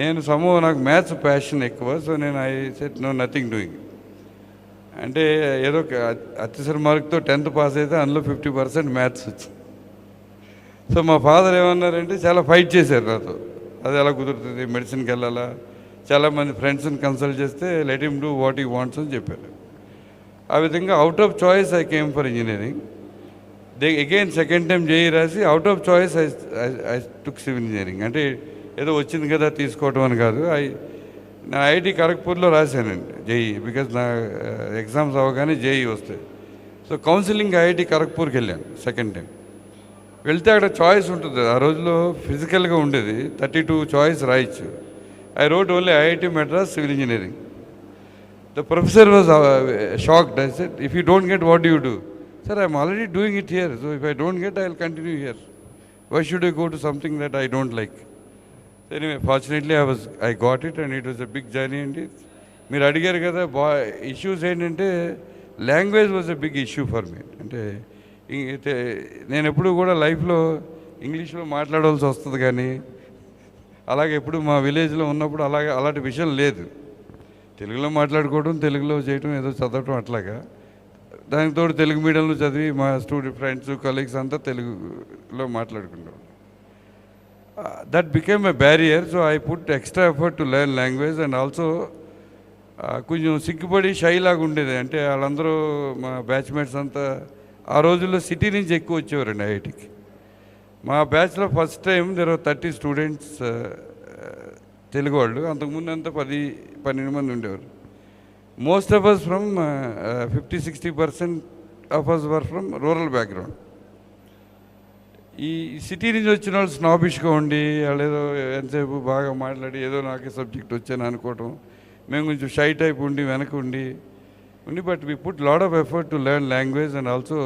నేను నాకు maths passion ఎక్కువ. So నేను I said no nothing doing. అంటే ఏదో అత్యవసర మార్కుతో 10th పాస్ అయితే అందులో 50% మ్యాథ్స్ వచ్చింది. సో మా ఫాదర్ ఏమన్నారంటే చాలా ఫైట్ చేశారు నాతో, అది ఎలా కుదురుతుంది, మెడిసిన్కి వెళ్ళాలా, చాలామంది ఫ్రెండ్స్ని కన్సల్ట్ చేస్తే let him do what he wants అని చెప్పారు. ఆ విధంగా out of choice I came for engineering. Again second time JEE రాసి out of choice I took civil engineering. అంటే ఏదో వచ్చింది కదా తీసుకోవటం అని కాదు. నా ఐఐటి ఖరగ్పూర్లో రాశానండి జేఈ, బికాజ్ నా ఎగ్జామ్స్ అవ్వగానే జేఈ వస్తాయి. సో కౌన్సిలింగ్ ఐఐటి ఖరగ్పూర్కి వెళ్ళాను సెకండ్ టైం. వెళ్తే అక్కడ చాయిస్ ఉంటుంది, ఆ రోజులో ఫిజికల్గా ఉండేది, 32 చాయిస్ రాయొచ్చు. I wrote only IIT Madras civil engineering. The professor was shocked. I said, if you don't get what you do? Sir, I'm already doing it here. So if I don't get, I'll continue here. Why should I go to something that I don't like? So anyway, fortunately, I got it, and it was a big journey. And మీరు అడిగారు కదా issues ఏంటంటే, language was a big issue for me. అంటే నేను ఎప్పుడు కూడా లైఫ్లో ఇంగ్లీష్లో మాట్లాడాల్సి వస్తుంది, కానీ అలాగే ఎప్పుడు మా విలేజ్లో ఉన్నప్పుడు అలాంటి విషయం లేదు. తెలుగులో మాట్లాడుకోవడం, తెలుగులో చేయటం, ఏదో చదవటం అట్లాగా. దానికి తోడు తెలుగు మీడియంలో చదివి మా ఫ్రెండ్స్ కలీగ్స్ అంతా తెలుగులో మాట్లాడుకుంటాం. That became a barrier. So I put extra effort to learn language. And also కొంచెం సిగ్గుపడి షై లాగా ఉండేది. అంటే వాళ్ళందరూ మా బ్యాచ్మేట్స్ అంతా ఆ రోజుల్లో సిటీ నుంచి ఎక్కువ వచ్చేవారండి ఐఐటికి. మా బ్యాచ్లో first time there are 30 students Telugu వాళ్ళు. అంతకుముందు అంతా 10-12 మంది ఉండేవారు. Most of us from 50-60% of us were from rural background. ఈ సిటీ నుంచి వచ్చిన వాళ్ళు స్నాబిష్గా ఉండి, వాళ్ళు ఏదో ఎంతసేపు బాగా మాట్లాడి ఏదో నాకే సబ్జెక్ట్ వచ్చాను అనుకోవటం. మేము కొంచెం షై టైప్ ఉండి వెనక ఉండి but we put lot of effort to learn language and also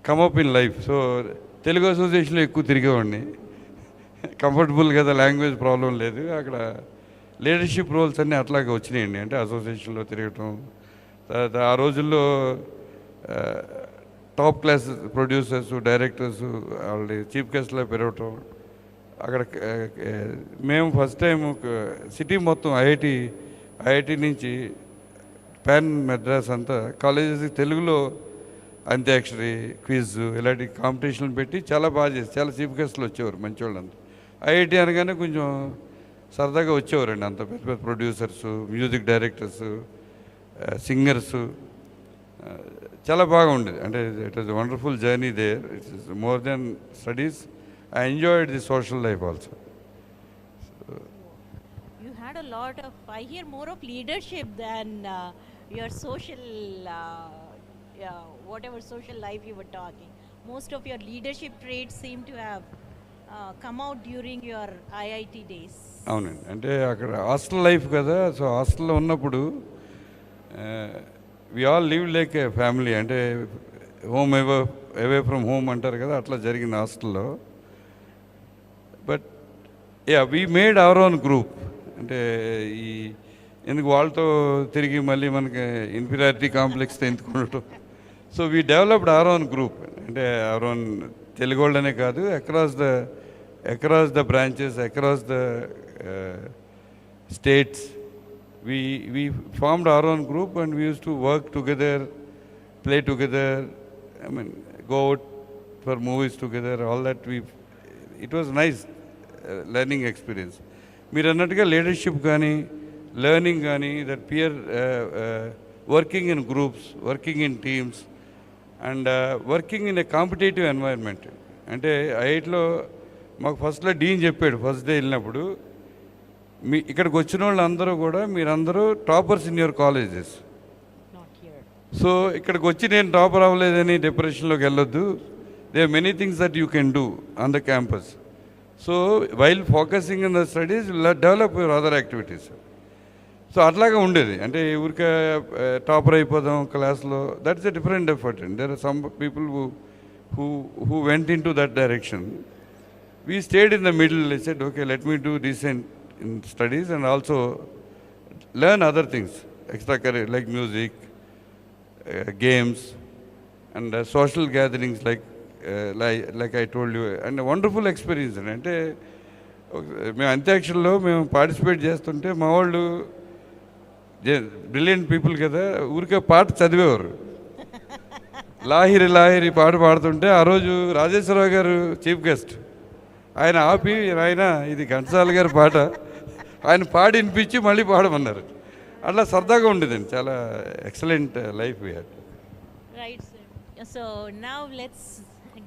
come up in life. So Telugu అసోసియేషన్లో ఎక్కువ తిరిగేవాడిని. కంఫర్టబుల్ కదా, లాంగ్వేజ్ ప్రాబ్లం లేదు. అక్కడ లీడర్షిప్ రోల్స్ అన్నీ అట్లాగే వచ్చినాయండి. అంటే అసోసియేషన్లో తిరగటం, తర్వాత ఆ రోజుల్లో టాప్ క్లాస్ ప్రొడ్యూసర్స్, డైరెక్టర్స్ వాళ్ళ చీఫ్ గెస్ట్లో పెరగటం. అక్కడ మేము ఫస్ట్ టైం సిటీ మొత్తం ఐఐటి నుంచి పాన్ మెడ్రాస్ అంతా కాలేజెస్ తెలుగులో అంత్యాక్షరి, క్విజ్ ఇలాంటి కాంపిటీషన్లు పెట్టి చాలా బాగా చేసి చాలా చీఫ్ గెస్ట్లు వచ్చేవారు మంచి వాళ్ళంతా. ఐఐటి అనగానే కొంచెం సరదాగా వచ్చేవారండి అంత పెద్ద పెద్ద ప్రొడ్యూసర్సు, మ్యూజిక్ డైరెక్టర్సు, సింగర్సు. చాలా బాగా ఉండేది. అంటే it was wonderful journey there. It is more than studies. I enjoyed the social life also. You had a lot of, I hear more of leadership than your social, whatever social life you were talking. Most of your leadership traits seem to have come out during your IIT days. అవునండి, అంటే అక్కడ hostel life కదా, so హాస్టల్లో ఉన్నప్పుడు we all live like a family, అంటే home away from home అంటారు కదా, అట్లా జరిగింది హాస్టల్లో. But we made our own group, అంటే ఈ ఎందుకు వాళ్ళతో తిరిగి మళ్ళీ మనకి ఇన్ఫీరియారిటీ కాంప్లెక్స్తో ఎందుకుండటం. So we developed our own group, అంటే అవర్ ఓన్ తెలుగు వాళ్ళనే కాదు, across the branches, across the states, we formed our own group and we used to work together, play together, I mean, go out for movies together, all that. It was nice learning experience. మీరు అన్నట్టుగా leadership కానీ learning కానీ that peer working in groups, working in teams and working in a competitive environment. అంటే ఐఐటిలో మాకు ఫస్ట్లో డీన్ చెప్పాడు first day వెళ్ళినప్పుడు, ఇక్కడికి వచ్చిన వాళ్ళు అందరూ కూడా మీరందరూ toppers in your colleges. So ఇక్కడికి వచ్చి నేను టాపర్ అవ్వలేదని డిప్రెషన్లోకి వెళ్ళొద్దు. They are many things that you can do on the campus. So while focusing in the studies develop your other activities. So అట్లాగా ఉండేది, అంటే ఊరికే టాపర్ అయిపోదాం క్లాస్లో, that's a different effort. And there are some people who went into that direction. We stayed in the middle. I said, okay, let me do decent in studies and also learn other things, extracurricular like music, games, and social gatherings like I told you, and a wonderful experience. అంటే మేము అంత్యాక్షరిలో మేము participate చేస్తుంటే మా వాళ్ళు brilliant people కదా, ఊరికే పాట చదివేవారు. లాహిరి లాహిరి పాట పాడుతుంటే ఆ రోజు రాజేశ్వరరావు గారు చీఫ్ గెస్ట్, ఆయన ఆపి ఆయన ఇది ఘంటసాల గారి పాట, ఆయన పాడి వినిపించి మళ్ళీ పాడమన్నారు. అట్లా సరదాగా ఉండేదండి, చాలా excellent life we had. Right sir. So now let's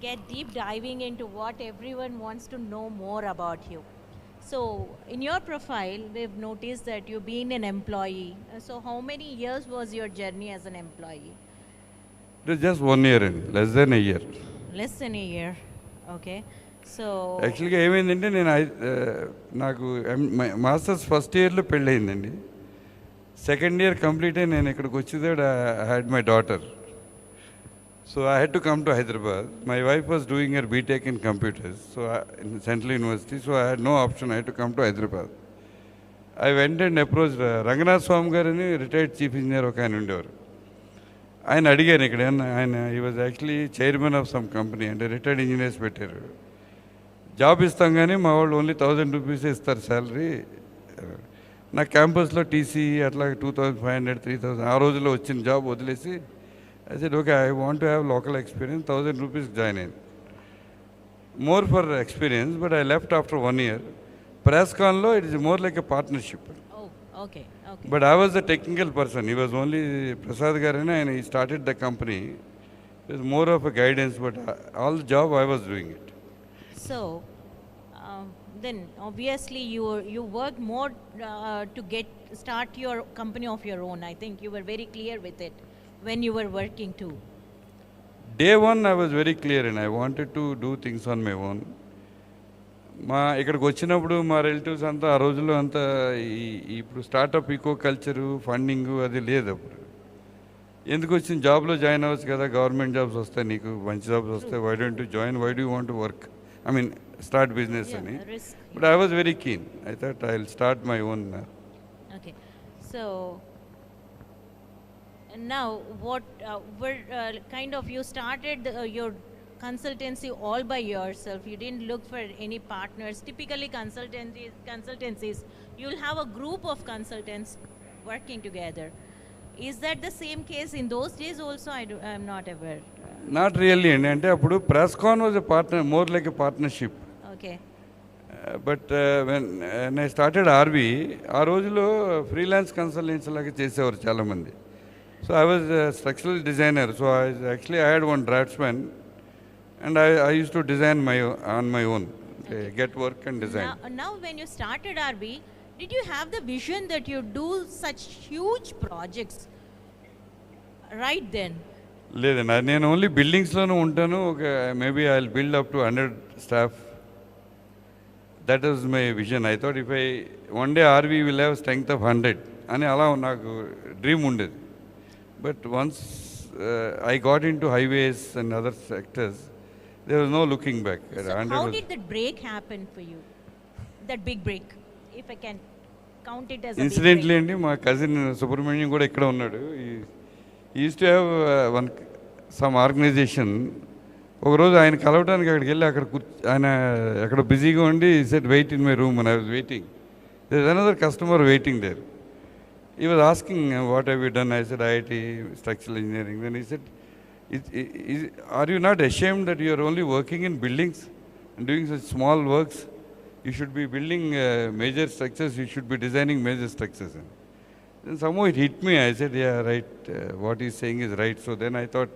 get deep diving into what everyone wants to know more about you. So in your profile we've noticed that you've been an employee. So how many years was your journey as an employee? It was just 1 year, and less than a year. Less than a year. Okay. So యాక్చువల్గా ఏమైందంటే నేను నాకు masters first ఇయర్లో పెళ్ళయిందండి. Second year complete అయ్యి నేను ఇక్కడికి వచ్చేదాడు I had my daughter. So I had to come to Hyderabad. My wife was doing her BTech in computers, in Central University, so I had no option. I had to come to Hyderabad. I went and approached Ranganath Swami garani, retired chief engineer oka ayana undevaru. Ayana adiganu ikkada, ayana he was actually chairman of some company and retired engineers pettaru. Job istam gaani ma vallu only 1000 rupees istaru salary. Na campus lo TC atla 2500 3000 aa rojulo vachin job vadilesi I said, okay, I want to have local experience, 1000 rupees join in. More for experience, but I left after 1 year. Presscon lo, it is more like a partnership. oh, okay. But I was the technical person. He was only Prasad Garana and he started the company. It was more of a guidance, but all the job I was doing it. So then obviously you worked more to start your company of your own. I think you were very clear with it when you were working too. Day one I was very clear and I wanted to do things on my own. మా ఇక్కడికి వచ్చినప్పుడు మా relatives అంతా ఆ రోజుల్లో అంతా ఇప్పుడు startup eco culture funding అది లేదు. అప్పుడు ఎందుకు వచ్చిన జాబ్లో జాయిన్ అవ్వచ్చు కదా, గవర్నమెంట్ జాబ్స్ వస్తాయి, నీకు మంచి జాబ్స్ వస్తాయి, why don't you join, why do you want to work, I mean start business అని. But I was very keen. I thought I will start my own. Okay. So now what kind of you started your consultancy all by yourself, you didn't look for any partners. Typically consultancies you'll have a group of consultants working together. Is that the same case in those days also? I'm not aware. Not really, ante appudu Presscon was a partner, more like a partnership. Okay. But when I started RV, ఆ రోజులో freelance consultancy లాగా చేసేవారు చాలామంది. So I was a structural designer, so I had one draftsman and I used to design on my own, get work and design. Now when you started RB, did you have the vision that you do such huge projects right then? లేదండి, నేను ఓన్లీ బిల్డింగ్స్లోనే ఉంటాను. Maybe I will build up to 100 staff. That is my vision. I thought if one day or we will have strength of 100 అని అలా నాకు dream ఉండేది. But once I got into highways and other sectors, there was no looking back. So how did that break happen for you? That big break, if I can count it as a incidentally big break. అండి, మా cousin Subrahmanyam కూడా ఇక్కడ ఉన్నాడు. Used to have some organisation. ఒకరోజు ఆయన కలవడానికి అక్కడికి వెళ్ళి ఆయన ఎక్కడ బిజీగా ఉండి said wait in my room and I was waiting. There is another customer waiting there. He was asking what have you done. I said IIT structural engineering. Then he said, are you not ashamed that you are only working in buildings and doing such small works? You should be building major structures, you should be designing major structures. Then somehow it hit me. I said, yeah, right, what he's saying is right. So then I thought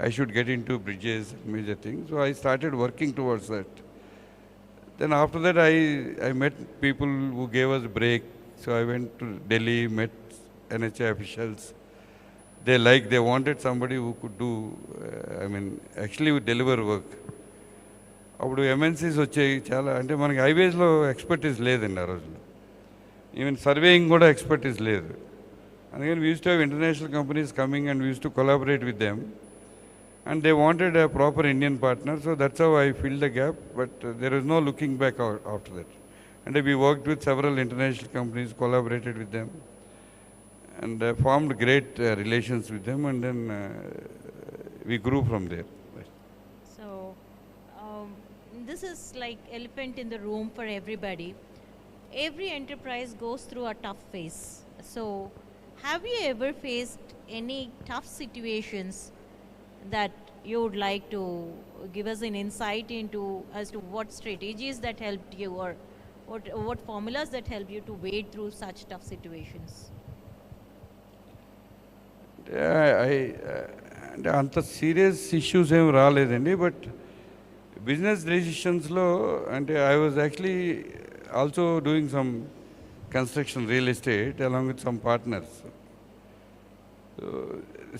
I should get into bridges, major things. So I started working towards that. Then after that I met people who gave us a break. So I went to Delhi, met NHA officials. They wanted somebody who could do, actually deliver work. అప్పుడు MNCs వచ్చాయి చాలా. అంటే మనకి హైవేస్లో expertise లేదండి ఆ రోజుల్లో. Even surveying కూడా expertise లేదు. అందుకని we use to have international companies coming and we use to collaborate with them. And they wanted a proper Indian partner. So that's how I filled the gap. But there is no looking back after that. And we worked with several international companies, collaborated with them, and formed great relations with them, and then we grew from there. So this is like elephant in the room for everybody. Every enterprise goes through a tough phase. So have you ever faced any tough situations that you would like to give us an insight into as to what strategies that helped you, or what formulas that help you to wade through such tough situations? అంటే అంత serious issues ఏం రాలేదండి. But business డెసిషన్స్లో అంటే I was actually also doing some construction, real estate along with some partners.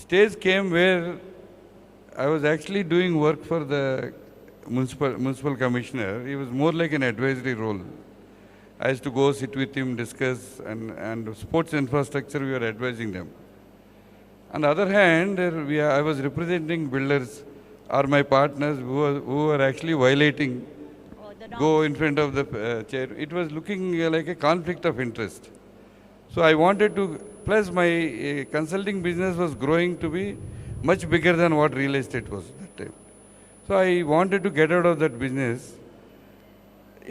Stage came where I was actually doing work for the municipal commissioner. He was more like an advisory role. I used to go sit with him, discuss, and sports infrastructure we were advising them. On the other hand, I was representing builders or my partners who were actually violating, go in front of the chair. It was looking like a conflict of interest. So I wanted to, plus my consulting business was growing to be much bigger than what real estate was at that time. So I wanted to get out of that business.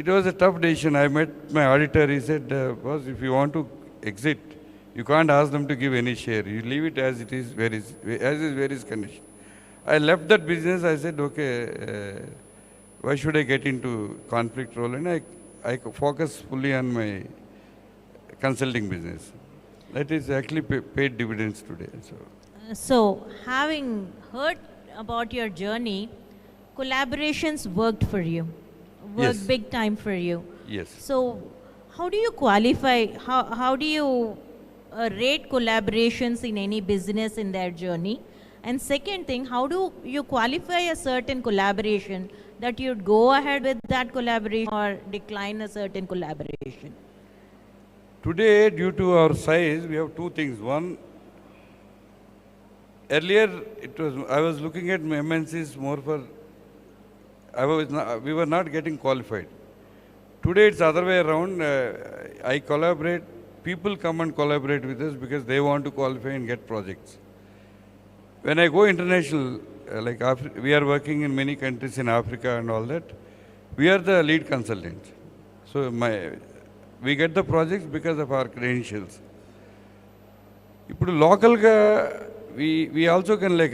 It was a tough decision. I met my auditor. He said, boss, if you want to exit, you can't ask them to give any share. You leave it as it is, where is condition. I left that business. I said, okay, why should I get into conflict role? And I focus fully on my consulting business. That is actually paid dividends today. So, having heard about your journey, collaborations worked for you, worked big time for you. Yes. So, how do you qualify, how do you rate collaborations in any business in their journey? And second thing, how do you qualify a certain collaboration that you'd go ahead with that collaboration or decline a certain collaboration? Today, due to our size, we have two things. One, earlier, I was looking at MNCs more for, we were not getting qualified. Today it's the other way around. I collaborate, people come and collaborate with us because they want to qualify and get projects. When I go international, like we are working in many countries in Africa and all that, we are the lead consultant. So we get the projects because of our credentials. ఇప్పుడు లోకల్గా we also can, like,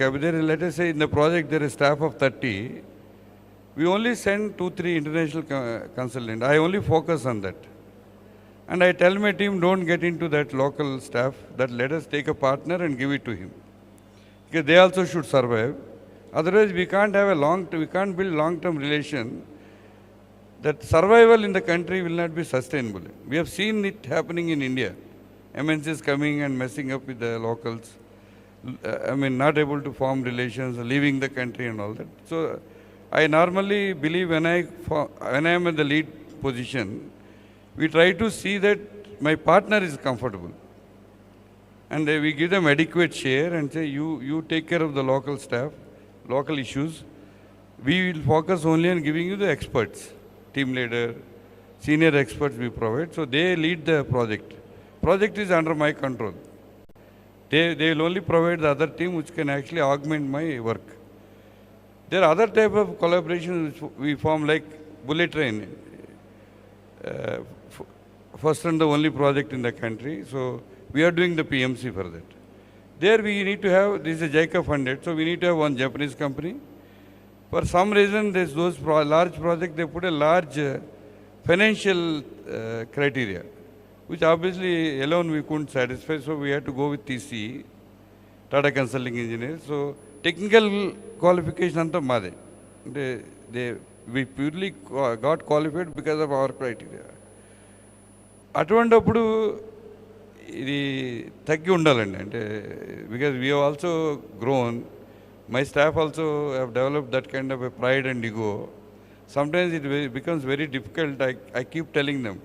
let us say in the project there is staff of 30, we only send 2-3 international consultants. I only focus on that. And I tell my team, don't get into that local staff, that let us take a partner and give it to him. Because they also should survive. Otherwise, we can't build long-term relation. That survival in the country will not be sustainable. We have seen it happening in India. MNCs coming and messing up with the locals. Not able to form relations, leaving the country and all that. So, I normally believe when I am in the lead position, we try to see that my partner is comfortable. And we give them adequate share and say, you take care of the local staff, local issues. We will focus only on giving you the experts, team leader, senior experts we provide. So they lead the project. Project is under my control. They will only provide the other team which can actually augment my work. There are other type of collaborations which we form like bullet train. First and the only project in the country. So we are doing the PMC for that. There we need to have, this is JICA funded, so we need to have one Japanese company. For some reason, those large projects, they put a large financial criteria, which obviously alone we couldn't satisfy, so we had to go with TCE, Tata Consulting Engineers. So technical qualification anta made. We purely got qualified because of our criteria. అటువంటప్పుడు ఇది తగ్గి ఉండాలండి అంటే because we have also grown, my staff also have developed that kind of a pride and ego. Sometimes it becomes very difficult. I keep telling them,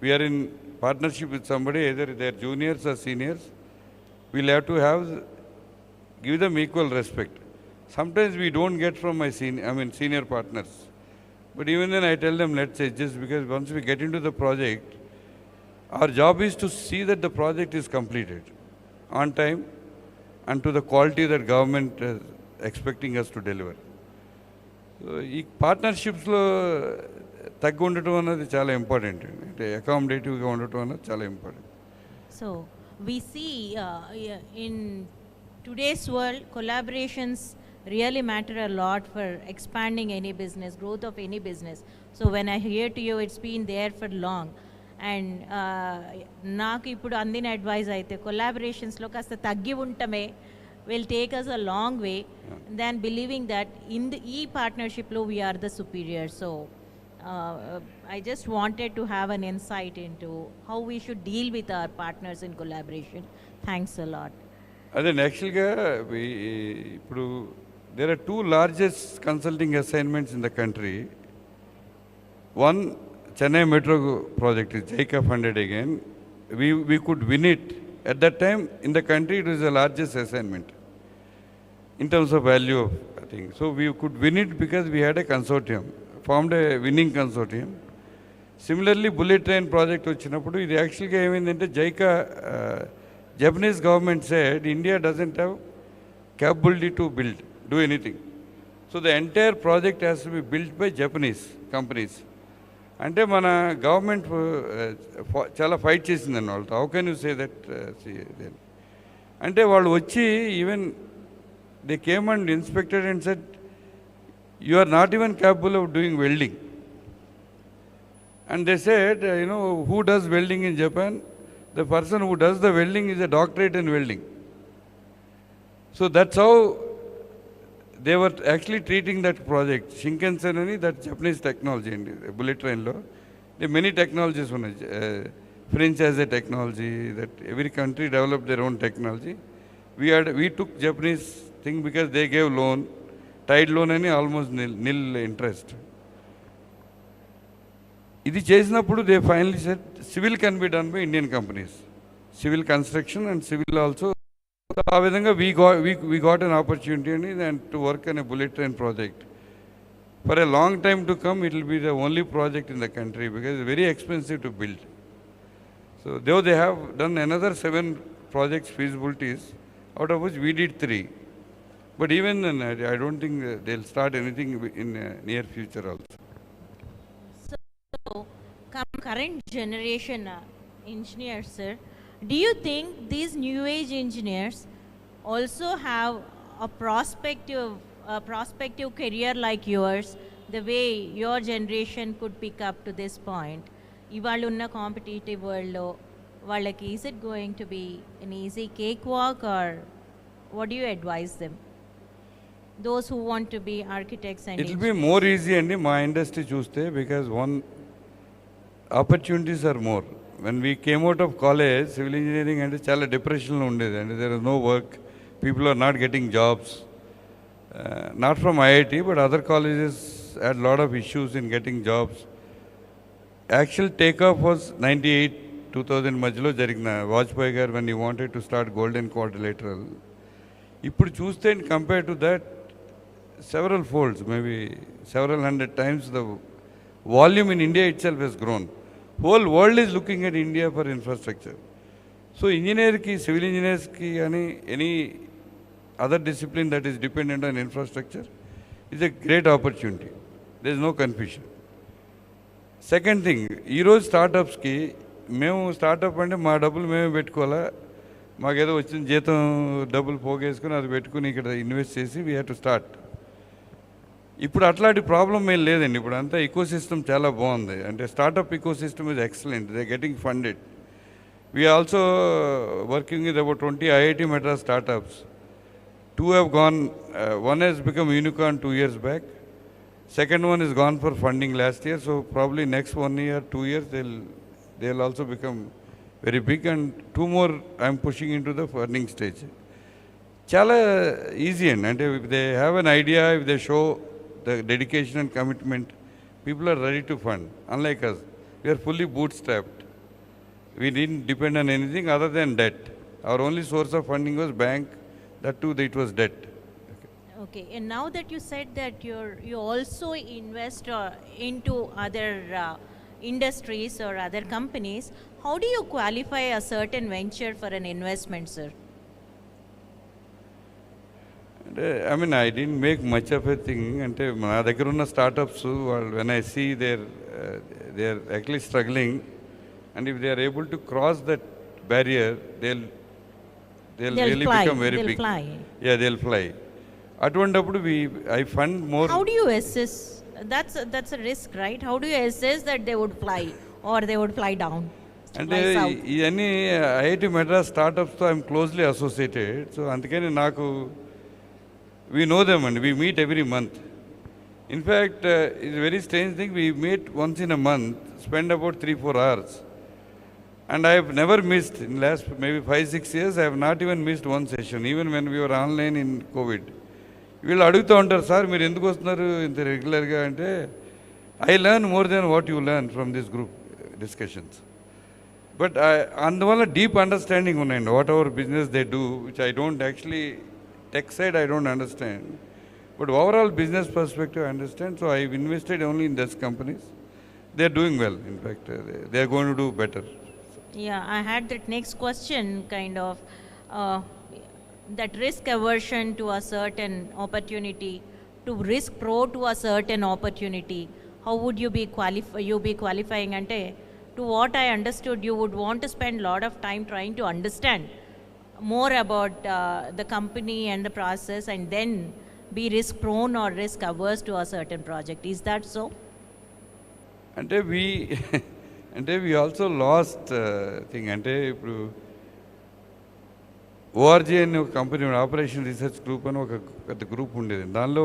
we are in partnership with somebody, either they are juniors or seniors, we'll have to give them equal respect. Sometimes we don't get from my senior partners. But even then I tell them, let's adjust, because once we get into the project, our job is to see that the project is completed on time and to the quality that government is expecting us to deliver. So, ఈ పార్ట్నర్షిప్స్లో తగ్గి ఉండటం అన్నది చాలా important అండి. అంటే అకామిడేటివ్గా ఉండటం అన్నది చాలా important. So we see in today's world, collaborations really matter a lot for expanding any business, growth of any business. So when I hear to you, it's been there for long. And నాకు ఇప్పుడు అందిన advice అయితే కొలాబరేషన్స్లో కాస్త తగ్గి ఉండటమే will take us a long way than believing that ఈ పార్ట్నర్షిప్లో we are the superior. So I just wanted to have an insight into how we should deal with our partners in collaboration. Thanks a lot. అదే యాక్చువల్గా ఇప్పుడు there are 2 largest consulting assignments in the country. One, Chennai Metro project is JICA funded again. We could win it. At that time, in the country, it was the largest assignment in terms of value, I think. So we could win it because we had a consortium, formed a winning consortium. Similarly, bullet train project vachinappudu, ఇది యాక్చువల్గా ఏమైందంటే JICA, Japanese government said India doesn't have capability to do anything. So the entire project has to be built by Japanese companies. అంటే మన government చాలా fight చేసిందండి వాళ్ళతో. హౌ కెన్ యూ సే దట్? అంటే వాళ్ళు వచ్చి even they came and inspected and said you are not even capable of doing welding. And they said, who does welding in Japan? The person who does the welding is a doctorate in welding. So that's how they were actually treating that project. Shinkansen ani, that Japanese technology and bullet train lo. There are many technologies. French has a technology, that every country developed their own technology. We took Japanese thing because they gave loan, tied loan ani almost nil interest. Idi chesinappudu they finally said civil can be done by Indian companies. Civil construction and civil also. ఆ విధంగా we got an opportunity and to work on a bullet train project. For a long time to come, it will be the only project in the country because it's very expensive to build. So though they have done another 7 projects feasibilities, out of which we did 3. But even then, I don't think they'll start anything in near future also. So, current generation engineers, sir, do you think these new age engineers also have a prospective career like yours, the way your generation could pick up to this point? ఇవాళ ఉన్న competitive వరల్డ్లో వాళ్ళకి is it going to be an easy cakewalk or what do you advise them? those who want to be architects and It will be engineers? more easy and my industry చూస్తే because one opportunities are more. When we came out of college, civil engineering and chala depression lo undedi and there is no work, people are not getting jobs. Not from IIT but other colleges had a lot of issues in getting jobs. Actual takeoff was 98 2000 మధ్యలో జరిగిన వాజ్పేయి గారు when he wanted to start golden quadrilateral. ఇప్పుడు చూస్తే compared to that several folds, maybe several hundred times the volume in India itself has grown. Whole world is looking at India for infrastructure. So engineer ki, civil engineers ki, any other discipline that is dependent on infrastructure is a great opportunity. There is no confusion. Second thing, ఈరోజు స్టార్టప్స్కి మేము startup అంటే మా డబ్బులు మేమే పెట్టుకోవాలా, మాకేదో వచ్చిన జీతం డబ్బులు పోగేసుకుని అది పెట్టుకుని ఇక్కడ ఇన్వెస్ట్ చేసి వీ హ్యావ్ టు స్టార్ట్. ఇప్పుడు అట్లాంటి ప్రాబ్లం ఏం లేదండి. ఇప్పుడు అంతా ఈకో సిస్టమ్ చాలా బాగుంది. అంటే startup ecosystem is excellent. They getting funded. We also working with about 20 IIT Madras startups. 2 have gone, one has become unicorn 2 years back. Second one is gone for funding last year. So probably next 1 year, 2 years, they'll also become very big. And 2 more I'm pushing into the funding stage. Chala easy and if they have an idea, if they show the dedication and commitment, people are ready to fund. Unlike us, we are fully bootstrapped. We didn't depend on anything other than debt. Our only source of funding was bank. That too, it was debt. Okay, and now that you said that you also invest into other industries or other companies, how do you qualify a certain venture for an investment, sir? I mean, I didn't make much of a thing. And my దగ్గర ఉన్న startups, when I see they're actually struggling, and if they are able to cross that barrier, they'll really fly. become very They'll big. fly. Yeah, they'll fly. అటువంటప్పుడు I fund more. How do you assess? That's a risk, right? How do you assess that they would fly or they would fly down? అంటే ఇవన్నీ IIT Madras స్టార్టప్స్తో I'm closely associated. So అందుకని నాకు we know them and we meet every month. In fact, it's a very strange thing. We meet once in a month, spend about 3-4 hours. And I have never missed, in the last maybe 5-6 years, I have not even missed one session, even when we were online in COVID. వీళ్ళు అడుగుతూ ఉంటారు, sir మీరు ఎందుకు వస్తున్నారు ఇంత రెగ్యులర్గా అంటే I learn more than what you learn from this group discussions. But అందువల్ల డీప్ అండర్స్టాండింగ్ ఉన్నాయండి. What ever business they do, which I don't actually tech side I don't understand, but overall business perspective I understand. So I've invested only in those companies. They're doing well. In fact, they're going to do better. Yeah, I had that next question, kind of that risk aversion to a certain opportunity, to risk pro to a certain opportunity. How would you be qualifying? Ante, to what I understood, you would want to spend a lot of time trying to understand more about the company and the process, and then be risk prone or risk averse to a certain project. Is that so? అంటే we also lost thing. అంటే ఇప్పుడు ORG అనే ఒక company, operation research group అని ఒక పెద్ద group ఉండేది. దానిలో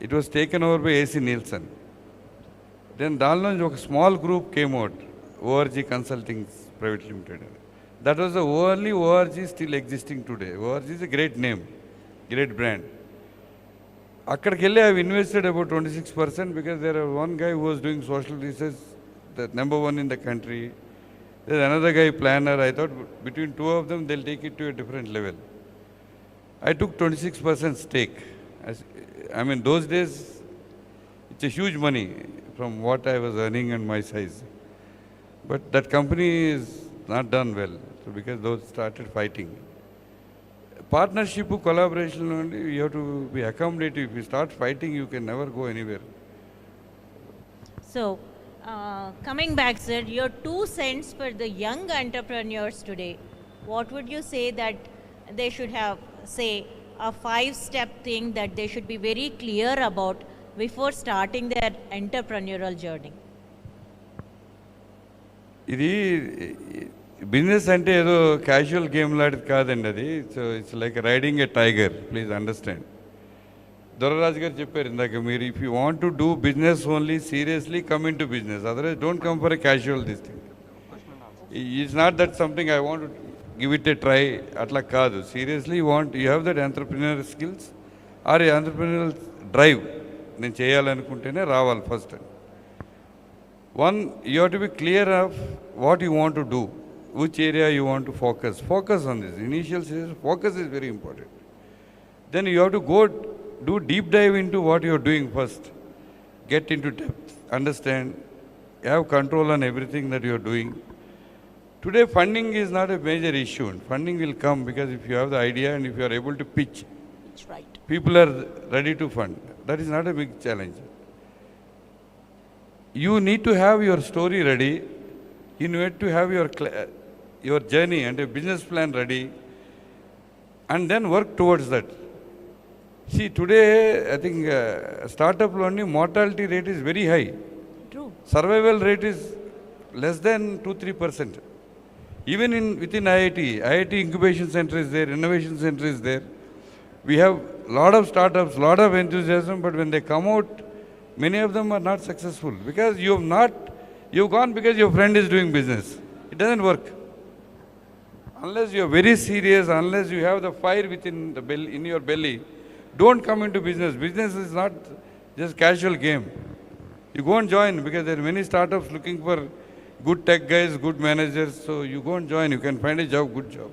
it was taken over by AC Nielsen. Then దానిలో ఒక small group came out, ORG consulting private limited. That was the only ORG still existing today. ORG is a great name, great brand. అక్కడికి వెళ్ళి I've invested about 26% because there was one guy who was doing social research, the number 1 in the country. There's another guy, planner. I thought between 2 of them, they'll take it to a different level. I took 26% stake. I mean, those days, it's a huge money from what I was earning and my size. But that company is not done well. So because those started fighting. Partnership, collaboration, you have to be accommodative. If you start fighting, you can never go anywhere. So, coming back, sir, your 2 cents for the young entrepreneurs today, what would you say that they should have, say, a 5-step thing that they should be very clear about before starting their entrepreneurial journey? ఇది business అంటే ఏదో casual game లాంటిది కాదండి అది. So it's like riding a tiger, please understand. Doraraju garu చెప్పారు ఇందాక, మీరు if you want to do business only seriously come in to business, otherwise don't come for a casual this thing. Is not that something I want give it a try, అట్లా కాదు. Seriously you have that entrepreneur skills or entrepreneur drive, నేను చేయాలనుకుంటేనే రావాలి first. One, you have to be clear of what you want to do, which area you want to focus. Focus on this. Initial stage, focus is very important. Then you have to go do deep dive into what you are doing first. Get into depth, understand, have control on everything that you are doing. Today, funding is not a major issue. Funding will come because if you have the idea and if you are able to pitch, That's right. people are ready to fund. That is not a big challenge. You need to have your story ready. You need to have your journey and a business plan ready, and then work towards that. See, today I think startup only mortality rate is very high. True. Survival rate is less than 2-3%. Even within IIT incubation center is there, innovation center is there. We have lot of startups, lot of enthusiasm, but when they come out, many of them are not successful because you've gone because your friend is doing business. It doesn't work. Unless you are very serious, unless you have the fire within the belly, in your belly, don't come into business. Business is not just casual game. You go and join because there are many startups looking for good tech guys, good managers. So you go and join. You can find a job, good job.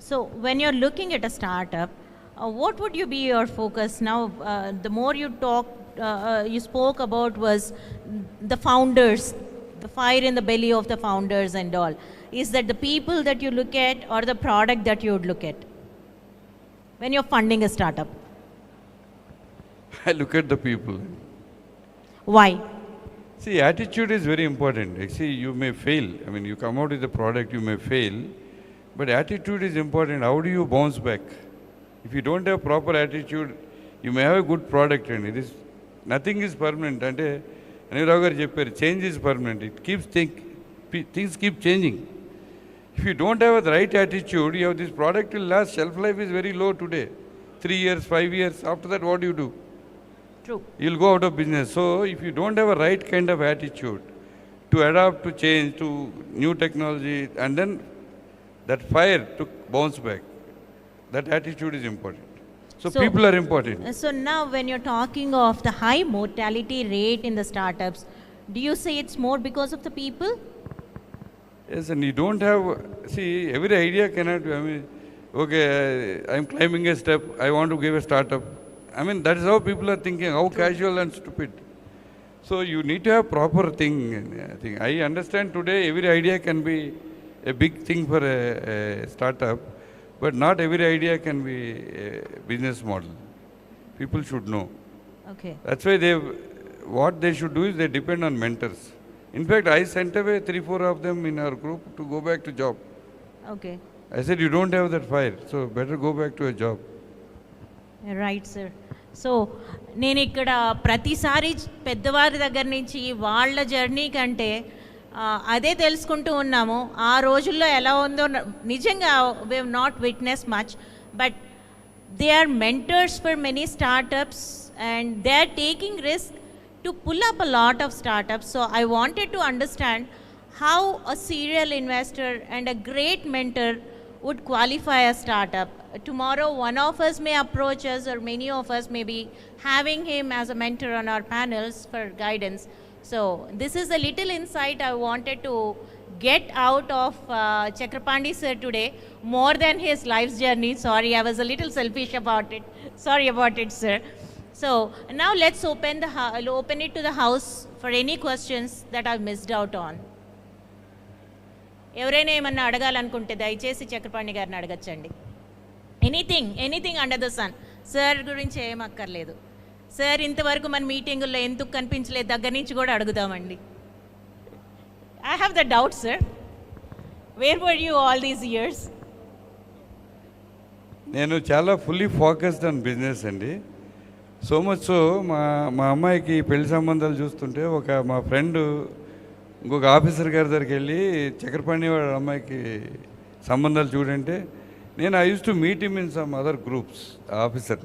So when you're looking at a startup, what would you be your focus now? The more you talk, you spoke about was the founders, the fire in the belly of the founders and all. Is that the people that you look at or the product that you would look at when you're funding a startup? I look at the people. Why? See, attitude is very important. See, you may fail. I mean, you come out with a product, you may fail, but attitude is important. How do you bounce back? If you don't have proper attitude, you may have a good product and nothing is permanent. And change is permanent. It keeps things keep changing. If you don't have the right attitude, you have this product will last. Shelf life is very low today. 3 years, 5 years. After that, what do you do? True. You'll go out of business. So if you don't have a right kind of attitude to adapt, to change, to new technology, and then that fire to bounce back, that attitude is important. So people are important. So now when you're talking of the high mortality rate in the startups, do you say it's more because of the people? Yes, and you don't have, see, every idea cannot be, I mean, okay, I'm climbing a step, I want to give a startup. I mean, that is how people are thinking, how casual and stupid. So you need to have proper thing. I understand today every idea can be a big thing for a startup, but not every idea can be a business model. People should know. Okay. That's why what they should do is they depend on mentors. In fact, I sent away 3-4 of them in our group to go back to job. Okay. I said, you don't have that fire, so better go back to a job. Right sir. So నేను ఇక్కడ ప్రతిసారి పెద్దవారి దగ్గర నుంచి వాళ్ళ journey కంటే అదే తెలుసుకుంటూ ఉన్నాము. ఆ రోజుల్లో ఎలా ఉందో నిజంగా we have not witness much, but they are mentors for many startups and they are taking risk to pull up a lot of startups. So I wanted to understand how a serial investor and a great mentor would qualify a startup. Tomorrow one of us may approach us, or many of us may be having him as a mentor on our panels for guidance. So this is a little insight I wanted to get out of Chakrapandi sir today, more than his life's journey. Sorry, I was a little selfish about it. Sorry about it, sir. So now let's open it to the house for any questions that I've missed out on. ఎవరైనా ఏమన్నా అడగాలనుకుంటే దయచేసి చక్రపాణి గారిని అడగచ్చండి. Anything under the sun. Sir గురించి ఏం అక్కర్లేదు. Sir ఇంతవరకు మన మీటింగుల్లో ఎందుకు కనిపించలేదు దగ్గర నుంచి కూడా అడుగుదామండి. I have the doubt sir, where were you all these years? నేను చాలా ఫుల్లీ ఫోకస్డ్ ఆన్ బిజినెస్ అండి. సో మచ్ సో మా అమ్మాయికి పెళ్లి సంబంధాలు చూస్తుంటే మా ఫ్రెండ్ ఇంకొక ఆఫీసర్ గారి దగ్గరికి వెళ్ళి చక్రపాణి వాడి అమ్మాయికి సంబంధాలు చూడంటే I use to meet him in some other groups officer.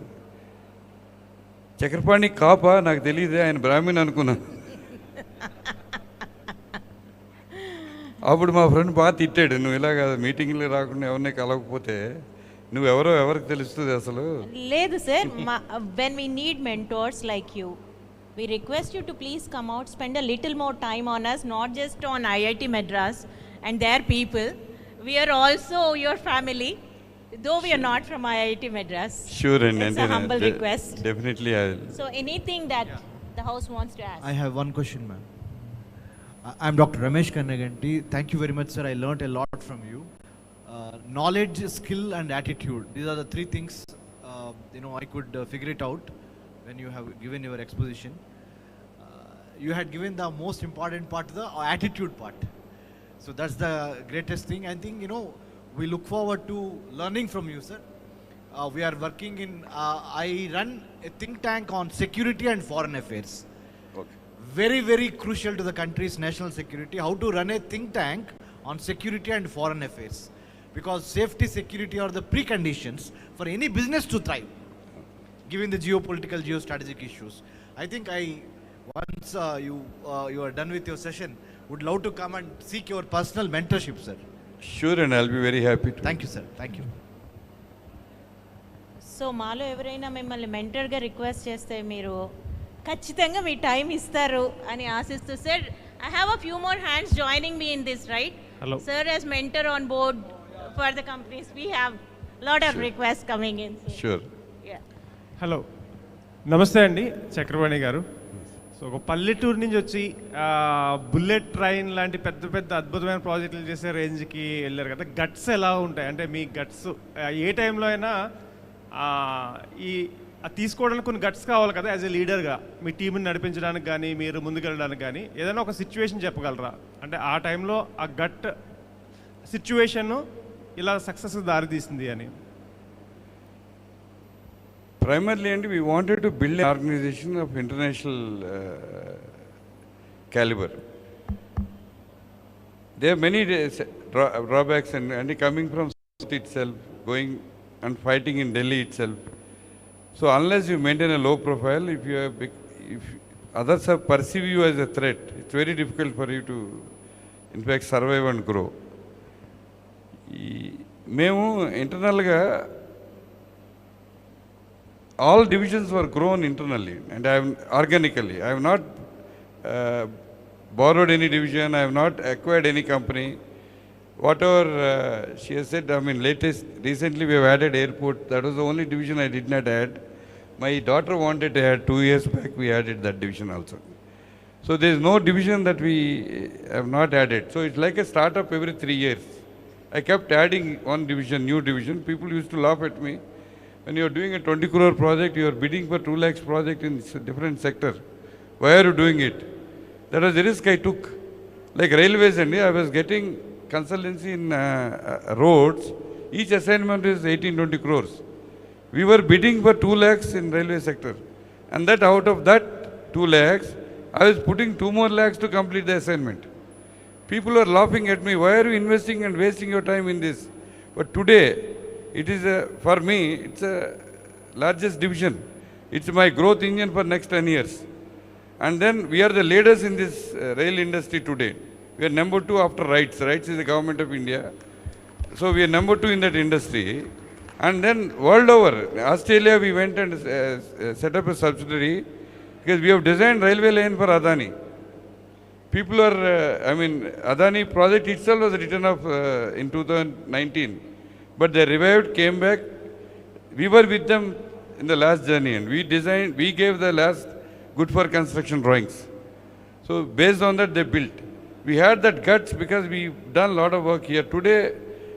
Chakrapani Kapa నాకు తెలియదే, ఆయన బ్రాహ్మణ్ అనుకున్నాను. అప్పుడు మా ఫ్రెండ్ బాగా తిట్టాడు, నువ్వు ఇలా కాదు మీటింగ్లు రాకుండా ఎవరిని కలవకపోతే నువ్వెవరో ఎవరికి తెలుస్తుంది అసలు. లేదు sir, when we need mentors like you, we request you to please come out, spend a little more time on us, not just on IIT Madras and their people. We are also your family, though we are not from IIT Madras. Sure, and it's a humble request. Definitely I will. So anything that the house wants to ask. I have one question, ma'am. I'm Dr. Ramesh Kannaganti. Thank you very much, sir. I learnt a lot from you. Knowledge, skill and attitude. These are the three things, I could figure it out when you have given your exposition. You had given the most important part, the attitude part. So that's the greatest thing. I think, we look forward to learning from you, sir. We are working in, I run a think tank on security and foreign affairs. Okay. Very, very crucial to the country's national security, how to run a think tank on security and foreign affairs. Because safety, security are the preconditions for any business to thrive, given the geopolitical, geostrategic issues. I think once you are done with your session, would love to come and seek your personal mentorship, sir. Sure, and I'll be very happy to. Thank you, sir. Thank you. So మాలో ఎవరైనా మిమ్మల్ని మెంటర్గా request చేస్తే మీరు ఖచ్చితంగా మీ time ఇస్తారు అని ఆశిస్తూ, sir I have a few more hands joining me in this, right? Hello. Sir as mentor on board for the companies, we have lot of requests coming in. Sure. Yeah. Hello, నమస్తే అండి చక్రపాణి గారు. So ఒక పల్లెటూరు నుంచి వచ్చి bullet train లాంటి పెద్ద పెద్ద అద్భుతమైన ప్రాజెక్టులు చేసే రేంజ్కి వెళ్ళారు కదా. గట్స్ ఎలా ఉంటాయి అంటే మీ గట్స్ ఏ టైంలో అయినా తీసుకోవడానికి కొన్ని గట్స్ కావాలి కదా యాజ్ ఎ లీడర్గా, మీ టీంని నడిపించడానికి కానీ మీరు ముందుకెళ్ళడానికి కానీ ఏదైనా ఒక సిచ్యువేషన్ చెప్పగలరా? అంటే ఆ టైంలో ఆ గట్ సిచ్యువేషన్ ఇలా సక్సెస్ దారితీసింది అని. Primarily, and we wanted to build an organization of international caliber. There are many drawbacks, and coming from South itself, going and fighting in Delhi itself. So unless you maintain a low profile, if others perceive you as a threat, it's very difficult for you to, in fact, survive and grow. మేము ఇంటర్నల్గా all divisions were grown internally and organically. I have not borrowed any division, I have not acquired any company. Whatever she has said, recently we have added airport, that was the only division I did not add. My daughter wanted to add, 2 years back we added that division also. So there is no division that we have not added. So it's like a startup every 3 years. I kept adding one division, new division. People used to laugh at me. When you are doing a 20 crore project, you are bidding for 2 lakhs project in different sector. Why are you doing it? That was the risk I took. Like railways, and I was getting consultancy in roads. Each assignment is 18-20 crores. We were bidding for 2 lakhs in railway sector. And that out of that 2 lakhs, I was putting 2 more lakhs to complete the assignment. People are laughing at me. Why are you investing and wasting your time in this? But today, it is for me, it's a largest division. It's my growth engine for next 10 years. And then we are the leaders in this rail industry today. We are number 2 after RITES. RITES is the government of India. So we are number 2 in that industry. And then world over, Australia we went and set up a subsidiary because we have designed railway lane for Adani. People are, Adani project itself was written off in 2019. But they revived, came back. We were with them in the last journey and we gave the last good for construction drawings. So based on that they built. We had that guts because we've done a lot of work here. Today,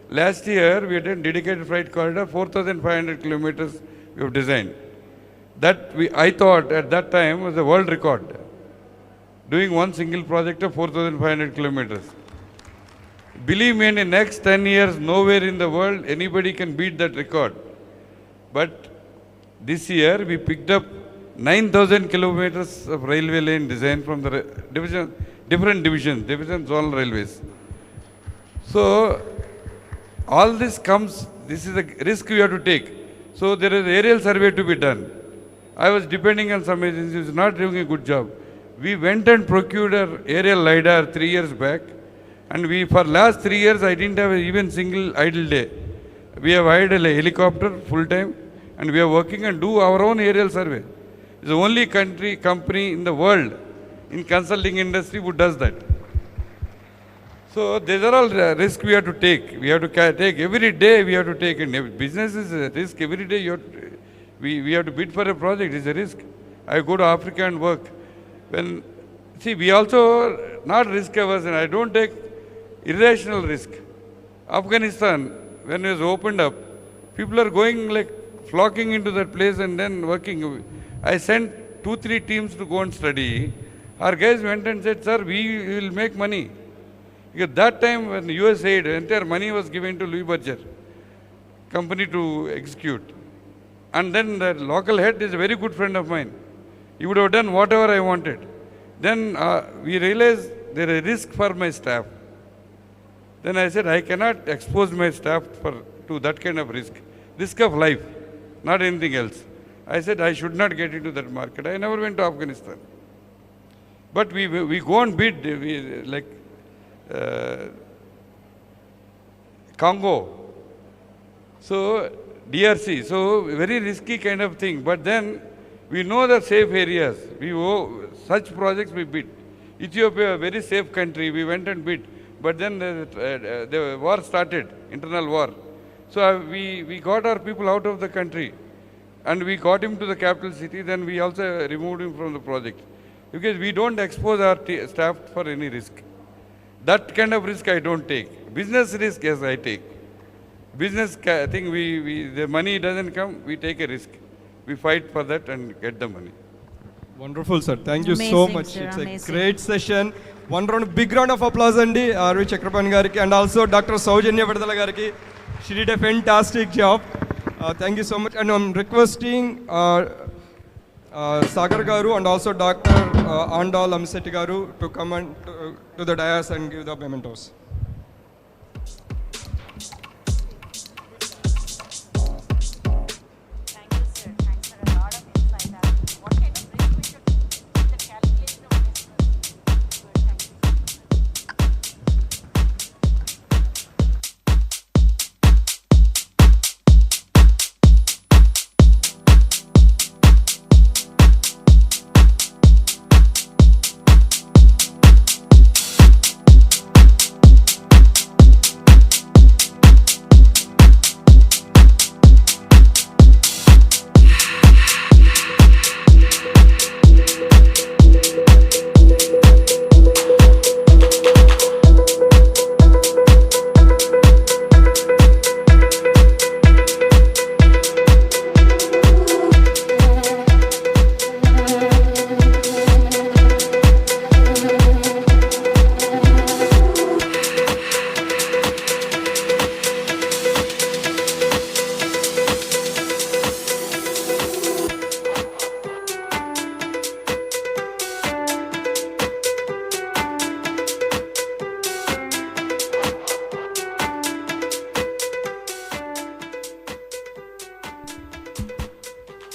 last year we had done dedicated freight corridor, 4,500 kilometers we have designed. That I thought at that time was a world record. Doing one single project of 4,500 kilometers. Believe me, in the next 10 years, nowhere in the world anybody can beat that record. But this year we picked up 9,000 kilometers of railway lane design from the different divisions, zonal railways. So all this is a risk we have to take. So there is aerial survey to be done. I was depending on some agencies, not doing a good job. We went and procured an aerial LiDAR 3 years back, and we, for last 3 years, I didn't have even single idle day. We have hired a helicopter full time, and we are working and do our own aerial survey. It's the only company in the world in consulting industry who does that. So these are all risks we have to take. We have to take every day. We have to take, and business is a risk every day. We have to bid for a project. It's a risk. I go to Africa and work. We also not risk averse, and I don't take irrational risk. Afghanistan, when it was opened up, people are going like flocking into that place and then working. I sent 2-3 teams to go and study. Our guys went and said, "Sir, we will make money." Because that time when USAID, entire money was given to Louis Berger company to execute. And then the local head is a very good friend of mine. He would have done whatever I wanted. Then we realized there is a risk for my staff. Then I said, I cannot expose my staff to that kind of risk. Risk of life, not anything else. I said, I should not get into that market. I never went to Afghanistan. But we go and bid, Congo. So, DRC. So, very risky kind of thing. But then, we know the safe areas. Such projects we bid. Ethiopia, a very safe country, we went and bid. But then the war started, internal war. So we got our people out of the country. And we got him to the capital city. Then we also removed him from the project. Because we don't expose our staff for any risk. That kind of risk I don't take. Business risk, yes, I take. Business thing, the money doesn't come, we take a risk. We fight for that and get the money. Wonderful, sir. Thank you so much. Sir, it's a great session. Big round of applause, Andy, R.V. Chakrapani Gariki, and also Dr. Saujanya Vidala Gariki. She did a fantastic job. Thank you so much. And I'm requesting Sagar Garu and also Dr. Andal Amisetti Garu to come and to the dais and give the mementos.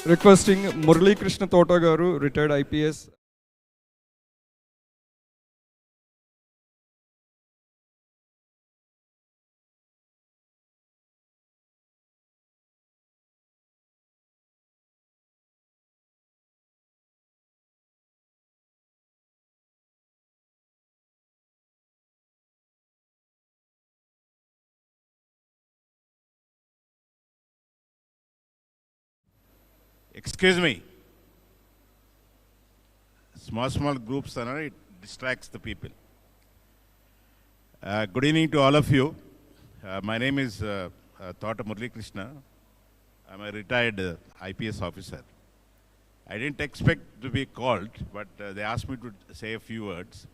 Requesting Murali Krishna Tota Garu, retired IPS. Excuse me. Small groups, it distracts the people. Good evening to all of you. My name is Tota Murali Krishna. I'm a retired IPS officer. I didn't expect to be called, but they asked me to say a few words.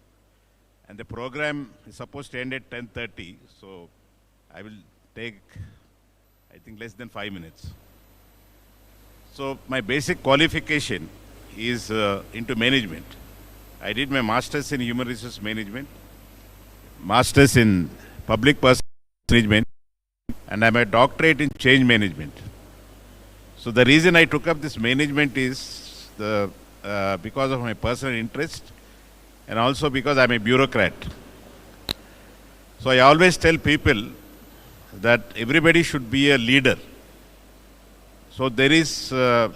And the program is supposed to end at 10:30, so I will take, I think, less than 5 minutes. So my basic qualification is into management. I did my master's in human resource management, master's in public person management, and I'm a doctorate in change management. So the reason I took up this management is because of my personal interest and also because I'm a bureaucrat. So I always tell people that everybody should be a leader. So there is an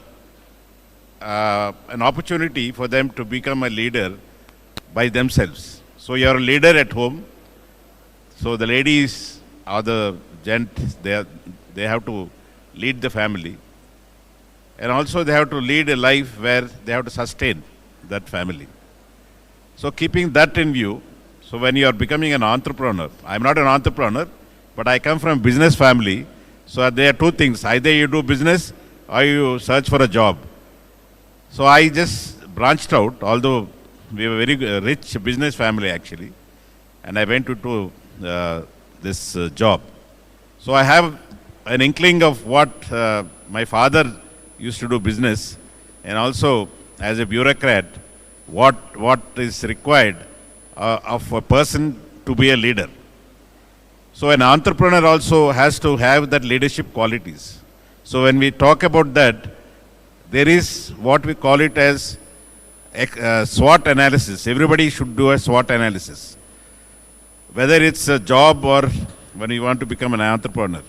opportunity for them to become a leader by themselves. So you're a leader at home. So the ladies or the gents, they have to lead the family. And also they have to lead a life where they have to sustain that family. So keeping that in view, so when you are becoming an entrepreneur, I'm not an entrepreneur, but I come from a business family. So there are two things. Either you do business or you search for a job. So I just branched out, although we were a very rich business family actually. And I went into this job. So I have an inkling of what my father used to do business, and also as a bureaucrat, what is required of a person to be a leader. So an entrepreneur also has to have that leadership qualities. So when we talk about that, there is what we call it as SWOT analysis. Everybody should do a SWOT analysis, whether it's a job or when you want to become an entrepreneur.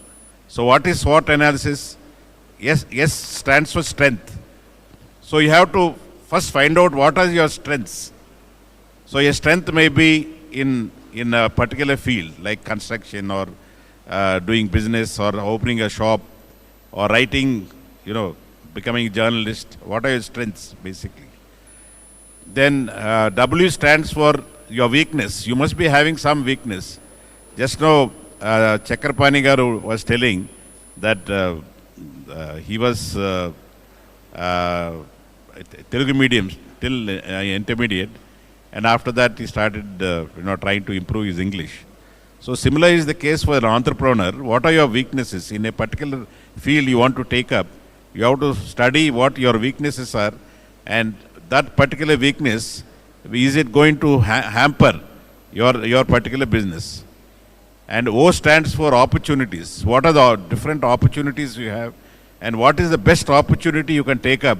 So what is SWOT analysis? Yes stands for strength. So you have to first find out what are your strengths. So your strength may be in a particular field like construction or doing business or opening a shop or writing, becoming a journalist. What are your strengths basically? Then W stands for your weakness. You must be having some weakness. Just now Chakrapani garu was telling that he was Telugu medium till intermediate, and after that he started trying to improve his English. So similar is the case for an entrepreneur. What are your weaknesses in a particular field you want to take up? You have to study what your weaknesses are, and that particular weakness, is it going to hamper your particular business? And O stands for opportunities. What are the different opportunities you have, and what is the best opportunity you can take up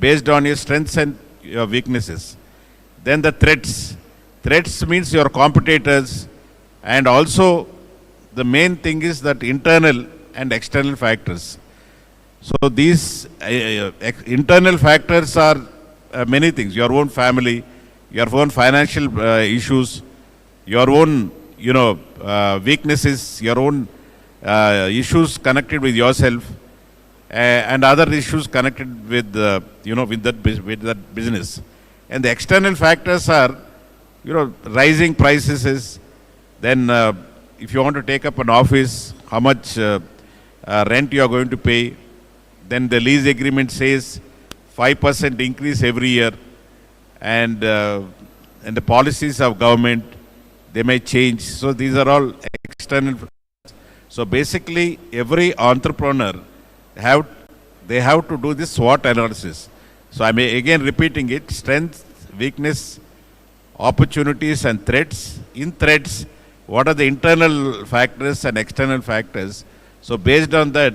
based on your strengths and your weaknesses? Then the threats. Threats means your competitors, and also the main thing is that internal and external factors. So these internal factors are many things: your own family, your own financial issues, your own weaknesses, your own issues connected with yourself, and other issues connected with with that business. And the external factors are rising prices. Then if you want to take up an office, how much rent you are going to pay. Then the lease agreement says 5% increase every year, and the policies of government, they may change. So these are all external. So basically every entrepreneur they have to do this SWOT analysis. So I may again repeating it: strengths, weakness, opportunities and threats. In threats, what are the internal factors and external factors? So based on that,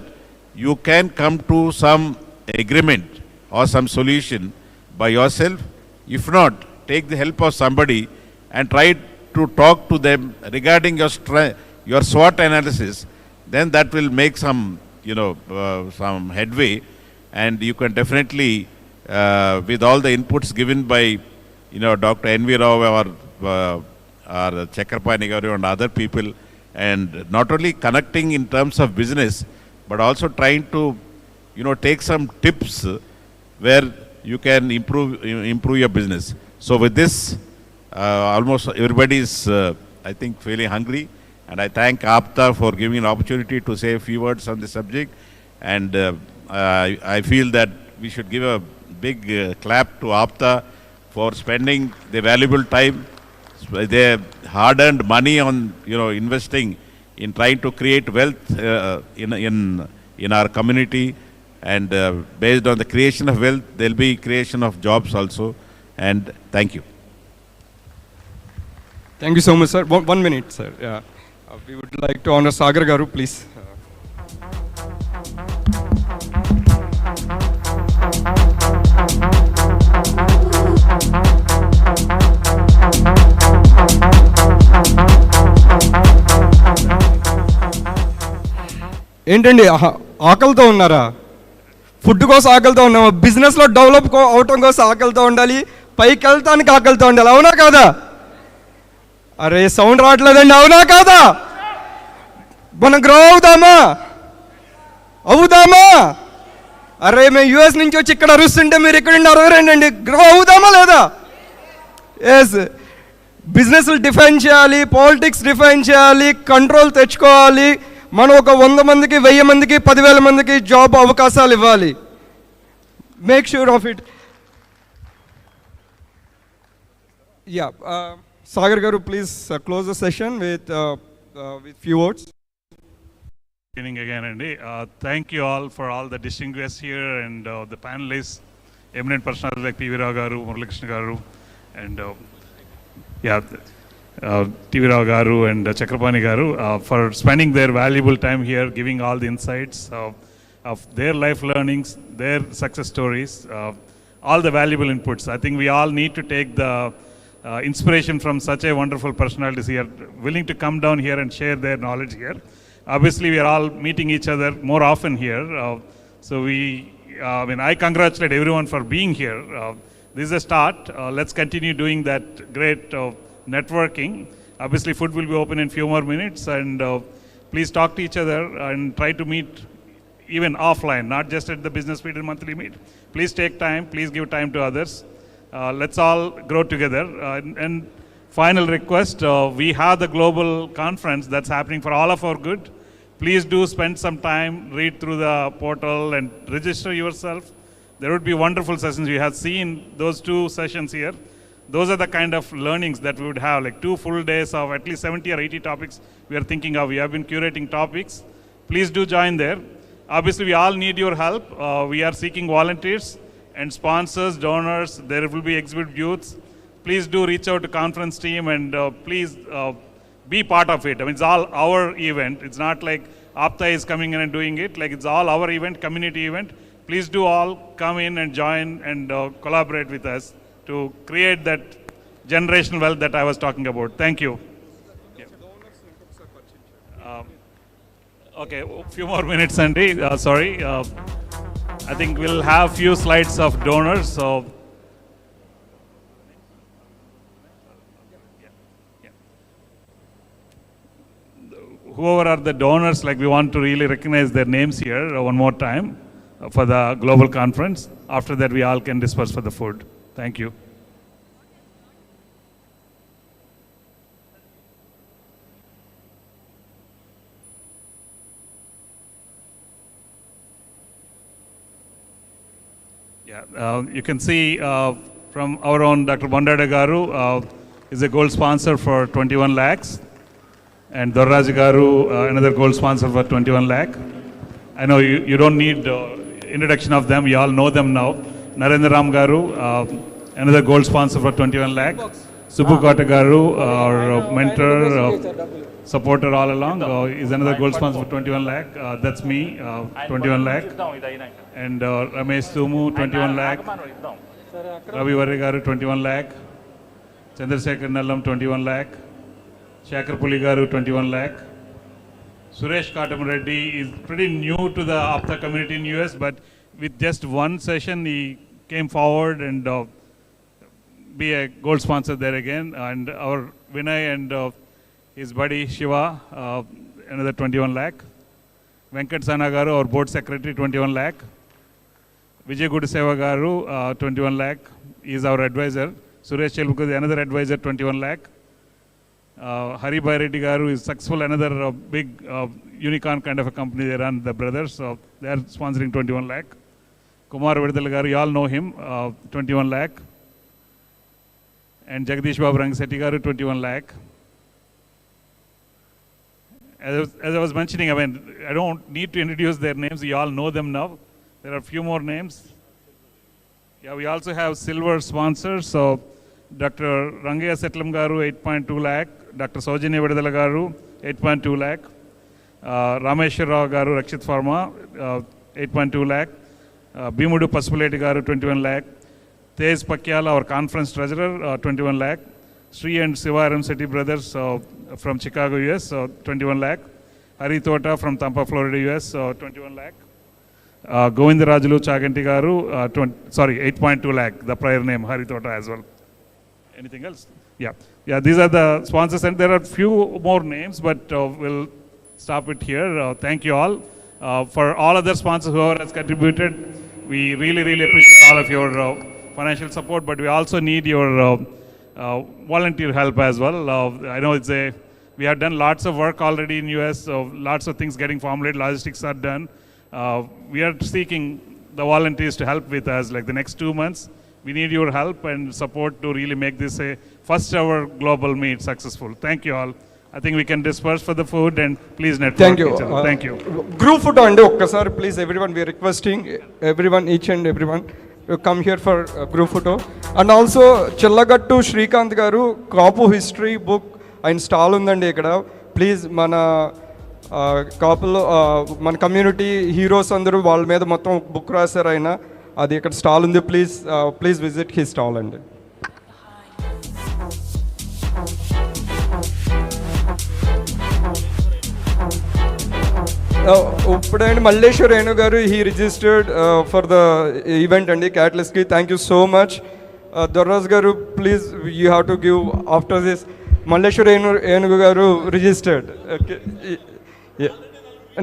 you can come to some agreement or some solution by yourself. If not, take the help of somebody and try to talk to them regarding your SWOT analysis. Then that will make some some headway, and you can definitely with all the inputs given by Dr. N.V. Rao or Chakrapani garu and other people, and not only connecting in terms of business, but also trying to take some tips where you can improve your business. So with this, almost everybody is I think feeling hungry, and I thank APTA for giving an opportunity to say a few words on the subject. And I feel that we should give a big clap to APTA for spending the valuable time, their hard-earned money on investing in trying to create wealth in our community. And based on the creation of wealth, there will be creation of jobs also. And thank you. Thank you so much, sir. 1 minute, sir. Yeah. We would like to honor Sagar Garu, please. ఏంటండి ఆకలితో ఉన్నారా? Food కోసం ఆకలితో ఉన్నాము, బిజినెస్లో develop అవటం కోసం ఆకలితో ఉండాలి, పైకి వెళ్తానికి ఆకలితో ఉండాలి. అవునా కాదా? అరే సౌండ్ రావట్లేదండి, అవునా కాదా? మనం గ్రో అవుదామా? అరే మేము యూఎస్ నుంచి వచ్చి ఇక్కడ అరుస్తుంటే మీరు ఇక్కడ అరవరండి, గ్రో అవుదామా లేదా? ఎస్, బిజినెస్లు డిఫైన్ చేయాలి, పాలిటిక్స్ డిఫైన్ చేయాలి, కంట్రోల్ తెచ్చుకోవాలి. మనం ఒక 100 మందికి, 1000 మందికి, 10,000 మందికి జాబ్ అవకాశాలు ఇవ్వాలి. Make sure of it. Yeah, Sagar garu please close the session with few words. Evening again, Andy. Thank you all for all the distinguished here and the panelists, eminent personalities like P.V. Rao Garu, Muralikrishna Garu, and T.V. Rao Garu and Chakrapani Garu for spending their valuable time here, giving all the insights of their life learnings, their success stories, all the valuable inputs. I think we all need to take the inspiration from such a wonderful personalities here, willing to come down here and share their knowledge here. Obviously, we are all meeting each other more often here. So I congratulate everyone for being here. This is a start. Let's continue doing that great networking. Obviously, food will be open in few more minutes, and please talk to each other and try to meet even offline, not just at the business meet and monthly meet. Please take time. Please give time to others. Let's all grow together. And final request, we have the global conference that's happening for all of our good. Please do spend some time, read through the portal and register yourself. There would be wonderful sessions. You have seen those 2 sessions here. Those are the kind of learnings that we would have, like 2 full days of at least 70 or 80 topics we are thinking of. We have been curating topics. Please do join there. Obviously, we all need your help. We are seeking volunteers and sponsors, donors. There will be exhibit booths. Please do reach out to conference team and please be part of it. I mean, it's all our event. It's not like APTA is coming in and doing it. Like, it's all our event, community event. Please do all come in and join and collaborate with us to create that generational wealth that I was talking about. Thank you. Okay, a few more minutes, Andy. Sorry. I think we'll have few slides of donors. So whoever are the donors, like, we want to really recognize their names here one more time for the global conference. After that, we all can disperse for the food. Thank you. You can see from our own Dr. Bandada Garu is a gold sponsor for 21 lakhs. And Dorraj Garu, another gold sponsor for 21 lakh. I know you don't need introduction of them. You all know them now. Narendra Ram Garu, another gold sponsor for 21 lakh. Subbu Kota Garu, our mentor, supporter all along, is another gold sponsor for 21 lakh. That's me, 21 lakh. And Ramesh Sumu, 21 lakh. Ravi Varre Garu, 21 lakh. Chandrasekhar Nallam, 21 lakh. Shakhar Puli Garu, 21 lakh. Suresh Katamureddy is pretty new to the APTA community in US, but with just one session, he came forward and be a gold sponsor there again. And our Vinay and his buddy Shiva, another 21 lakh. Venkat Sana Garu, our board secretary, 21 lakh. Vijay Guduseva Garu, 21 lakh. He is our advisor. Suresh Chelbukudi, another advisor, 21 lakh. Hari Bhai Reddy Garu is successful, another big unicorn kind of a company they run, the brothers, so they are sponsoring 21 lakh. Kumar Vidal Garu, you all know him, 21 lakh. And Jagdish Babu Rangasetti Garu, 21 lakh. As I was mentioning, I mean, I don't need to introduce their names, you all know them now. There are a few more names. Yeah, we also have silver sponsors, so Dr. Rangaya Settlam Garu, 8.2 lakh. Dr. Sojani Vidala Garu, 8.2 lakh. Rameshwar Rao Garu, Rakshit Pharma, 8.2 lakh. Bhimudu Pasupuleti Garu, 21 lakh. Tej Pakyala, our conference treasurer, 21 lakh. Sri and Siva City brothers from Chicago, US, 21 lakh. Hari Tota from Tampa, Florida, US, 21 lakh. Govindarajulu Chaganti Garu, 8.2 lakh, the prior name, Hari Tota as well. Anything else? Yeah, these are the sponsors, and there are few more names, but we'll stop it here. Thank you all. For all other sponsors, whoever has contributed, we really appreciate all of your financial support, but we also need your volunteer help as well. I know we have done lots of work already in US, so lots of things getting formulated, logistics are done. We are seeking the volunteers to help with us, like the next 2 months. We need your help and support to really make this a first ever global meet successful. Thank you all. I think we can disperse for the food, and please network. Thank you. Each other. Thank you. Group photo andi okkasari please everyone, we are requesting everyone, each and everyone to come here for group photo. And also Chellagattu Srikanth garu Kapu history book and stall undandi ikkada. Please mana కాపులో మన community heroes అందరూ వాళ్ళ మీద మొత్తం book రాశారు ఆయన, అది ఇక్కడ stall ఉంది, ప్లీజ్ విజిట్ హీ స్టాల్ అండి. ఇప్పుడే Malleshwar Renu garu he registered for the event అండి క్యాటలిస్ట్కి. Thank you so much. Dorraj garu please you have to give after this. Malleshwar Renu garu registered. Okay,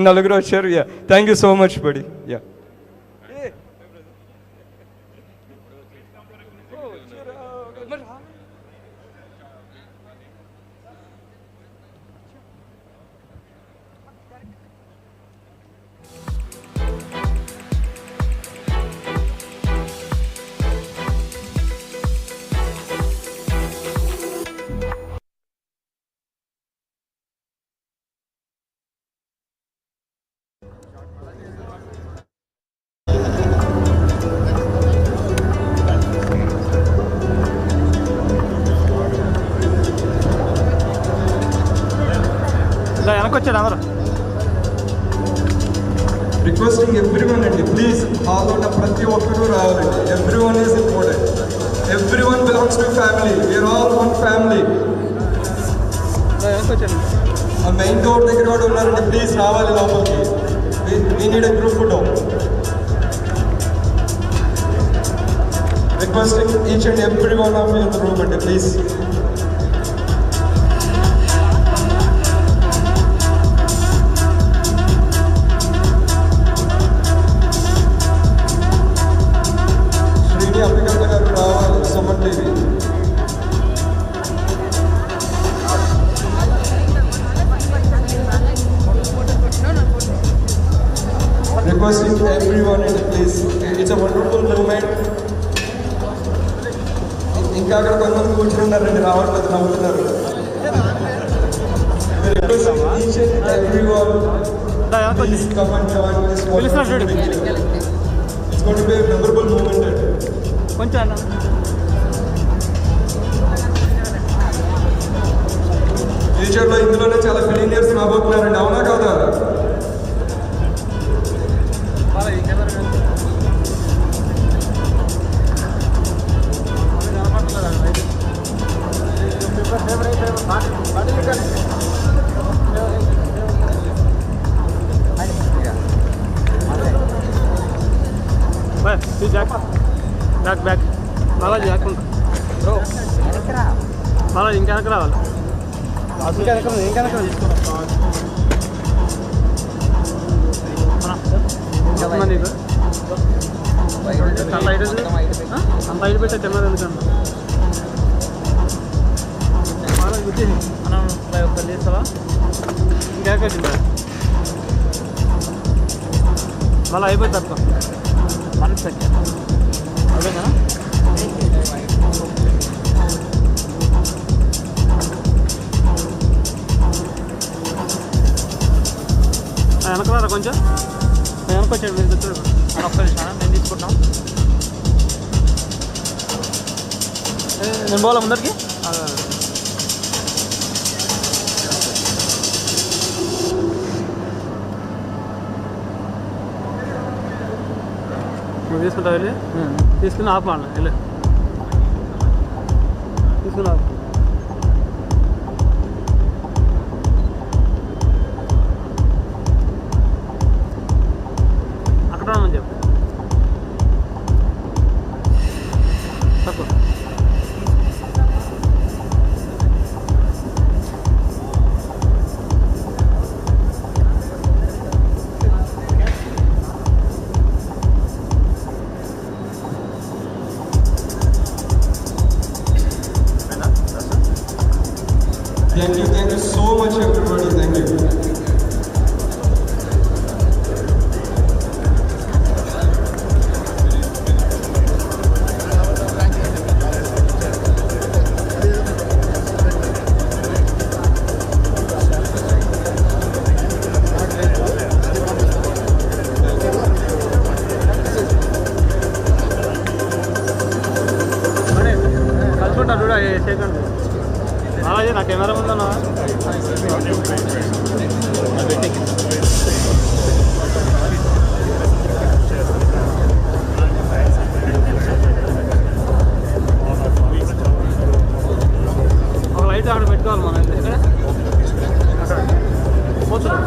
నలుగురు వచ్చారు. Thank you so much buddy. Requesting everyone అండి, ప్లీజ్ హాల్ ఉన్న ప్రతి ఒక్కరూ రావాలండి. Everyone is important. Everyone belongs to family. We are all one family. Main door దగ్గర కూడా ఉన్నారండి, ప్లీజ్ రావాలి లోపలికి. We need a group photo. Requesting each and every one of you in the room అండి, please. Requesting everyone in the place. It's a wonderful moment. ఇంకా అక్కడ కొంతమంది కూర్చున్నారండి, రావట్లేదు, నవ్వుతున్నారు. Each and everyone, please come and join this wonderful picture. It's going to be a memorable moment. ఫ్యూచర్లో ఇందులోనే చాలా billionaires రాబోతున్నారండి, అవునా కాదా? బ్యాక్ బాలాజీ బాలాజీ ఇంకా వెనక రావాలి. అంత ఐదు పెట్టే తిన్నది ఎందుకన్నా మనం ఒక్క లేస్తావా ఇంకెక్కిందా మళ్ళీ అయిపోతుంది తక్కువ మనకి సెకండ్ అదేనా. వెనకరా కొంచెం వెనకొచ్చాడు మీరు దగ్గర ఒక్క నిమిషం నేను తీసుకుంటున్నాం. నేను పోవాలా ముందరికి? నువ్వు తీసుకుంటావు వెళ్ళి తీసుకుని ఆపమాలి వెళ్ళి తీసుకుని ఆపు. Thank you so much everybody, thank you. కలుసుకుంటా చూడ సెకండ్ అలాగే నా కెమెరా ఉందన్నా ఒక లైట్ అక్కడ పెట్టుకోవాలి మనం ఇక్కడ భోజనం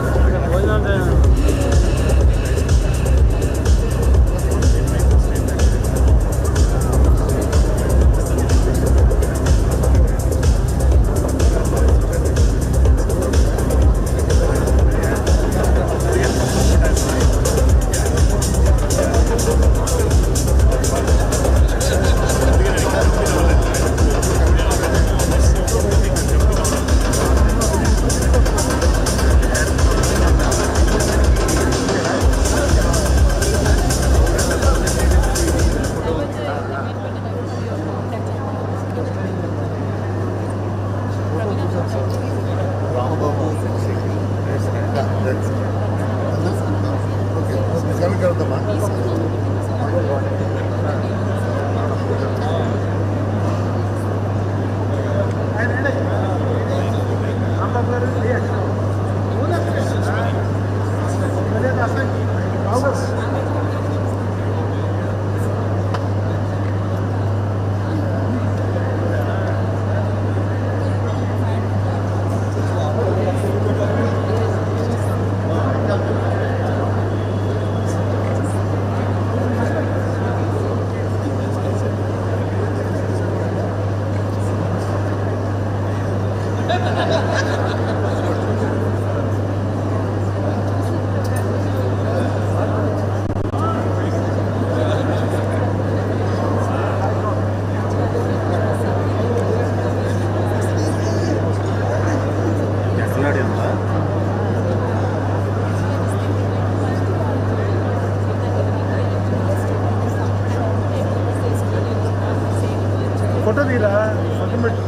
ఫోటో తీరా ఫోటో పెట్టు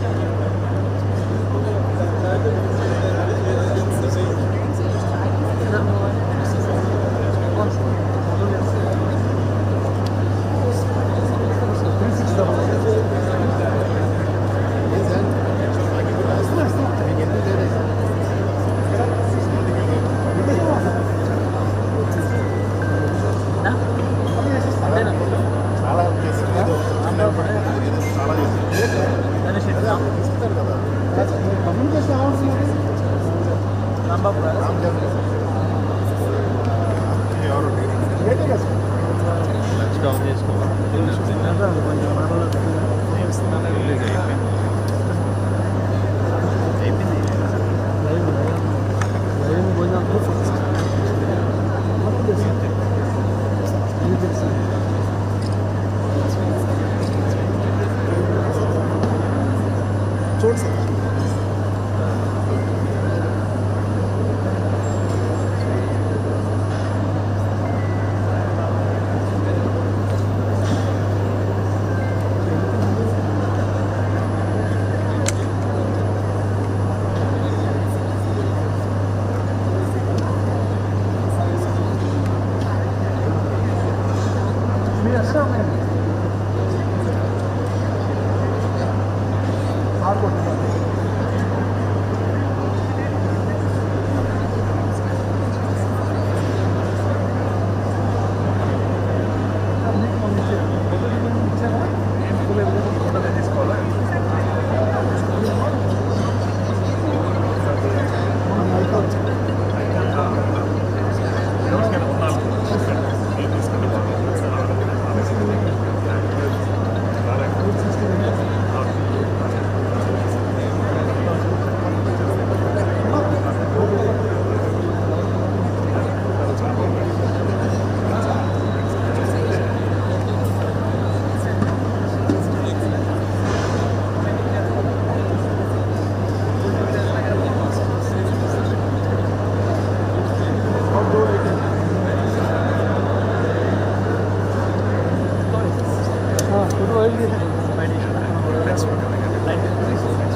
Aswin. Thank you.